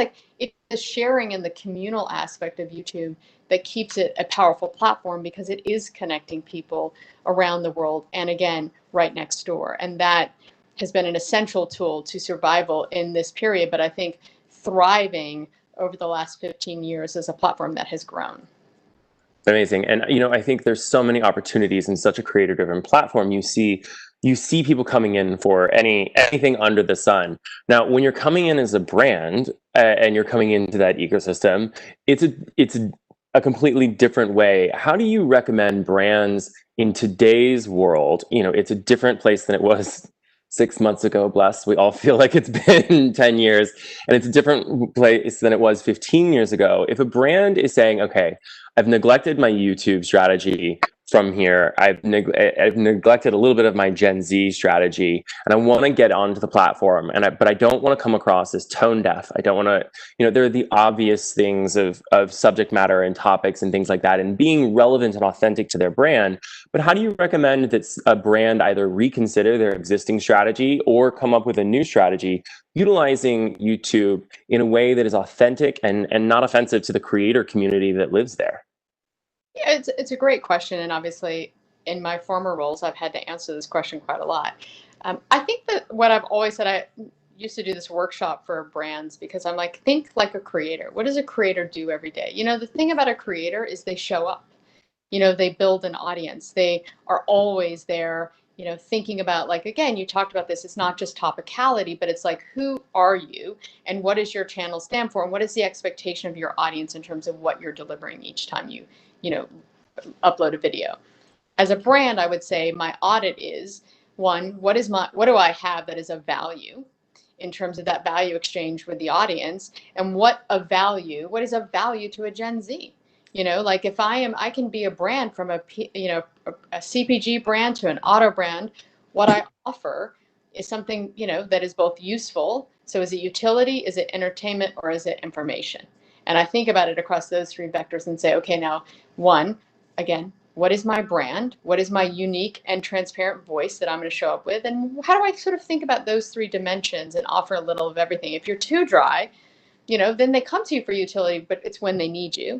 the sharing and the communal aspect of YouTube that keeps it a powerful platform, because it is connecting people around the world and, again, right next door. And that has been an essential tool to survival in this period, but I think thriving over the last 15 years as a platform that has grown. Amazing. And, I think there's so many opportunities in such a creator-driven platform. You see people coming in for anything under the sun. Now, when you're coming in as a brand and you're coming into that ecosystem, it's a completely different way, how do you recommend brands in today's world? You know, it's a different place than it was 6 months ago, bless. We all feel like it's been 10 years, and it's a different place than it was 15 years ago. If a brand is saying, okay, I've neglected my YouTube strategy from here, I've neglected a little bit of my Gen Z strategy, and I want to get onto the platform, but I don't want to come across as tone deaf. I don't want to, you know, there are the obvious things of subject matter and topics and things like that, and being relevant and authentic to their brand. But how do you recommend that a brand either reconsider their existing strategy or come up with a new strategy utilizing YouTube in a way that is authentic and not offensive to the creator community that lives there? Yeah, it's a great question, and obviously, in my former roles, I've had to answer this question quite a lot. I think that what I've always said, I used to do this workshop for brands because I'm like, think like a creator. What does a creator do every day? You know, the thing about a creator is they show up. You know, they build an audience. They are always there, you know, thinking about, like, again, you talked about this, it's not just topicality, but it's like, who are you and what does your channel stand for? And what is the expectation of your audience in terms of what you're delivering each time you know, upload a video? As a brand, I would say my audit is, one, what do I have that is of value in terms of that value exchange with the audience, and what is of value to a Gen Z? You know, like if I can be a brand from a CPG brand to an auto brand. What I offer is something, you know, that is both useful. So is it utility, is it entertainment, or is it information? And I think about it across those three vectors and say, okay, now, one, again, what is my brand? What is my unique and transparent voice that I'm going to show up with? And how do I sort of think about those three dimensions and offer a little of everything? If you're too dry, you know, then they come to you for utility, but it's when they need you.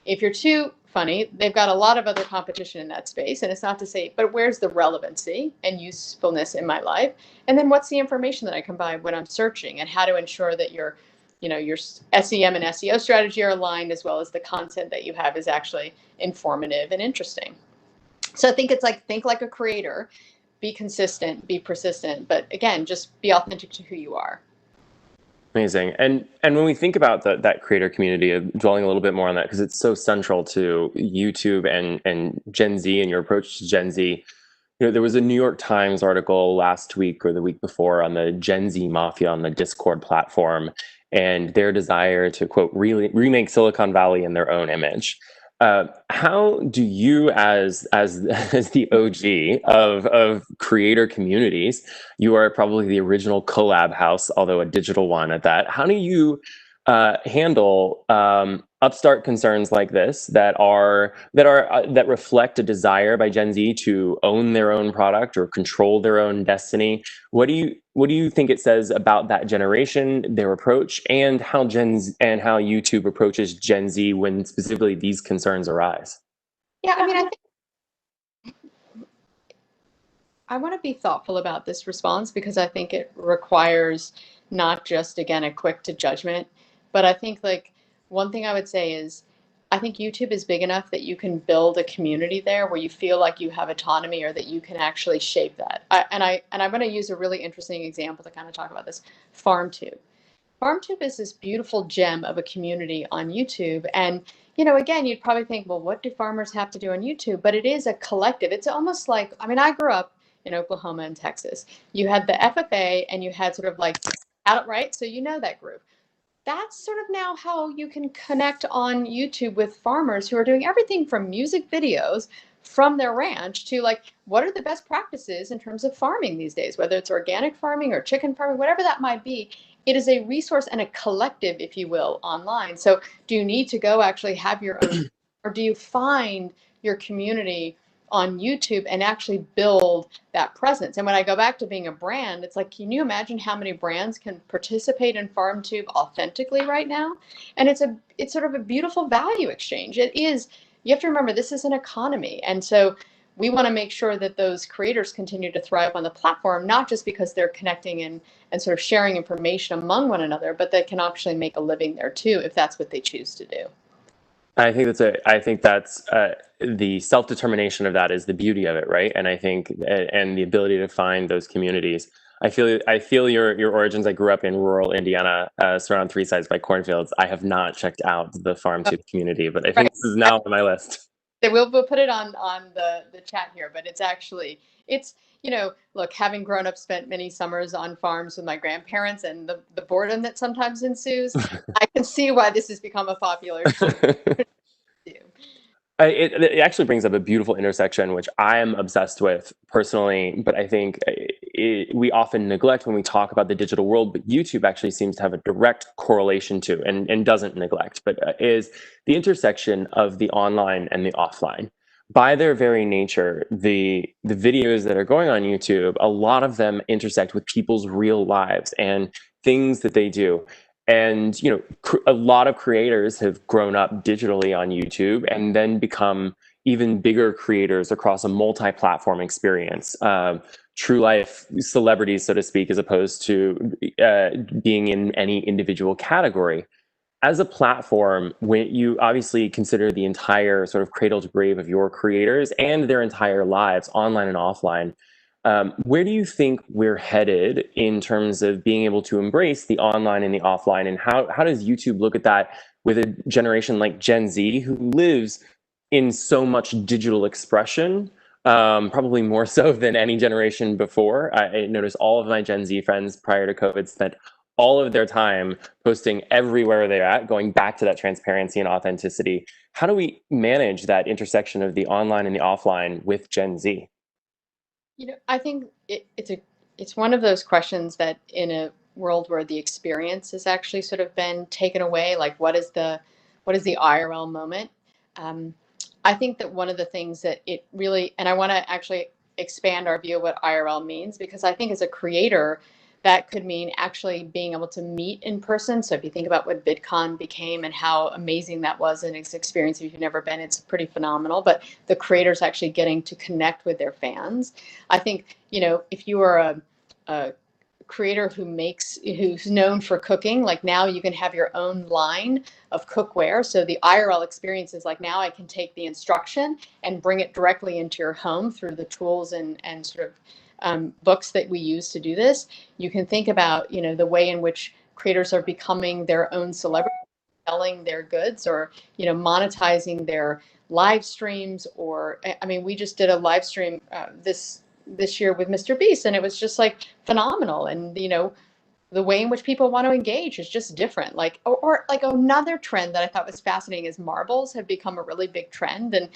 If you're too funny, they've got a lot of other competition in that space. And it's not to say, but where's the relevancy and usefulness in my life? And then what's the information that I can buy when I'm searching, and how to ensure that your SEM and SEO strategy are aligned, as well as the content that you have is actually informative and interesting. So I think it's like, think like a creator, be consistent, be persistent, but again, just be authentic to who you are. Amazing. And when we think about that creator community, dwelling a little bit more on that, because it's so central to YouTube and Gen Z and your approach to Gen Z. You know, there was a New York Times article last week or the week before on the Gen Z mafia on the Discord platform and their desire to, quote, remake Silicon Valley in their own image. How do you, as the OG of creator communities, you are probably the original collab house, although a digital one at that. How do you handle upstart concerns like this that reflect a desire by Gen Z to own their own product or control their own destiny? What do you think it says about that generation, their approach, and how YouTube approaches Gen Z when specifically these concerns arise? Yeah, I mean, I think I want to be thoughtful about this response because I think it requires not just, again, a quick to judgment, but I think, like, one thing I would say is I think YouTube is big enough that you can build a community there where you feel like you have autonomy or that you can actually shape that. I'm going to use a really interesting example to kind of talk about this. FarmTube. FarmTube is this beautiful gem of a community on YouTube. And, you know, again, you'd probably think, well, what do farmers have to do on YouTube? But it is a collective. It's almost like, I mean, I grew up in Oklahoma and Texas. You had the FFA and you had sort of like, right? So you know that group. That's sort of now how you can connect on YouTube with farmers who are doing everything from music videos from their ranch to, like, what are the best practices in terms of farming these days, whether it's organic farming or chicken farming, whatever that might be. It is a resource and a collective, if you will, online. So do you need to go actually have your own, or do you find your community on YouTube and actually build that presence? And when I go back to being a brand, it's like, can you imagine how many brands can participate in FarmTube authentically right now? And it's sort of a beautiful value exchange. It is, you have to remember, this is an economy. And so we want to make sure that those creators continue to thrive on the platform, not just because they're connecting and sort of sharing information among one another, but they can actually make a living there too, if that's what they choose to do. I think that's the self-determination of that is the beauty of it, right? And I think, and the ability to find those communities. I feel your origins. I grew up in rural Indiana, surrounded three sides by cornfields. I have not checked out the farm tooth community, but I think Right. this is now on my list. So we'll put it on the chat here, but it's look, having grown up, spent many summers on farms with my grandparents, and the boredom that sometimes ensues, I can see why this has become a popular tool. It actually brings up a beautiful intersection, which I am obsessed with personally, but I think we often neglect when we talk about the digital world, but YouTube actually seems to have a direct correlation to, and doesn't neglect, but is the intersection of the online and the offline. By their very nature, the videos that are going on YouTube, a lot of them intersect with people's real lives and things that they do. And a lot of creators have grown up digitally on YouTube and then become even bigger creators across a multi-platform experience, true life celebrities, so to speak, as opposed to being in any individual category. As a platform, when you obviously consider the entire sort of cradle to grave of your creators and their entire lives, online and offline, where do you think we're headed in terms of being able to embrace the online and the offline? And how does YouTube look at that with a generation like Gen Z who lives in so much digital expression, probably more so than any generation before? I noticed all of my Gen Z friends prior to COVID spent all of their time posting everywhere they're at, going back to that transparency and authenticity. How do we manage that intersection of the online and the offline with Gen Z? I think it's one of those questions that in a world where the experience has actually sort of been taken away, like what is the IRL moment? I think that one of the things that it really, and I want to actually expand our view of what IRL means, because I think as a creator, that could mean actually being able to meet in person. So if you think about what VidCon became and how amazing that was and its experience, if you've never been, it's pretty phenomenal. But the creators actually getting to connect with their fans. I think, if you are a creator who's known for cooking, like now you can have your own line of cookware. So the IRL experience is like, now I can take the instruction and bring it directly into your home through the tools and sort of books that we use to do this. You can think about, the way in which creators are becoming their own celebrities, selling their goods, or, monetizing their live streams. Or, I mean, we just did a live stream this year with Mr. Beast, and it was just like phenomenal. And, the way in which people want to engage is just different. Like, or like another trend that I thought was fascinating is marbles have become a really big trend. And,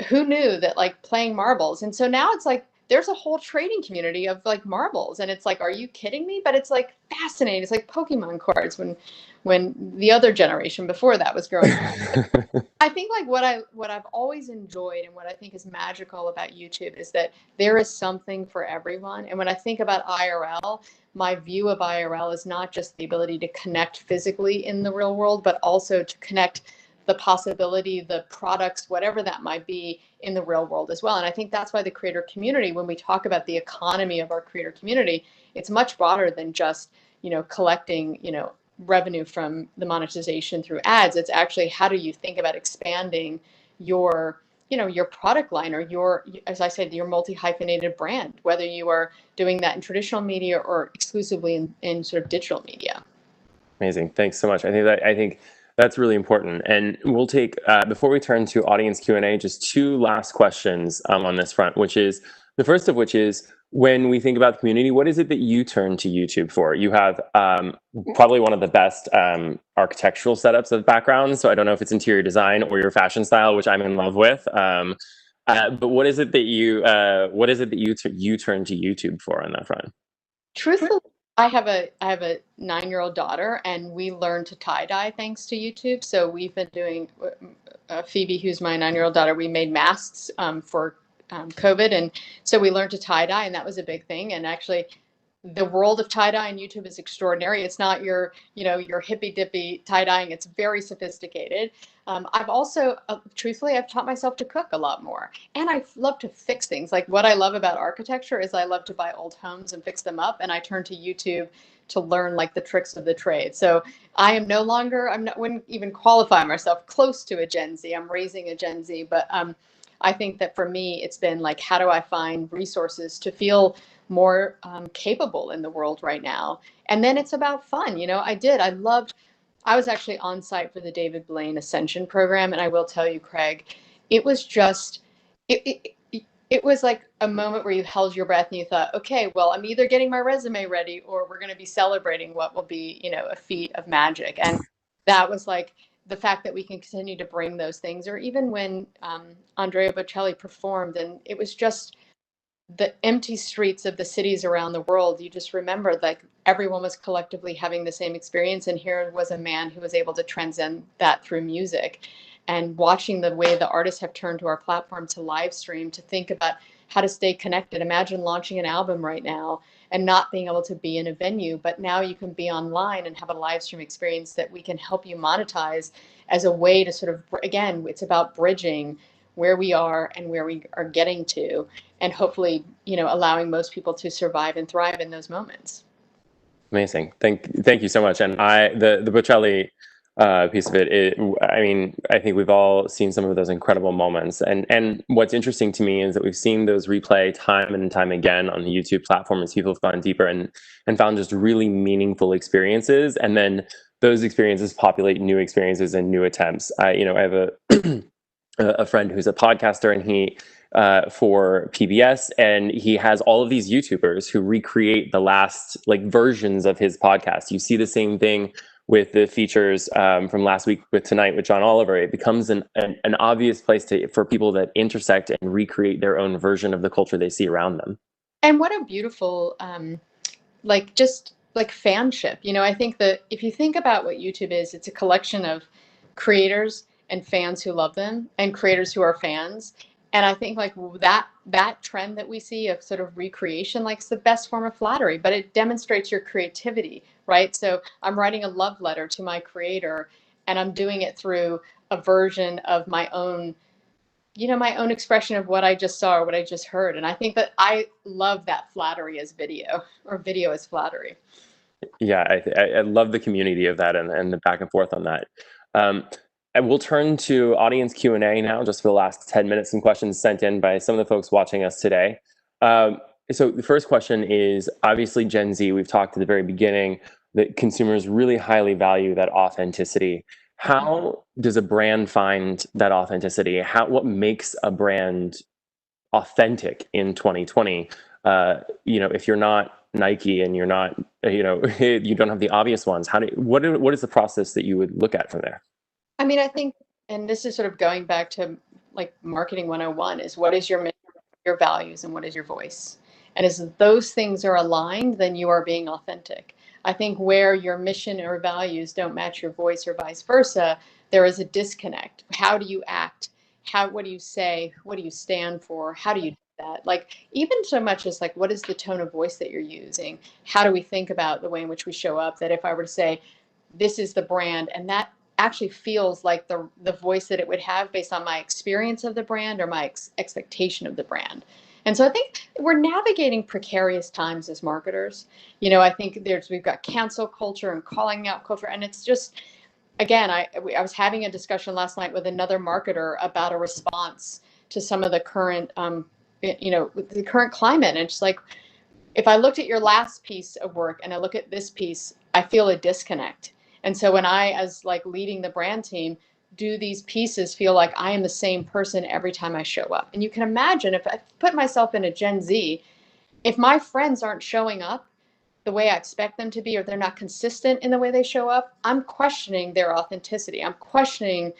who knew that, like, playing marbles? And so now it's like, there's a whole trading community of like marbles, and it's like, are you kidding me? But it's like fascinating. It's like Pokemon cards when the other generation before that was growing up. I think like what I've always enjoyed and what I think is magical about YouTube is that there is something for everyone. And when I think about IRL, my view of IRL is not just the ability to connect physically in the real world, but also to connect the possibility, the products, whatever that might be, in the real world as well. And I think that's why the creator community, when we talk about the economy of our creator community, it's much broader than just, collecting, revenue from the monetization through ads. It's actually, how do you think about expanding your, your product line, or your, as I said, your multi-hyphenated brand, whether you are doing that in traditional media or exclusively in sort of digital media. Amazing. Thanks so much. I think that's really important. And we'll take, before we turn to audience Q&A, just two last questions on this front, which is, the first of which is, when we think about the community, what is it that you turn to YouTube for? You have probably one of the best architectural setups of backgrounds. So I don't know if it's interior design or your fashion style, which I'm in love with. But what is it that you turn to YouTube for on that front? Truthfully, I have a 9-year-old daughter, and we learned to tie-dye thanks to YouTube. So we've been doing, Phoebe, who's my 9-year-old daughter, we made masks for COVID. And so we learned to tie-dye, and that was a big thing. And actually, the world of tie-dye on YouTube is extraordinary. It's not your hippy-dippy tie-dyeing. It's very sophisticated. I've also, truthfully, I've taught myself to cook a lot more. And I love to fix things. Like, what I love about architecture is I love to buy old homes and fix them up. And I turn to YouTube to learn like the tricks of the trade. So I am no longer, wouldn't even qualify myself close to a Gen Z. I'm raising a Gen Z, but I think that for me, it's been like, how do I find resources to feel more capable in the world right now? And then it's about fun. I was actually on site for the David Blaine Ascension program. And I will tell you, Craig, it was just, it was like a moment where you held your breath and you thought, okay, well, I'm either getting my resume ready or we're going to be celebrating what will be, a feat of magic. And that was like the fact that we can continue to bring those things, or even when Andrea Bocelli performed, and it was just the empty streets of the cities around the world. You just remember like everyone was collectively having the same experience. And here was a man who was able to transcend that through music. And watching the way the artists have turned to our platform to live stream, to think about how to stay connected. Imagine launching an album right now and not being able to be in a venue, but now you can be online and have a live stream experience that we can help you monetize as a way to sort of, again, it's about bridging where we are and where we are getting to, and hopefully, allowing most people to survive and thrive in those moments. Amazing. Thank you so much. And the Bocelli piece of it, I think we've all seen some of those incredible moments. And what's interesting to me is that we've seen those replay time and time again on the YouTube platform as people have gone deeper and found just really meaningful experiences. And then those experiences populate new experiences and new attempts. I have a friend who's a podcaster, and he for PBS, and he has all of these YouTubers who recreate the last versions of his podcast. You see the same thing with the features from last week with Tonight with John Oliver. It becomes an obvious place for people that intersect and recreate their own version of the culture they see around them. And what a beautiful, just fanship. I think that if you think about what YouTube is, it's a collection of creators and fans who love them, and creators who are fans. And I think that trend that we see of sort of recreation, it's the best form of flattery, but it demonstrates your creativity, right? So I'm writing a love letter to my creator, and I'm doing it through a version of my own, my own expression of what I just saw or what I just heard. And I think that I love that flattery as video, or video as flattery. Yeah, I love the community of that and the back and forth on that. And we'll turn to audience Q&A now, just for the last 10 minutes, some questions sent in by some of the folks watching us today. So the first question is, obviously Gen Z, we've talked at the very beginning that consumers really highly value that authenticity. How does a brand find that authenticity? What makes a brand authentic in 2020? If you're not Nike and you're not, you don't have the obvious ones, what is the process that you would look at from there? I think, and this is sort of going back to marketing 101, is what is your mission, your values, and what is your voice? And as those things are aligned, then you are being authentic. I think where your mission or values don't match your voice, or vice versa, there is a disconnect. How do you act? What do you say? What do you stand for? How do you do that? Even so much as what is the tone of voice that you're using? How do we think about the way in which we show up? That if I were to say, this is the brand, and that actually feels like the voice that it would have based on my experience of the brand or my expectation of the brand. And so I think we're navigating precarious times as marketers. I think we've got cancel culture and calling out culture, and it's just, again, I was having a discussion last night with another marketer about a response to some of the current, the current climate. And it's if I looked at your last piece of work and I look at this piece, I feel a disconnect. And so when I, as leading the brand team, do these pieces feel like I am the same person every time I show up? And you can imagine, if I put myself in a Gen Z, if my friends aren't showing up the way I expect them to be, or they're not consistent in the way they show up, I'm questioning their authenticity. I'm questioning,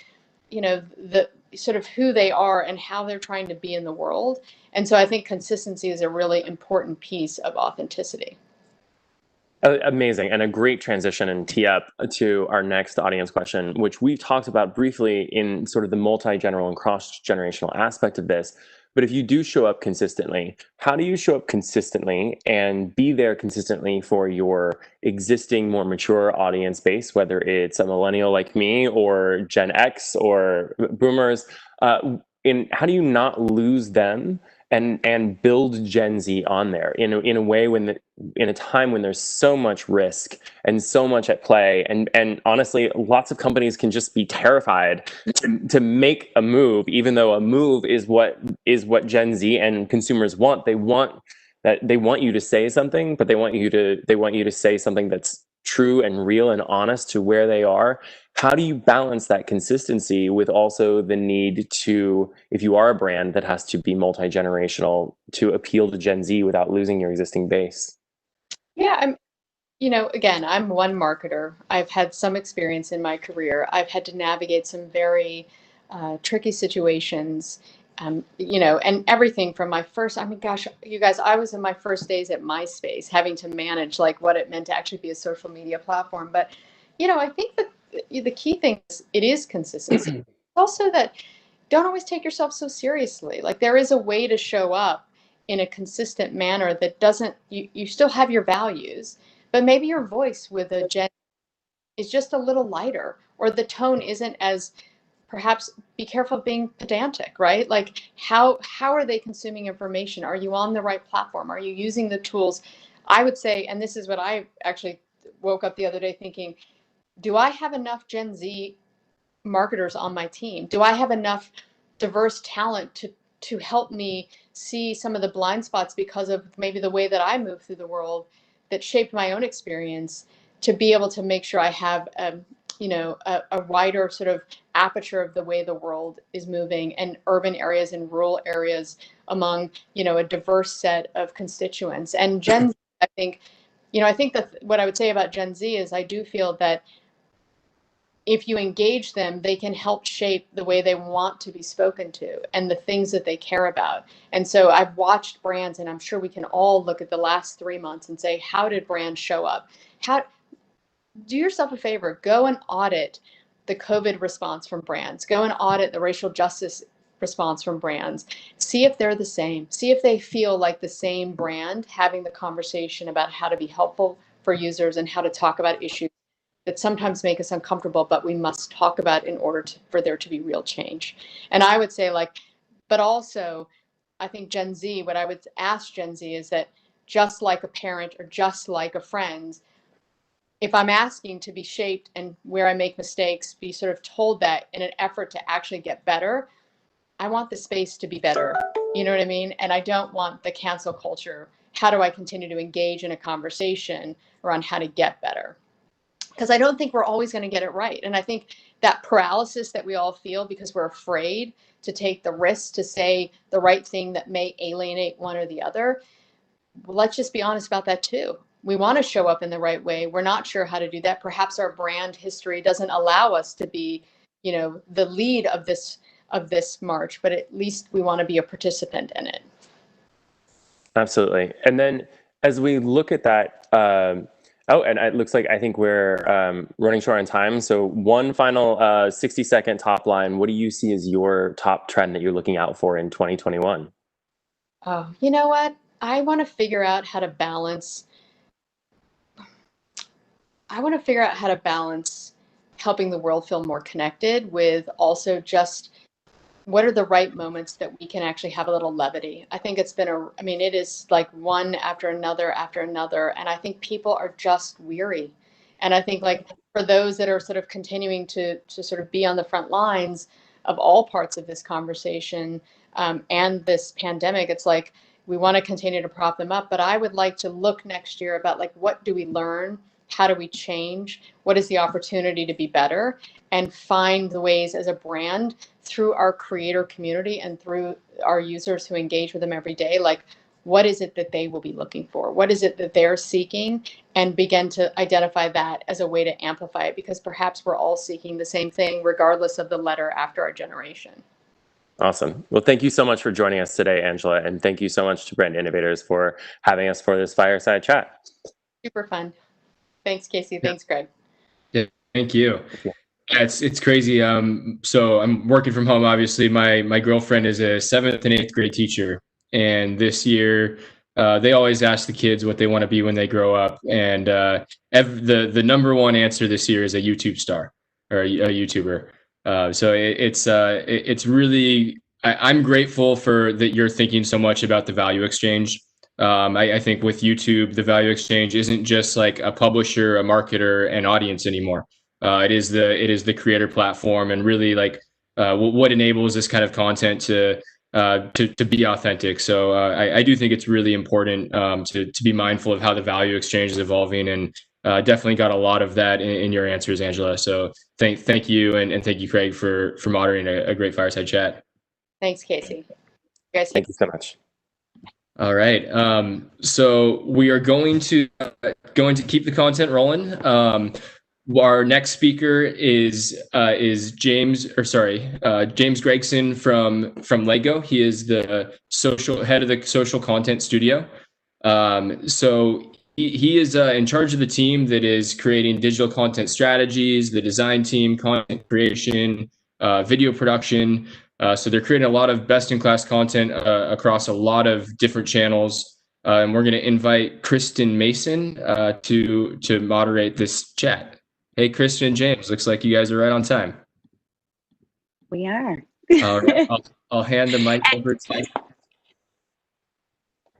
the sort of who they are and how they're trying to be in the world. And so I think consistency is a really important piece of authenticity. Amazing, and a great transition and tee up to our next audience question, which we've talked about briefly in sort of the multi-generational and cross-generational aspect of this. But if you do show up consistently, how do you show up consistently and be there consistently for your existing, more mature audience base, whether it's a millennial like me or Gen X or boomers? And how do you not lose them and build Gen Z on there in a way in a time when there's so much risk and so much at play, and honestly, lots of companies can just be terrified to make a move, even though a move is what Gen Z and consumers want. They want you to say something, but they want you to say something that's true and real and honest to where they are. How do you balance that consistency with also the need to, if you are a brand that has to be multi-generational, to appeal to Gen Z without losing your existing base? Yeah, again, I'm one marketer. I've had some experience in my career. I've had to navigate some very tricky situations. And everything from my first, gosh, you guys, I was in my first days at MySpace having to manage like what it meant to actually be a social media platform. But, I think that the key thing is it is consistency. Also that don't always take yourself so seriously. Like there is a way to show up in a consistent manner that doesn't, you still have your values, but maybe your voice with a Gen is just a little lighter, or the tone isn't as, perhaps be careful of being pedantic, right? Like how are they consuming information? Are you on the right platform? Are you using the tools? I would say, and this is what I actually woke up the other day thinking, do I have enough Gen Z marketers on my team? Do I have enough diverse talent to help me see some of the blind spots because of maybe the way that I move through the world that shaped my own experience, to be able to make sure I have a wider sort of aperture of the way the world is moving, and urban areas and rural areas among, a diverse set of constituents. And Gen Z, I think that what I would say about Gen Z is I do feel that if you engage them, they can help shape the way they want to be spoken to and the things that they care about. And so I've watched brands, and I'm sure we can all look at the last 3 months and say, how did brands show up? Do yourself a favor, go and audit the COVID response from brands, go and audit the racial justice response from brands, see if they're the same, see if they feel like the same brand having the conversation about how to be helpful for users and how to talk about issues that sometimes make us uncomfortable, but we must talk about in order for there to be real change. And I would say but also I think Gen Z, what I would ask Gen Z is that, just like a parent or just like a friend, if I'm asking to be shaped and where I make mistakes, be sort of told that in an effort to actually get better, I want the space to be better. You know what I mean? And I don't want the cancel culture. How do I continue to engage in a conversation around how to get better? Because I don't think we're always going to get it right. And I think that paralysis that we all feel because we're afraid to take the risk to say the right thing that may alienate one or the other, well, let's just be honest about that too. We want to show up in the right way. We're not sure how to do that. Perhaps our brand history doesn't allow us to be, the lead of this march, but at least we want to be a participant in it. Absolutely. And then as we look at that, and it looks like I think we're running short on time. So one final 60-second top line. What do you see as your top trend that you're looking out for in 2021? Oh, you know what? I want to figure out how to balance helping the world feel more connected with also just what are the right moments that we can actually have a little levity. I think it's been it is like one after another, and I think people are just weary. And I think like for those that are sort of continuing to sort of be on the front lines of all parts of this conversation and this pandemic, it's like we want to continue to prop them up. But I would like to look next year about like, what do we learn? How do we change? What is the opportunity to be better? And find the ways as a brand through our creator community and through our users who engage with them every day, like what is it that they will be looking for? What is it that they're seeking? And begin to identify that as a way to amplify it, because perhaps we're all seeking the same thing regardless of the letter after our generation. Awesome. Well, thank you so much for joining us today, Angela. And thank you so much to Brand Innovators for having us for this fireside chat. Super fun. Thanks, Casey. Thanks, Greg. Yeah, thank you. Yeah, it's crazy. So I'm working from home. Obviously, my girlfriend is a 7th and 8th grade teacher, and this year they always ask the kids what they want to be when they grow up. And the number one answer this year is a YouTube star or a YouTuber. So it's really I'm grateful for that you're thinking so much about the value exchange. I think with YouTube, the value exchange isn't just like a publisher, a marketer, and audience anymore. It is the creator platform, and really like what enables this kind of content to be authentic. So I do think it's really important to be mindful of how the value exchange is evolving, and definitely got a lot of that in your answers, Angela. So thank you, and thank you, Craig, for moderating a great fireside chat. Thanks, Casey. You guys, Thank you so much. All right. So we are going to keep the content rolling. Our next speaker is James Gregson from Lego. He is the head of the social content studio. So he is in charge of the team that is creating digital content strategies, the design team, content creation, video production. So they're creating a lot of best-in-class content across a lot of different channels. And we're going to invite Kristen Mason to moderate this chat. Hey, Kristen and James, looks like you guys are right on time. We are. All right, I'll hand the mic over to you.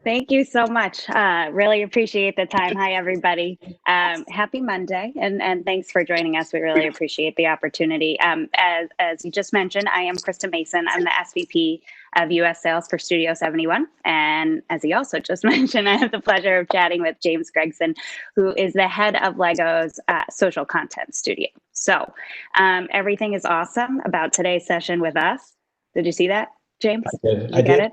Thank you so much. Really appreciate the time. Hi, everybody. Happy Monday, and thanks for joining us. We really appreciate the opportunity. As you just mentioned, I am Kristen Mason. I'm the SVP of US Sales for Studio 71. And as he also just mentioned, I have the pleasure of chatting with James Gregson, who is the head of Lego's social content studio. So everything is awesome about today's session with us. Did you see that, James? I did.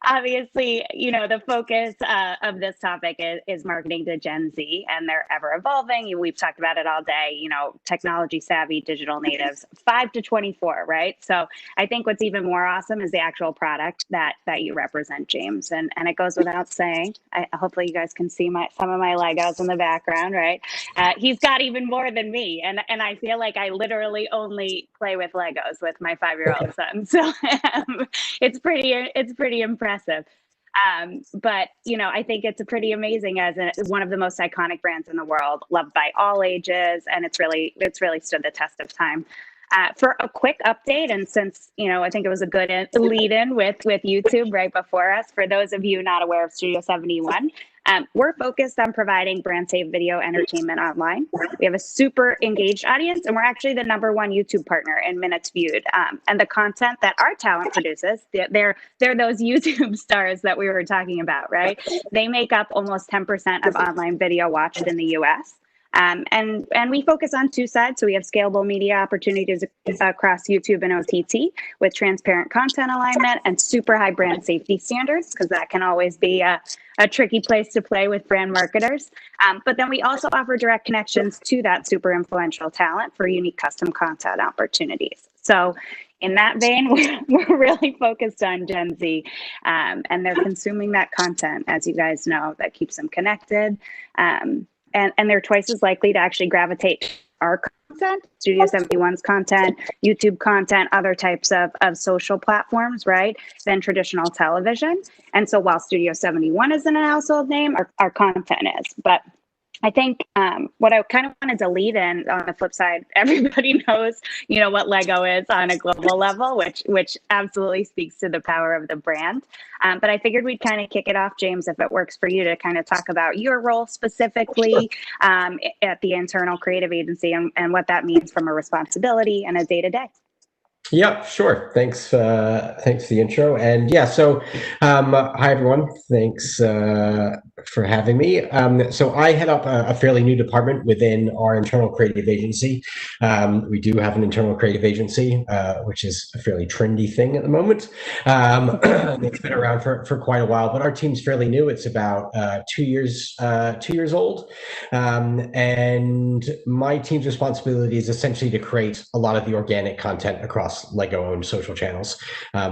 Obviously, the focus of this topic is marketing to Gen Z, and they're ever evolving. We've talked about it all day, technology savvy digital natives, 5 to 24, right? So I think what's even more awesome is the actual product that you represent, James. And it goes without saying, hopefully you guys can see some of my Legos in the background, right? He's got even more than me. And I feel like I literally only play with Legos with my 5-year-old son. So it's pretty impressive. But I think it's pretty amazing as one of the most iconic brands in the world, loved by all ages, and it's really stood the test of time. For a quick update, and since I think it was a good lead-in with YouTube right before us, for those of you not aware of Studio 71, we're focused on providing brand safe video entertainment online. We have a super engaged audience, and we're actually the #1 YouTube partner in minutes viewed. And the content that our talent produces, they're those YouTube stars that we were talking about, right? They make up almost 10% of online video watched in the US. And we focus on two sides. So we have scalable media opportunities across YouTube and OTT with transparent content alignment and super high brand safety standards, because that can always be a tricky place to play with brand marketers. But then we also offer direct connections to that super influential talent for unique custom content opportunities. So in that vein, we're really focused on Gen Z, and they're consuming that content, as you guys know, that keeps them connected. And they're twice as likely to actually gravitate our content, Studio 71's content, YouTube content, other types of social platforms, right, than traditional television. And so while Studio 71 isn't a household name, our content is. But I think what I kind of wanted to lead in on the flip side, everybody knows, what Lego is on a global level, which absolutely speaks to the power of the brand. But I figured we'd kind of kick it off, James, if it works for you, to kind of talk about your role specifically at the internal creative agency and what that means from a responsibility and a day-to-day. Yeah, sure. Thanks for the intro. And yeah, so hi, everyone. Thanks for having me. So I head up a fairly new department within our internal creative agency. We do have an internal creative agency, which is a fairly trendy thing at the moment. It's been around for quite a while, but our team's fairly new. It's about 2 years old. And my team's responsibility is essentially to create a lot of the organic content across Lego-owned social channels.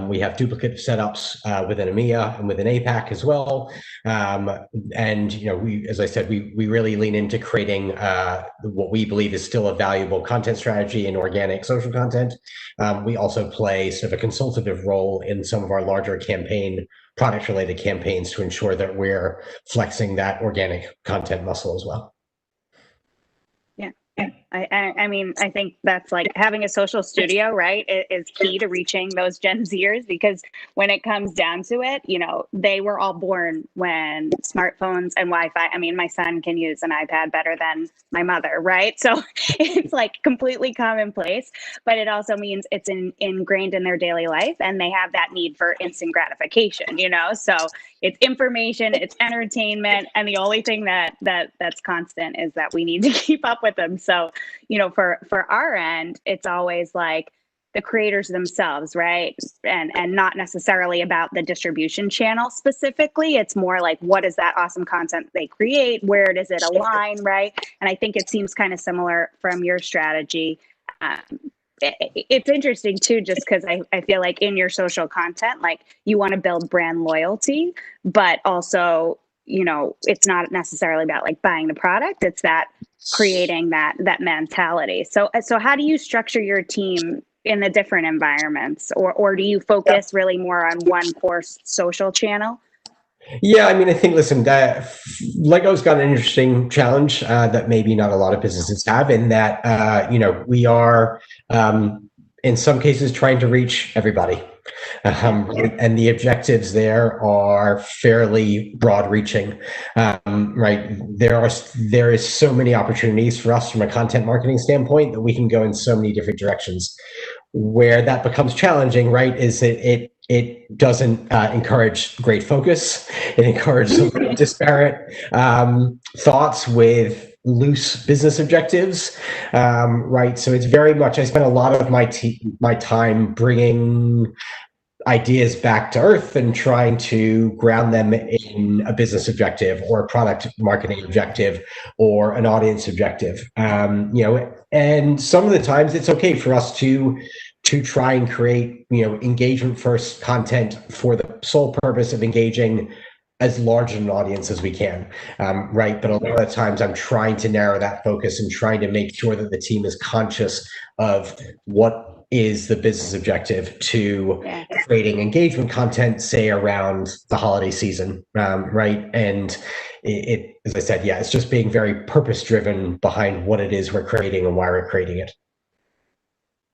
We have duplicative setups within EMEA and within APAC as well. And as I said, we really lean into creating what we believe is still a valuable content strategy in organic social content. We also play sort of a consultative role in some of our larger product-related campaigns to ensure that we're flexing that organic content muscle as well. Yeah. I mean, I think that's like having a social studio, right, is key to reaching those Gen Zers, because when it comes down to it, you know, they were all born when smartphones and Wi-Fi, I mean, my son can use an iPad better than my mother, right? So it's like completely commonplace, but it also means it's ingrained in their daily life, and they have that need for instant gratification, you know? So it's information, it's entertainment, and the only thing that's constant is that we need to keep up with them. So, you know, for our end, it's always like the creators themselves, right? And not necessarily about the distribution channel specifically. It's more like, what is that awesome content they create? Where does it align, right? And I think it seems kind of similar from your strategy. It's interesting too, just because I feel like in your social content, like you want to build brand loyalty, but also, you know, it's not necessarily about like buying the product. It's that creating that mentality. So how do you structure your team in the different environments, or do you focus really more on one core social channel? Yeah, I mean, I think, listen, Lego's got an interesting challenge that maybe not a lot of businesses have, in that, you know, we are, in some cases, trying to reach everybody. And the objectives there are fairly broad reaching, right? There is so many opportunities for us from a content marketing standpoint that we can go in so many different directions. Where that becomes challenging, right, is it doesn't encourage great focus. It encourages disparate thoughts with loose business objectives, right? So it's very much, I spend a lot of my time bringing ideas back to earth and trying to ground them in a business objective or a product marketing objective or an audience objective. You know, and some of the times it's okay for us to try and create, you know, engagement first content for the sole purpose of engaging as large an audience as we can, right? But a lot of times I'm trying to narrow that focus and trying to make sure that the team is conscious of what is the business objective to creating engagement content, say around the holiday season, right? And it, as I said, it's just being very purpose driven behind what it is we're creating and why we're creating it.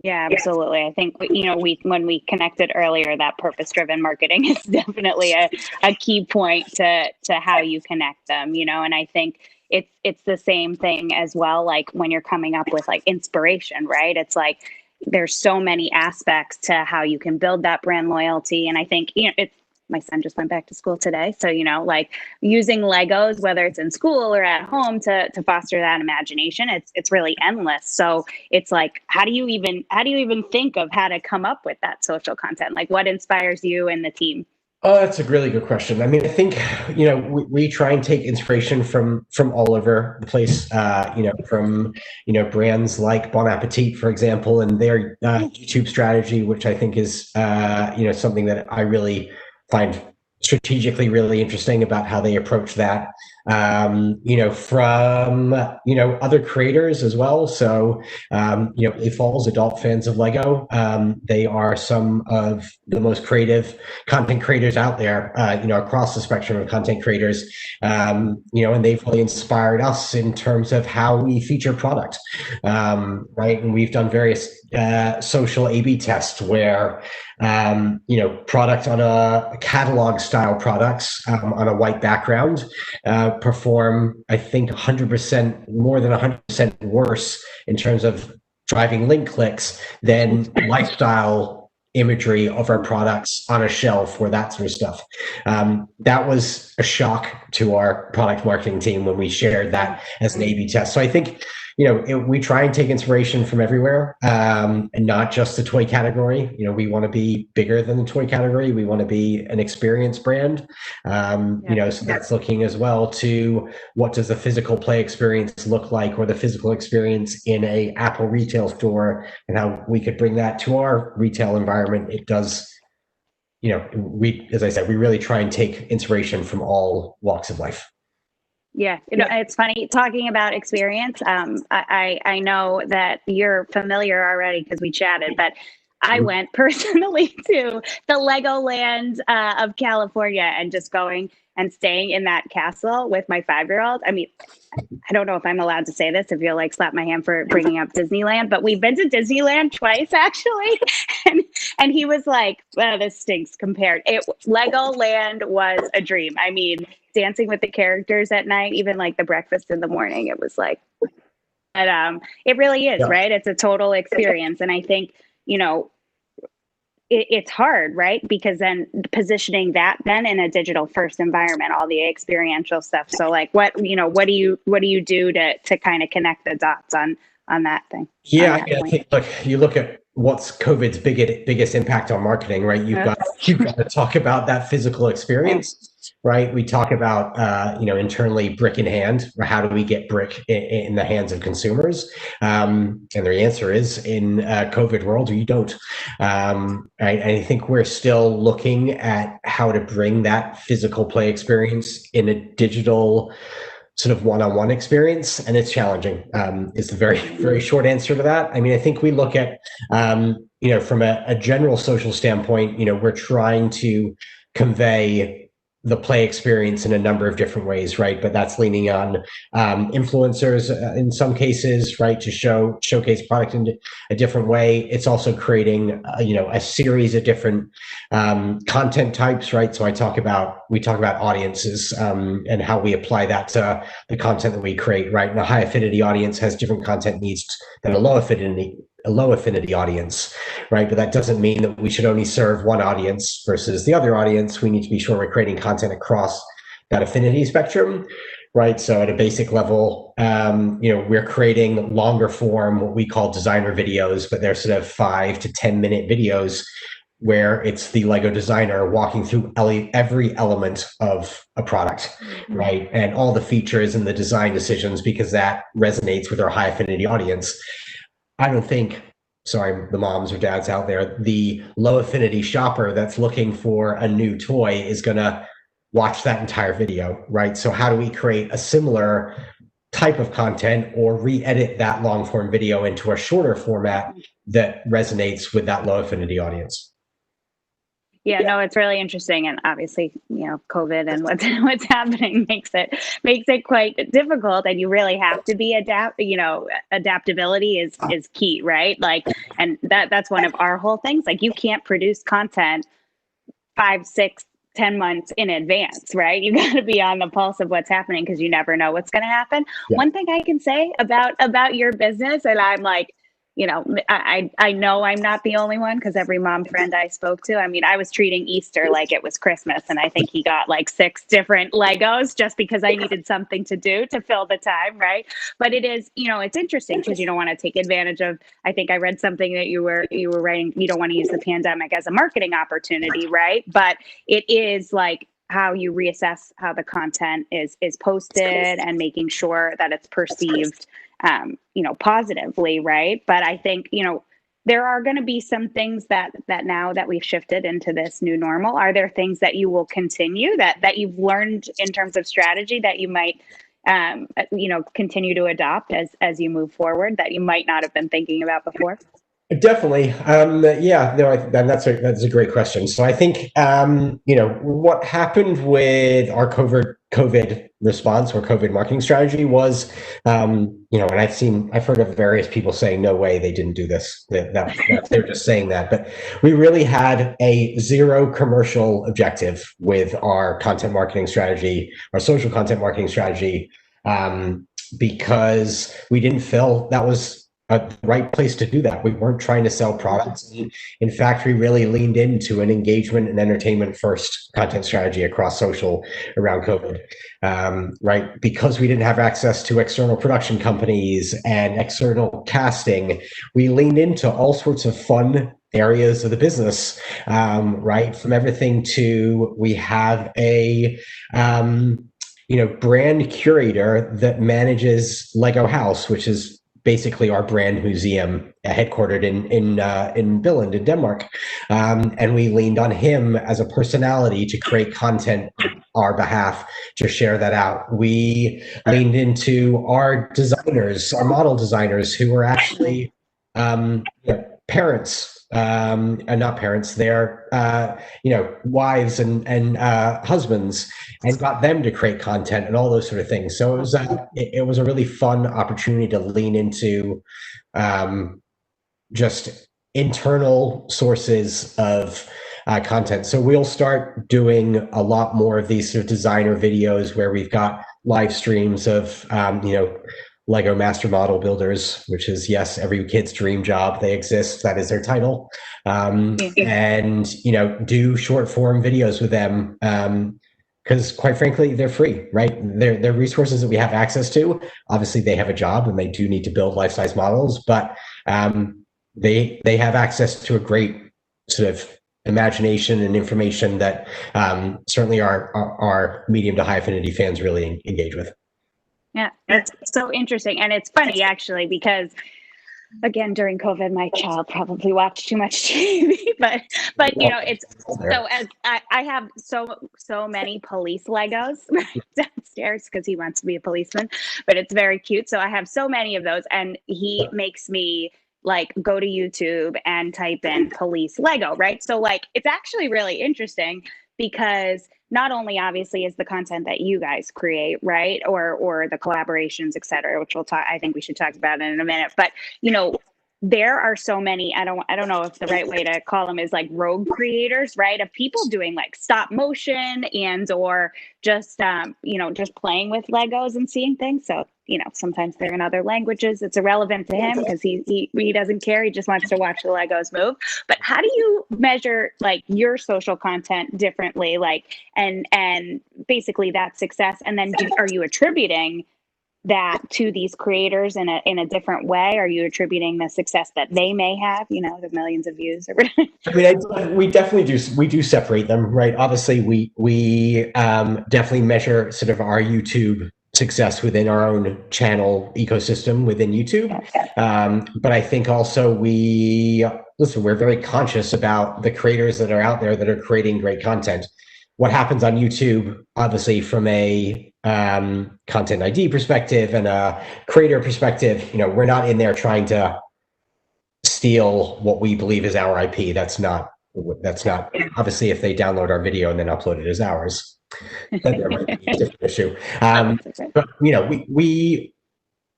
Yeah, absolutely. I think, you know, when we connected earlier, that purpose-driven marketing is definitely a key point to how you connect them, you know, and I think it's the same thing as well, like when you're coming up with like inspiration, right? It's like there's so many aspects to how you can build that brand loyalty. And I think, you know, my son just went back to school today. So, you know, like using Legos, whether it's in school or at home to foster that imagination, it's really endless. So it's like, how do you even think of how to come up with that social content? Like what inspires you and the team? Oh, that's a really good question. I mean, I think, you know, we try and take inspiration from all over the place, you know, from, you know, brands like Bon Appetit, for example, and their YouTube strategy, which I think is, you know, something that I really find strategically really interesting about how they approach that, you know, from, you know, other creators as well. So, you know, A-Falls, adult fans of Lego, they are some of the most creative content creators out there, you know, across the spectrum of content creators, you know, and they've really inspired us in terms of how we feature product, right? And we've done various social A/B tests where, you know, product on a catalog style products on a white background perform, I think, 100%, more than 100% worse in terms of driving link clicks than lifestyle imagery of our products on a shelf or that sort of stuff. That was a shock to our product marketing team when we shared that as an A/B test. So I think, you know, we try and take inspiration from everywhere, and not just the toy category. You know, we want to be bigger than the toy category. We want to be an experience brand. You know, so that's looking as well to what does the physical play experience look like, or the physical experience in a Apple retail store, and how we could bring that to our retail environment. It does, you know, as I said, we really try and take inspiration from all walks of life. Yeah, it's funny talking about experience. I know that you're familiar already because we chatted, but I went personally to the Legoland of California and just going and staying in that castle with my 5-year-old. I mean, I don't know if I'm allowed to say this, if you'll like slap my hand for bringing up Disneyland, but we've been to Disneyland twice actually. And he was like, well, this stinks compared. Legoland was a dream. I mean, dancing with the characters at night, even like the breakfast in the morning, it was like, but it really is, right? It's a total experience. And I think, you know, it's hard, right? Because then positioning that then in a digital first environment, all the experiential stuff. So like what do you do to kind of connect the dots on that thing? Yeah, I think, look, you look at what's COVID's biggest impact on marketing, right? You've got to talk about that physical experience, right? We talk about internally brick in hand. How do we get brick in the hands of consumers? And the answer is in COVID world, you don't. I think we're still looking at how to bring that physical play experience in a digital sort of one-on-one experience, and it's challenging. Is the very, very short answer to that. I mean, I think we look at, from a general social standpoint, we're trying to convey the play experience in a number of different ways, right? But that's leaning on influencers in some cases, right, to showcase product in a different way. It's also creating, a series of different content types, right? So we talk about audiences and how we apply that to the content that we create, right? And a high affinity audience has different content needs than a low affinity audience, right? But that doesn't mean that we should only serve one audience versus the other audience. We need to be sure we're creating content across that affinity spectrum, right? So at a basic level, we're creating longer form, what we call designer videos, but they're sort of 5 to 10 minute videos where it's the Lego designer walking through every element of a product, right? And all the features and the design decisions, because that resonates with our high affinity audience. I don't think, sorry, the moms or dads out there, the low affinity shopper that's looking for a new toy is going to watch that entire video, right? So how do we create a similar type of content or re-edit that long form video into a shorter format that resonates with that low affinity audience? Yeah, no, it's really interesting, and obviously, COVID and what's happening makes it quite difficult, and you really have to be adaptability is key, right? Like, and that's one of our whole things. Like, you can't produce content 5, 6, 10 months in advance, right? You got to be on the pulse of what's happening because you never know what's going to happen. Yeah. One thing I can say about your business, and I'm like, I know I'm not the only one because every mom friend I spoke to, I mean, I was treating Easter like it was Christmas, and I think he got like 6 different Legos just because I needed something to do to fill the time, right? But it is, it's interesting because you don't want to take advantage of, I think I read something that you were writing, you don't want to use the pandemic as a marketing opportunity, right? But it is like how you reassess how the content is posted and making sure that it's perceived positively, right? But I think, there are going to be some things that now that we've shifted into this new normal, are there things that you will continue that you've learned in terms of strategy that you might, continue to adopt as you move forward that you might not have been thinking about before? Definitely. That's a great question. So I think, what happened with our COVID response or COVID marketing strategy was, and I've heard of various people saying, no way, they didn't do this. They're just saying that. But we really had a zero commercial objective with our content marketing strategy, our social content marketing strategy, because we didn't feel that was a right place to do that. We weren't trying to sell products. In fact, we really leaned into an engagement and entertainment first content strategy across social around COVID, right? Because we didn't have access to external production companies and external casting, we leaned into all sorts of fun areas of the business, right? From everything to, we have a, brand curator that manages Lego House, which is basically our brand museum headquartered in Billund in Denmark. And we leaned on him as a personality to create content on our behalf to share that out. We leaned into our designers, our model designers who were actually parents and not parents, their wives and husbands, and got them to create content and all those sort of things. So it was a really fun opportunity to lean into just internal sources of content. So we'll start doing a lot more of these sort of designer videos where we've got live streams of Lego Master Model Builders, which is, yes, every kid's dream job. They exist. That is their title. And, do short form videos with them. Because quite frankly, they're free, right? They're resources that we have access to. Obviously, they have a job and they do need to build life-size models, but they have access to a great sort of imagination and information that certainly our medium to high affinity fans really engage with. Yeah, it's so interesting. And it's funny, actually, because again, during COVID, my child probably watched too much TV, but it's so, as I have so many police Legos right downstairs because he wants to be a policeman, but it's very cute. So I have so many of those, and he makes me like go to YouTube and type in police Lego, right? So like, it's actually really interesting because not only obviously is the content that you guys create, right? Or the collaborations, et cetera, which I think we should talk about in a minute, but there are so many, I don't know if the right way to call them is like rogue creators, right? Of people doing like stop motion or just, just playing with Legos and seeing things. So, sometimes they're in other languages. It's irrelevant to him because he doesn't care. He just wants to watch the Legos move. But how do you measure like your social content differently? Like, and basically that success. And then are you attributing that to these creators in a different way? Are you attributing the success that they may have, the millions of views? I mean, we definitely do separate them, right? Obviously, we definitely measure sort of our YouTube success within our own channel ecosystem within YouTube. But I think also we're very conscious about the creators that are out there that are creating great content. What happens on YouTube, obviously, from a content ID perspective and a creator perspective, we're not in there trying to steal what we believe is our IP. That's not obviously, if they download our video and then upload it as ours, then there might be a different issue. But we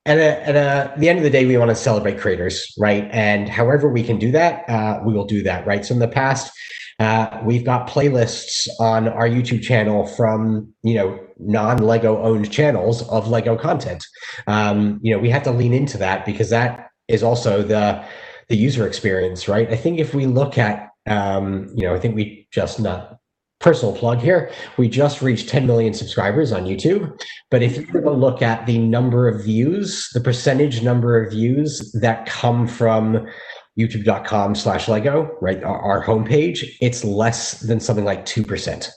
at the end of the day, we want to celebrate creators, right? And however we can do that, we will do that, right? So in the past, we've got playlists on our YouTube channel from, non-Lego owned channels of Lego content. We have to lean into that because that is also the user experience, right? I think if we look at, I think we just, not personal plug here, we just reached 10 million subscribers on YouTube. But if you were to look at the number of views, the percentage number of views that come from youtube.com/Lego, right? Our homepage, it's less than something like 2%,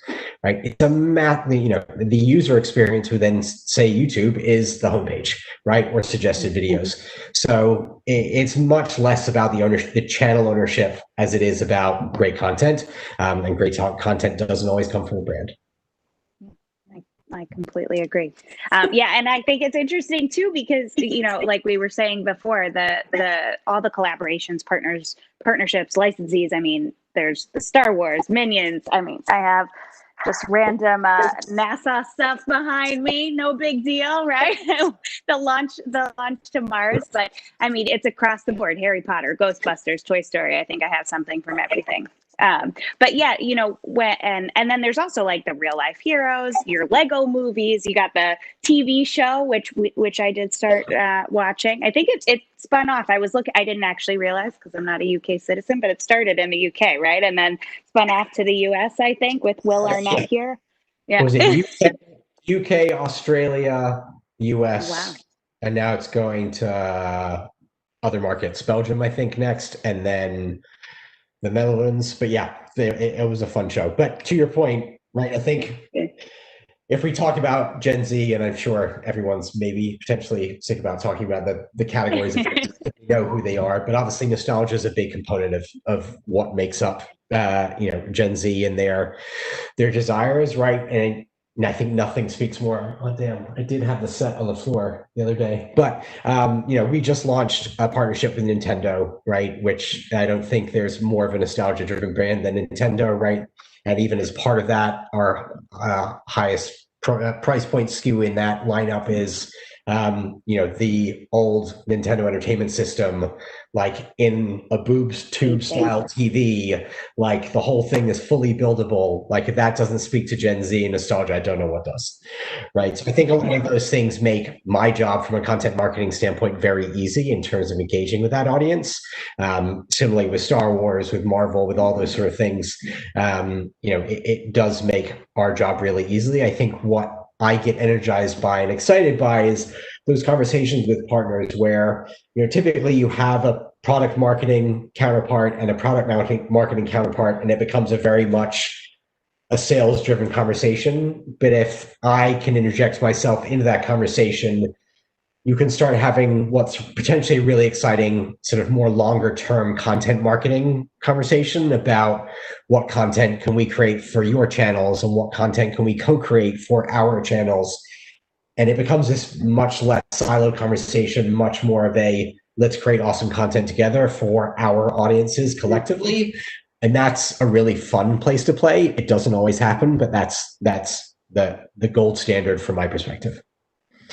right? It's a math, the user experience within, say, YouTube is the homepage, right? Or suggested videos. So it's much less about the channel ownership as it is about great content. And great content doesn't always come from a brand. I completely agree. And I think it's interesting too, because, like we were saying before, all the collaborations, partnerships, licensees, I mean, there's the Star Wars, Minions. I mean, I have just random NASA stuff behind me. No big deal, right? the launch to Mars. But I mean, it's across the board. Harry Potter, Ghostbusters, Toy Story. I think I have something from everything. But yeah, and then there's also like the real life heroes, your Lego movies. You got the TV show, which I did start watching. I think it spun off. I didn't actually realize because I'm not a UK citizen, but it started in the UK, right? And then spun off to the US, I think, with Will Arnett here. Yeah. Was it UK, Australia, US, wow. And now it's going to other markets, Belgium, I think, next, and then the Netherlands. But yeah, it was a fun show. But to your point, right, I think if we talk about Gen Z, and I'm sure everyone's maybe potentially sick about talking about the categories of we know who they are, but obviously nostalgia is a big component of what makes up Gen Z and their desires, right? And and I think nothing speaks more. Oh, damn, I did have the set on the floor the other day. But, we just launched a partnership with Nintendo, right? Which I don't think there's more of a nostalgia-driven brand than Nintendo, right? And even as part of that, our highest price point SKU in that lineup is, the old Nintendo Entertainment System, like in a boobs tube style TV, like the whole thing is fully buildable. Like if that doesn't speak to Gen Z and nostalgia, I don't know what does, right? So I think a lot of those things make my job from a content marketing standpoint very easy in terms of engaging with that audience. Similarly with Star Wars, with Marvel, with all those sort of things, it does make our job really easily. I think what I get energized by and excited by is those conversations with partners where, typically you have a product marketing counterpart and a product marketing counterpart, and it becomes a very much a sales driven conversation. But if I can interject myself into that conversation, you can start having what's potentially a really exciting sort of more longer term content marketing conversation about what content can we create for your channels and what content can we co-create for our channels. And it becomes this much less siloed conversation, much more of a let's create awesome content together for our audiences collectively. And that's a really fun place to play. It doesn't always happen, but that's the gold standard from my perspective.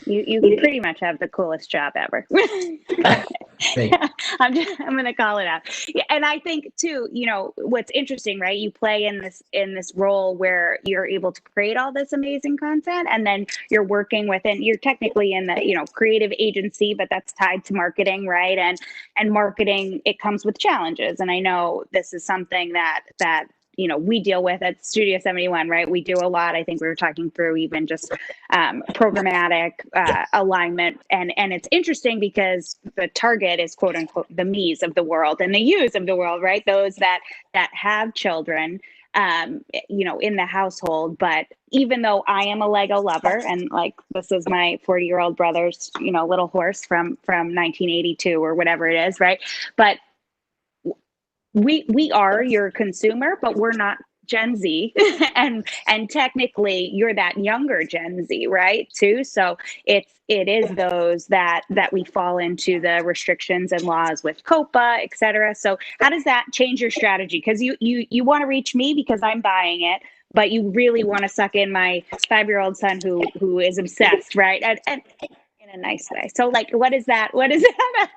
You pretty much have the coolest job ever. I'm going to call it out. Yeah, and I think too, what's interesting, right? You play in this role where you're able to create all this amazing content, and then you're working within. You're technically in the creative agency, but that's tied to marketing, right? And marketing, it comes with challenges, and I know this is something that we deal with at Studio 71, right? We do a lot. I think we were talking through even just programmatic alignment. And it's interesting because the target is quote unquote the me's of the world and the you's of the world, right? Those that have children, in the household. But even though I am a Lego lover, and like this is my 40-year-old brother's, little horse from 1982 or whatever it is, right? But we are your consumer, but we're not Gen Z, and technically you're that younger Gen Z, right? Too. So it is those that we fall into the restrictions and laws with COPPA, et cetera. So how does that change your strategy? Because you want to reach me because I'm buying it, but you really want to suck in my 5-year-old son who is obsessed, right? And in a nice way. So like, what is that? What is that?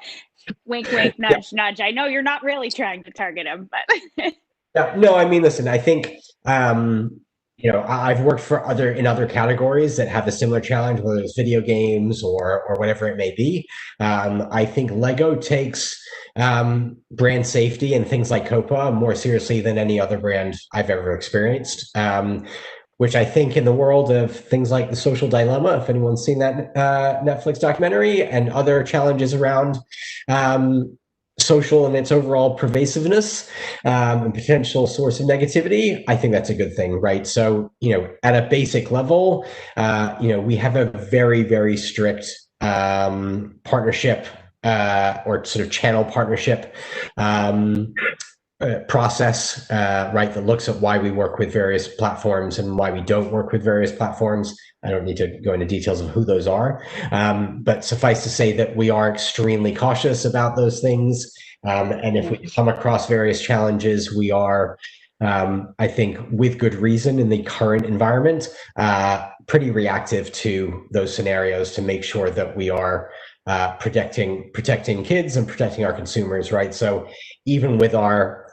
Wink, wink, nudge, nudge. I know you're not really trying to target him, but. No, I mean, listen, I think, I've worked in other categories that have a similar challenge, whether it's video games or whatever it may be. I think Lego takes brand safety and things like COPPA more seriously than any other brand I've ever experienced. Which I think in the world of things like The Social Dilemma, if anyone's seen that Netflix documentary, and other challenges around social and its overall pervasiveness and potential source of negativity, I think that's a good thing, right? So, at a basic level, we have a very, very strict partnership or sort of channel partnership process, right, that looks at why we work with various platforms and why we don't work with various platforms. I don't need to go into details of who those are, but suffice to say that we are extremely cautious about those things. And if we come across various challenges, we are, I think, with good reason in the current environment, pretty reactive to those scenarios to make sure that we are protecting kids and protecting our consumers, right? So even with our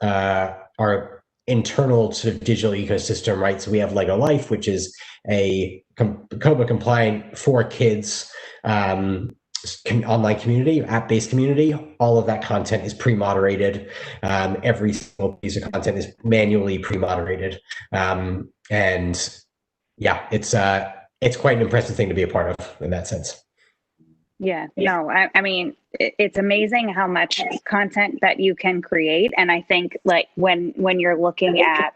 internal sort of digital ecosystem, right? So we have Lego Life, which is a COPPA compliant for kids online community, app-based community. All of that content is pre-moderated. Every single piece of content is manually pre-moderated, and yeah, it's quite an impressive thing to be a part of in that sense. Yeah, no, I mean, it's amazing how much content that you can create. And I think like when you're looking at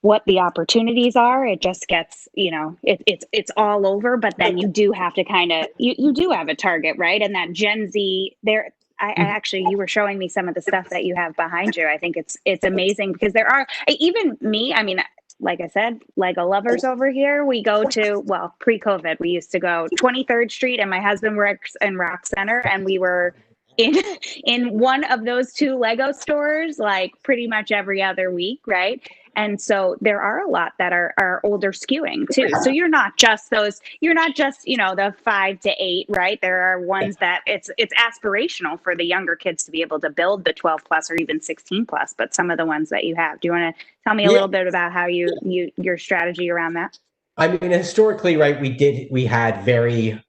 what the opportunities are, it just gets, it's all over, but then you do have to kind of, you do have a target, right? And that Gen Z there, I actually, you were showing me some of the stuff that you have behind you. I think it's amazing because there are, even me, I mean, like I said, Lego lovers over here. We go to, well, pre-COVID, we used to go 23rd Street, and my husband works in Rock Center, and we were in one of those two Lego stores like pretty much every other week, right? And so there are a lot that are older skewing too. So you're not just the 5 to 8, right? There are ones that it's aspirational for the younger kids to be able to build the 12 plus or even 16 plus, but some of the ones that you have. Do you want to tell me a little bit about how your strategy around that? I mean, historically, right, we had very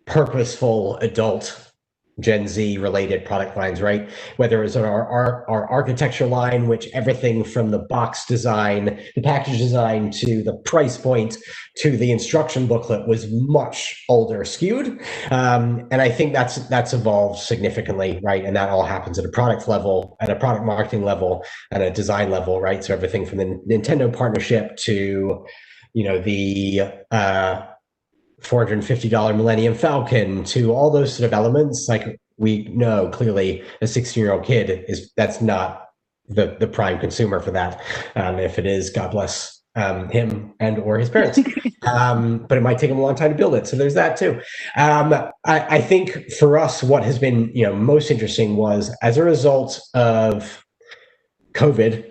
purposeful adult Gen Z related product lines, right? Whether it was our architecture line, which everything from the box design, the package design, to the price point, to the instruction booklet was much older skewed. And I think that's evolved significantly, right? And that all happens at a product level, at a product marketing level, at a design level, right? So everything from the Nintendo partnership to, the $450 Millennium Falcon, to all those sort of elements. Like, we know clearly a 16-year-old kid that's not the prime consumer for that. If it is, God bless him and or his parents. But it might take him a long time to build it. So there's that too. I think for us, what has been most interesting was, as a result of COVID,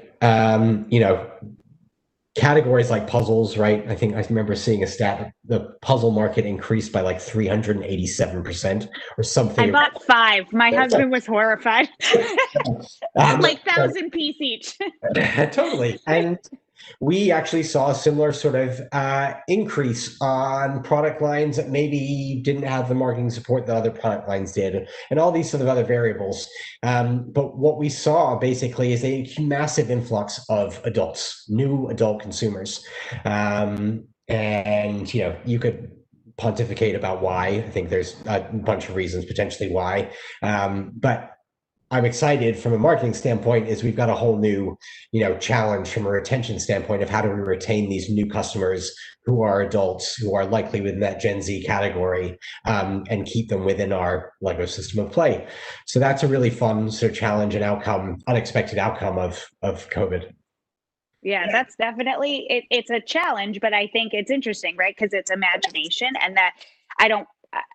categories like puzzles, right? I think I remember seeing a stat, the puzzle market increased by like 387% or something. I bought 5. My husband was horrified. Like 1,000 piece each. Totally. And we actually saw a similar sort of increase on product lines that maybe didn't have the marketing support that other product lines did, and all these sort of other variables. But what we saw basically is a massive influx of adults, new adult consumers. And, you could pontificate about why. I think there's a bunch of reasons potentially why. But I'm excited from a marketing standpoint is we've got a whole new, challenge from a retention standpoint of how do we retain these new customers who are adults, who are likely within that Gen Z category, and keep them within our Lego system of play. So that's a really fun sort of challenge and unexpected outcome of COVID. Yeah, that's definitely, it's a challenge, but I think it's interesting, right? Because it's imagination, and that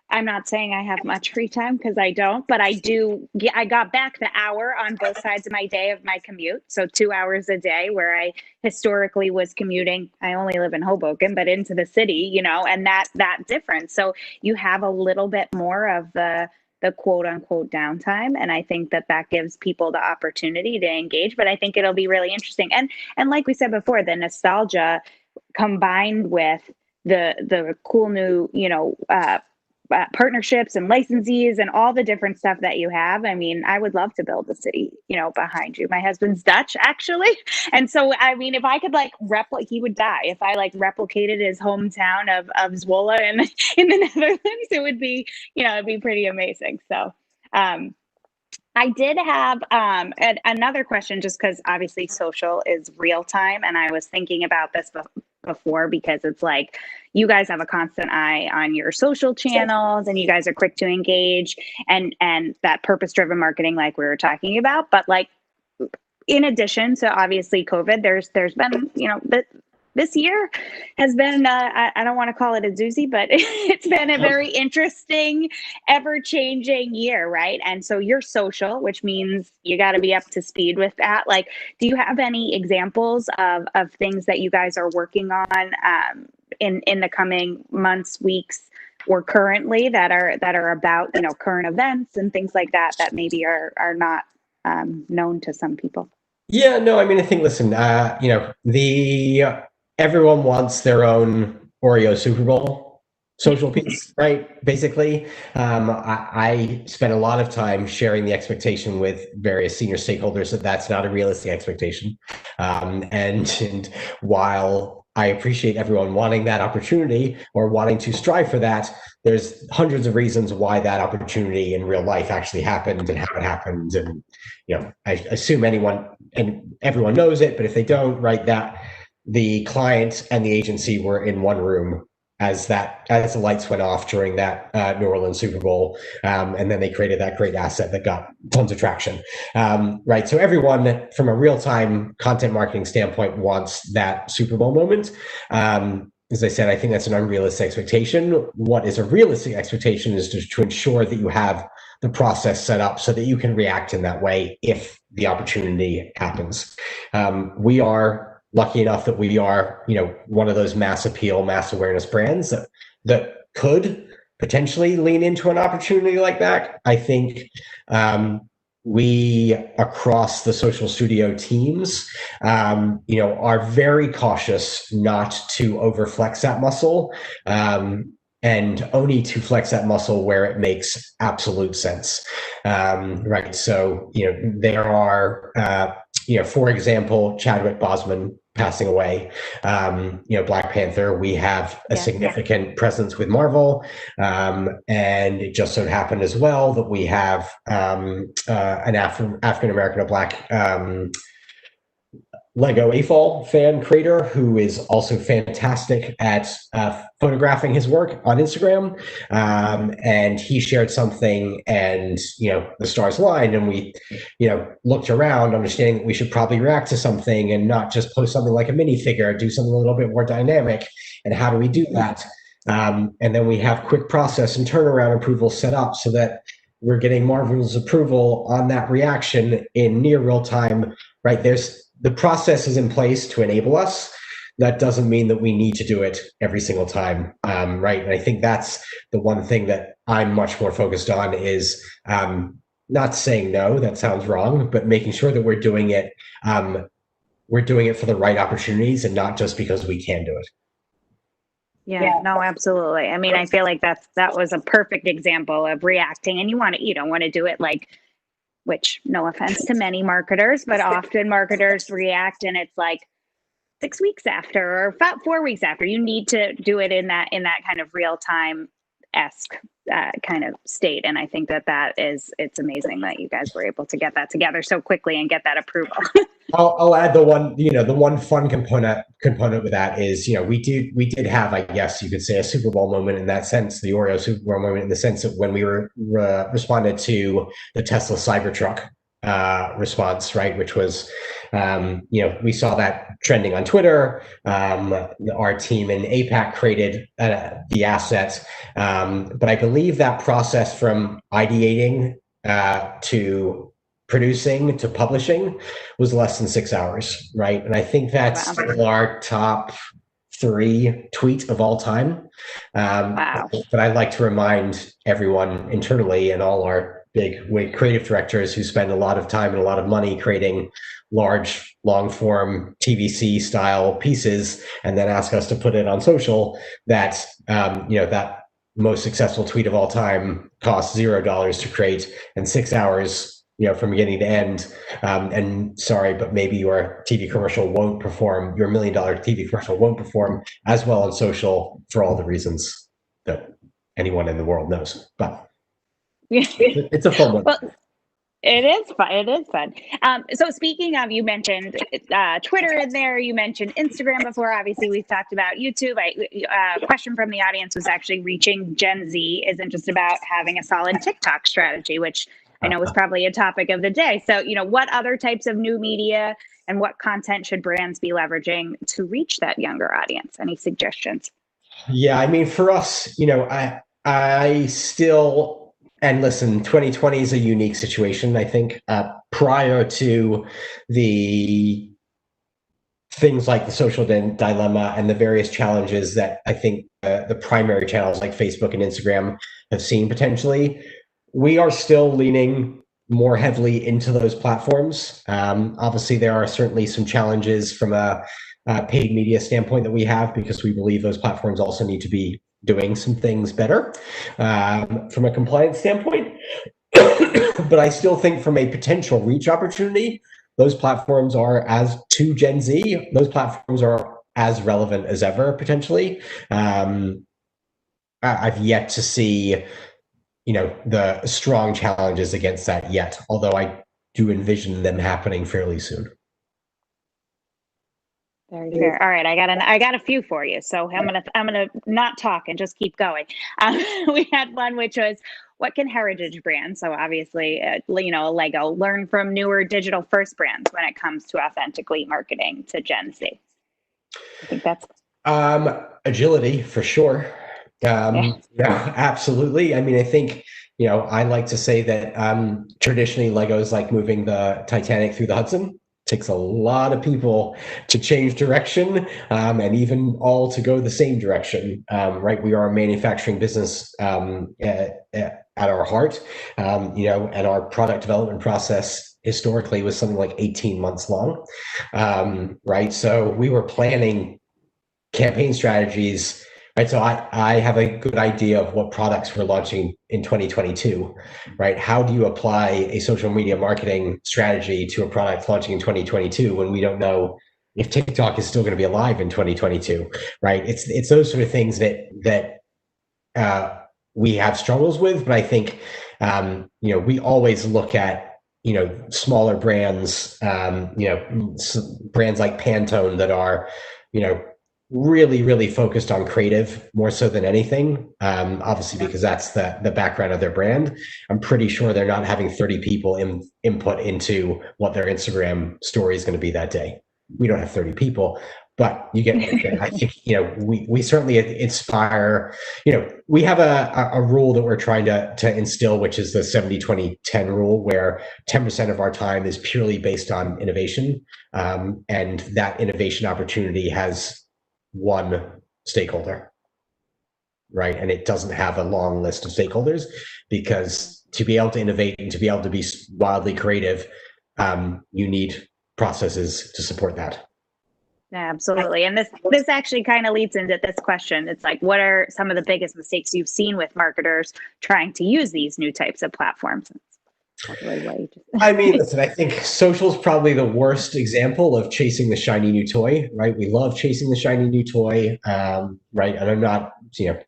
I'm not saying I have much free time, because I don't, but I do. I got back the hour on both sides of my day of my commute. So 2 hours a day, where I historically was commuting. I only live in Hoboken, but into the city, and that difference. So you have a little bit more of the quote unquote downtime. And I think that gives people the opportunity to engage, but I think it'll be really interesting. And like we said before, the nostalgia combined with the cool new, partnerships and licensees and all the different stuff that you have. I mean, I would love to build a city, behind you. My husband's Dutch, actually. And so, I mean, if I could he would die if I replicated his hometown of Zwolle in the Netherlands. It would be, it'd be pretty amazing. So, I did have another question, just because obviously social is real time. And I was thinking about this before, because it's like you guys have a constant eye on your social channels, and you guys are quick to engage, and that purpose-driven marketing like we were talking about. But in addition to obviously COVID, there's been, this year has been, I don't want to call it a doozy, but it's been a very interesting, ever-changing year, right? And so you're social, which means you got to be up to speed with that. Do you have any examples of things that you guys are working on in the coming months, weeks, or currently that are about, current events and things like that maybe are not known to some people? Yeah, no, I mean, I think, listen, everyone wants their own Oreo Super Bowl social piece, right? Basically, I spent a lot of time sharing the expectation with various senior stakeholders that that's not a realistic expectation. And while I appreciate everyone wanting that opportunity or wanting to strive for that, there's hundreds of reasons why that opportunity in real life actually happened and how it happened. And, I assume anyone and everyone knows it, but if they don't, right, that the client and the agency were in one room as the lights went off during that New Orleans Super Bowl, and then they created that great asset that got tons of traction. Right, so everyone from a real-time content marketing standpoint wants that Super Bowl moment. As I said, I think that's an unrealistic expectation. What is a realistic expectation is to ensure that you have the process set up so that you can react in that way if the opportunity happens. We are lucky enough that we are, one of those mass appeal, mass awareness brands that could potentially lean into an opportunity like that. I think we, across the Social Studio teams, are very cautious not to overflex that muscle, and only to flex that muscle where it makes absolute sense. Right. So, there are, for example, Chadwick Boseman passing away, Black Panther, we have a significant presence with Marvel. And it just so happened as well that we have an African-American or Black Lego AFOL fan creator who is also fantastic at photographing his work on Instagram. And he shared something and, the stars aligned and we, looked around understanding that we should probably react to something and not just post something like a minifigure, do something a little bit more dynamic. And how do we do that? And then we have quick process and turnaround approval set up so that we're getting Marvel's approval on that reaction in near real time, right? The process is in place to enable us. That doesn't mean that we need to do it every single time, right? And I think that's the one thing that I'm much more focused on is not saying no, that sounds wrong, but making sure that we're doing it for the right opportunities and not just because we can do it. Yeah, no, absolutely. I mean, I feel like that was a perfect example of reacting, and you don't want to do it which, no offense to many marketers, but often marketers react and it's like 6 weeks after or about 4 weeks after. You need to do it in that kind of real time-esque kind of state. And I think it's amazing that you guys were able to get that together so quickly and get that approval. I'll add the one fun component with that is, we did have, I guess you could say, a Super Bowl moment in that sense, the Oreo Super Bowl moment in the sense that when we responded to the Tesla Cybertruck response, right, which was, we saw that trending on Twitter. Our team in APAC created the asset, but I believe that process from ideating to producing to publishing was less than 6 hours, right? And I think that's still our top 3 tweet of all time. But I'd like to remind everyone internally and all our big creative directors who spend a lot of time and a lot of money creating large, long form TVC style pieces and then ask us to put it on social that, that most successful tweet of all time costs $0 to create and 6 hours from beginning to end. And sorry, but maybe your TV commercial won't perform, your $1 million TV commercial won't perform as well on social for all the reasons that anyone in the world knows. But it's a fun one. Well, it is fun. It is fun. So speaking of, you mentioned Twitter in there. You mentioned Instagram before. Obviously, we've talked about YouTube. A question from the audience was actually reaching Gen Z isn't just about having a solid TikTok strategy, which I know was probably a topic of the day. So, what other types of new media and what content should brands be leveraging to reach that younger audience? Any suggestions? Yeah, I mean, for us, I still, and listen, 2020 is a unique situation. I think prior to the things like the social dilemma and the various challenges that I think the primary channels like Facebook and Instagram have seen potentially, we are still leaning more heavily into those platforms. Obviously, there are certainly some challenges from a paid media standpoint that we have because we believe those platforms also need to be doing some things better from a compliance standpoint. But I still think from a potential reach opportunity, those platforms are, as to Gen Z, those platforms are as relevant as ever, potentially. I've yet to see the strong challenges against that yet, although I do envision them happening fairly soon. Very fair. All right, I got a few for you. So I'm gonna not talk and just keep going. We had one which was, what can heritage brands, so obviously Lego, learn from newer digital first brands when it comes to authentically marketing to Gen Z? I think that's agility for sure. Yeah, absolutely. I mean, I think, I like to say that traditionally Lego is like moving the Titanic through the Hudson. Takes a lot of people to change direction, and even all to go the same direction, right? We are a manufacturing business at our heart, and our product development process historically was something like 18 months long, right? So we were planning campaign strategies, right? So I have a good idea of what products we're launching in 2022, right? How do you apply a social media marketing strategy to a product launching in 2022 when we don't know if TikTok is still going to be alive in 2022, right? It's those sort of things that we have struggles with, but I think we always look at smaller brands, brands like Pantone that are really, really focused on creative more so than anything. Obviously, because that's the background of their brand. I'm pretty sure they're not having 30 people input into what their Instagram story is going to be that day. We don't have 30 people, but you get, I think, we certainly inspire, we have a rule that we're trying to instill, which is the 70-20-10 rule, where 10% of our time is purely based on innovation. And that innovation opportunity has one stakeholder, right? And it doesn't have a long list of stakeholders, because to be able to innovate and to be able to be wildly creative, you need processes to support that. Absolutely. And this actually kind of leads into this question. It's like, what are some of the biggest mistakes you've seen with marketers trying to use these new types of platforms? I mean, listen, I think social is probably the worst example of chasing the shiny new toy, right? We love chasing the shiny new toy, right? And I'm not,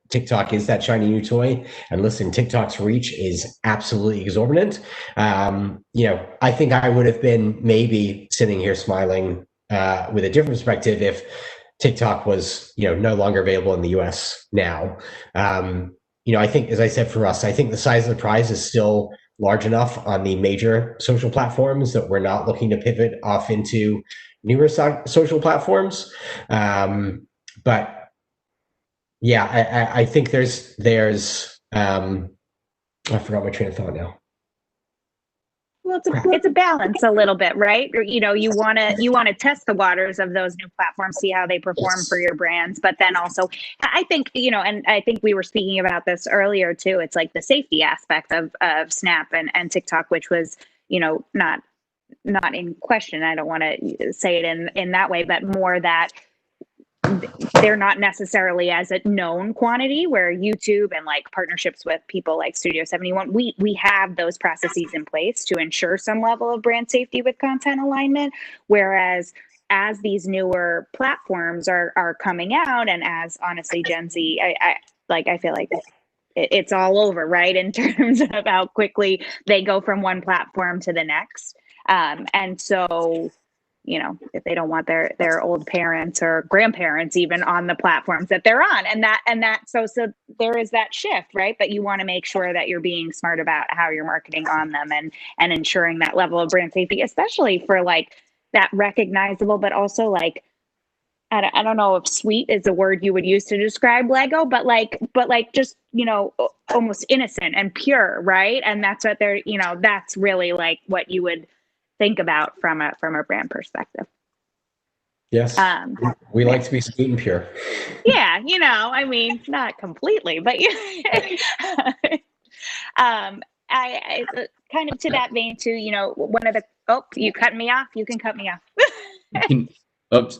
TikTok is that shiny new toy. And listen, TikTok's reach is absolutely exorbitant. I think I would have been maybe sitting here smiling with a different perspective if TikTok was, no longer available in the US now. I think, as I said, for us, I think the size of the prize is still large enough on the major social platforms that we're not looking to pivot off into newer social platforms. But yeah, I think there's I forgot my train of thought now. Well, it's a balance a little bit, right? You want to test the waters of those new platforms, see how they perform for your brands, but then also, I think and I think we were speaking about this earlier too. It's like the safety aspect of Snap and TikTok, which was not in question. I don't want to say it in that way, but more that they're not necessarily as a known quantity, where YouTube and like partnerships with people like Studio 71, we have those processes in place to ensure some level of brand safety with content alignment. Whereas as these newer platforms are coming out, and as honestly Gen Z, I feel like it's all over, right? In terms of how quickly they go from one platform to the next. And so, if they don't want their old parents or grandparents even on the platforms that they're on, so there is that shift, right? But you want to make sure that you're being smart about how you're marketing on them and ensuring that level of brand safety, especially for like that recognizable, but also like, I don't know if sweet is the word you would use to describe Lego, but just, almost innocent and pure, right? And that's what they're, that's really like what you would think about from a brand perspective. Yes. We like to be sweet and pure. Yeah. I mean, not completely, but I kind of to that vein too, one of the, you cut me off. You can cut me off.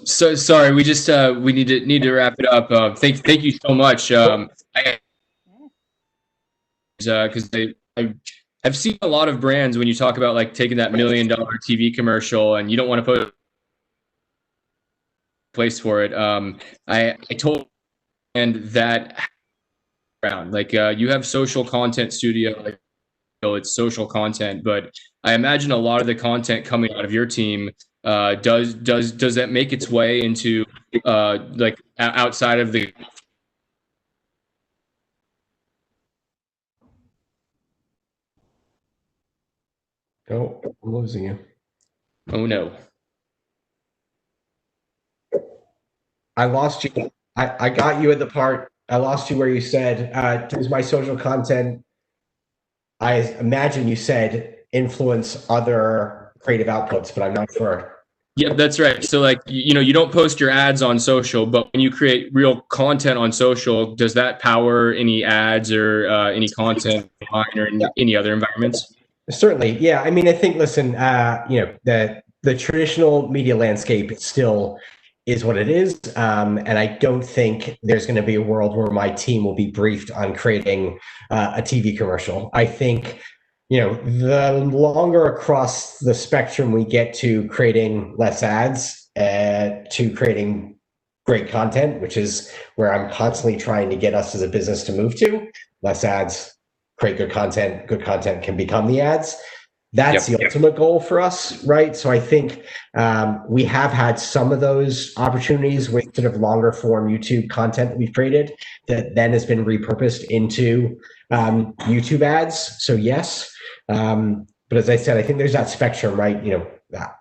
So sorry. We just, we need to wrap it up. Thank you so much. Cause I've seen a lot of brands when you talk about like taking that $1 million TV commercial and you don't want to put a place for it. I told and that around like you have social content studio like it's social content, but I imagine a lot of the content coming out of your team does that make its way into like outside of the Oh, I'm losing you. Oh no. I lost you. I got you at the part. I lost you where you said, does my social content, I imagine you said, influence other creative outputs, but I'm not sure. Yeah, that's right. So like, you don't post your ads on social, but when you create real content on social, does that power any ads or any content online or in any other environments? Certainly. Yeah. I mean, I think, listen, the traditional media landscape still is what it is. And I don't think there's going to be a world where my team will be briefed on creating a TV commercial. I think, the longer across the spectrum we get to creating less ads, to creating great content, which is where I'm constantly trying to get us as a business to move to, less ads, create good content can become the ads. That's the ultimate goal for us, right? So I think we have had some of those opportunities with sort of longer form YouTube content that we've created that then has been repurposed into YouTube ads. So yes, but as I said, I think there's that spectrum, right?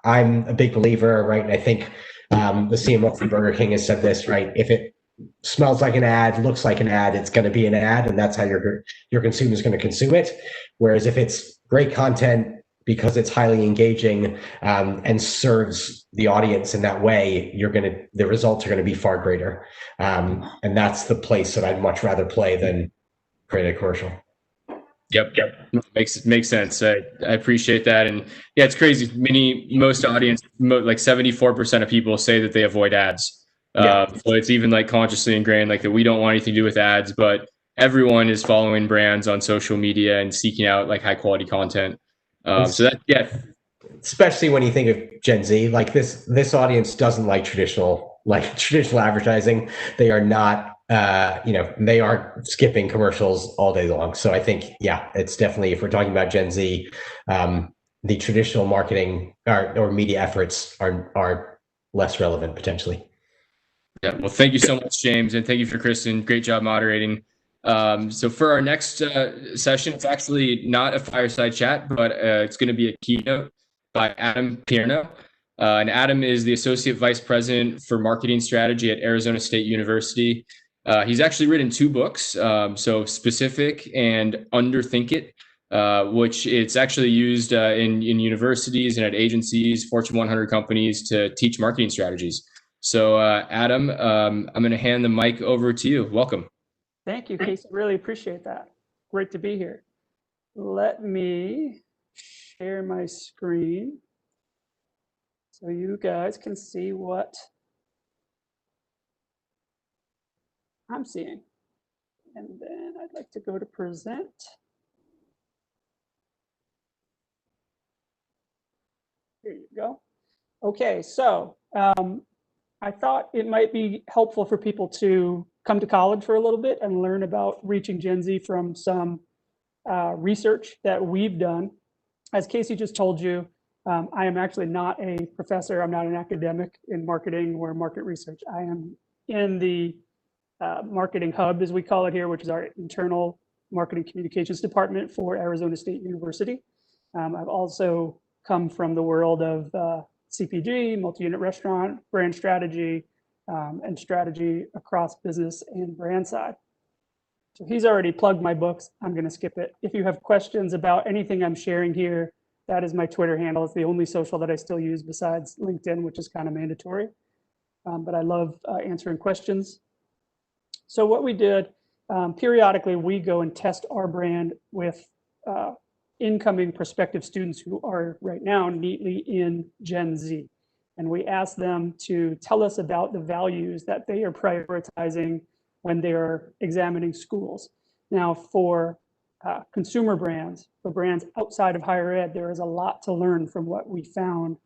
I'm a big believer, right? And I think the CMO from Burger King has said this, right? If it smells like an ad, looks like an ad, it's going to be an ad, and that's how your consumer is going to consume it. Whereas if it's great content because it's highly engaging and serves the audience in that way, the results are going to be far greater. And that's the place that I'd much rather play than create a commercial. Yep. Makes sense. I appreciate that. And yeah, it's crazy. Most audience, like 74% of people say that they avoid ads. So it's even like consciously ingrained, like that we don't want anything to do with ads, but everyone is following brands on social media and seeking out like high quality content. So that, yeah. Especially when you think of Gen Z, like this audience doesn't like traditional advertising. They are not, they are skipping commercials all day long. So I think, yeah, it's definitely, if we're talking about Gen Z, the traditional marketing or media efforts are less relevant potentially. Yeah. Well, thank you so much, James. And thank you for Kristen. Great job moderating. So for our next session, it's actually not a fireside chat, but it's going to be a keynote by Adam Pierno. And Adam is the Associate Vice President for Marketing Strategy at Arizona State University. He's actually written 2 books, so Specific and Underthink It, which it's actually used in universities and at agencies, Fortune 100 companies to teach marketing strategies. So Adam, I'm going to hand the mic over to you. Welcome. Thank you, Casey. Really appreciate that. Great to be here. Let me share my screen so you guys can see what I'm seeing. And then I'd like to go to present. Here you go. Okay, so I thought it might be helpful for people to come to college for a little bit and learn about reaching Gen Z from some research that we've done. As Casey just told you, I am actually not a professor. I'm not an academic in marketing or market research. I am in the marketing hub, as we call it here, which is our internal marketing communications department for Arizona State University. I've also come from the world of CPG, multi-unit restaurant, brand strategy, and strategy across business and brand side. So he's already plugged my books. I'm going to skip it. If you have questions about anything I'm sharing here, that is my Twitter handle. It's the only social that I still use besides LinkedIn, which is kind of mandatory. But I love answering questions. So what we did, periodically, we go and test our brand with incoming prospective students who are right now neatly in Gen Z. And we ask them to tell us about the values that they are prioritizing when they are examining schools. Now, for consumer brands, for brands outside of higher ed, there is a lot to learn from what we found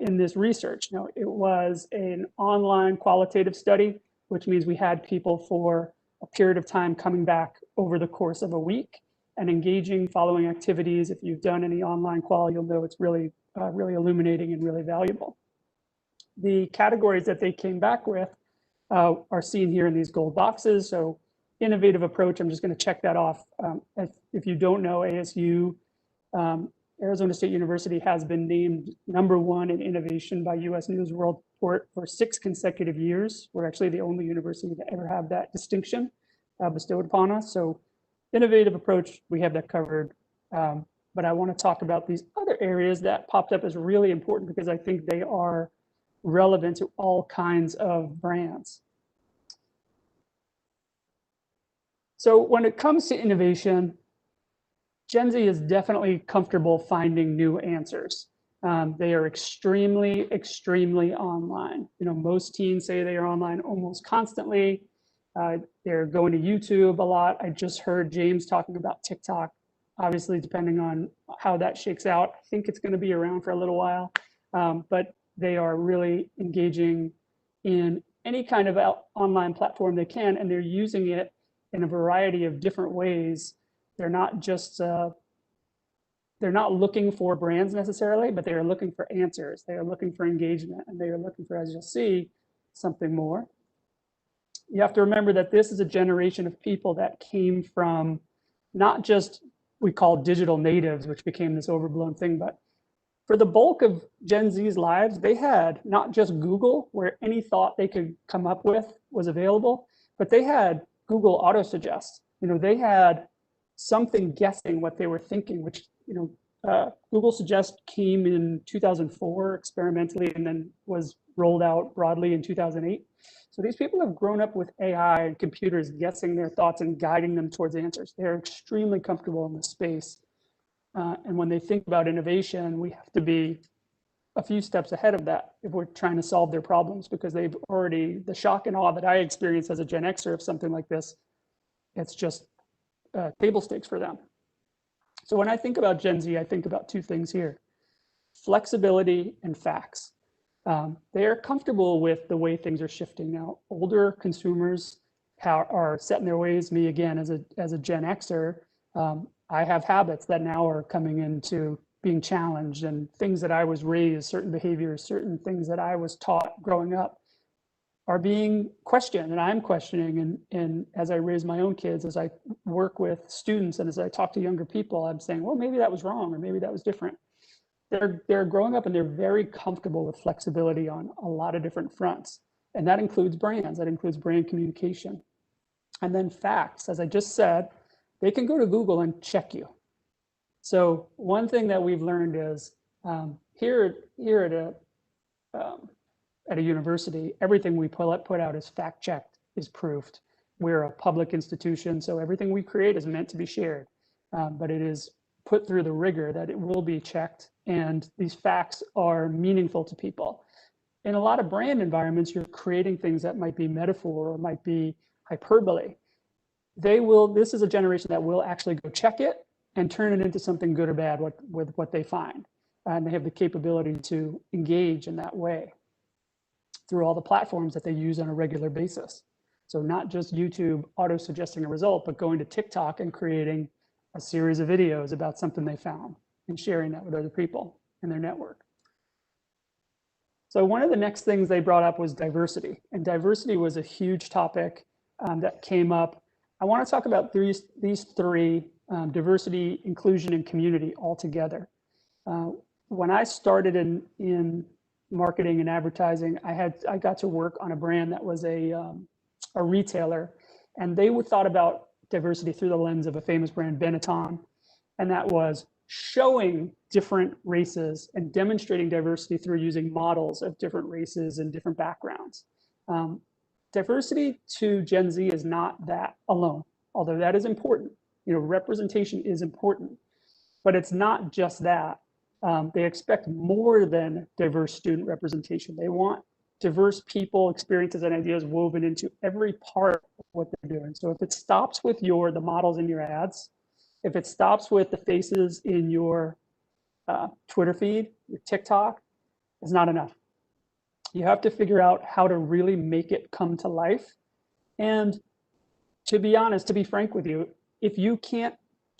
in this research. Now, it was an online qualitative study, which means we had people for a period of time coming back over the course of a week and engaging following activities. If you've done any online qual, you'll know it's really, really illuminating and really valuable. The categories that they came back with are seen here in these gold boxes. So innovative approach, I'm just going to check that off. If you don't know, ASU, Arizona State University has been named #1 in innovation by US News World Report for 6 consecutive years. We're actually the only university to ever have that distinction bestowed upon us. So innovative approach, we have that covered. But I want to talk about these other areas that popped up as really important because I think they are relevant to all kinds of brands. So when it comes to innovation, Gen Z is definitely comfortable finding new answers. They are extremely, extremely online. You know, most teens say they are online almost constantly. They're going to YouTube a lot. I just heard James talking about TikTok. Obviously, depending on how that shakes out, I think it's going to be around for a little while. But they are really engaging in any kind of online platform they can, and they're using it in a variety of different ways. They're not just, they're not looking for brands necessarily, but they are looking for answers. They are looking for engagement, and they are looking for, as you'll see, something more. You have to remember that this is a generation of people that came from not just we call digital natives, which became this overblown thing, but for the bulk of Gen Z's lives, they had not just Google, where any thought they could come up with was available, but they had Google Auto Suggest. You know, they had something guessing what they were thinking, which, you know, Google Suggest came in 2004 experimentally and then was rolled out broadly in 2008. So these people have grown up with AI and computers guessing their thoughts and guiding them towards answers. They're extremely comfortable in this space. And when they think about innovation, we have to be a few steps ahead of that if we're trying to solve their problems, because they've already, the shock and awe that I experienced as a Gen Xer of something like this, it's just table stakes for them. So when I think about Gen Z, I think about 2 things here: flexibility and facts. They are comfortable with the way things are shifting now. Older consumers are set in their ways. Me again, as a Gen Xer, I have habits that now are coming into being challenged, and things that I was raised, certain behaviors, certain things that I was taught growing up are being questioned, and I'm questioning. And as I raise my own kids, as I work with students, and as I talk to younger people, I'm saying, well, maybe that was wrong, or maybe that was different. They're growing up and they're very comfortable with flexibility on a lot of different fronts. And that includes brands, that includes brand communication. And then facts, as I just said, they can go to Google and check you. So one thing that we've learned is here at a university, everything we put out is fact checked, is proofed. We're a public institution, so everything we create is meant to be shared, but it is put through the rigor that it will be checked, and these facts are meaningful to people. In a lot of brand environments, you're creating things that might be metaphor or might be hyperbole. This is a generation that will actually go check it and turn it into something good or bad with what they find. And they have the capability to engage in that way through all the platforms that they use on a regular basis. So not just YouTube auto-suggesting a result, but going to TikTok and creating a series of videos about something they found and sharing that with other people in their network. So one of the next things they brought up was diversity. And diversity was a huge topic that came up. I want to talk about these 3, diversity, inclusion, and community all together. When I started in marketing and advertising, I got to work on a brand that was a retailer, and they thought about diversity through the lens of a famous brand, Benetton, and that was showing different races and demonstrating diversity through using models of different races and different backgrounds. Diversity to Gen Z is not that alone, although that is important. You know, representation is important, but it's not just that. They expect more than diverse student representation. They want diverse people, experiences, and ideas woven into every part of what they're doing. So if it stops with the models in your ads, if it stops with the faces in your Twitter feed, your TikTok, it's not enough. You have to figure out how to really make it come to life. And to be honest, to be frank with you, if you can't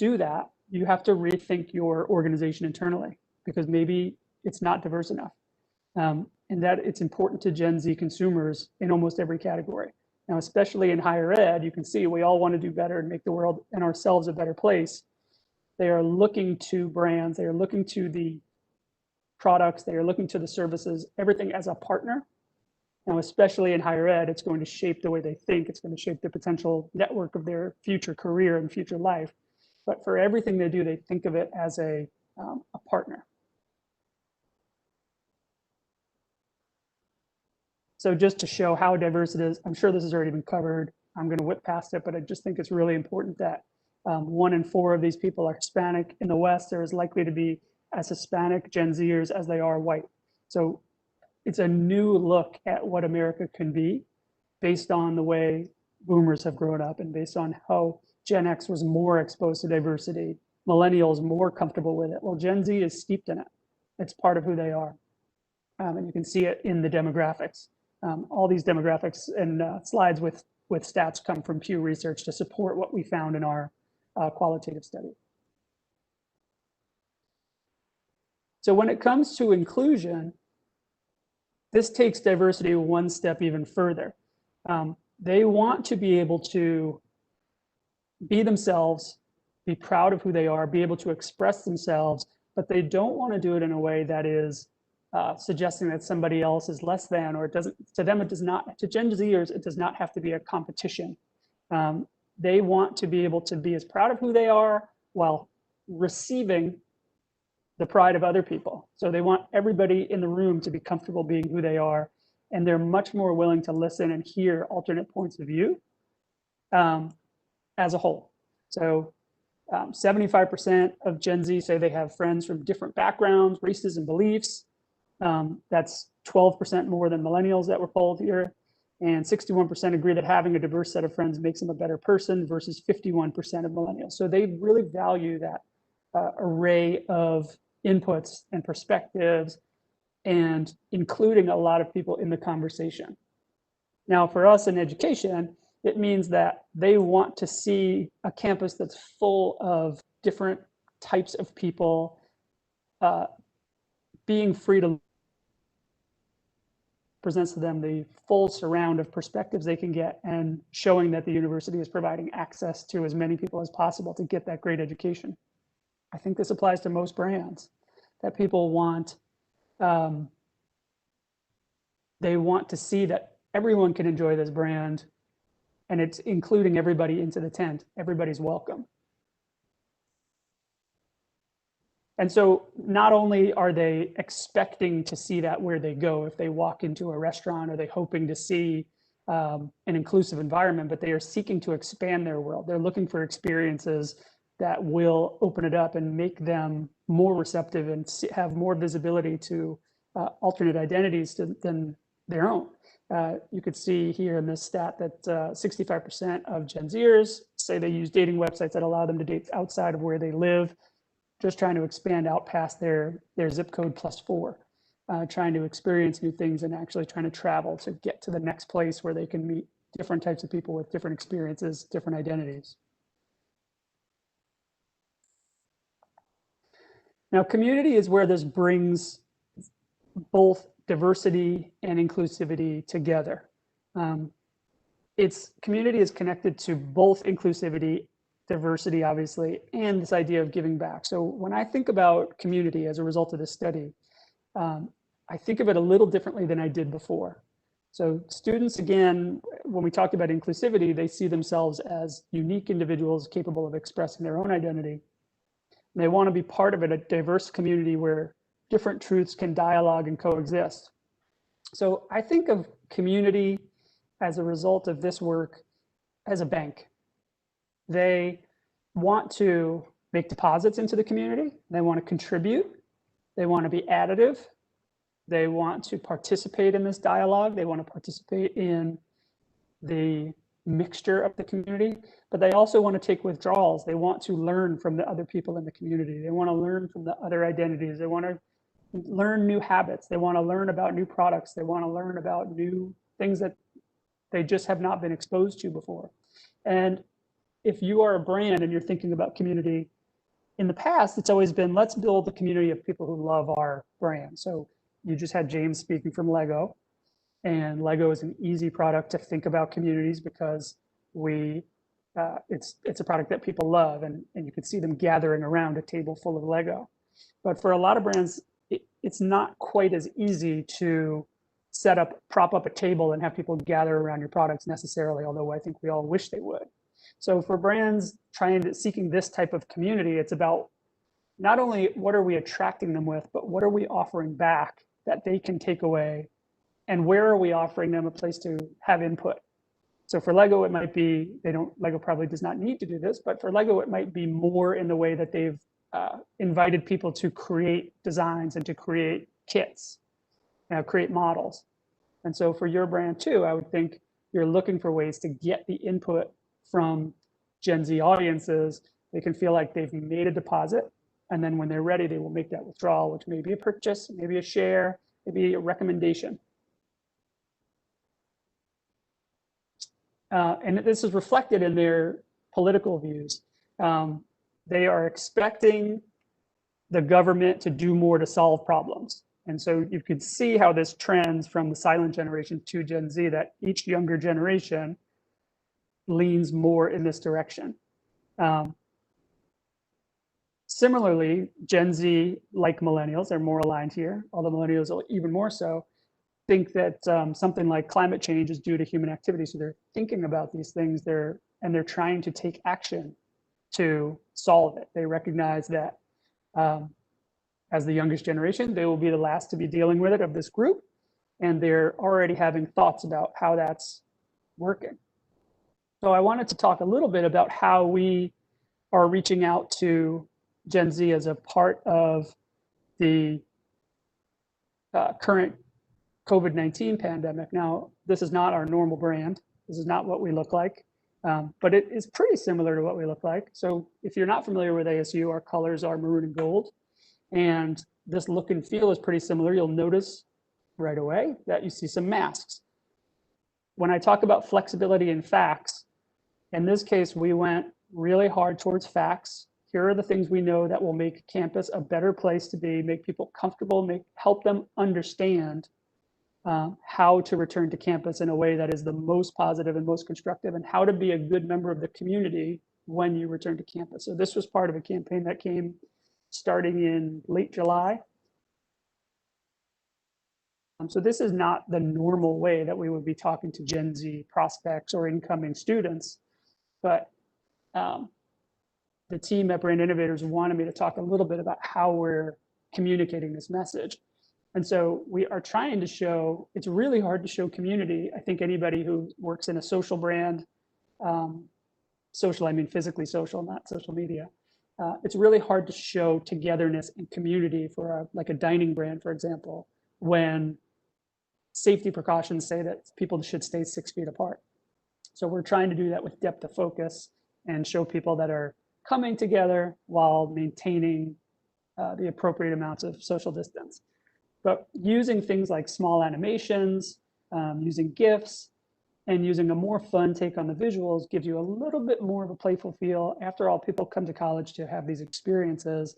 do that, you have to rethink your organization internally, because maybe it's not diverse enough. And that it's important to Gen Z consumers in almost every category. Now, especially in higher ed, you can see we all want to do better and make the world and ourselves a better place. They are looking to brands, they are looking to the products, they are looking to the services, everything as a partner. Now, especially in higher ed, it's going to shape the way they think. It's going to shape the potential network of their future career and future life. But for everything they do, they think of it as a partner. So just to show how diverse it is, I'm sure this has already been covered. I'm going to whip past it, but I just think it's really important that 1 in 4 of these people are Hispanic. In the West, they're as likely to be as Hispanic Gen Zers as they are white. So it's a new look at what America can be based on the way boomers have grown up and based on how Gen X was more exposed to diversity, millennials more comfortable with it. Well, Gen Z is steeped in it. It's part of who they are. And you can see it in the demographics. All these demographics and slides with stats come from Pew Research to support what we found in our qualitative study. So when it comes to inclusion, this takes diversity one step even further. They want to be able to be themselves, be proud of who they are, be able to express themselves, but they don't want to do it in a way that is suggesting that somebody else is less than, or it doesn't, to them, it does not, to Gen Zers, it does not have to be a competition. They want to be able to be as proud of who they are while receiving the pride of other people. So they want everybody in the room to be comfortable being who they are, and they're much more willing to listen and hear alternate points of view as a whole. So 75% of Gen Z say they have friends from different backgrounds, races, and beliefs. That's 12% more than millennials that were polled here. And 61% agree that having a diverse set of friends makes them a better person versus 51% of millennials. So they really value that array of inputs and perspectives and including a lot of people in the conversation. Now, for us in education, it means that they want to see a campus that's full of different types of people being free to presents to them the full surround of perspectives they can get, and showing that the university is providing access to as many people as possible to get that great education. I think this applies to most brands, that people want, they want to see that everyone can enjoy this brand, and it's including everybody into the tent. Everybody's welcome. And so not only are they expecting to see that where they go, if they walk into a restaurant, are they hoping to see an inclusive environment, but they are seeking to expand their world. They're looking for experiences that will open it up and make them more receptive and have more visibility to alternate identities than their own. You could see here in this stat that 65% of Gen Zers say they use dating websites that allow them to date outside of where they live, just trying to expand out past their zip code +4, trying to experience new things and actually trying to travel to get to the next place where they can meet different types of people with different experiences, different identities. Now, community is where this brings both diversity and inclusivity together. Community is connected to both inclusivity, diversity, obviously, and this idea of giving back. So when I think about community as a result of this study, I think of it a little differently than I did before. So students, again, when we talk about inclusivity, they see themselves as unique individuals capable of expressing their own identity. And they want to be part of a diverse community where different truths can dialogue and coexist. So I think of community as a result of this work as a bank. They want to make deposits into the community. They want to contribute. They want to be additive. They want to participate in this dialogue. They want to participate in the mixture of the community, but they also want to take withdrawals. They want to learn from the other people in the community. They want to learn from the other identities. They want to learn new habits. They want to learn about new products. They want to learn about new things that they just have not been exposed to before. And if you are a brand and you're thinking about community, in the past, it's always been, let's build a community of people who love our brand. So you just had James speaking from Lego, and Lego is an easy product to think about communities because it's a product that people love, and you can see them gathering around a table full of Lego. But for a lot of brands, it's not quite as easy to prop up a table and have people gather around your products necessarily, although I think we all wish they would. So for brands seeking this type of community, it's about not only what are we attracting them with, but what are we offering back that they can take away, and where are we offering them a place to have input. So for Lego, it might be, Lego probably does not need to do this, but for Lego, it might be more in the way that they've invited people to create designs and to create kits, create models. And so for your brand too, I would think you're looking for ways to get the input from Gen Z audiences. They can feel like they've made a deposit, and then when they're ready, they will make that withdrawal, which may be a purchase, maybe a share, maybe a recommendation. And this is reflected in their political views. They are expecting the government to do more to solve problems. And so you could see how this trends from the silent generation to Gen Z, that each younger generation leans more in this direction. Similarly, Gen Z, like millennials, they're more aligned here, although millennials are even more so, think that something like climate change is due to human activity. So they're thinking about these things, and they're trying to take action to solve it. They recognize that as the youngest generation, they will be the last to be dealing with it of this group, and they're already having thoughts about how that's working. So I wanted to talk a little bit about how we are reaching out to Gen Z as a part of the current COVID-19 pandemic. Now, this is not our normal brand. This is not what we look like, but it is pretty similar to what we look like. So if you're not familiar with ASU, our colors are maroon and gold, and this look and feel is pretty similar. You'll notice right away that you see some masks. When I talk about flexibility in facts, in this case, we went really hard towards facts. Here are the things we know that will make campus a better place to be, make people comfortable, help them understand how to return to campus in a way that is the most positive and most constructive, and how to be a good member of the community when you return to campus. So this was part of a campaign that came starting in late July. So this is not the normal way that we would be talking to Gen Z prospects or incoming students, but the team at Brand Innovators wanted me to talk a little bit about how we're communicating this message. And so we are trying to show, it's really hard to show community. I think anybody who works in a social brand, social, I mean physically social, not social media. It's really hard to show togetherness and community for like a dining brand, for example, when safety precautions say that people should stay 6 feet apart. So we're trying to do that with depth of focus and show people that are coming together while maintaining the appropriate amounts of social distance. But using things like small animations, using GIFs, and using a more fun take on the visuals gives you a little bit more of a playful feel. After all, people come to college to have these experiences.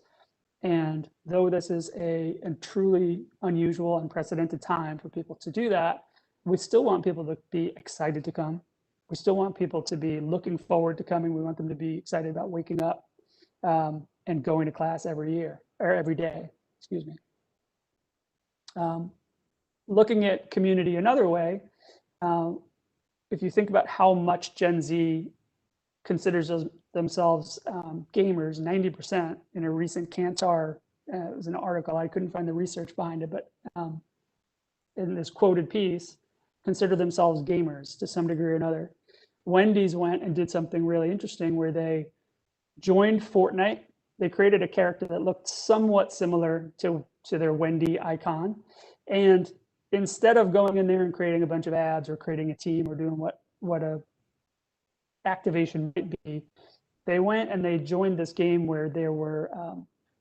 And though this is a truly unusual, unprecedented time for people to do that, we still want people to be excited to come. We still want people to be looking forward to coming. We want them to be excited about waking up and going to class every day, excuse me. Looking at community another way, if you think about how much Gen Z considers themselves gamers, 90% in a recent Kantar, it was an article, I couldn't find the research behind it, but in this quoted piece, consider themselves gamers to some degree or another. Wendy's went and did something really interesting where they joined Fortnite. They created a character that looked somewhat similar to their Wendy icon. And instead of going in there and creating a bunch of ads or creating a team or doing what a activation might be, they went and they joined this game where there were,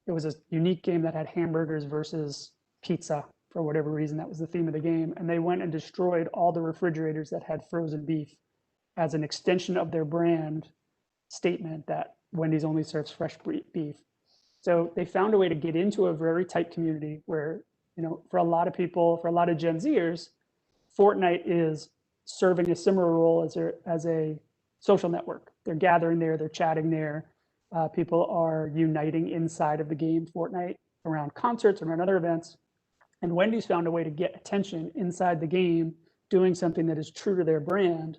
it was a unique game that had hamburgers versus pizza. For whatever reason, that was the theme of the game. And they went and destroyed all the refrigerators that had frozen beef as an extension of their brand, statement that Wendy's only serves fresh beef. So they found a way to get into a very tight community where, for a lot of people, for a lot of Gen Zers, Fortnite is serving a similar role as a social network. They're gathering there, they're chatting there. People are uniting inside of the game Fortnite around concerts, around other events. And Wendy's found a way to get attention inside the game, doing something that is true to their brand,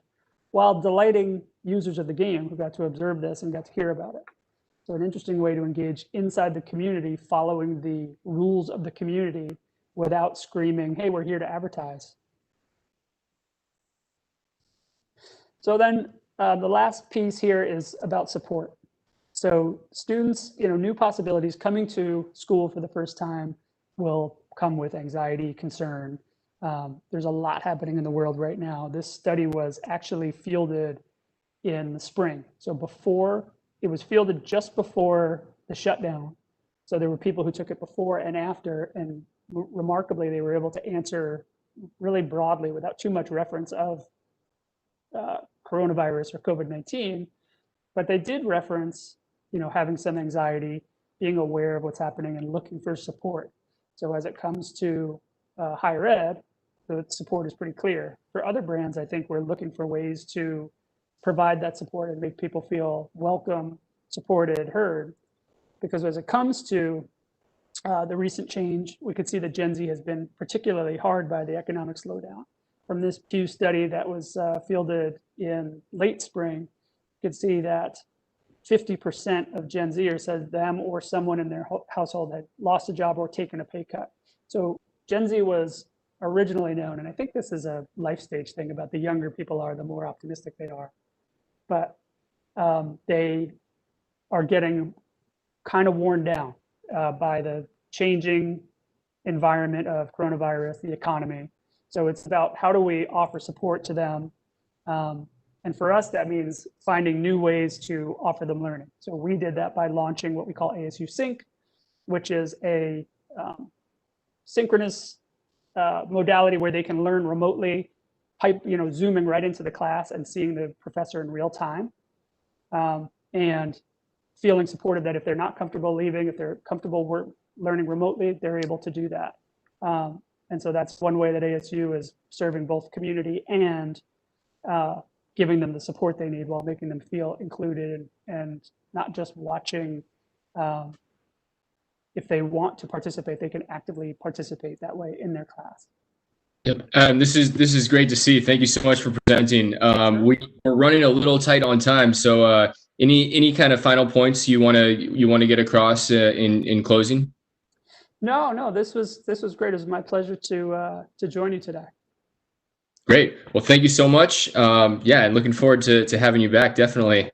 while delighting users of the game who got to observe this and got to hear about it. So an interesting way to engage inside the community, following the rules of the community without screaming, hey, we're here to advertise. So then the last piece here is about support. So students, new possibilities coming to school for the first time will come with anxiety, concern. There's a lot happening in the world right now. This study was actually fielded in the spring. So it was fielded just before the shutdown. So there were people who took it before and after, and remarkably, they were able to answer really broadly without too much reference of coronavirus or COVID-19. But they did reference, having some anxiety, being aware of what's happening and looking for support. So as it comes to higher ed, the support is pretty clear. For other brands, I think we're looking for ways to provide that support and make people feel welcome, supported, heard. Because as it comes to the recent change, we could see that Gen Z has been particularly hard by the economic slowdown. From this Pew study that was fielded in late spring, you could see that 50% of Gen Zers said them or someone in their household had lost a job or taken a pay cut. So Gen Z was originally known, and I think this is a life stage thing about the younger people are, the more optimistic they are. But they are getting kind of worn down by the changing environment of coronavirus, the economy. So it's about how do we offer support to them? And for us, that means finding new ways to offer them learning. So we did that by launching what we call ASU Sync, which is a synchronous modality where they can learn remotely, zooming right into the class and seeing the professor in real time, and feeling supported that if they're not comfortable leaving, if they're comfortable learning remotely, they're able to do that. And so that's one way that ASU is serving both community and giving them the support they need while making them feel included and not just watching. If they want to participate, they can actively participate that way in their class. Yep. This is great to see. Thank you so much for presenting. We're running a little tight on time, so any kind of final points you want to get across in closing? No. This was great. It was my pleasure to join you today. Great. Well, thank you so much. And looking forward to having you back. Definitely.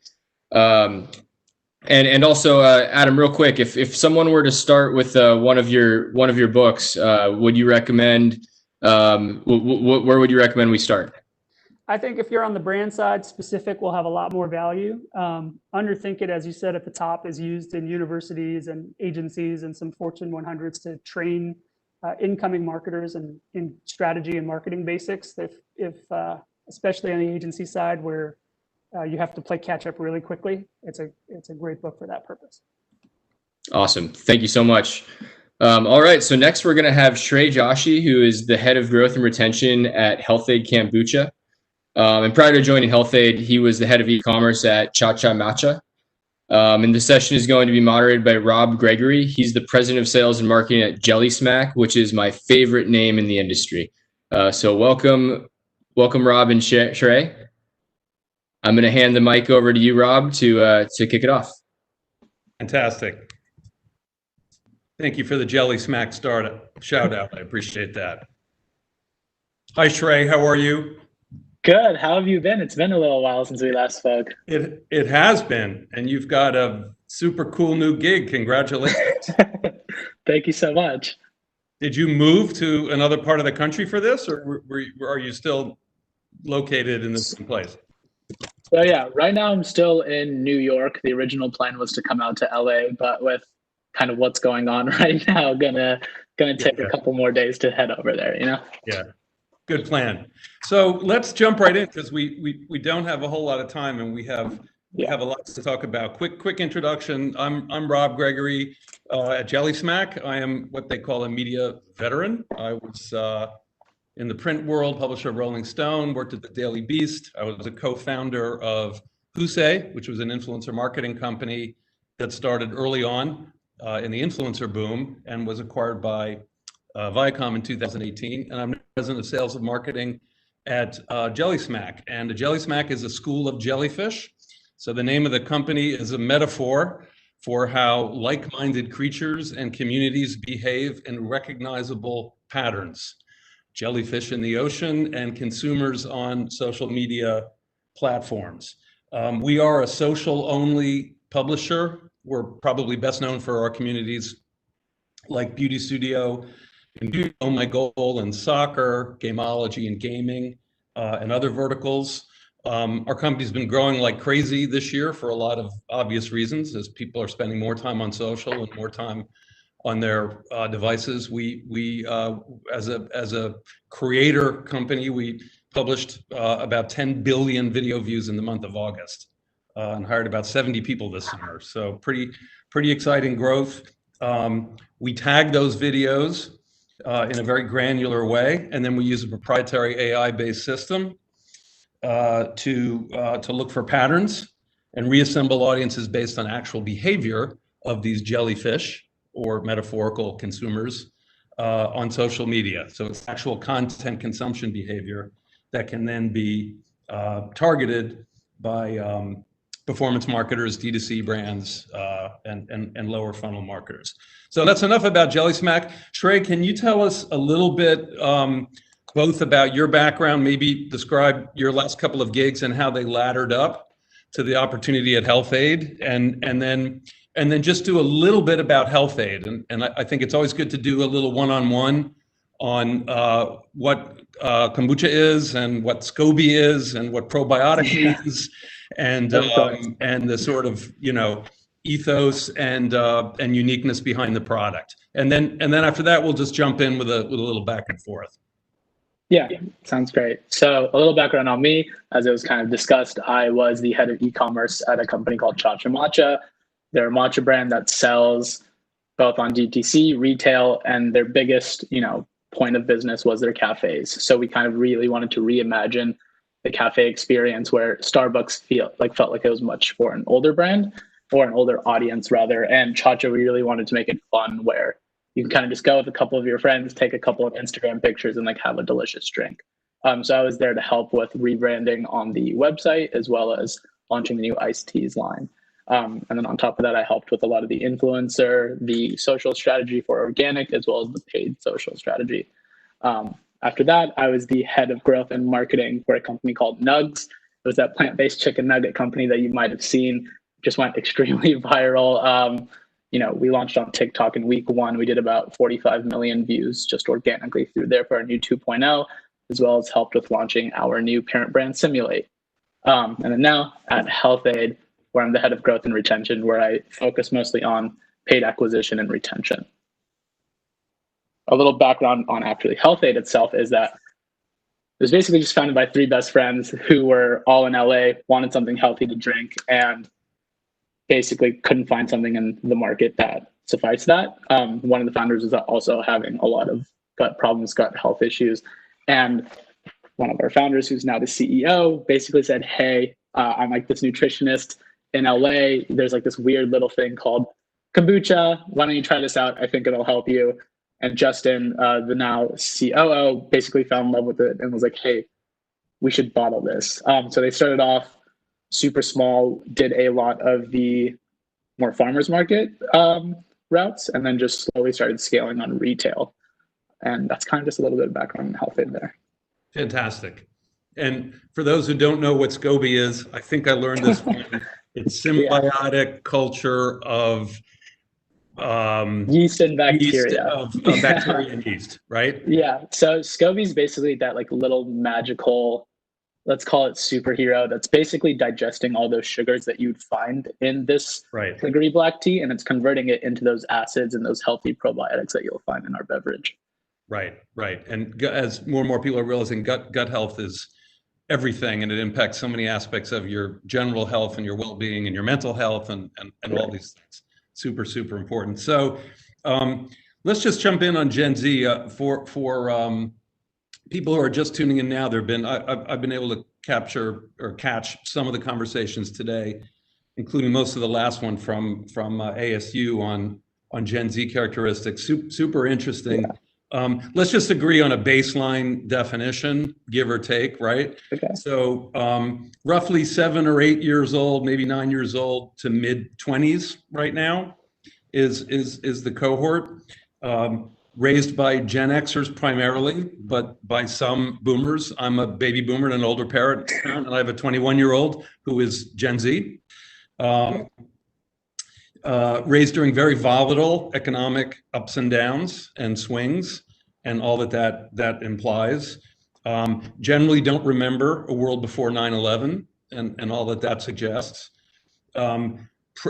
And also, Adam, real quick, if someone were to start with one of your books, would you recommend? Where would you recommend we start? I think if you're on the brand side, specific will have a lot more value. Underthink It, as you said at the top, is used in universities and agencies and some Fortune 100s to train incoming marketers and in strategy and marketing basics. If especially on the agency side where you have to play catch up really quickly, it's a great book for that purpose. Awesome. Thank you so much. All right. So next we're going to have Shrey Joshi, who is the head of growth and retention at Health-Ade Kombucha. And prior to joining Health-Ade, he was the head of e-commerce at Cha Cha Matcha. And the session is going to be moderated by Rob Gregory. He's the president of sales and marketing at Jelly Smack, which is my favorite name in the industry. So welcome, Rob and Shrey. I'm going to hand the mic over to you, Rob, to kick it off. Fantastic. Thank you for the Jelly Smack shout out. I appreciate that. Hi, Shrey. How are you? Good. How have you been? It's been a little while since we last spoke. It has been, and you've got a super cool new gig. Congratulations. Thank you so much. Did you move to another part of the country for this, or are you still located in the same place? So yeah, right now I'm still in New York. The original plan was to come out to LA, but with kind of what's going on right now, gonna take a couple more days to head over there, Yeah. Good plan. So let's jump right in because we don't have a whole lot of time and we have We have a lot to talk about. Quick introduction. I'm Rob Gregory at Jelly Smack. I am what they call a media veteran. I was in the print world, publisher of Rolling Stone, worked at the Daily Beast. I was a co-founder of Husei, which was an influencer marketing company that started early on in the influencer boom and was acquired by Viacom in 2018. And I'm president of sales and marketing at Jelly Smack. And the Jelly Smack is a school of jellyfish. So the name of the company is a metaphor for how like-minded creatures and communities behave in recognizable patterns. Jellyfish in the ocean and consumers on social media platforms. We are a social-only publisher. We're probably best known for our communities like Beauty Studio, and Oh My Goal, and soccer, Gameology, and gaming, and other verticals. Our company's been growing like crazy this year for a lot of obvious reasons, as people are spending more time on social and more time on their devices. We as a creator company, we published about 10 billion video views in the month of August, and hired about 70 people this summer. So pretty exciting growth. We tag those videos in a very granular way, and then we use a proprietary AI-based system to look for patterns and reassemble audiences based on actual behavior of these jellyfish or metaphorical consumers on social media. So it's actual content consumption behavior that can then be targeted by performance marketers, D2C brands, and lower funnel marketers. So that's enough about Jelly Smack. Shrey, can you tell us a little bit both about your background, maybe describe your last couple of gigs and how they laddered up to the opportunity at Health-Ade, and then just do a little bit about Health-Ade. And I think it's always good to do a little one-on-one on what kombucha is and what SCOBY is and what probiotic is, and the sort of, you know, ethos and uniqueness behind the product. And then after that, we'll just jump in with a little back and forth. Yeah, sounds great. So a little background on me. As it was kind of discussed, I was the head of e-commerce at a company called Chacha Matcha. They're a matcha brand that sells both on DTC, retail, and their biggest, point of business was their cafes. So we kind of really wanted to reimagine the cafe experience where Starbucks felt like it was much for an older brand or an older audience rather. And Chacha, we really wanted to make it fun where you can kind of just go with a couple of your friends, take a couple of Instagram pictures, and have a delicious drink. So I was there to help with rebranding on the website as well as launching the new iced teas line. And then on top of that, I helped with a lot of the influencer, the social strategy for organic, as well as the paid social strategy. After that, I was the head of growth and marketing for a company called Nugs. It was that plant-based chicken nugget company that you might have seen, just went extremely viral. We launched on TikTok in week 1. We did about 45 million views just organically through there for our new 2.0, as well as helped with launching our new parent brand, Simulate. And then now at Health-Ade, where I'm the head of growth and retention, where I focus mostly on paid acquisition and retention. A little background on actually Health-Ade itself is that it was basically just founded by 3 best friends who were all in LA, wanted something healthy to drink, and basically couldn't find something in the market that sufficed that. One of the founders was also having a lot of gut problems, gut health issues. And one of our founders, who's now the CEO, basically said, hey, I'm like this nutritionist in LA. There's like this weird little thing called kombucha. Why don't you try this out? I think it'll help you. And Justin, the now COO, basically fell in love with it and was like, hey, we should bottle this. So they started off super small, did a lot of the more farmers market routes, and then just slowly started scaling on retail. And that's kind of just a little bit of background on Health-Ade there. Fantastic. And for those who don't know what SCOBY is, I think I learned this one. It's symbiotic culture of yeast and bacteria. Of bacteria and yeast, right? Yeah. So SCOBY is basically that little magical, let's call it superhero, that's basically digesting all those sugars that you'd find in this sugary black tea, and it's converting it into those acids and those healthy probiotics that you'll find in our beverage. Right. And as more and more people are realizing gut health is everything, and it impacts so many aspects of your general health and your well-being and your mental health and all these things. Super, super important. So let's just jump in on Gen Z. For people who are just tuning in now, I've been able to catch some of the conversations today, including most of the last one from ASU on Gen Z characteristics. Super interesting. Let's just agree on a baseline definition, give or take, right? Okay. So roughly 7 or 8 years old, maybe 9 years old to mid-20s right now is the cohort. Raised by Gen Xers primarily, but by some boomers. I'm a baby boomer and an older parent, and I have a 21-year-old who is Gen Z. Raised during very volatile economic ups and downs and swings and all that implies. Generally don't remember a world before 9/11 and all that suggests.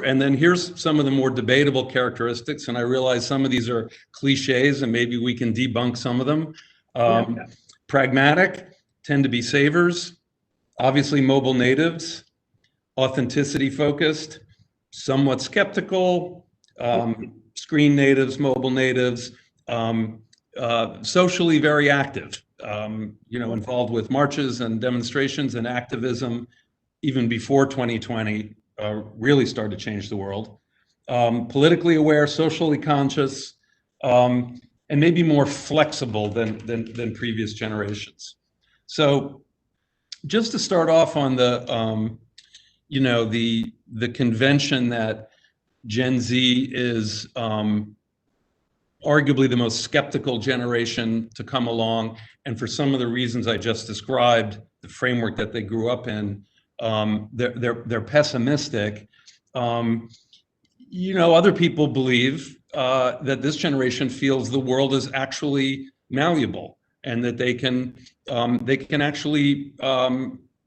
And then here's some of the more debatable characteristics, and I realize some of these are cliches and maybe we can debunk some of them. Pragmatic, tend to be savers, obviously mobile natives, authenticity focused, somewhat skeptical, screen natives, mobile natives, socially very active, involved with marches and demonstrations and activism even before 2020 really started to change the world. Politically aware, socially conscious, and maybe more flexible than previous generations. So just to start off on the convention that Gen Z is arguably the most skeptical generation to come along, and for some of the reasons I just described, the framework that they grew up in, they're pessimistic. Other people believe that this generation feels the world is actually malleable and that they can actually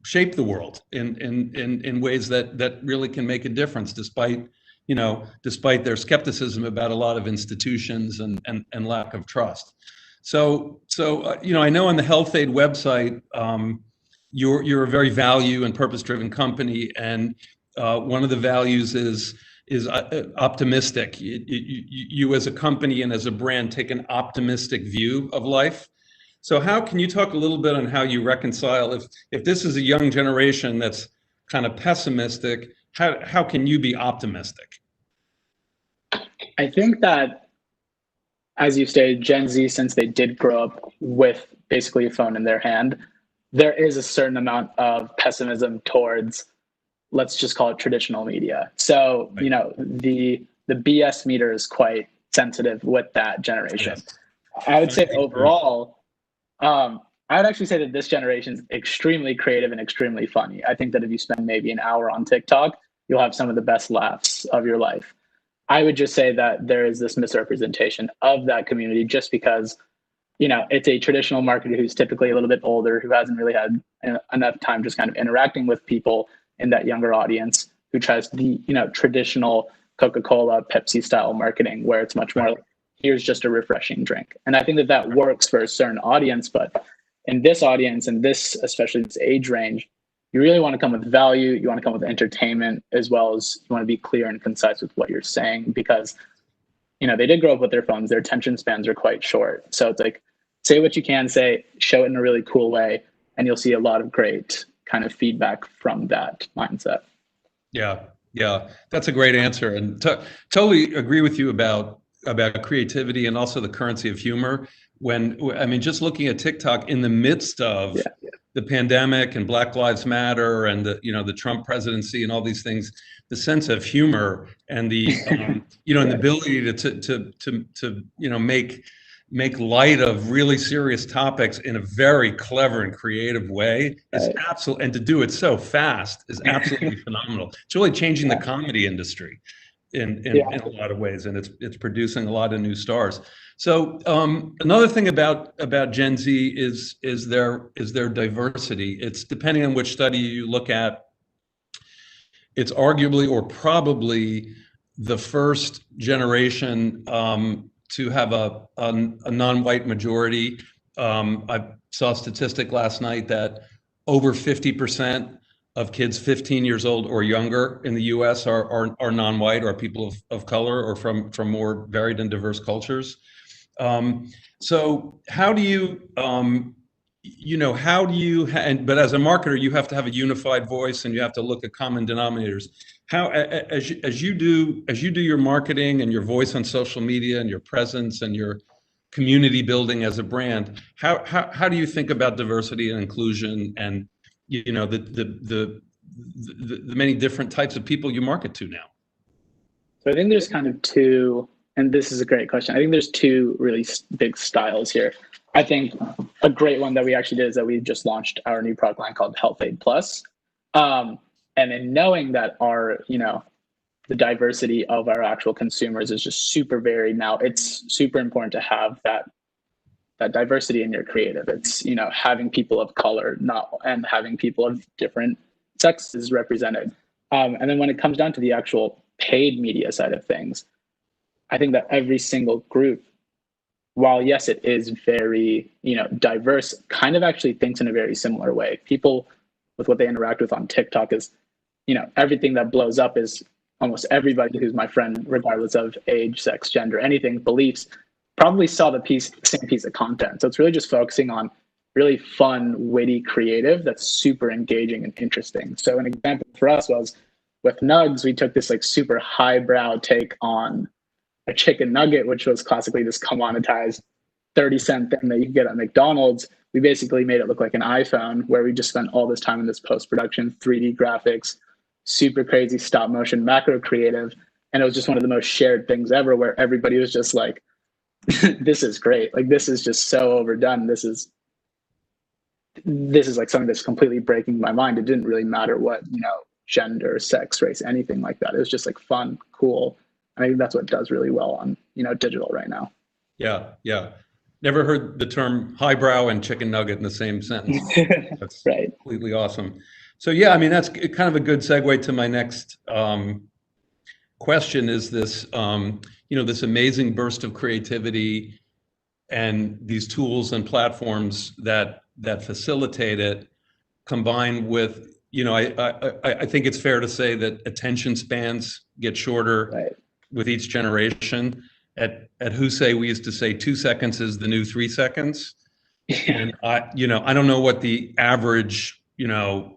shape the world in ways that really can make a difference, despite their skepticism about a lot of institutions and lack of trust. So I know on the Health Aid website, you're a very value and purpose-driven company, and one of the values is optimistic. You as a company and as a brand take an optimistic view of life. So how can you talk a little bit on how you reconcile if this is a young generation that's kind of pessimistic, how can you be optimistic? I think that, as you stated, Gen Z, since they did grow up with basically a phone in their hand, there is a certain amount of pessimism towards, let's just call it traditional media. So, the BS meter is quite sensitive with that generation. Yes. I would say overall, I would actually say that this generation is extremely creative and extremely funny. I think that if you spend maybe an hour on TikTok, you'll have some of the best laughs of your life. I would just say that there is this misrepresentation of that community just because it's a traditional marketer who's typically a little bit older, who hasn't really had enough time just kind of interacting with people in that younger audience, who tries the, traditional Coca-Cola, Pepsi style marketing, where it's much more like, here's just a refreshing drink. And I think that works for a certain audience, but in this audience, and this, especially this age range, you really want to come with value, you want to come with entertainment, as well as you want to be clear and concise with what you're saying, because they did grow up with their phones, their attention spans are quite short. So it's like, say what you can say, show it in a really cool way, and you'll see a lot of great kind of feedback from that mindset. Yeah, that's a great answer, and totally agree with you about creativity and also the currency of humor. Just looking at TikTok in the midst of the pandemic and Black Lives Matter and the Trump presidency and all these things, the sense of humor and the and the ability to make light of really serious topics in a very clever and creative way is absolutely, and to do it so fast is absolutely phenomenal. It's really changing the comedy industry in a lot of ways, and it's producing a lot of new stars. So another thing about Gen Z is their diversity. It's, depending on which study you look at, it's arguably or probably the first generation to have a non-white majority. I saw a statistic last night that over 50% of kids 15 years old or younger in the US are non-white, or people of color, or from more varied and diverse cultures. So how do you, but as a marketer, you have to have a unified voice and you have to look at common denominators. How, as you do your marketing and your voice on social media and your presence and your community building as a brand, how do you think about diversity and inclusion and the many different types of people you market to now? So I think there's kind of two, and this is a great question. I think there's two really big styles here. I think a great one that we actually did is that we just launched our new product line called Health Aid Plus. And in knowing that the diversity of our actual consumers is just super varied now, it's super important to have that diversity in your creative. It's, having people of color and having people of different sexes represented. And then when it comes down to the actual paid media side of things, I think that every single group, while yes, it is very, diverse, kind of actually thinks in a very similar way. People with what they interact with on TikTok is, everything that blows up is almost everybody who's my friend, regardless of age, sex, gender, anything, beliefs, probably saw the same piece of content. So it's really just focusing on really fun, witty, creative that's super engaging and interesting. So an example for us was with Nugs, we took this like super highbrow take on a chicken nugget, which was classically this commoditized 30-cent thing that you can get at McDonald's. We basically made it look like an iPhone, where we just spent all this time in this post-production, 3D graphics, super crazy stop motion macro creative. And it was just one of the most shared things ever, where everybody was just like, this is great. Like, this is just so overdone. This is like something that's completely breaking my mind. It didn't really matter what, gender, sex, race, anything like that. It was just like fun, cool. I think that's what does really well on, digital right now. Yeah. Never heard the term highbrow and chicken nugget in the same sentence. That's right. Completely awesome. So yeah, I mean, that's kind of a good segue to my next question is this, this amazing burst of creativity and these tools and platforms that facilitate it, combined with, I think it's fair to say that attention spans get shorter with each generation. At Husey, we used to say 2 seconds is the new 3 seconds. And I don't know what the average,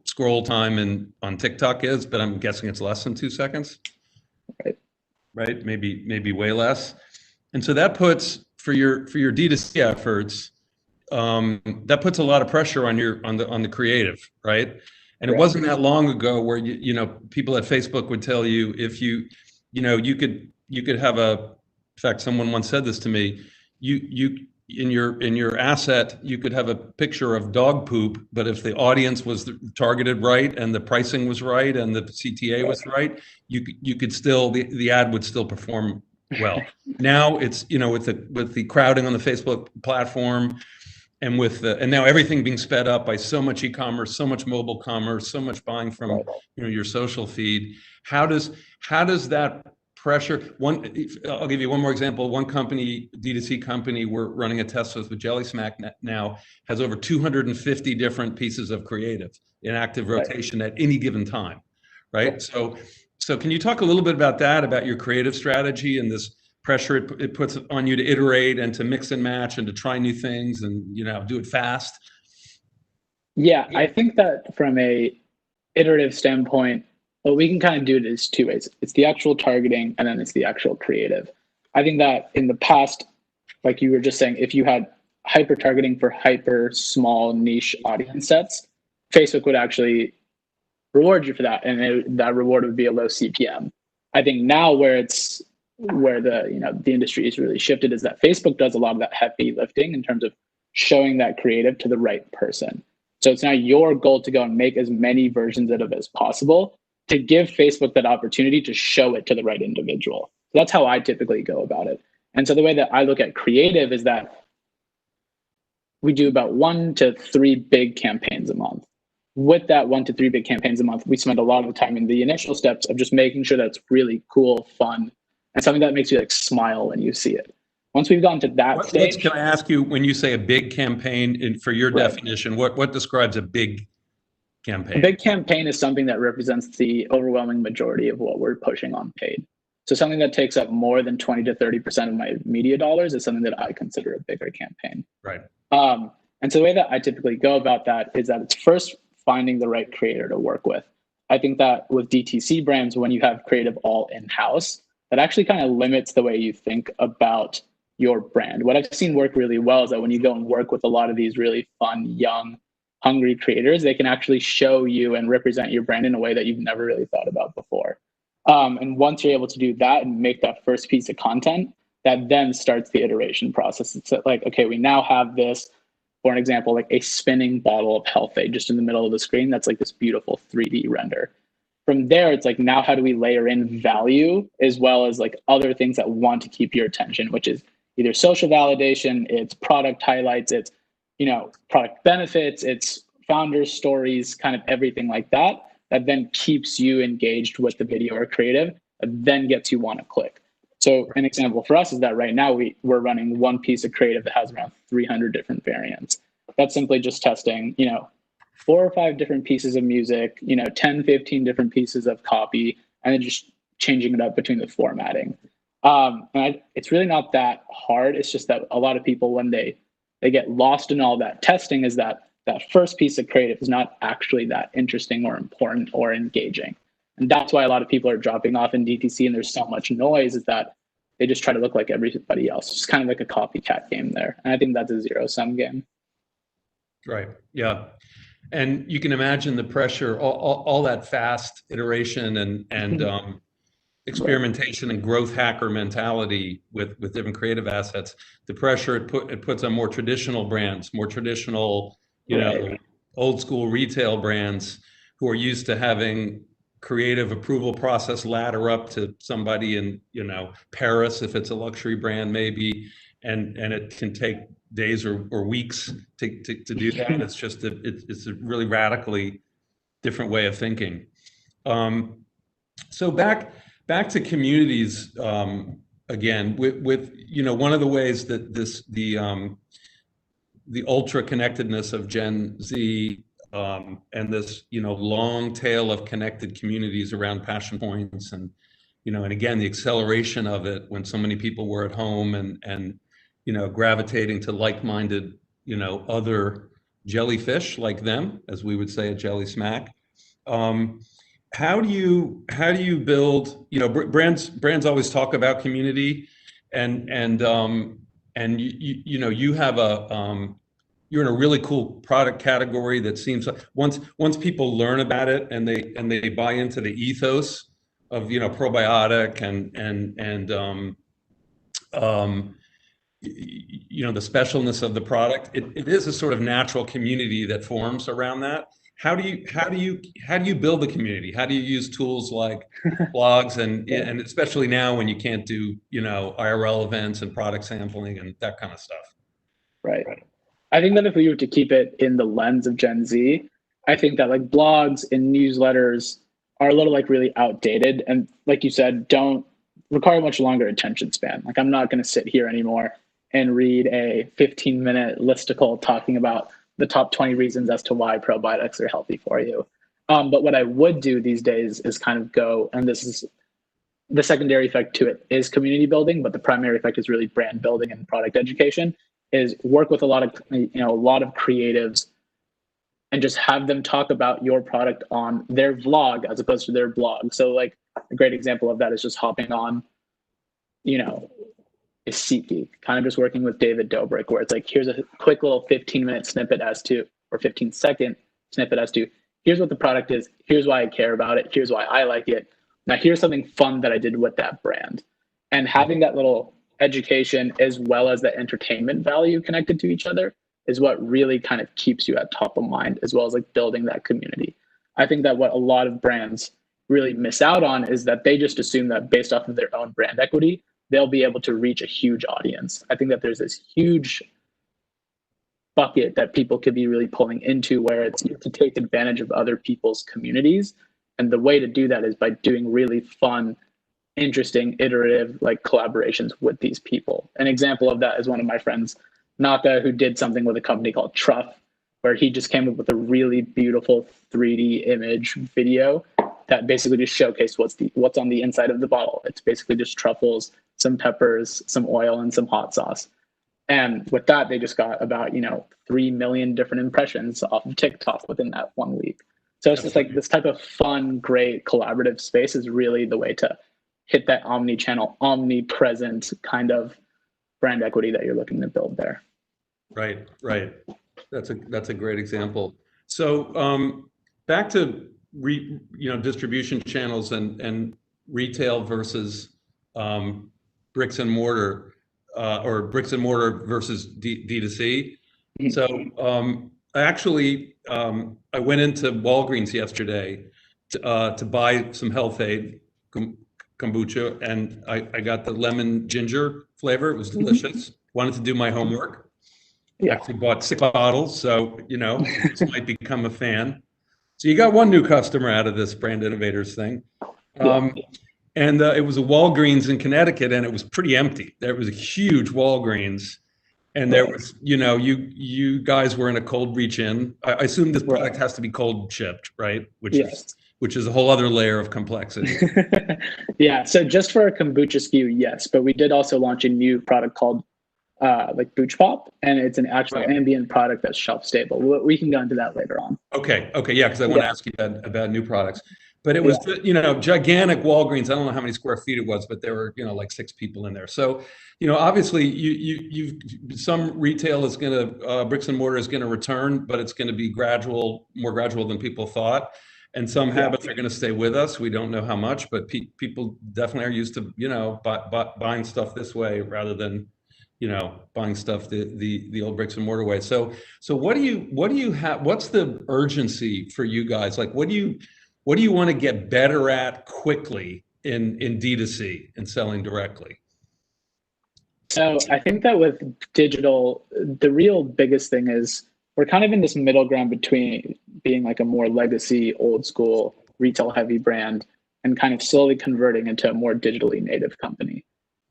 scroll time on TikTok is, but I'm guessing it's less than 2 seconds. Right? Maybe way less. And so that puts for your D2C efforts, that puts a lot of pressure on the creative, right? And it wasn't that long ago where people at Facebook would tell you if you could have in fact, someone once said this to me, you in your asset, you could have a picture of dog poop, but if the audience was targeted right and the pricing was right and the CTA was right, you could still, the ad would still perform well. Now it's, with the crowding on the Facebook platform and and now everything being sped up by so much e-commerce, so much mobile commerce, so much buying from your social feed. How does that pressure? I'll give you one more example. One company, D2C company, we're running a test with Jelly Smack now, has over 250 different pieces of creative in active rotation at any given time, right? So can you talk a little bit about that, about your creative strategy and this pressure it puts on you to iterate and to mix and match and to try new things and do it fast? Yeah, I think that from a iterative standpoint, what we can kind of do it is two ways. It's the actual targeting and then it's the actual creative. I think that in the past, like you were just saying, if you had hyper targeting for hyper small niche audience sets, Facebook would actually reward you for that. And that reward would be a low CPM. I think now where the industry has really shifted is that Facebook does a lot of that heavy lifting in terms of showing that creative to the right person. So it's now your goal to go and make as many versions of it as possible to give Facebook that opportunity to show it to the right individual. That's how I typically go about it. And so the way that I look at creative is that we do about 1 to 3 big campaigns a month. With that 1 to 3 big campaigns a month, we spend a lot of the time in the initial steps of just making sure that it's really cool, fun, and something that makes you like smile when you see it. Once we've gotten to that stage. Can I ask you, when you say a big campaign, for your definition, what describes a big A campaign? big campaign is something that represents the overwhelming majority of what we're pushing on paid. So something that takes up more than 20 to 30% of my media dollars is something that I consider a bigger campaign. Right. And so the way that I typically go about that is that it's first finding the right creator to work with. I think that with DTC brands, when you have creative all in-house, that actually kind of limits the way you think about your brand. What I've seen work really well is that when you go and work with a lot of these really fun, young, hungry creators, they can actually show you and represent your brand in a way that you've never really thought about before. And once you're able to do that and make that first piece of content, that then starts the iteration process. It's like, okay, we now have this, for an example, like a spinning bottle of Health-Ade just in the middle of the screen. That's like this beautiful 3D render. From there, it's like, now how do we layer in value as well as like other things that want to keep your attention, which is either social validation, it's product highlights, it's, you know, product benefits, it's founders stories, kind of everything like that, that then keeps you engaged with the video or creative, that then gets you want to click. So an example for us is that right now we're running one piece of creative that has around 300 different variants. That's simply just testing, you know, 4 or 5 different pieces of music, you know, 10, 15 different pieces of copy, and then just changing it up between the formatting. It's really not that hard. It's just that a lot of people, when they get lost in all that testing, is that first piece of creative is not actually that interesting or important or engaging. And that's why a lot of people are dropping off in DTC and there's so much noise, is that they just try to look like everybody else. It's kind of like a copycat game there. And I think that's a zero-sum game. Right. Yeah. And you can imagine the pressure, all that fast iteration and experimentation and growth hacker mentality with different creative assets. The pressure it puts on more traditional brands, more traditional, you know, old school retail brands who are used to having creative approval process ladder up to somebody in, you know, Paris, if it's a luxury brand, maybe, and it can take days or weeks to do that. It's just it's a really radically different way of thinking. So back to communities again, with you know, one of the ways that the ultra connectedness of Gen Z and this, you know, long tail of connected communities around passion points, and, you know, and again, the acceleration of it when so many people were at home and you know, gravitating to like-minded, you know, other jellyfish like them, as we would say at Jelly Smack. How do you build, you know, brands always talk about community, and you know, you have you're in a really cool product category that seems like once people learn about it and they buy into the ethos of, you know, probiotic and you know, the specialness of the product, it is a sort of natural community that forms around that. How do you build the community? How do you use tools like blogs and especially now when you can't do, you know, IRL events and product sampling and that kind of stuff? Right. I think that if we were to keep it in the lens of Gen Z, I think that like blogs and newsletters are a little like really outdated, and like you said, don't require much longer attention span. Like, I'm not going to sit here anymore and read a 15-minute listicle talking about the top 20 reasons as to why probiotics are healthy for you. But what I would do these days is kind of go, and this is the secondary effect to it is community building, but the primary effect is really brand building and product education, is work with a lot of creatives and just have them talk about your product on their vlog as opposed to their blog. So like a great example of that is just hopping on, you know, is SeatGeek, kind of just working with David Dobrik, where it's like, here's a quick little 15-minute snippet as to, or 15-second snippet as to, here's what the product is, here's why I care about it, here's why I like it. Now here's something fun that I did with that brand. And having that little education as well as the entertainment value connected to each other is what really kind of keeps you at top of mind, as well as like building that community. I think that what a lot of brands really miss out on is that they just assume that based off of their own brand equity, they'll be able to reach a huge audience. I think that there's this huge bucket that people could be really pulling into, where it's to take advantage of other people's communities. And the way to do that is by doing really fun, interesting, iterative like collaborations with these people. An example of that is one of my friends, Naka, who did something with a company called Truff, where he just came up with a really beautiful 3D image video that basically just showcased what's on the inside of the bottle. It's basically just truffles, some peppers, some oil, and some hot sauce. And with that, they just got about 3 million different impressions off of TikTok within that 1 week. So it's just like this type of fun, great collaborative space is really the way to hit that omni-channel, omnipresent kind of brand equity that you're looking to build there. Right. That's a great example. So back to distribution channels and retail versus bricks and mortar, or bricks and mortar versus D2C. So I went into Walgreens yesterday to buy some Health Aid kombucha, and I got the lemon ginger flavor. It was delicious. Wanted to do my homework. Actually bought 6 bottles, so just might become a fan. So you got one new customer out of this Brand Innovators thing. And it was a Walgreens in Connecticut, and it was pretty empty. There was a huge Walgreens, and there was, you guys were in a cold reach in. I assume this product has to be cold shipped, right? Which is a whole other layer of complexity. Yeah. So just for a kombucha SKU, yes, but we did also launch a new product called Booch Pop, and it's an actual ambient product that's shelf stable. We can go into that later on. Okay, yeah, because I want to ask you about new products. But it was, gigantic Walgreens. I don't know how many square feet it was, but there were, like 6 people in there. So, obviously, some retail is going to, bricks and mortar is going to return, but it's going to be more gradual than people thought. And some habits are going to stay with us. We don't know how much, but people definitely are used to, buying stuff this way rather than, buying stuff the old bricks and mortar way. So what do you have? What's the urgency for you guys? Like, what do you want to get better at quickly in D2C and selling directly? So I think that with digital, the real biggest thing is we're kind of in this middle ground between being like a more legacy, old school, retail heavy brand and kind of slowly converting into a more digitally native company.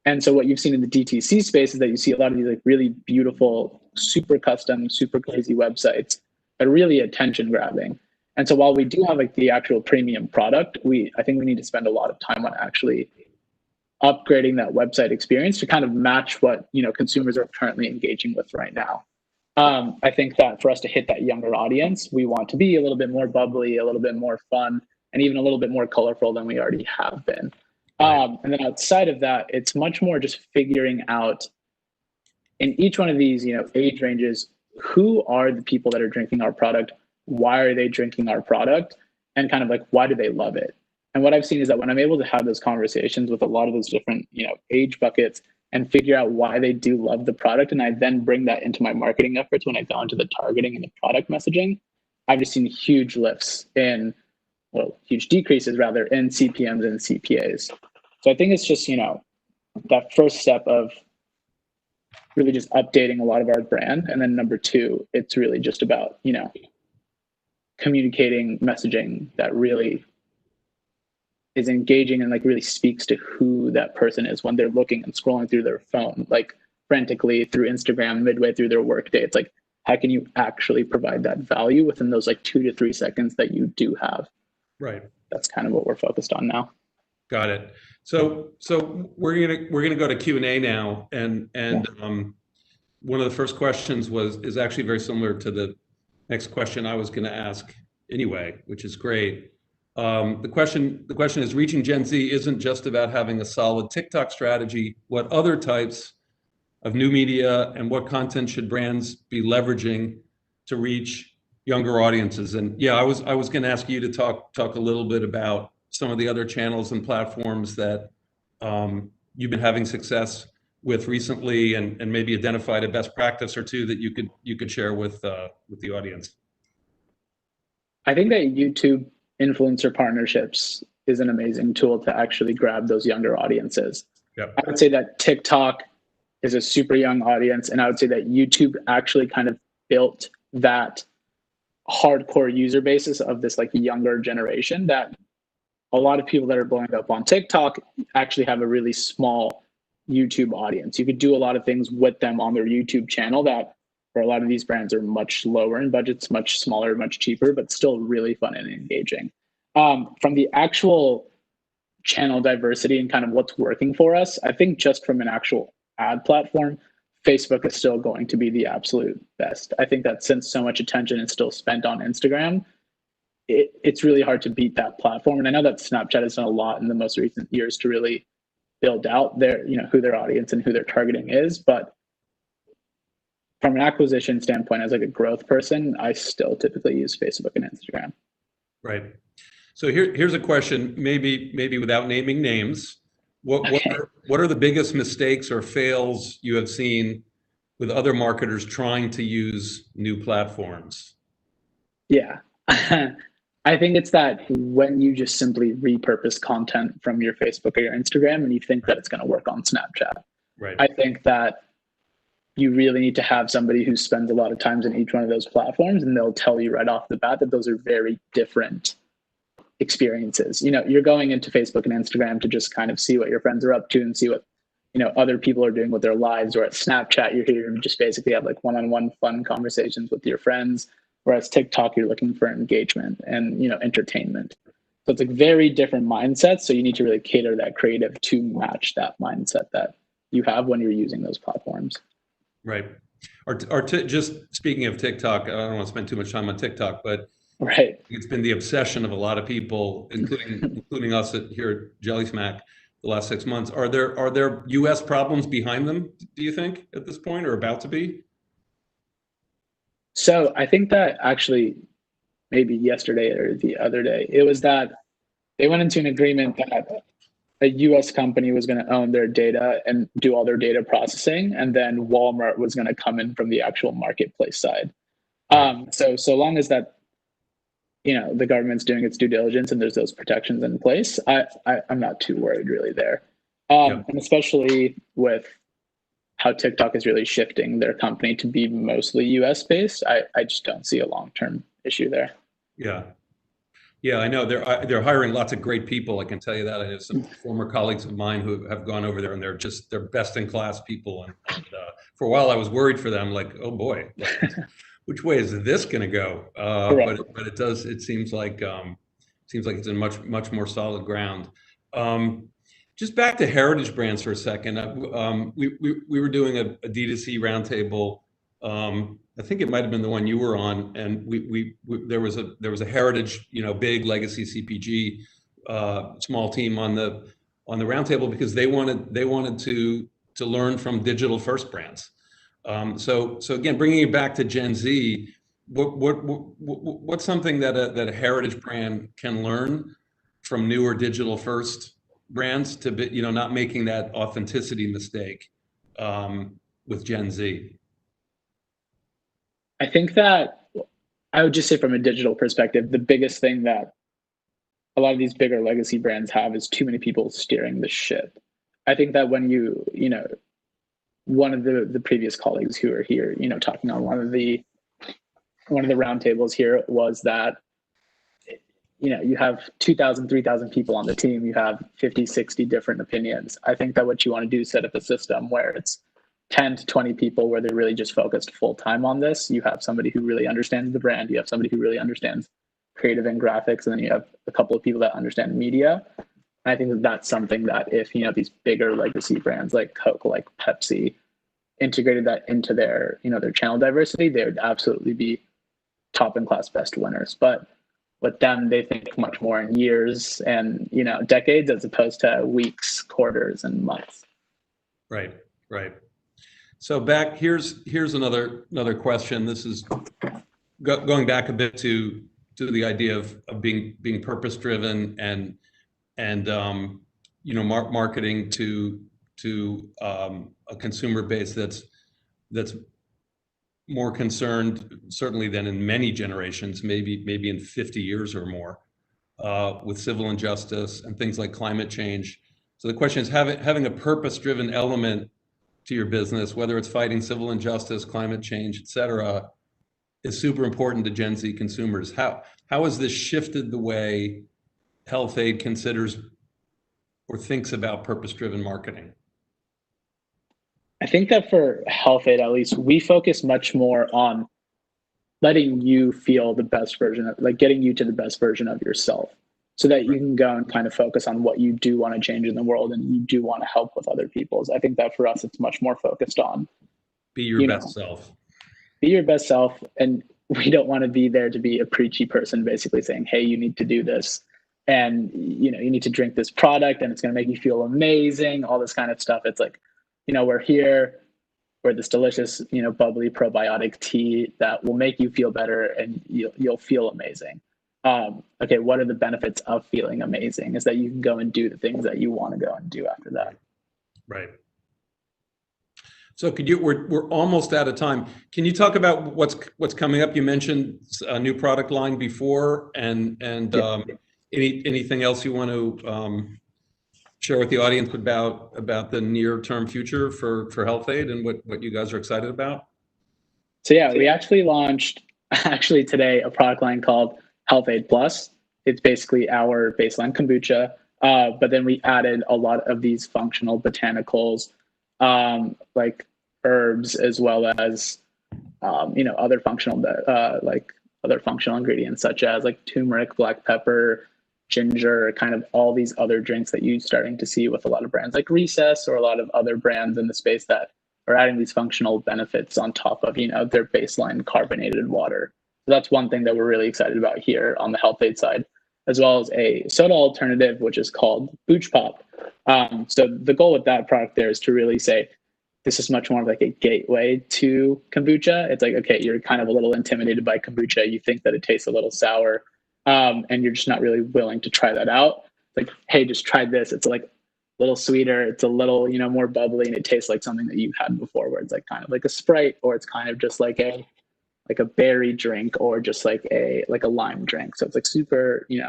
And so what you've seen in the DTC space is that you see a lot of these like really beautiful, super custom, super crazy websites that are really attention grabbing. And so while we do have like the actual premium product, I think we need to spend a lot of time on actually upgrading that website experience to kind of match what consumers are currently engaging with right now. I think that for us to hit that younger audience, we want to be a little bit more bubbly, a little bit more fun, and even a little bit more colorful than we already have been. And then outside of that, it's much more just figuring out in each one of these, age ranges, who are the people that are drinking our product? Why are they drinking our product? And kind of like, why do they love it? And what I've seen is that when I'm able to have those conversations with a lot of those different, age buckets and figure out why they do love the product, and I then bring that into my marketing efforts when I go into the targeting and the product messaging, I've just seen huge lifts huge decreases rather in CPMs and CPAs. So I think it's just, that first step of really just updating a lot of our brand. And then number 2, it's really just about, communicating messaging that really is engaging and like really speaks to who that person is when they're looking and scrolling through their phone, like frantically through Instagram midway through their workday. It's like, how can you actually provide that value within those like 2 to 3 seconds that you do have? Right. That's kind of what we're focused on now. Got it. So we're gonna go to Q&A now, and one of the first questions is actually very similar to the next question I was going to ask anyway, which is great. The question is, reaching Gen Z isn't just about having a solid TikTok strategy. What other types of new media and what content should brands be leveraging to reach younger audiences? And yeah, I was going to ask you to talk a little bit about some of the other channels and platforms that you've been having success with recently, and maybe identified a best practice or 2 that you could share with the audience. I think that YouTube influencer partnerships is an amazing tool to actually grab those younger audiences. Yep. I would say that TikTok is a super young audience, and I would say that YouTube actually kind of built that hardcore user basis of this like younger generation, that a lot of people that are blowing up on TikTok actually have a really small YouTube audience. You could do a lot of things with them on their YouTube channel that where a lot of these brands are much lower in budgets, much smaller, much cheaper, but still really fun and engaging. From the actual channel diversity and kind of what's working for us, I think just from an actual ad platform, Facebook is still going to be the absolute best. I think that since so much attention is still spent on Instagram, it's really hard to beat that platform. And I know that Snapchat has done a lot in the most recent years to really build out their, who their audience and who their targeting is. But from an acquisition standpoint, as like a growth person, I still typically use Facebook and Instagram. Right. So here's a question, maybe without naming names. What are the biggest mistakes or fails you have seen with other marketers trying to use new platforms? Yeah. I think it's that when you just simply repurpose content from your Facebook or your Instagram and you think that it's going to work on Snapchat. Right. I think that you really need to have somebody who spends a lot of times in each one of those platforms, and they'll tell you right off the bat that those are very different experiences. You're going into Facebook and Instagram to just kind of see what your friends are up to and see what, other people are doing with their lives. Or at Snapchat, you're here to just basically have like one-on-one fun conversations with your friends. Whereas TikTok, you're looking for engagement and, entertainment. So it's like very different mindsets. So you need to really cater that creative to match that mindset that you have when you're using those platforms. Right. Just speaking of TikTok, I don't want to spend too much time on TikTok, but right, it's been the obsession of a lot of people, including us here at Jelly Smack, the last 6 months. Are there U.S. problems behind them, do you think, at this point, or about to be? So I think that actually maybe yesterday or the other day, it was that they went into an agreement that a US company was going to own their data and do all their data processing, and then Walmart was going to come in from the actual marketplace side. So long as that, the government's doing its due diligence and there's those protections in place, I'm not too worried really there. And especially with how TikTok is really shifting their company to be mostly US based, I just don't see a long-term issue there. Yeah, I know they're hiring lots of great people. I can tell you that. I have some former colleagues of mine who have gone over there, and they're best in class people. And for a while, I was worried for them, like, oh boy, which way is this going to go? But it does. It seems like it's in much more solid ground. Just back to heritage brands for a second. We were doing a D2C roundtable. I think it might have been the one you were on, and there was a heritage, big legacy CPG small team on the roundtable because they wanted to learn from digital first brands. So again, bringing it back to Gen Z, what's something that a heritage brand can learn from newer digital first brands to be, not making that authenticity mistake with Gen Z? I think that I would just say from a digital perspective, the biggest thing that a lot of these bigger legacy brands have is too many people steering the ship. I think that when one of the previous colleagues who are here, talking on one of the roundtables here was that, you have 2,000, 3,000 people on the team, you have 50, 60 different opinions. I think that what you want to do is set up a system where it's 10 to 20 people where they're really just focused full time on this. You have somebody who really understands the brand. You have somebody who really understands creative and graphics. And then you have a couple of people that understand media. And I think that that's something that if, these bigger legacy brands like Coke, like Pepsi, integrated that into their, their channel diversity, they would absolutely be top in class best winners. But with them, they think much more in years and, decades as opposed to weeks, quarters, and months. Right. So here's another question. This is going back a bit to the idea of being purpose driven and marketing to a consumer base that's more concerned certainly than in many generations, maybe in 50 years or more, with civil injustice and things like climate change. So the question is having a purpose driven element to your business, whether it's fighting civil injustice, climate change, et cetera, is super important to Gen Z consumers. How has this shifted the way Health Aid considers or thinks about purpose-driven marketing? I think that for Health Aid, at least, we focus much more on letting you feel the best version of, like, getting you to the best version of yourself, so that you can go and kind of focus on what you do want to change in the world and you do want to help with other people's. I think that for us, it's much more focused on Be your best self. Be your best self. And we don't want to be there to be a preachy person basically saying, hey, you need to do this. And, you know, you need to drink this product and it's going to make you feel amazing, all this kind of stuff. It's like, you know, we're here, we're this delicious, you know, bubbly probiotic tea that will make you feel better and you'll feel amazing. Okay, what are the benefits of feeling amazing? Is that you can go and do the things that you want to go and do after that. Right. So we're almost out of time. Can you talk about what's coming up? You mentioned a new product line before, and anything else you want to share with the audience about the near-term future for Health Aid and what you guys are excited about? So yeah, we actually launched today a product line called Health Aid Plus. It's basically our baseline kombucha, but then we added a lot of these functional botanicals, like herbs, as well as you know, other functional ingredients such as like turmeric, black pepper, ginger, kind of all these other drinks that you're starting to see with a lot of brands like Recess or a lot of other brands in the space that are adding these functional benefits on top of, you know, their baseline carbonated water. So that's one thing that we're really excited about here on the Health Aid side, as well as a soda alternative, which is called Booch Pop. So the goal with that product there is to really say, this is much more of like a gateway to kombucha. It's like, okay, you're kind of a little intimidated by kombucha. You think that it tastes a little sour, and you're just not really willing to try that out. Like, hey, just try this. It's like a little sweeter. It's a little, you know, more bubbly, and it tastes like something that you've had before, where it's like kind of like a Sprite, or it's kind of just like a berry drink, or just like a lime drink. So it's like super, you know,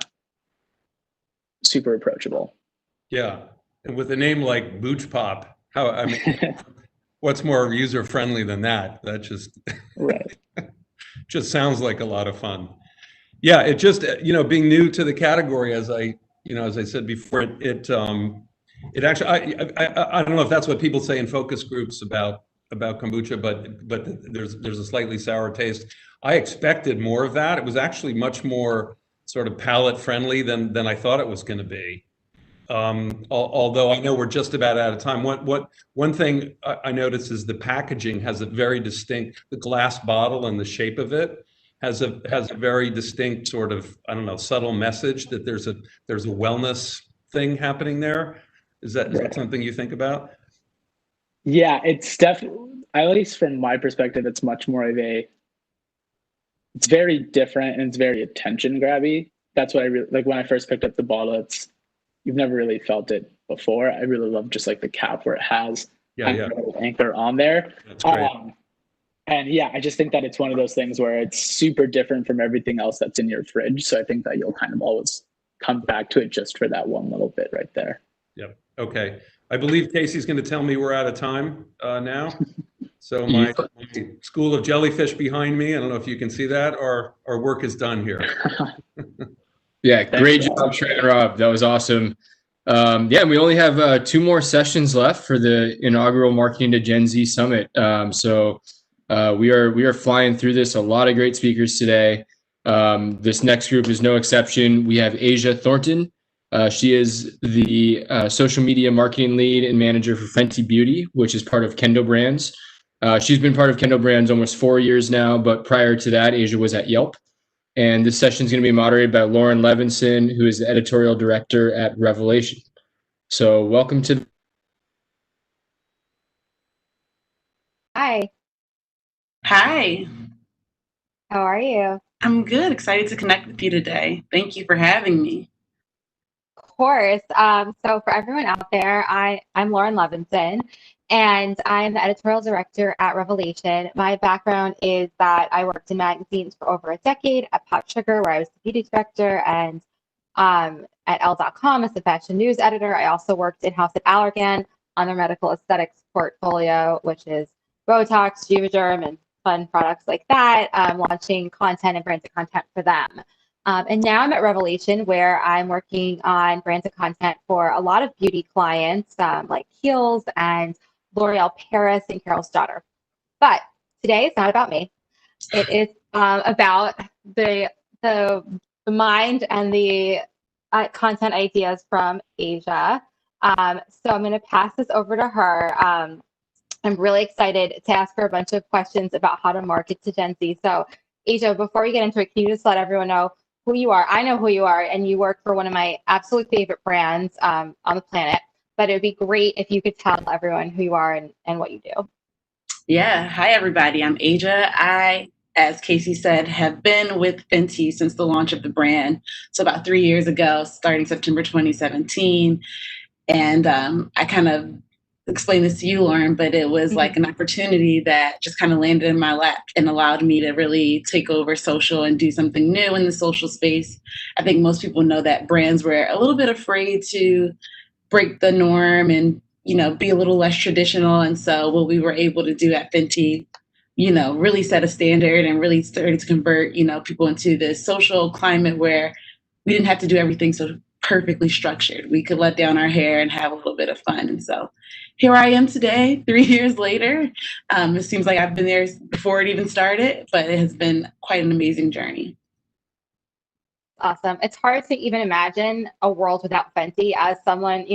super approachable. Yeah, and with a name like Booch Pop, what's more user friendly than that? That just right. just sounds like a lot of fun. Yeah, it just, you know, being new to the category, as I said before, it actually, I don't know if that's what people say in focus groups about kombucha, but there's a slightly sour taste. I expected more of that. It was actually much more sort of palate friendly than I thought it was going to be. Although I know we're just about out of time. One thing I noticed is the packaging has a very distinct, the glass bottle and the shape of it has a very distinct sort of, I don't know, subtle message that there's a wellness thing happening there. Is that something you think about? Yeah, it's definitely, at least from my perspective, it's much more of it's very different and it's very attention grabby. That's what I really like when I first picked up the bottle. You've never really felt it before. I really love just like the cap where it has an anchor on there. That's great. And yeah, I just think that it's one of those things where it's super different from everything else that's in your fridge. So I think that you'll kind of always come back to it just for that one little bit right there. Yep. Okay. I believe Casey's going to tell me we're out of time now. So my school of jellyfish behind me, I don't know if you can see that, our work is done here. Yeah, great job, Trent and Rob. That was awesome. Yeah, we only have 2 more sessions left for the inaugural Marketing to Gen Z Summit. So we are flying through this. A lot of great speakers today. This next group is no exception. We have Asia Thornton. She is the social media marketing lead and manager for Fenty Beauty, which is part of Kendo Brands. She's been part of Kendo Brands almost 4 years now, but prior to that, Asia was at Yelp. And this session is going to be moderated by Lauren Levinson, who is the editorial director at Revelation. So welcome to. Hi. Hi. How are you? I'm good. Excited to connect with you today. Thank you for having me. Of course. So for everyone out there, I'm Lauren Levinson, and I'm the editorial director at Revelation. My background is that I worked in magazines for over a decade at Pop Sugar, where I was the beauty director, and at Elle.com as the fashion news editor. I also worked in-house at Allergan on their medical aesthetics portfolio, which is Botox, Juvederm, and fun products like that, launching content and branded content for them. And now I'm at Revelation, where I'm working on branded content for a lot of beauty clients, like Kiehl's and L'Oreal Paris and Carol's daughter. But today it's not about me. It is about the mind and the content ideas from Asia. So I'm going to pass this over to her. I'm really excited to ask her a bunch of questions about how to market to Gen Z. So Asia, before we get into it, can you just let everyone know who you are? I know who you are, and you work for one of my absolute favorite brands on the planet. But it would be great if you could tell everyone who you are and what you do. Yeah. Hi, everybody. I'm Asia. I, as Casey said, have been with Fenty since the launch of the brand. So about 3 years ago, starting September 2017. And I kind of explained this to you, Lauren, but it was like an opportunity that just kind of landed in my lap and allowed me to really take over social and do something new in the social space. I think most people know that brands were a little bit afraid to break the norm and, be a little less traditional. And so what we were able to do at Fenty, really set a standard and really started to convert, people into this social climate where we didn't have to do everything so perfectly structured. We could let down our hair and have a little bit of fun. And so here I am today, 3 years later. It seems like I've been there before it even started, but it has been quite an amazing journey. Awesome. It's hard to even imagine a world without Fenty as someone,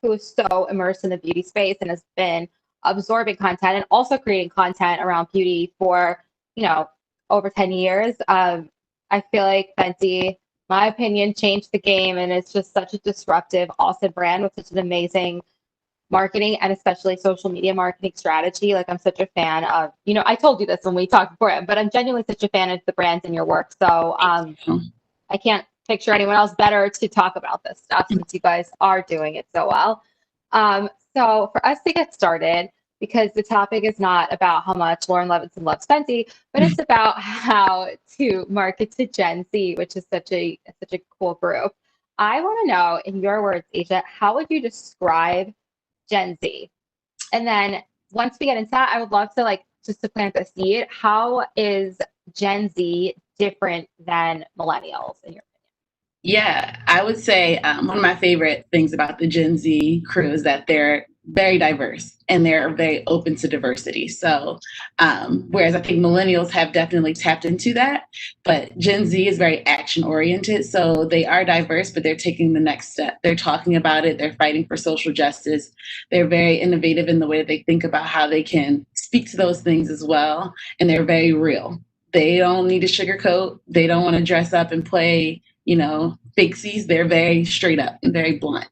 who is so immersed in the beauty space and has been absorbing content and also creating content around beauty for, over 10 years. I feel like Fenty, my opinion, changed the game, and it's just such a disruptive, awesome brand with such an amazing marketing and especially social media marketing strategy. Like, I'm such a fan of, I told you this when we talked before, but I'm genuinely such a fan of the brands and your work. So I can't picture anyone else better to talk about this stuff since you guys are doing it so well. So for us to get started, because the topic is not about how much Lauren Levinson loves Fenty, but it's about how to market to Gen Z, which is such a cool group. I want to know, in your words, Asia, how would you describe Gen Z? And then once we get into that, I would love to just to plant the seed. How is Gen Z different than millennials in your opinion? Yeah, I would say one of my favorite things about the Gen Z crew is that they're very diverse and they're very open to diversity. So whereas I think millennials have definitely tapped into that, but Gen Z is very action oriented. So they are diverse, but they're taking the next step. They're talking about it. They're fighting for social justice. They're very innovative in the way that they think about how they can speak to those things as well. And they're very real. They don't need to sugarcoat. They don't want to dress up and play, fixies. They're very straight up and very blunt.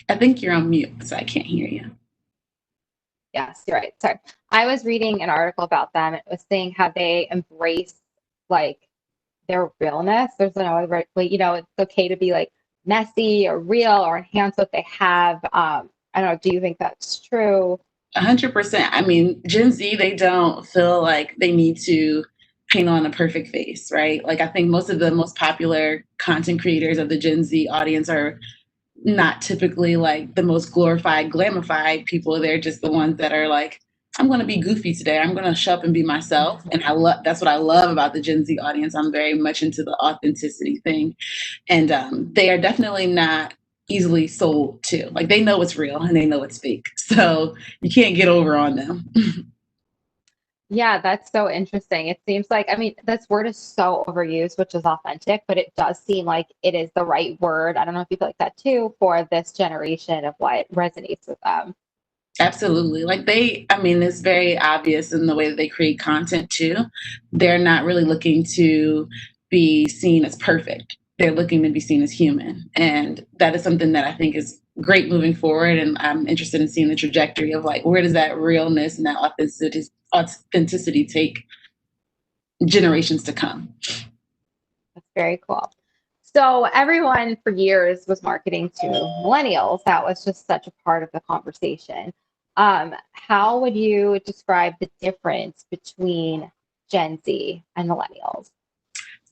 I think you're on mute, so I can't hear you. Yes, you're right. Sorry. I was reading an article about them. It was saying how they embrace their realness. There's no right way, it's okay to be messy or real or enhance what they have. I don't know. Do you think that's true? 100%. I mean, Gen Z, they don't feel like they need to paint on a perfect face, right? I think most of the most popular content creators of the Gen Z audience are not typically the most glorified, glamified people. They're just the ones that are I'm going to be goofy today. I'm going to show up and be myself. And that's what I love about the Gen Z audience. I'm very much into the authenticity thing. And they are definitely not easily sold to. They know what's real and they know it's fake. So you can't get over on them. Yeah, that's so interesting. It seems this word is so overused, which is authentic, but it does seem like it is the right word. I don't know if you feel like that too for this generation of what resonates with them. Absolutely. It's very obvious in the way that they create content too. They're not really looking to be seen as perfect. They're looking to be seen as human. And that is something that I think is great moving forward. And I'm interested in seeing the trajectory of where does that realness and that authenticity take generations to come. That's very cool. So everyone for years was marketing to millennials. That was just such a part of the conversation. How would you describe the difference between Gen Z and millennials?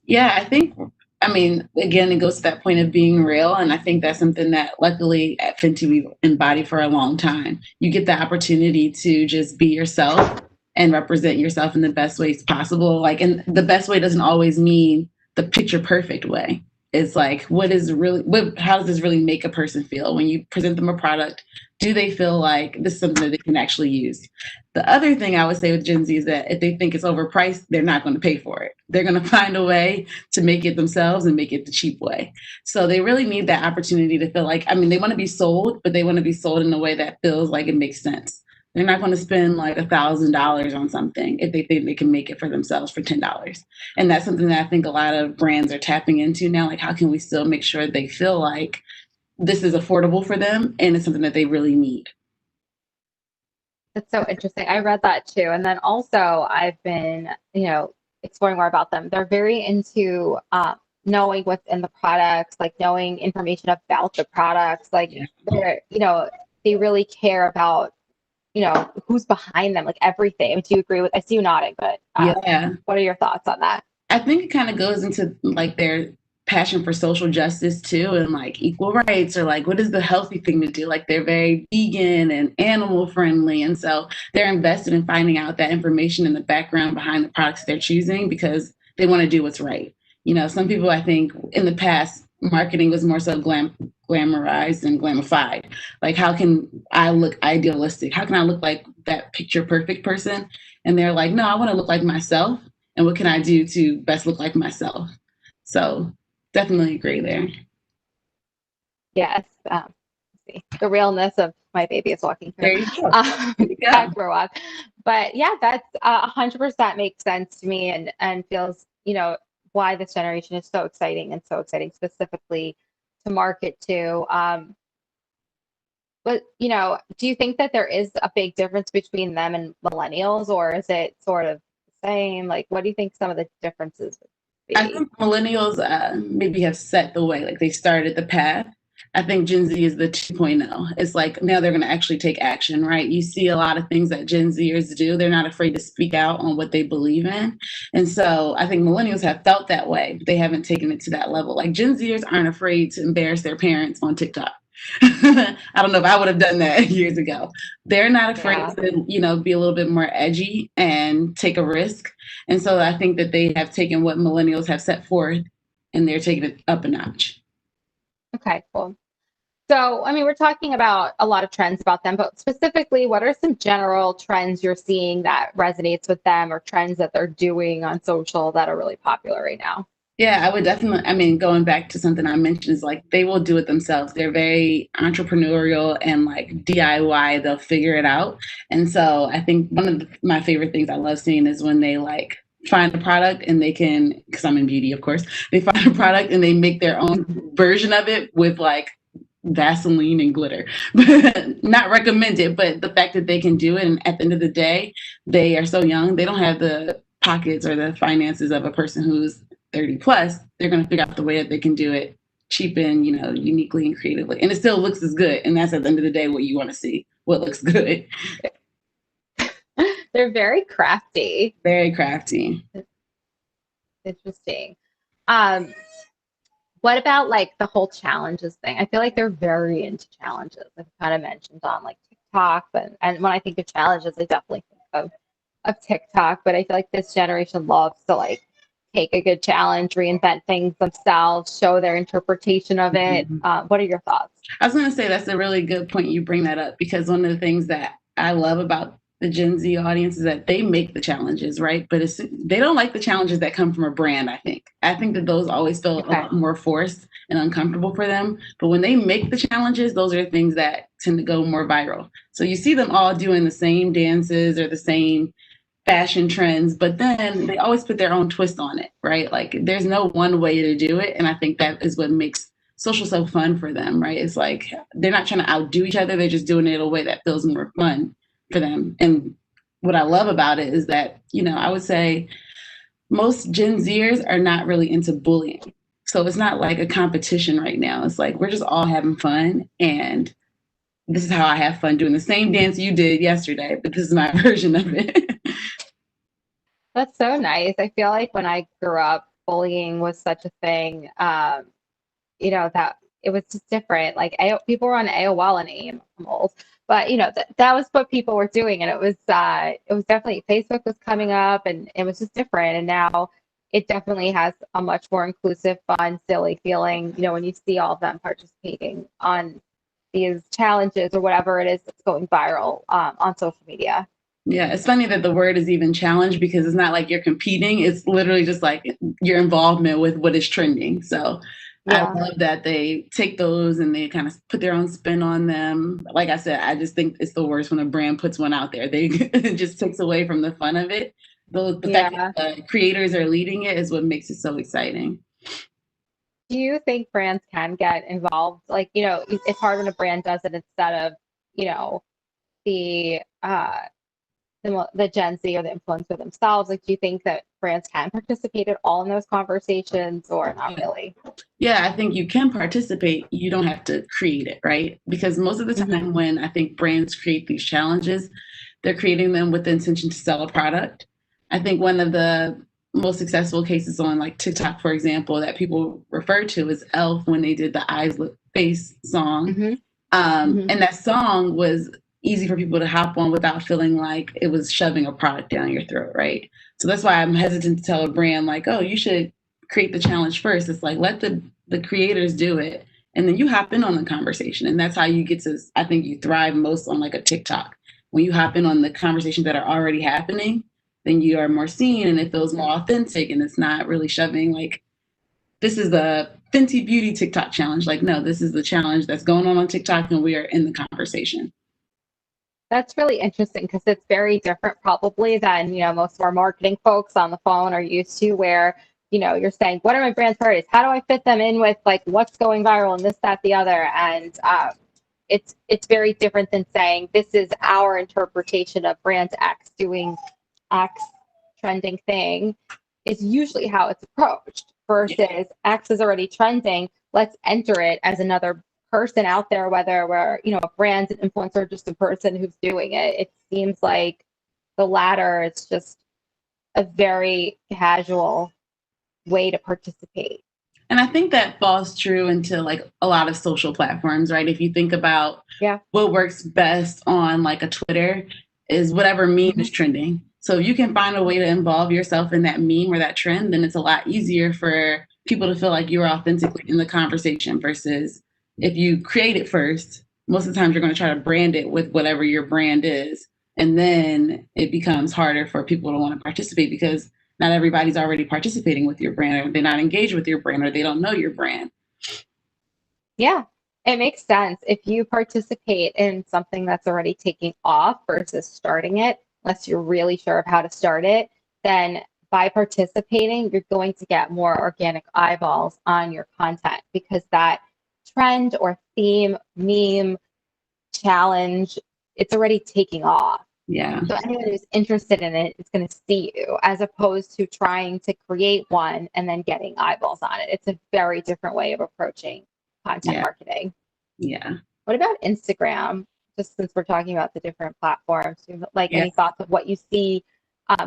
Yeah, again, it goes to that point of being real. And I think that's something that luckily at Fenty we've embodied for a long time. You get the opportunity to just be yourself and represent yourself in the best ways possible. And the best way doesn't always mean the picture perfect way. It's like, how does this really make a person feel when you present them a product? Do they feel like this is something that they can actually use? The other thing I would say with Gen Z is that if they think it's overpriced, they're not going to pay for it. They're going to find a way to make it themselves and make it the cheap way. So they really need that opportunity to feel like, I mean, they want to be sold, but they want to be sold in a way that feels like it makes sense. They're not going to spend like $1,000 on something if they think they can make it for themselves for $10. And that's something that I think a lot of brands are tapping into now. Like, how can we still make sure they feel like this is affordable for them and it's something that they really need? That's so interesting. I read that too. And then also I've been, exploring more about them. They're very into knowing what's in the products, like knowing information about the products. Like they're, they really care about, who's behind them, like everything. Do you agree with, I see you nodding, but what are your thoughts on that? I think it kind of goes into like their passion for social justice too, and like equal rights, or like what is the healthy thing to do. Like they're very vegan and animal friendly, and so they're invested in finding out that information in the background behind the products they're choosing because they want to do what's right. Some people, I think in the past, marketing was more so glamorized and glamified. Like, how can I look idealistic? How can I look like that picture perfect person? And they're like, no, I want to look like myself. And what can I do to best look like myself? So definitely agree there. Yes. The realness of my baby is walking through. Back for a walk. But yeah, that's 100% makes sense to me and feels, why this generation is so exciting specifically to market to. But, do you think that there is a big difference between them and millennials, or is it sort of the same? Like, what do you think some of the differences would be? I think millennials maybe have set the way, like they started the path. I think Gen Z is the 2.0. It's like now they're going to actually take action, right? You see a lot of things that Gen Zers do. They're not afraid to speak out on what they believe in. And so I think millennials have felt that way, but they haven't taken it to that level. Like Gen Zers aren't afraid to embarrass their parents on TikTok. I don't know if I would have done that years ago. They're not afraid to, be a little bit more edgy and take a risk. And so I think that they have taken what millennials have set forth and they're taking it up a notch. Okay, cool. So, we're talking about a lot of trends about them, but specifically, what are some general trends you're seeing that resonates with them, or trends that they're doing on social that are really popular right now? Yeah, I would definitely, going back to something I mentioned is like they will do it themselves. They're very entrepreneurial and like DIY, they'll figure it out. And so I think one of my favorite things I love seeing is when they like find a product and they can, because I'm in beauty, of course, they find a product and they make their own version of it with like Vaseline and glitter. Not recommended, but the fact that they can do it, and at the end of the day, they are so young, they don't have the pockets or the finances of a person who's 30 plus. They're going to figure out the way that they can do it cheap and, uniquely and creatively. And it still looks as good. And that's at the end of the day what you want to see, what looks good. They're very crafty. Very crafty. Interesting. What about like the whole challenges thing? I feel like they're very into challenges. I've kind of mentioned on like TikTok, and when I think of challenges, I definitely think of TikTok. But I feel like this generation loves to like take a good challenge, reinvent things themselves, show their interpretation of it. What are your thoughts? I was going to say that's a really good point you bring that up, because one of the things that I love about the Gen Z audience is that they make the challenges, right? But they don't like the challenges that come from a brand, I think. I think that those always feel a lot more forced and uncomfortable for them. But when they make the challenges, those are things that tend to go more viral. So you see them all doing the same dances or the same fashion trends, but then they always put their own twist on it, right? Like there's no one way to do it. And I think that is what makes social so fun for them, right? It's like they're not trying to outdo each other. They're just doing it in a way that feels more fun for them. And what I love about it is that, I would say most Gen Zers are not really into bullying. So it's not like a competition right now. It's like we're just all having fun, and this is how I have fun doing the same dance you did yesterday, but this is my version of it. That's so nice. I feel like when I grew up, bullying was such a thing, that it was just different. Like people were on AOL and AIM. I'm old, but that was what people were doing, and it was definitely Facebook was coming up, and it was just different. And now it definitely has a much more inclusive, fun, silly feeling, when you see all of them participating on these challenges or whatever it is that's going viral on social media. Yeah, it's funny that the word is even challenge because it's not like you're competing. It's literally just like your involvement with what is trending. So I Yeah. love that they take those and they kind of put their own spin on them. Like I said, I just think it's the worst when a brand puts one out there. They it just takes away from the fun of it. The fact Yeah. that the creators are leading it is what makes it so exciting. Do you think brands can get involved? Like, it's hard when a brand does it instead of, the the Gen Z or the influencer themselves. Like, do you think that brands can participate at all in those conversations or not really? Yeah, I think you can participate. You don't have to create it, right? Because most of the time when I think brands create these challenges, they're creating them with the intention to sell a product. I think one of the most successful cases on like TikTok, for example, that people refer to is Elf when they did the Eyes Look Face song. And that song was easy for people to hop on without feeling like it was shoving a product down your throat, right? So that's why I'm hesitant to tell a brand like, oh, you should create the challenge first. It's like, let the creators do it. And then you hop in on the conversation. And that's how you get to, I think you thrive most on like a TikTok. When you hop in on the conversations that are already happening, then you are more seen and it feels more authentic and it's not really shoving like, this is the Fenty Beauty TikTok challenge. Like, no, this is the challenge that's going on TikTok and we are in the conversation. That's really interesting because it's very different probably than, most of our marketing folks on the phone are used to where, you're saying, what are my brand priorities? How do I fit them in with like what's going viral and this, that, the other? And it's very different than saying this is our interpretation of brand X doing X trending thing is usually how it's approached versus X is already trending. Let's enter it as another person out there, whether we're, a brand, an influencer, or just a person who's doing it. It seems like the latter is just a very casual way to participate. And I think that falls true into like a lot of social platforms, right? If you think about what works best on like a Twitter is whatever meme is trending. So if you can find a way to involve yourself in that meme or that trend, then it's a lot easier for people to feel like you're authentically in the conversation versus if you create it first, most of the times you're going to try to brand it with whatever your brand is. And then it becomes harder for people to want to participate because not everybody's already participating with your brand or they're not engaged with your brand or they don't know your brand. Yeah, it makes sense. If you participate in something that's already taking off versus starting it, unless you're really sure of how to start it, then by participating, you're going to get more organic eyeballs on your content because that trend or theme, meme, challenge, it's already taking off. Yeah. So anyone who's interested in it is going to see you as opposed to trying to create one and then getting eyeballs on it. It's a very different way of approaching content marketing. Yeah. What about Instagram? Just since we're talking about the different platforms, like any thoughts of what you see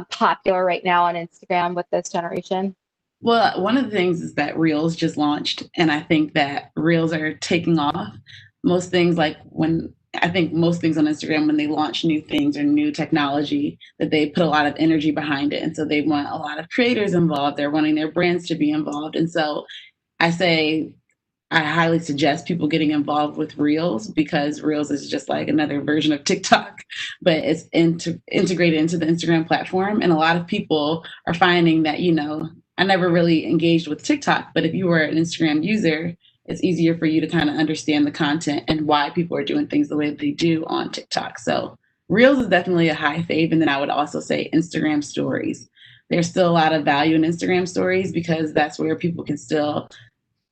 popular right now on Instagram with this generation? Well, one of the things is that Reels just launched, and I think that Reels are taking off. Most things on Instagram, when they launch new things or new technology, that they put a lot of energy behind it. And so they want a lot of creators involved. They're wanting their brands to be involved. And so I highly suggest people getting involved with Reels because Reels is just like another version of TikTok, but it's integrated into the Instagram platform. And a lot of people are finding that, I never really engaged with TikTok, but if you were an Instagram user, it's easier for you to kind of understand the content and why people are doing things the way that they do on TikTok. So Reels is definitely a high fave. And then I would also say Instagram stories. There's still a lot of value in Instagram stories because that's where people can still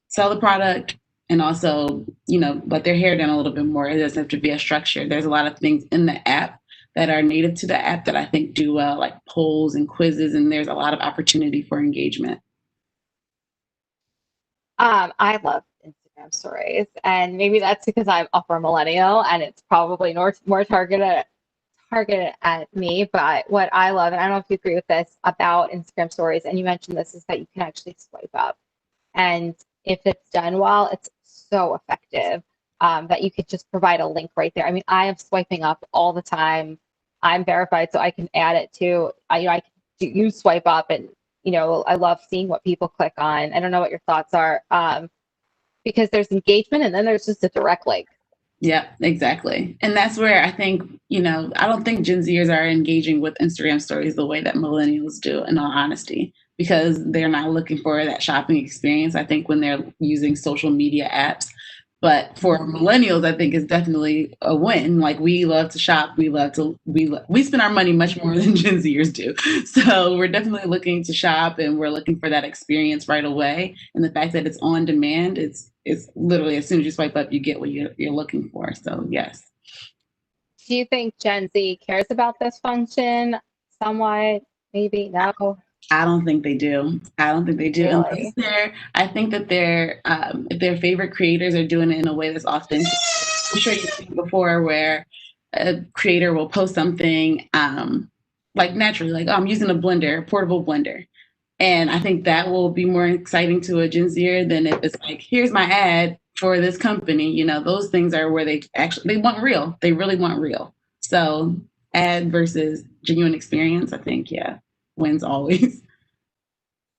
sell the product and also, let their hair down a little bit more. It doesn't have to be as structured. There's a lot of things in the app that are native to the app that I think do well, like polls and quizzes, and there's a lot of opportunity for engagement. I love Instagram stories, and maybe that's because I'm upper millennial and it's probably more targeted at me. But what I love, and I don't know if you agree with this about Instagram stories, and you mentioned this, is that you can actually swipe up. And if it's done well, it's so effective that you could just provide a link right there. I mean, I am swiping up all the time. I'm verified, so I can add it to, I can use swipe up and I love seeing what people click on. I don't know what your thoughts are, because there's engagement and then there's just a direct link. Yeah, exactly. And that's where I think, I don't think Gen Zers are engaging with Instagram stories the way that millennials do, in all honesty, because they're not looking for that shopping experience, I think, when they're using social media apps. But for millennials, I think it's definitely a win. Like, we love to shop. We spend our money much more than Gen Zers do. So we're definitely looking to shop, and we're looking for that experience right away. And the fact that it's on demand, it's literally as soon as you swipe up, you get what you're looking for. So yes. Do you think Gen Z cares about this function somewhat? Maybe no. I don't think they do. Really? I think that if their favorite creators are doing it in a way that's authentic. I'm sure you've seen before where a creator will post something like naturally, like, oh, I'm using a portable blender. And I think that will be more exciting to a Gen Zer than if it's like, here's my ad for this company. Those things are where they want real. They really want real. So ad versus genuine experience, I think, yeah, wins always.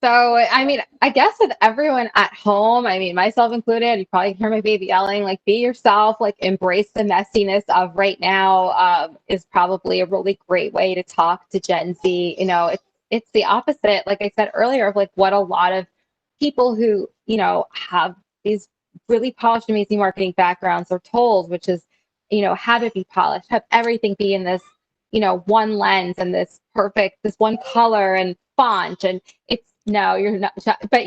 So, I guess with everyone at home, myself included, you probably hear my baby yelling, like, be yourself, like, embrace the messiness of right now, is probably a really great way to talk to Gen Z. It's the opposite, like I said earlier, of like what a lot of people who, have these really polished, amazing marketing backgrounds are told, which is, have it be polished, have everything be in this, one lens and this one color and font. And no, you're not, but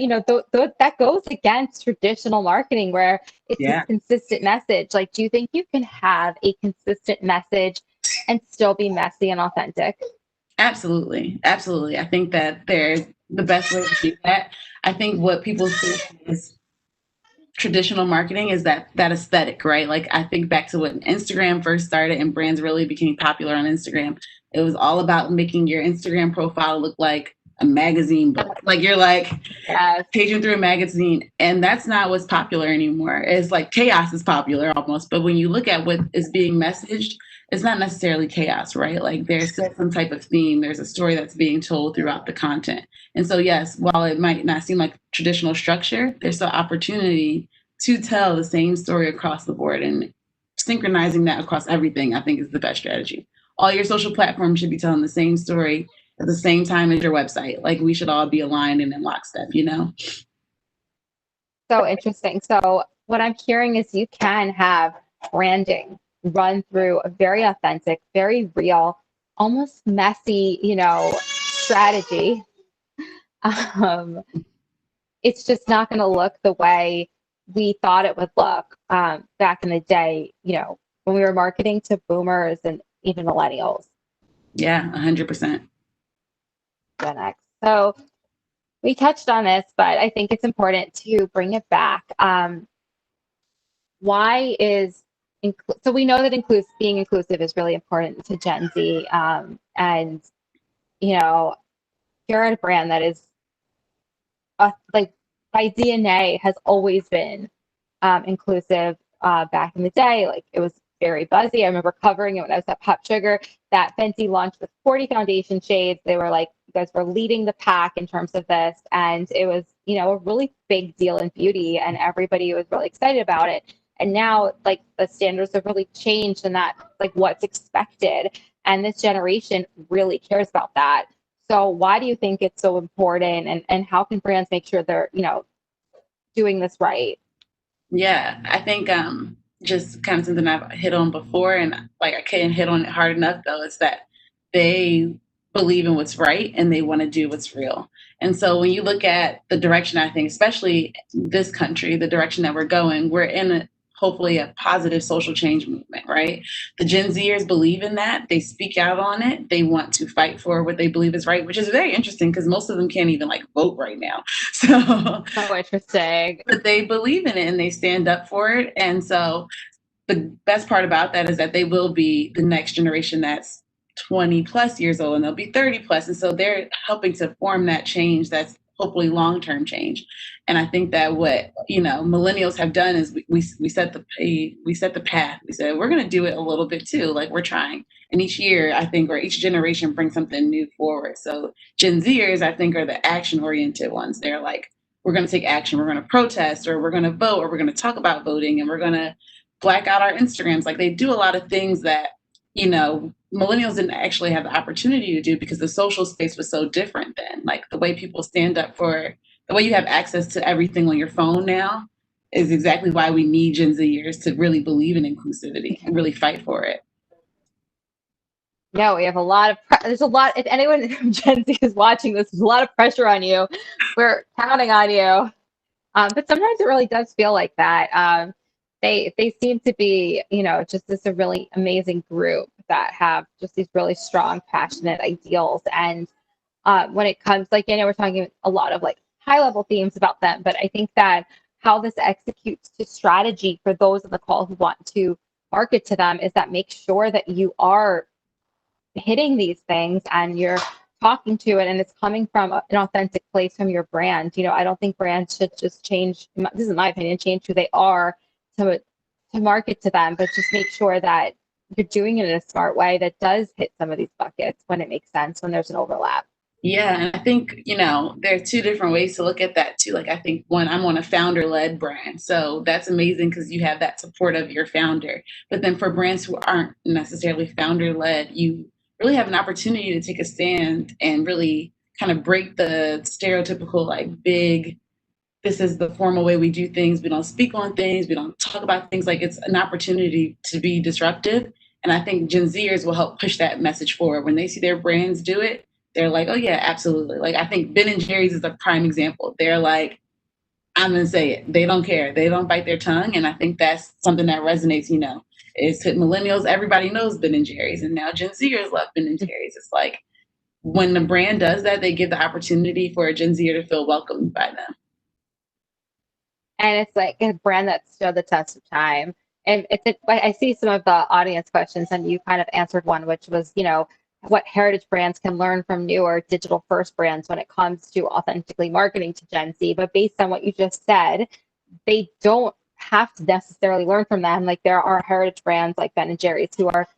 that goes against traditional marketing where it's a consistent message. Like, do you think you can have a consistent message and still be messy and authentic? Absolutely. Absolutely. I think that they're the best way to do that. I think what people think is traditional marketing is that aesthetic, right? Like, I think back to when Instagram first started and brands really became popular on Instagram. It was all about making your Instagram profile look like a magazine book. Like, you're like paging through a magazine, and that's not what's popular anymore. It's like chaos is popular almost, but when you look at what is being messaged, it's not necessarily chaos, right? Like, there's still some type of theme. There's a story that's being told throughout the content. And so, yes, while it might not seem like traditional structure, there's still opportunity to tell the same story across the board, and synchronizing that across everything, I think, is the best strategy. All your social platforms should be telling the same story at the same time as your website. Like, we should all be aligned and in lockstep, So interesting. So what I'm hearing is you can have branding run through a very authentic, very real, almost messy, strategy. It's just not going to look the way we thought it would look back in the day, when we were marketing to boomers and even millennials. Yeah, 100%. Gen X. So we touched on this, but I think it's important to bring it back. So we know that being inclusive is really important to Gen Z. And, you're at a brand that is like by DNA has always been inclusive back in the day. Like, it was very buzzy. I remember covering it when I was at Pop Sugar, that Fenty launched with 40 foundation shades. They were like, you guys were leading the pack in terms of this. And it was, a really big deal in beauty, and everybody was really excited about it. And now, like, the standards have really changed, and that, like, what's expected. And this generation really cares about that. So why do you think it's so important, and how can brands make sure they're, doing this right? Yeah, I think just kind of something I've hit on before, and like I can't hit on it hard enough though, is that they believe in what's right and they want to do what's real. And so when you look at the direction, I think, especially this country, the direction that we're going, we're in hopefully a positive social change movement, right? The Gen Zers believe in that. They speak out on it. They want to fight for what they believe is right, which is very interesting because most of them can't even like vote right now. So interesting. But they believe in it and they stand up for it. And so the best part about that is that they will be the next generation that's 20 plus years old, and they'll be 30 plus. And so they're helping to form that change that's hopefully long-term change. And I think that what, you know, millennials have done is we set the path. We said we're going to do it a little bit too, like we're trying. And each year, I think, or each generation brings something new forward. So Gen Zers, I think, are the action-oriented ones. They're like, we're going to take action, we're going to protest, or we're going to vote, or we're going to talk about voting, and we're going to black out our Instagrams. Like, they do a lot of things that, you know, millennials didn't actually have the opportunity to do because the social space was so different then. Like, the way people stand up for, the way you have access to everything on your phone now is exactly why we need Gen Zers to really believe in inclusivity and really fight for it. No, we have a lot of, there's a lot, if anyone from Gen Z is watching this, there's a lot of pressure on you. We're counting on you. But sometimes it really does feel like that. They seem to be, you know, just this a really amazing group that have just these really strong, passionate ideals. And when it comes, like, you know, we're talking a lot of like high level themes about them, but I think that how this executes to strategy for those on the call who want to market to them is that make sure that you are hitting these things and you're talking to it and it's coming from an authentic place from your brand. You know, I don't think brands should just change, this is my opinion, change who they are to market to them, but just make sure that you're doing it in a smart way that does hit some of these buckets when it makes sense, when there's an overlap. Yeah, and I think, you know, there are two different ways to look at that too. Like, I think one, I'm on a founder-led brand, so that's amazing because you have that support of your founder. But then for brands who aren't necessarily founder-led, you really have an opportunity to take a stand and really kind of break the stereotypical, like, big, this is the formal way we do things. We don't speak on things. We don't talk about things. Like, it's an opportunity to be disruptive. And I think Gen Zers will help push that message forward. When they see their brands do it, they're like, oh yeah, absolutely. Like, I think Ben & Jerry's is a prime example. They're like, I'm going to say it. They don't care. They don't bite their tongue. And I think that's something that resonates, you know. It's hit millennials. Everybody knows Ben & Jerry's. And now Gen Zers love Ben & Jerry's. It's like, when the brand does that, they give the opportunity for a Gen Zer to feel welcomed by them. And it's like a brand that stood the test of time. And I see some of the audience questions, and you kind of answered one, which was, you know, what heritage brands can learn from newer digital first brands when it comes to authentically marketing to Gen Z. But based on what you just said, they don't have to necessarily learn from them. Like, there are heritage brands like Ben & Jerry's who are,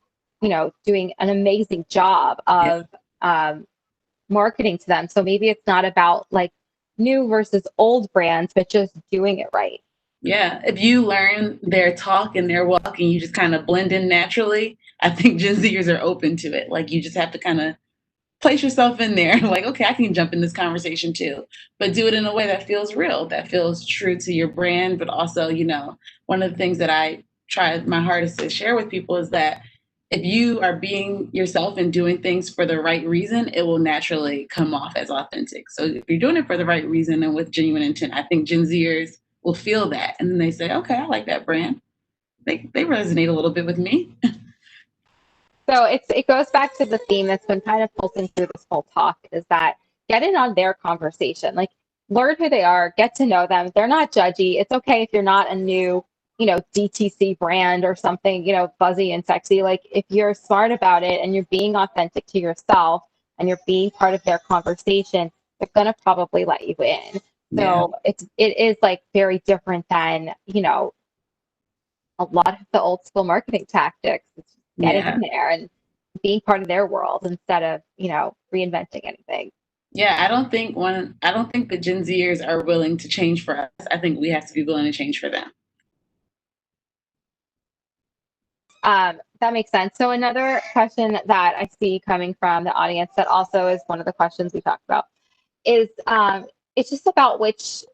you know, doing an amazing job of marketing to them. So maybe it's not about like new versus old brands, but just doing it right. Yeah, if you learn their talk and their walk and you just kind of blend in naturally, I think Gen Zers are open to it. Like, you just have to kind of place yourself in there. Like, okay, I can jump in this conversation too, but do it in a way that feels real, that feels true to your brand. But also, you know, one of the things that I try my hardest to share with people is that if you are being yourself and doing things for the right reason, it will naturally come off as authentic. So if you're doing it for the right reason and with genuine intent, I think Gen Zers will feel that. And then they say, okay, I like that brand. They resonate a little bit with me. So it goes back to the theme that's been kind of pulsing through this whole talk, is that get in on their conversation. Like, learn who they are, get to know them. They're not judgy. It's okay if you're not a new, you know, DTC brand or something, you know, buzzy and sexy. Like, if you're smart about it and you're being authentic to yourself and you're being part of their conversation, they're gonna probably let you in. So it is like very different than, you know, a lot of the old school marketing tactics. It's just getting in there and being part of their world instead of, you know, reinventing anything. Yeah, I don't think the Gen Zers are willing to change for us. I think we have to be willing to change for them. That makes sense. So another question that I see coming from the audience that also is one of the questions we talked about is it's just about which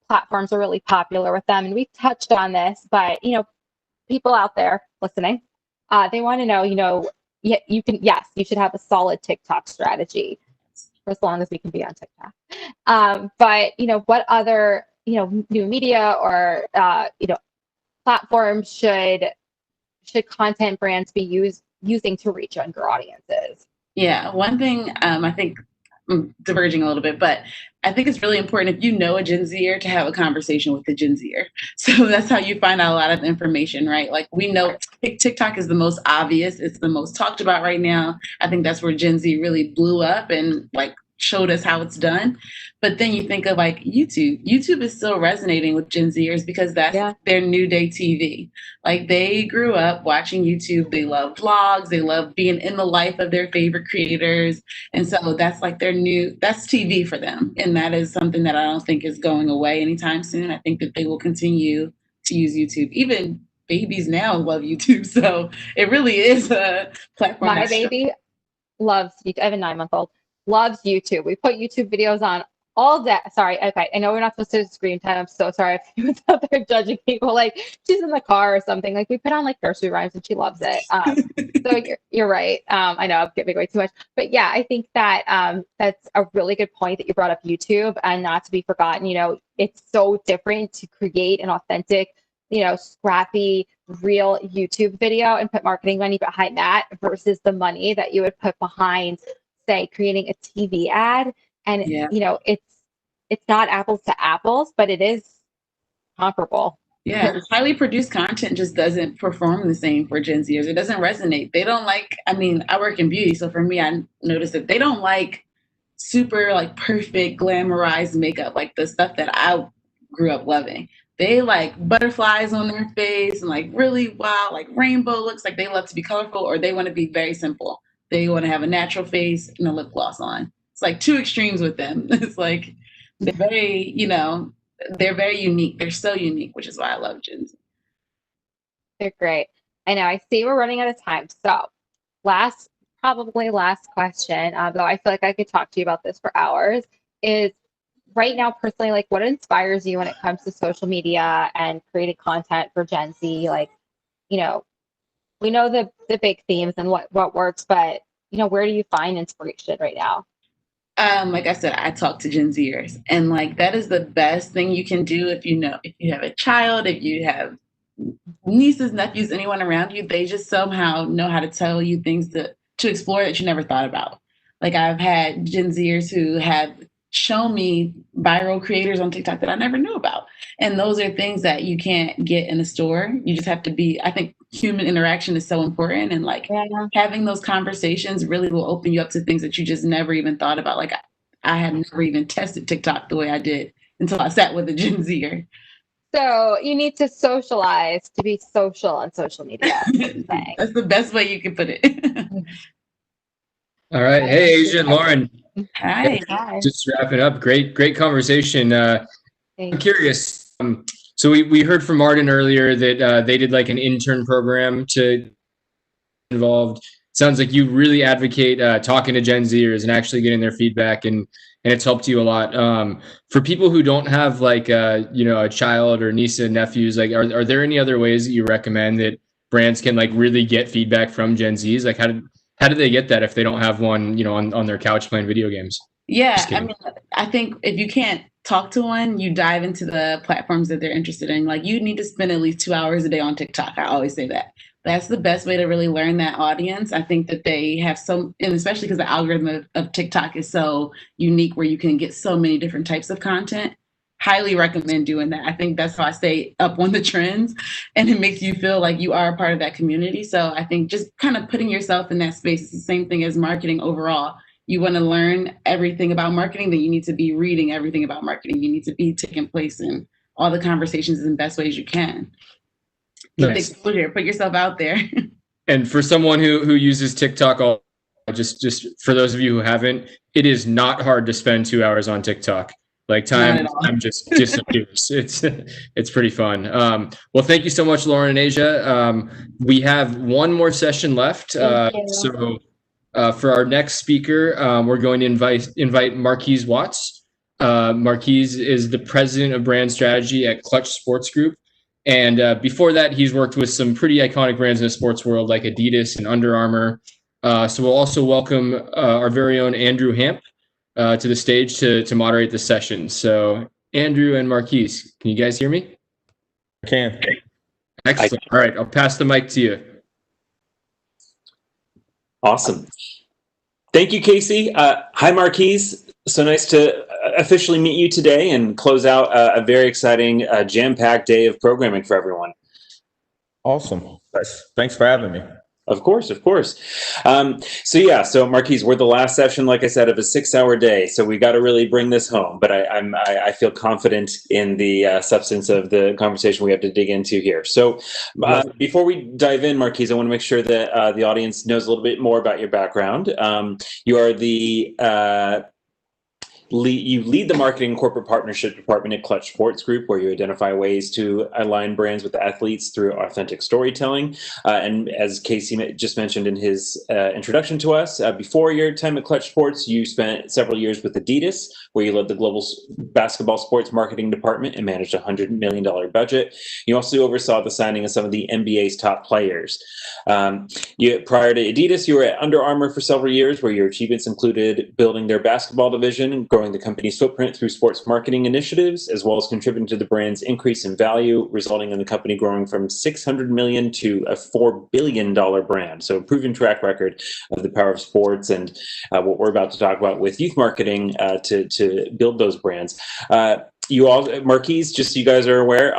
platforms are really popular with them. And we've touched on this, but, you know, people out there listening, they want to know, you know, you should have a solid TikTok strategy for as long as we can be on TikTok. But, you know, what other, you know, new media or, you know, platforms should content brands be using to reach younger audiences? Yeah, one thing I think I'm diverging a little bit, but I think it's really important if you know a Gen Zer to have a conversation with the Gen Zer. So that's how you find out a lot of information, right? Like, we know TikTok is the most obvious. It's the most talked about right now. I think that's where Gen Z really blew up and like showed us how it's done. But then you think of like YouTube. YouTube is still resonating with Gen Zers because that's their new day TV. Like they grew up watching YouTube. They love vlogs. They love being in the life of their favorite creators. And so that's like that's TV for them. And that is something that I don't think is going away anytime soon. I think that they will continue to use YouTube. Even babies now love YouTube. So it really is a platform. My baby loves YouTube. I have a 9-month-old, loves YouTube. We put YouTube videos on all day. Sorry. Okay. I know we're not supposed to do screen time. I'm so sorry if anyone's out there judging people. Like she's in the car or something. Like we put on like nursery rhymes and she loves it. So you're right. I know I'm giving away too much, but yeah, I think that that's a really good point that you brought up YouTube, and not to be forgotten. You know, it's so different to create an authentic, you know, scrappy, real YouTube video and put marketing money behind that versus the money that you would put behind, say, creating a TV ad. And you know, it's not apples to apples, but it is comparable. Yeah, highly produced content just doesn't perform the same for Gen Zers. It doesn't resonate. They don't like, I mean, I work in beauty, so for me, I noticed that they don't like super like perfect glamorized makeup, like the stuff that I grew up loving. They like butterflies on their face and like really wild, like rainbow looks. Like they love to be colorful, or they want to be very simple. They want to have a natural face and a lip gloss on. It's like two extremes with them. It's like they're very, you know, they're very unique. They're so unique, which is why I love Gen Z. They're great. I know. I see we're running out of time. So probably last question, though I feel like I could talk to you about this for hours, is right now, personally, like what inspires you when it comes to social media and creating content for Gen Z? Like, you know, we know the big themes and what works, but, you know, where do you find inspiration right now? Like I said, I talk to Gen Zers, and like that is the best thing you can do if you have a child, if you have nieces, nephews, anyone around you. They just somehow know how to tell you things to explore that you never thought about. Like I've had Gen Zers who have shown me viral creators on TikTok that I never knew about. And those are things that you can't get in a store. You just have to be, I think human interaction is so important. And like having those conversations really will open you up to things that you just never even thought about. Like I had never even tested TikTok the way I did until I sat with a Gen Zer. So you need to socialize to be social on social media. That's the best way you can put it. All right. Hey, Asia and Lauren. Hi. Just wrapping up. Great conversation. I'm curious. So we heard from Martin earlier that they did like an intern program to involved. Sounds like you really advocate talking to Gen Zers and actually getting their feedback, and it's helped you a lot. For people who don't have like you know, a child or niece and nephews, like are there any other ways that you recommend that brands can like really get feedback from Gen Zs? Like how do they get that if they don't have one, you know, on their couch playing video games? Yeah, I mean, I think if you can't talk to one, you dive into the platforms that they're interested in. Like you need to spend at least 2 hours a day on TikTok. I always say that. That's the best way to really learn that audience. I think that they have and especially because the algorithm of TikTok is so unique where you can get so many different types of content. Highly recommend doing that. I think that's how I stay up on the trends, and it makes you feel like you are a part of that community. So I think just kind of putting yourself in that space is the same thing as marketing overall. You want to learn everything about marketing, then you need to be reading everything about marketing. You need to be taking place in all the conversations in the best ways you can. Nice. Put yourself out there. And for someone who uses TikTok, just for those of you who haven't, it is not hard to spend 2 hours on TikTok. Like time just disappears. It's pretty fun. Well, thank you so much, Lauren and Asia. We have one more session left. So for our next speaker, we're going to invite Marquise Watts. Marquise is the president of brand strategy at Clutch Sports Group. And before that, he's worked with some pretty iconic brands in the sports world like Adidas and Under Armour. So we'll also welcome our very own Andrew Hamp to the stage to moderate the session. So Andrew and Marquise, can you guys hear me? I can. Excellent. All right, I'll pass the mic to you. Awesome. Thank you, Casey. Hi, Marquise. So nice to officially meet you today and close out a very exciting, jam-packed day of programming for everyone. Awesome. Thanks for having me. Of course, of course. So Marquise, we're the last session, like I said, of a 6-hour day, so we got to really bring this home. But I feel confident in the substance of the conversation we have to dig into here. So before we dive in, Marquise, I want to make sure that the audience knows a little bit more about your background. You are you lead the marketing and corporate partnership department at Clutch Sports Group, where you identify ways to align brands with athletes through authentic storytelling. And as Casey just mentioned in his introduction to us, before your time at Clutch Sports, you spent several years with Adidas, where you led the global basketball sports marketing department and managed a $100 million budget. You also oversaw the signing of some of the NBA's top players. Prior to Adidas, you were at Under Armour for several years, where your achievements included building their basketball division, growing the company's footprint through sports marketing initiatives, as well as contributing to the brand's increase in value, resulting in the company growing from $600 million to a $4 billion brand. So a proven track record of the power of sports and what we're about to talk about with youth marketing to build those brands. You all, Marquise, just so you guys are aware,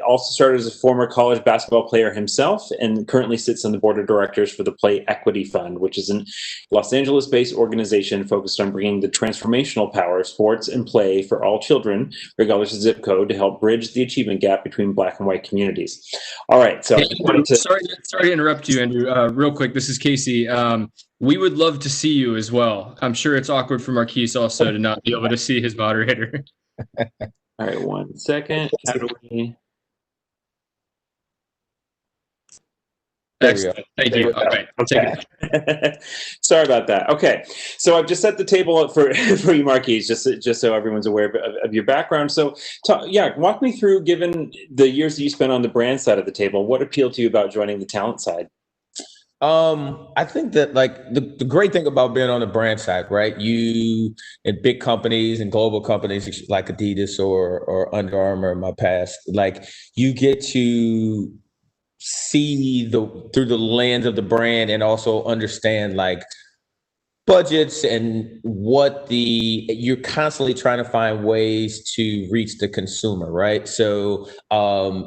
also started as a former college basketball player himself and currently sits on the board of directors for the Play Equity Fund, which is a Los Angeles-based organization focused on bringing the transformational power of sports and play for all children, regardless of zip code, to help bridge the achievement gap between Black and white communities. All right, so sorry to interrupt you, Andrew. Real quick, this is Casey. We would love to see you as well. I'm sure it's awkward for Marquise also to not be able to see his moderator. All right, 1 second. How do we... Excellent. Thank you. All right, I'll take it. Sorry about that. Okay, so I've just set the table up for you, Marquise, just so everyone's aware of your background. So, walk me through, given the years that you spent on the brand side of the table, what appealed to you about joining the talent side? I think that like the great thing about being on the brand side, right? You in big companies and global companies like Adidas or Under Armour in my past, like you get to see through the lens of the brand and also understand like budgets and you're constantly trying to find ways to reach the consumer, right? So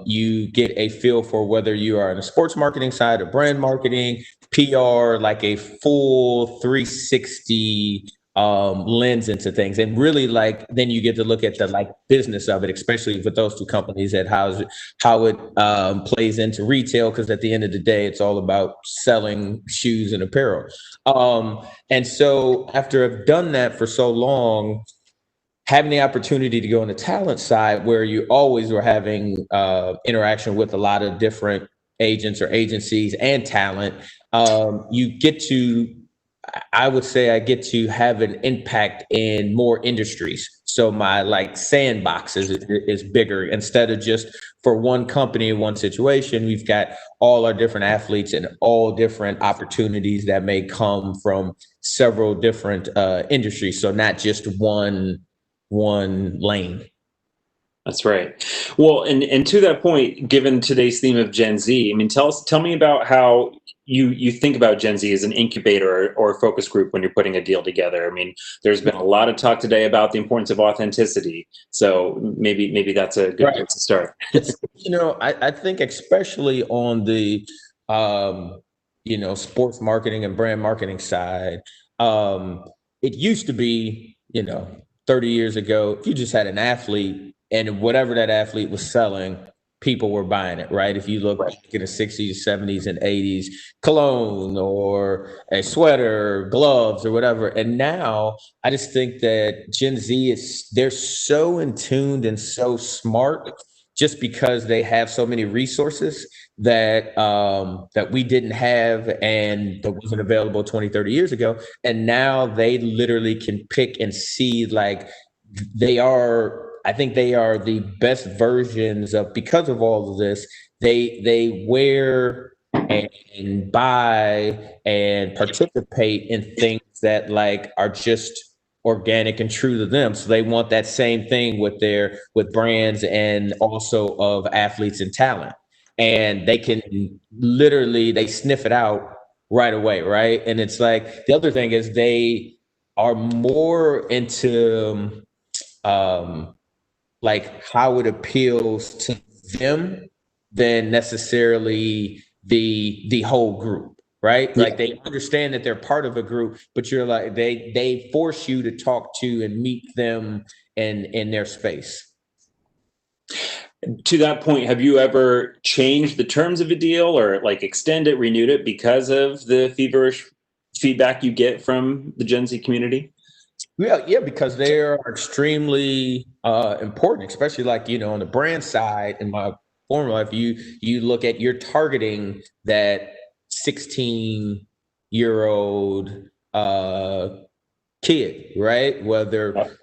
you get a feel for whether you are on the sports marketing side or brand marketing, PR, like a full 360 lens into things. And really like, then you get to look at the like business of it, especially with those two companies, at how it plays into retail. Cause at the end of the day, it's all about selling shoes and apparel. And so after I've done that for so long, having the opportunity to go on the talent side where you always were having interaction with a lot of different agents or agencies and talent, you get to, I would say I get to have an impact in more industries. So my like sandbox is bigger. Instead of just for one company, one situation, we've got all our different athletes and all different opportunities that may come from several different industries. So not just one lane. That's right. Well, and to that point, given today's theme of Gen Z, I mean, tell me about how you think about Gen Z as an incubator or a focus group when you're putting a deal together. I mean, there's been a lot of talk today about the importance of authenticity. So maybe that's a good place to start. I think especially on the sports marketing and brand marketing side, it used to be 30 years ago, if you just had an athlete and whatever that athlete was selling, people were buying it, right? If you look back in the 60s, 70s, and 80s, cologne or a sweater, gloves or whatever. And now I just think that Gen Z they're so in tuned and so smart just because they have so many resources that we didn't have and that wasn't available 20, 30 years ago. And now they literally can pick and see like I think they are the best versions of, because of all of this, they wear and buy and participate in things that like are just organic and true to them. So they want that same thing with brands and also of athletes and talent. And they can they sniff it out right away, right? And it's like, the other thing is they are more into like how it appeals to them than necessarily the whole group. right? Yeah. Like they understand that they're part of a group, but you're like, they force you to talk to and meet them in their space. To that point, have you ever changed the terms of a deal or like extended, renewed it because of the feverish feedback you get from the Gen Z community? Yeah, because they are extremely important, especially like, you know, on the brand side. In my former life, you look at, you're targeting that 16-year-old kid, right? Whether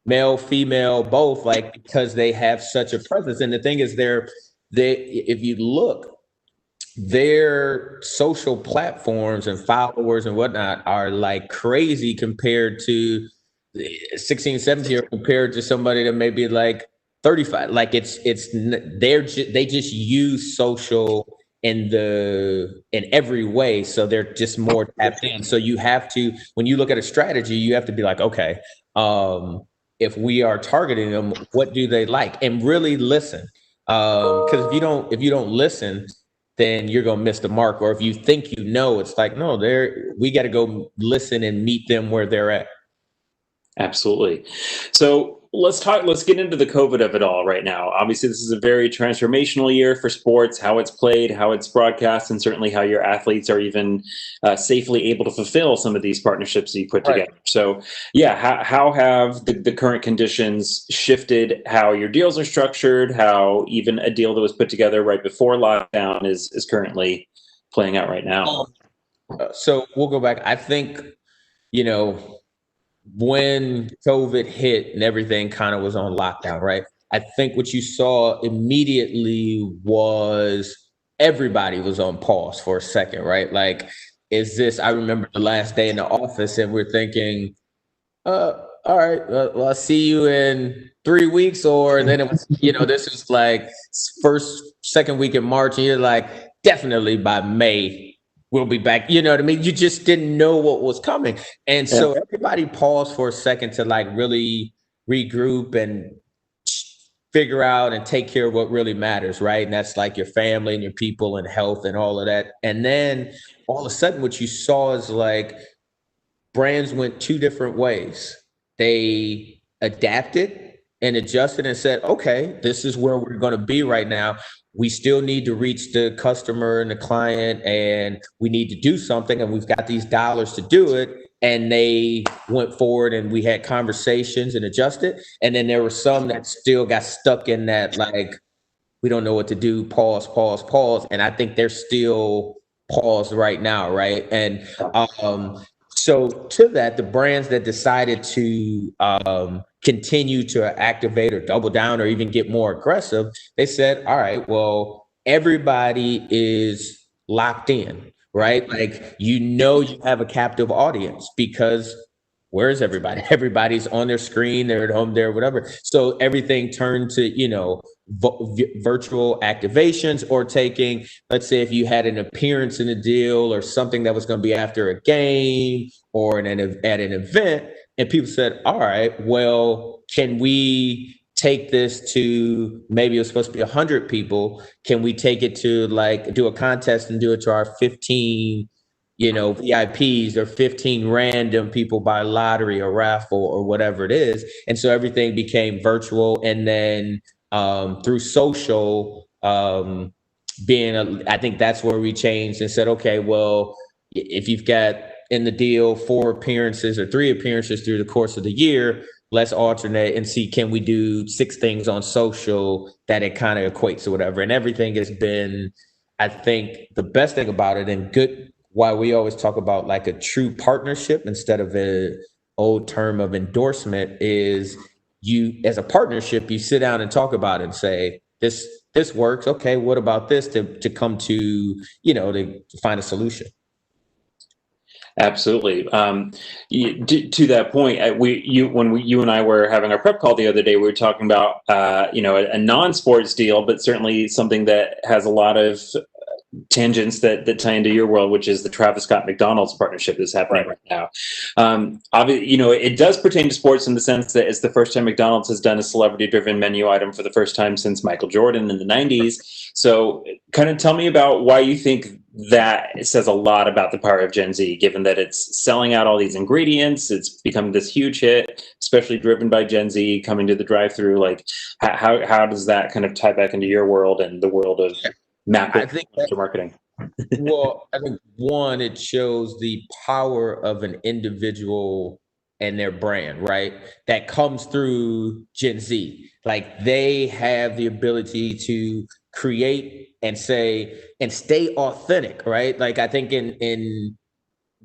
male, female, both, like, because they have such a presence. And the thing is, if you look, their social platforms and followers and whatnot are like crazy compared to 16, 17 year compared to somebody that may be like 35. Like they just use social in every way. So they're just more tapped in. So you have to, when you look at a strategy, you have to be like, okay, if we are targeting them, what do they like? And really listen. Because if you don't listen, then you're gonna miss the mark. Or if you think you know, it's like, no, we got to go listen and meet them where they're at. Absolutely. So let's get into the COVID of it all right now. Obviously, this is a very transformational year for sports, how it's played, how it's broadcast, and certainly how your athletes are even safely able to fulfill some of these partnerships that you put together. So yeah, how have the current conditions shifted how your deals are structured, how even a deal that was put together right before lockdown is currently playing out right now? So we'll go back. I think, you know, when COVID hit and everything kind of was on lockdown, right? I think what you saw immediately was everybody was on pause for a second, right? Like, I remember the last day in the office and we're thinking, all right, well, I'll see you in 3 weeks. And then it was, you know, this is like second week in March, and you're like, definitely by May, we'll be back. You know what I mean? You just didn't know what was coming. And so everybody paused for a second to like really regroup and figure out and take care of what really matters, right? And that's like your family and your people and health and all of that. And then all of a sudden what you saw is like brands went two different ways. They adapted and adjusted and said, okay, this is where we're going to be right now. We still need to reach the customer and the client, and we need to do something, and we've got these dollars to do it. And they went forward and we had conversations and adjusted. And then there were some that still got stuck in that, like, we don't know what to do, pause. And I think they're still paused right now, right? And so to that, the brands that decided to continue to activate or double down or even get more aggressive, they said, all right, well, everybody is locked in, right? Like, you have a captive audience because where is everybody? Everybody's on their screen, they're at home, they're whatever. So everything turned to, you know, virtual activations, or taking, let's say if you had an appearance in a deal or something that was going to be after a game or at an event, and people said, all right, well, can we take this to, maybe it was supposed to be 100 people. Can we take it to, like, do a contest and do it to our 15, you know, VIPs, or 15 random people by lottery or raffle or whatever it is. And so everything became virtual. And then through social I think that's where we changed and said, okay, well, if you've got in the deal 4 appearances or 3 appearances through the course of the year, let's alternate and see, can we do 6 things on social that it kind of equates to whatever. And everything has been, I think the best thing about it, and good, why we always talk about like a true partnership instead of an old term of endorsement, is you, as a partnership, you sit down and talk about it and say, this works. Okay, what about this, to come to, you know, to find a solution. Absolutely. To that point, you and I were having our prep call the other day. We were talking about you know, a non-sports deal, but certainly something that has a lot of tangents that tie into your world, which is the Travis Scott McDonald's partnership that's happening right now. Obviously, you know, it does pertain to sports in the sense that it's the first time McDonald's has done a celebrity-driven menu item for the first time since Michael Jordan in the 90s. So kind of tell me about why you think that says a lot about the power of Gen Z, given that it's selling out all these ingredients. It's become this huge hit, especially driven by Gen Z coming to the drive-through. Like, how does that kind of tie back into your world and the world of macro marketing? Well, I think one, it shows the power of an individual and their brand, right? That comes through Gen Z. Like, they have the ability to create and say and stay authentic, right? Like, I think in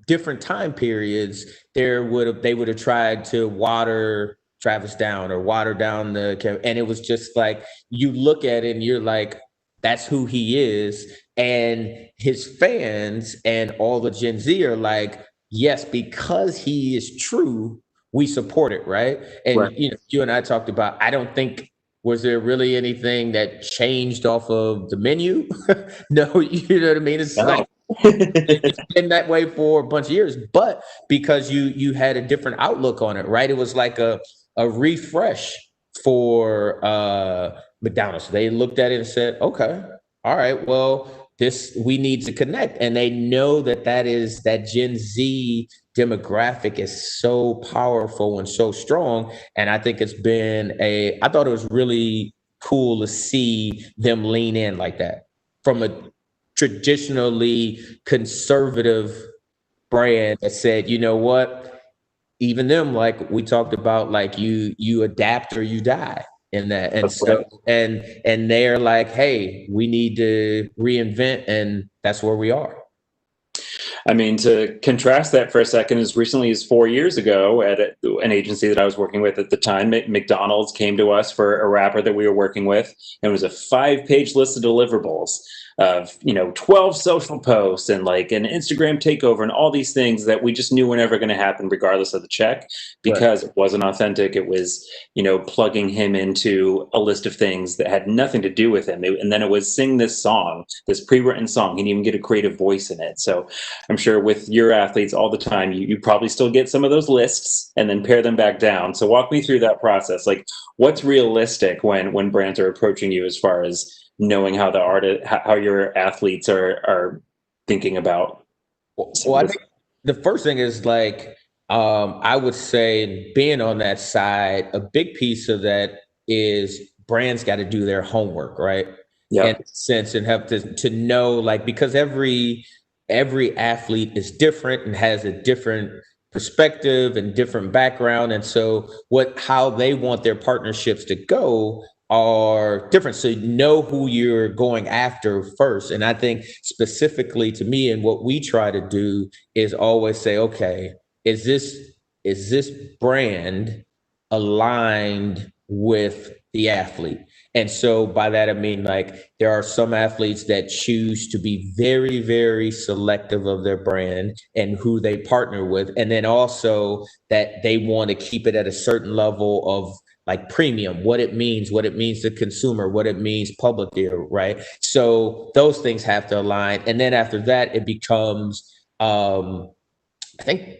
different time periods, they would have tried to water Travis down or water down and it was just like, you look at it and you're like, that's who he is. And his fans and all the Gen Z are like, yes, because he is true, we support it, right? And Right. You and I talked about, I don't think, was there really anything that changed off of the menu? No, you know what I mean? It's like, it's been that way for a bunch of years, but because you had a different outlook on it, right? It was like a refresh for McDonald's. They looked at it and said, okay, all right, well, we need to connect. And they know that Gen Z demographic is so powerful and so strong. And I think I thought it was really cool to see them lean in like that from a traditionally conservative brand that said, you know what, even them, like we talked about, like you adapt or you die in that. And so, and they're like, hey, we need to reinvent, and that's where we are. I mean, to contrast that for a second, as recently as 4 years ago at an agency that I was working with at the time, McDonald's came to us for a wrapper that we were working with, and it was a 5-page list of deliverables of 12 social posts and like an Instagram takeover and all these things that we just knew were never going to happen regardless of the check, because it wasn't authentic. It was plugging him into a list of things that had nothing to do with him. And then it was sing this song, this pre-written song. He didn't even get a creative voice in it. So I'm sure with your athletes all the time, you probably still get some of those lists and then pare them back down. So walk me through that process. Like, what's realistic when brands are approaching you as far as knowing how how your athletes are thinking about? Well, I think the first thing is like, I would say, being on that side, a big piece of that is brands got to do their homework, right? Yeah. In a sense, and have to know, like, because every athlete is different and has a different perspective and different background, and so how they want their partnerships to go are different. So know who you're going after first. And I think specifically to me, and what we try to do is always say, okay, is this brand aligned with the athlete? And so by that, I mean, like, there are some athletes that choose to be very, very selective of their brand and who they partner with. And then also that they want to keep it at a certain level of like premium, what it means to consumer, what it means public ear, right? So those things have to align. And then after that, it becomes, I think,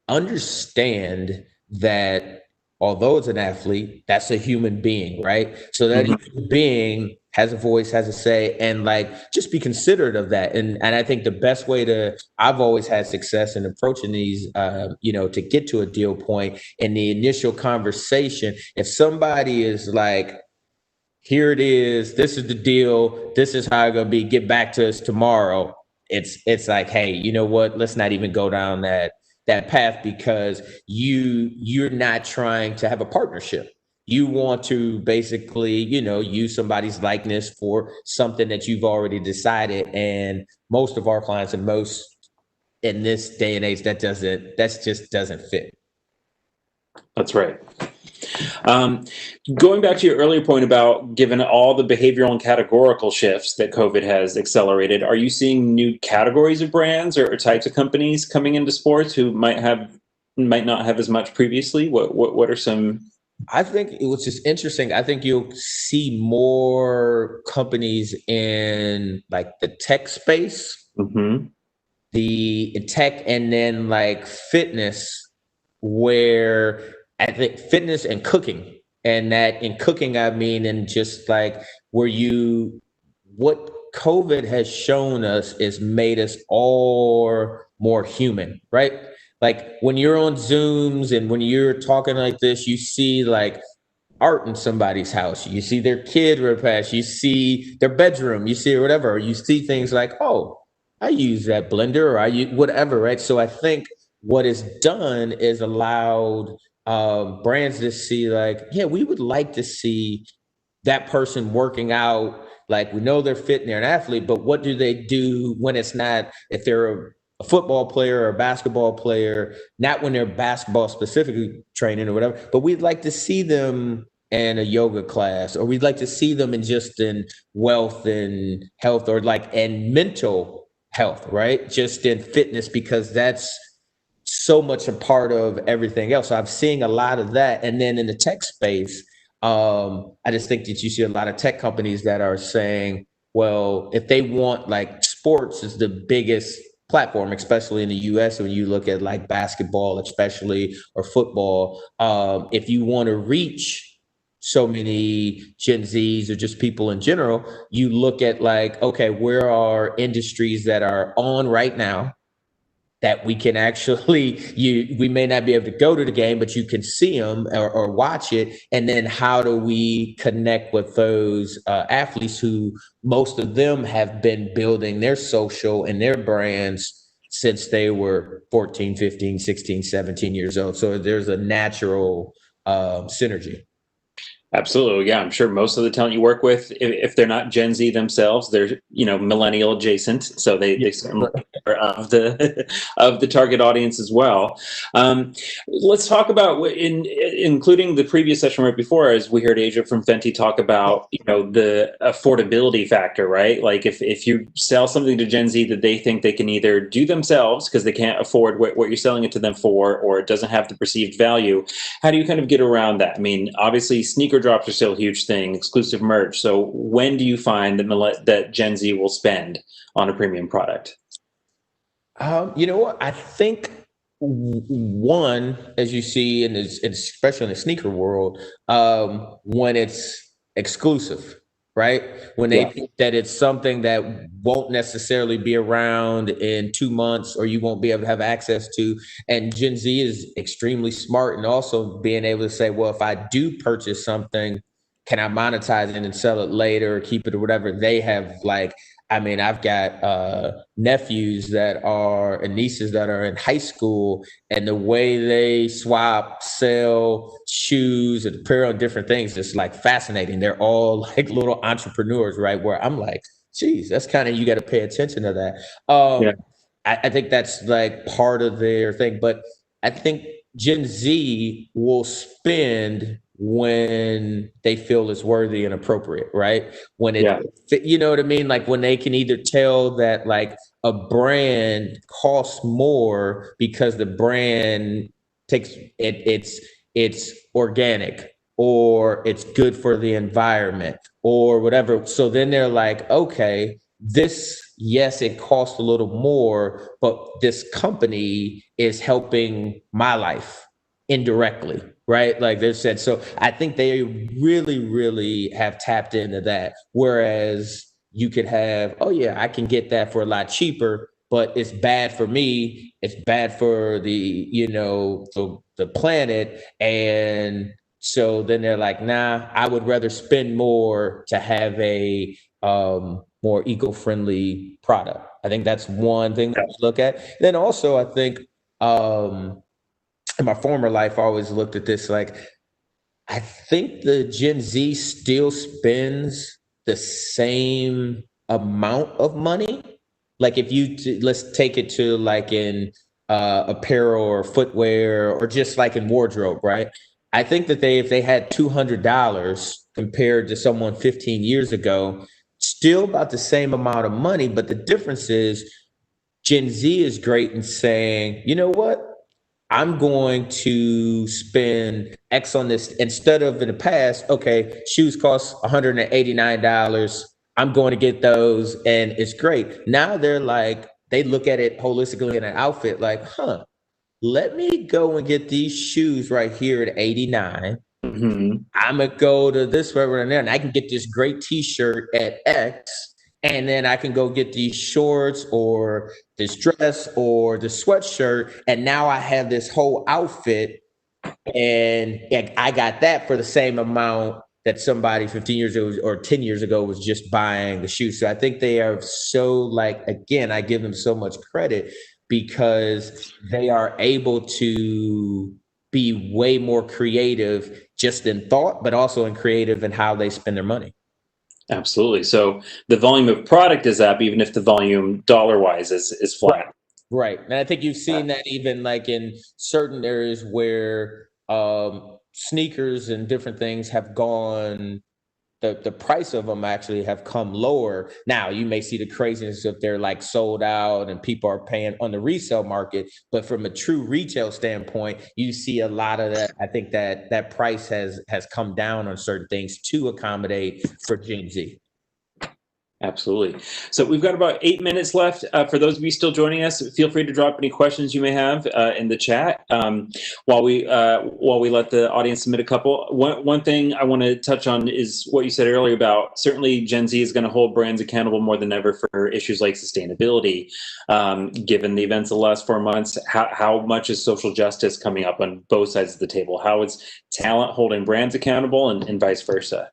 understand that although it's an athlete, that's a human being, right? So that human being has a voice, has a say, and like, just be considerate of that. And I think the best way I've always had success in approaching these, to get to a deal point in the initial conversation. If somebody is like, here it is, this is the deal, this is how it's gonna be, get back to us tomorrow. It's like, hey, you know what? Let's not even go down that path, because you're not trying to have a partnership. You want to basically, use somebody's likeness for something that you've already decided. And most of our clients, and most in this day and age, that just doesn't fit. That's right. Going back to your earlier point about, given all the behavioral and categorical shifts that COVID has accelerated, are you seeing new categories of brands or types of companies coming into sports who might not have as much previously? What are some? I think it was just interesting. I think you'll see more companies in like the tech space, the tech, and then like fitness, where I think fitness and cooking, and that in cooking, I mean, and just like what COVID has shown us is made us all more human, right? Like when you're on Zooms and when you're talking like this, you see like art in somebody's house. You see their kid real fast. You see their bedroom. You see whatever. You see things like, oh, I use that blender or I use whatever, right? So I think what is done is allowed brands to see like, yeah, we would like to see that person working out. Like we know they're fit and they're an athlete, but what do they do when it's not, if they're a football player or a basketball player, not when they're basketball specifically training or whatever, but we'd like to see them in a yoga class, or we'd like to see them in just in wealth and health, or like in mental health, right? Just in fitness, because that's so much a part of everything else. So I'm seeing a lot of that. And then in the tech space, I just think that you see a lot of tech companies that are saying, well, if they want, like, sports is the biggest platform, especially in the US, when you look at like basketball, especially, or football, if you want to reach so many Gen Zs or just people in general, you look at like, okay, where are industries that are on right now that we can actually, we may not be able to go to the game, but you can see them or watch it. And then how do we connect with those athletes who most of them have been building their social and their brands since they were 14, 15, 16, 17 years old. So there's a natural synergy. Absolutely. Yeah. I'm sure most of the talent you work with, if they're not Gen Z themselves, they're, millennial adjacent. So they certainly are of the target audience as well. Let's talk about, including the previous session right before, as we heard Asia from Fenty talk about, the affordability factor, right? Like if you sell something to Gen Z that they think they can either do themselves because they can't afford what you're selling it to them for, or it doesn't have the perceived value, how do you kind of get around that? I mean, obviously sneaker drops are still a huge thing, exclusive merch. So when do you find that Gen Z will spend on a premium product? You know what? I think one, as you see, especially in the sneaker world, when it's exclusive, right? When they think that it's something that won't necessarily be around in 2 months, or you won't be able to have access to. And Gen Z is extremely smart, and also being able to say, well, if I do purchase something, can I monetize it and sell it later or keep it or whatever? They have I've got nephews and nieces that are in high school, and the way they sell shoes and apparel and different things is like fascinating. They're all like little entrepreneurs, right? Where I'm like, geez, that's kind of, you got to pay attention to that. I think that's like part of their thing, but I think Gen Z will spend when they feel it's worthy and appropriate, right? When you know what I mean? Like when they can either tell that like a brand costs more because the brand takes it's organic, or it's good for the environment, or whatever. So then they're like, okay, yes, it costs a little more, but this company is helping my life indirectly, right? Like they said. So I think they really, really have tapped into that. Whereas you could have, oh yeah, I can get that for a lot cheaper, but it's bad for me. It's bad for the planet. And so then they're like, nah, I would rather spend more to have a more eco-friendly product. I think that's one thing that we look at. Then also, I think in my former life, I always looked at this like, I think the Gen Z still spends the same amount of money. Like if let's take it to like in apparel or footwear, or just like in wardrobe, right? I think that if they had $200 compared to someone 15 years ago, still about the same amount of money. But the difference is Gen Z is great in saying, you know what? I'm going to spend X on this instead of in the past. Okay, shoes cost $189. I'm going to get those, and it's great. Now they're like, they look at it holistically in an outfit like, let me go and get these shoes right here at $89. I'm gonna go to this wherever and there, and I can get this great T-shirt at X. and then I can go get these shorts or this dress or the sweatshirt, and now I have this whole outfit, and I got that for the same amount that somebody 15 years ago or 10 years ago was just buying the shoes. So I think they are so, like, again, I give them so much credit because they are able to be way more creative just in thought, but also in creative in how they spend their money. Absolutely. So the volume of product is up, even if the volume dollar-wise is flat. Right. And I think you've seen that even like in certain areas where sneakers and different things have gone, the price of them actually have come lower. Now you may see the craziness if they're like sold out and people are paying on the resale market, but from a true retail standpoint, you see a lot of that. I think that price has come down on certain things to accommodate for Gen Z. Absolutely. So we've got about 8 minutes left. For those of you still joining us, feel free to drop any questions you may have in the chat while we let the audience submit a couple. One thing I want to touch on is what you said earlier about certainly Gen Z is going to hold brands accountable more than ever for issues like sustainability. Given the events of the last 4 months, how much is social justice coming up on both sides of the table? How is talent holding brands accountable and vice versa?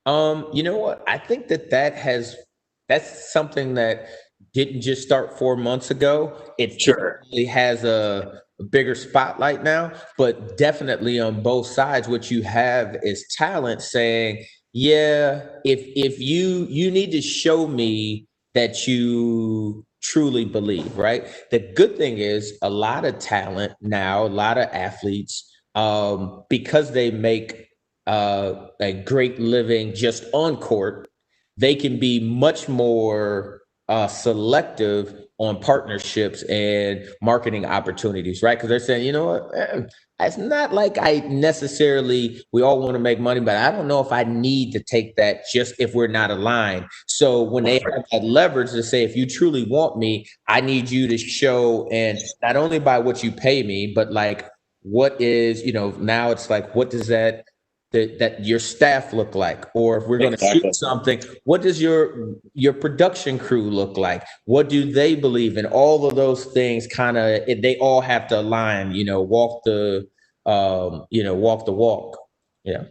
You know what? I think that's something that didn't just start 4 months ago. It certainly has a bigger spotlight now, but definitely on both sides, what you have is talent saying, yeah, if you need to show me that you truly believe, right? The good thing is a lot of talent now, a lot of athletes, because they make a great living just on court, they can be much more selective on partnerships and marketing opportunities, right? Because they're saying, you know what, it's not like we all want to make money, but I don't know if I need to take that just if we're not aligned. So when they have that leverage to say, if you truly want me, I need you to show, and not only by what you pay me, but like what is, now it's like, what does that your staff look like? Or if we're going to shoot something, what does your production crew look like? What do they believe in? All of those things they all have to align, walk the walk. Yeah.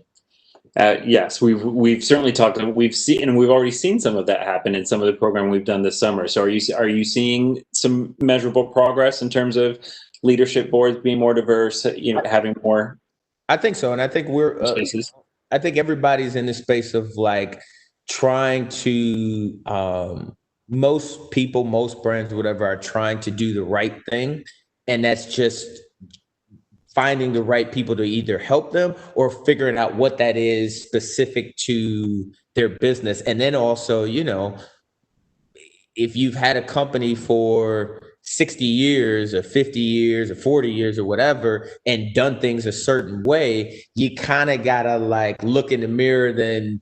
Yes, we've certainly talked. We've already seen some of that happen in some of the programming we've done this summer. So are you seeing some measurable progress in terms of leadership boards being more diverse, having more? I think so. And I think I think everybody's in this space of like trying to, most people, most brands, whatever, are trying to do the right thing. And that's just finding the right people to either help them or figuring out what that is specific to their business. And then also, if you've had a company for 60 years or 50 years or 40 years or whatever, and done things a certain way, you kind of got to like look in the mirror, then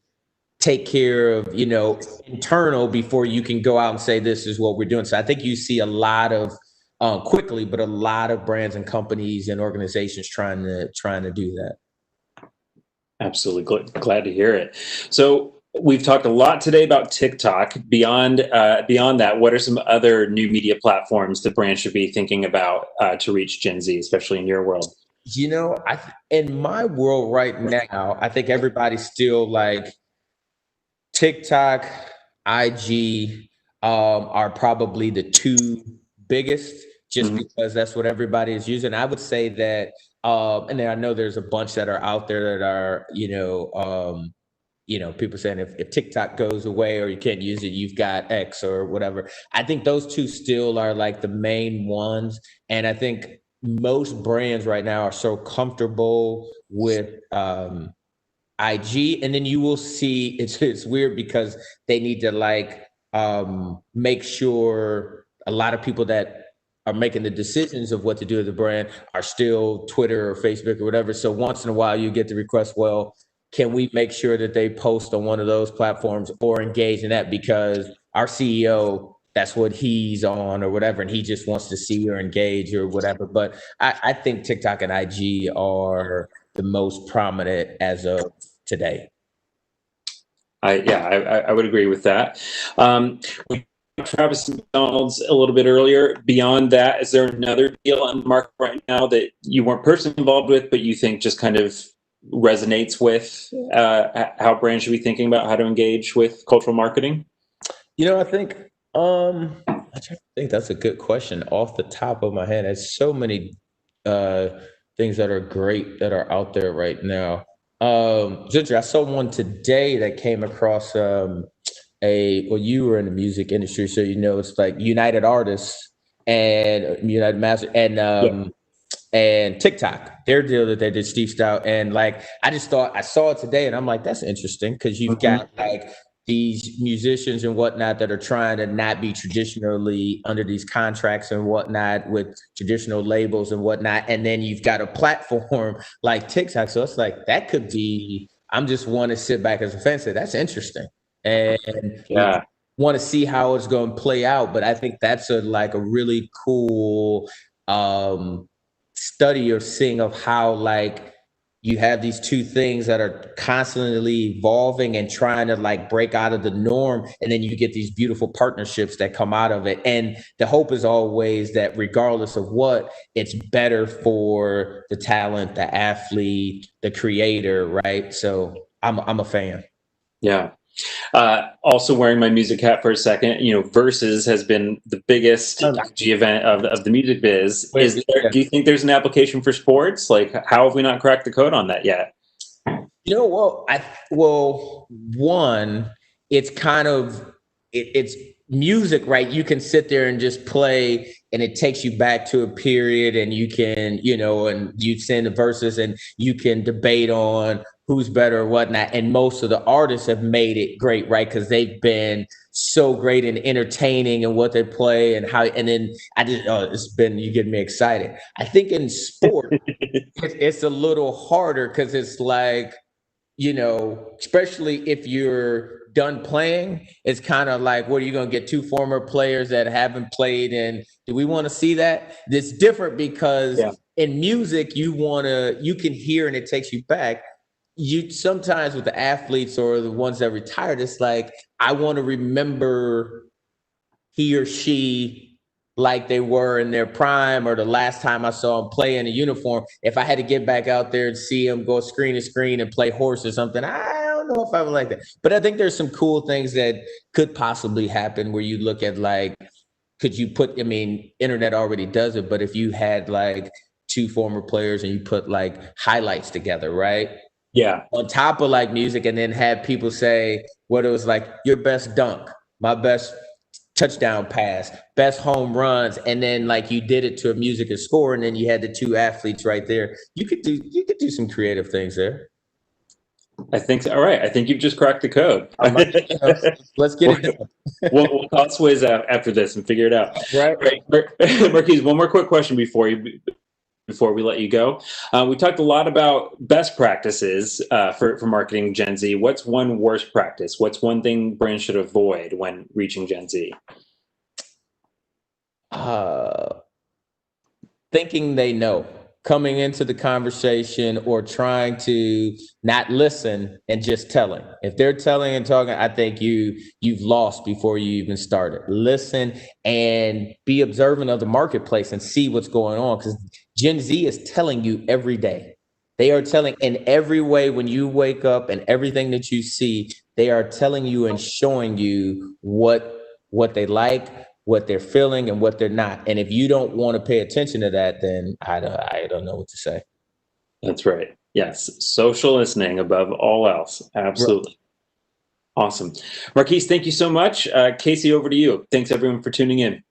take care of, internal before you can go out and say, this is what we're doing. So I think you see a lot of quickly, but a lot of brands and companies and organizations trying to do that. Absolutely. Glad to hear it. So we've talked a lot today about TikTok. Beyond that, what are some other new media platforms that brands should be thinking about to reach Gen Z, especially in your world? In my world right now, I think everybody's still like TikTok, IG are probably the two biggest, just because that's what everybody is using. I would say that, and then I know there's a bunch that are out there that are, people saying if TikTok goes away or you can't use it, you've got X or whatever. I think those two still are like the main ones. And I think most brands right now are so comfortable with IG. And then you will see, it's weird because they need to like make sure a lot of people that are making the decisions of what to do with the brand are still Twitter or Facebook or whatever. So once in a while you get the request, well, can we make sure that they post on one of those platforms or engage in that? Because our CEO, that's what he's on or whatever, and he just wants to see or engage or whatever. But I think TikTok and IG are the most prominent as of today. I would agree with that. We Travis McDonald's a little bit earlier. Beyond that, is there another deal on the market right now that you weren't personally involved with, but you think just kind of resonates with how brands should be thinking about how to engage with cultural marketing? You know, I think that's a good question. Off the top of my head, there's so many things that are great that are out there right now. Ginger, I saw one today that came across well, you were in the music industry, so you know it's like United Artists and United Master and TikTok. Their deal that they did, Steve Stout, and like I saw it today, and I'm like, that's interesting because you've got like these musicians and whatnot that are trying to not be traditionally under these contracts and whatnot with traditional labels and whatnot, and then you've got a platform like TikTok. So it's like that could be. I'm just want to sit back as a fan and say that's interesting. And want to see how it's going to play out, but I think that's a really cool study or seeing of how like you have these two things that are constantly evolving and trying to like break out of the norm, and then you get these beautiful partnerships that come out of it. And the hope is always that regardless of what, it's better for the talent, the athlete, the creator, right? So I'm a fan. Yeah. Also wearing my music hat for a second, Versus has been the biggest IG event of the music biz. Do you think there's an application for sports? Like, how have we not cracked the code on that yet? One, it's kind of, it's music, right? You can sit there and just play and it takes you back to a period, and you can, and you send the verses and you can debate on who's better or whatnot. And most of the artists have made it great, right? Because they've been so great in entertaining and what they play and how, and then you get me excited. I think in sport, it's a little harder because it's like, especially if you're done playing, it's kind of like, what are you going to get two former players that haven't played? And do we want to see that? It's different because in music, you can hear and it takes you back. You sometimes with the athletes or the ones that retired, it's like, I want to remember he or she like they were in their prime or the last time I saw them play in a uniform. If I had to get back out there and see them go screen to screen and play horse or something, I don't know if I would like that. But I think there's some cool things that could possibly happen where you look at like, could you put, internet already does it, but if you had like two former players and you put like highlights together, right? Yeah. On top of like music, and then have people say what it was like, your best dunk, my best touchdown pass, best home runs, and then like you did it to a music and score, and then you had the two athletes right there. You could do some creative things there. I think so. All right. I think you've just cracked the code. Let's get it done. We'll call Swizz after this and figure it out. Right. Marquise, one more quick question before we let you go. We talked a lot about best practices for marketing Gen Z. What's one worst practice? What's one thing brands should avoid when reaching Gen Z? Thinking they know, coming into the conversation or trying to not listen and just telling. If they're telling and talking, I think you've lost before you even started. Listen and be observant of the marketplace and see what's going on, because Gen Z is telling you every day. They are telling in every way when you wake up, and everything that you see, they are telling you and showing you what they like, what they're feeling, and what they're not. And if you don't want to pay attention to that, then I don't know what to say. That's right. Yes. Social listening above all else. Absolutely. Right. Awesome. Marquise, thank you so much. Casey, over to you. Thanks everyone for tuning in.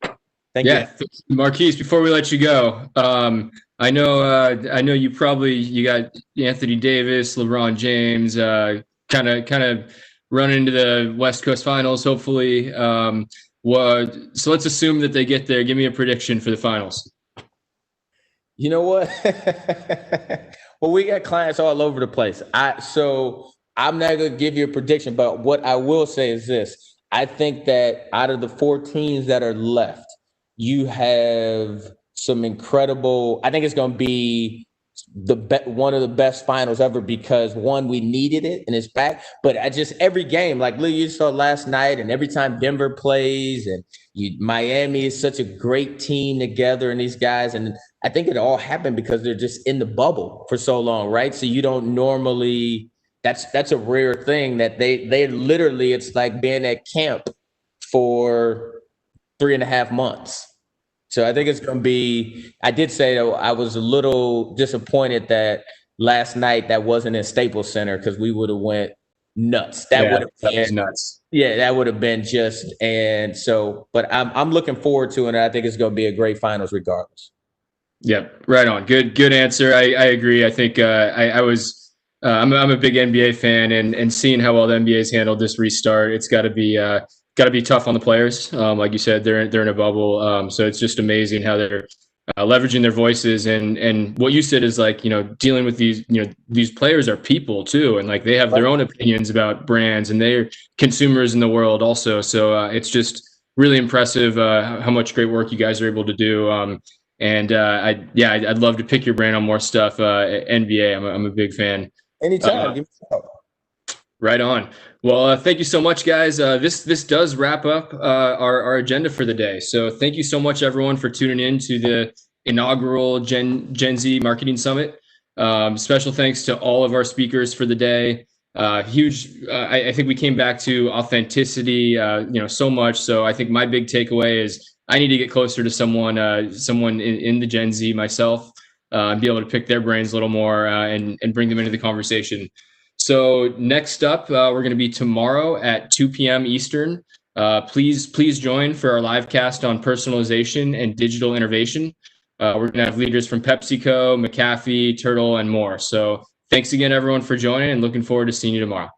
Thank you. Marquise, before we let you go, I know you got Anthony Davis, LeBron James, kind of run into the West Coast Finals, hopefully. So let's assume that they get there. Give me a prediction for the finals. You know what? Well, we got clients all over the place. So I'm not going to give you a prediction, but what I will say is this. I think that out of the 4 teams that are left, you have some incredible, I think it's going to be one of the best finals ever because one, we needed it and it's back. But I just every game, like Lil, you saw last night, and every time Denver plays, and Miami is such a great team together, and these guys, and I think it all happened because they're just in the bubble for so long, right? So you don't normally. That's a rare thing that they literally, it's like being at camp for 3.5 months. So I think it's going to be, I did say though, I was a little disappointed that last night that wasn't in Staples Center because we would have went nuts. That would have been nuts. Yeah, that would have been just, and so, but I'm looking forward to it. And I think it's going to be a great finals regardless. Yep, right on. Good answer. I agree. I think I'm a big NBA fan, and seeing how well the NBA's handled this restart, it's got to be tough on the players. Like you said, they're in a bubble, so it's just amazing how they're leveraging their voices, and what you said is like, dealing with these players are people too, and like they have their own opinions about brands, and they're consumers in the world also. So it's just really impressive how much great work you guys are able to do. I'd love to pick your brain on more stuff. NBA, I'm a big fan. Anytime. Give me a call. Right on. Well, thank you so much, guys. This does wrap up our agenda for the day. So thank you so much, everyone, for tuning in to the inaugural Gen Z Marketing Summit. Special thanks to all of our speakers for the day. Huge. I think we came back to authenticity, so much. So I think my big takeaway is I need to get closer to someone in the Gen Z myself, and be able to pick their brains a little more and bring them into the conversation. So next up, we're going to be tomorrow at 2 p.m. Eastern. Please join for our live cast on personalization and digital innovation. We're going to have leaders from PepsiCo, McAfee, Turtle, and more. So thanks again, everyone, for joining, and looking forward to seeing you tomorrow.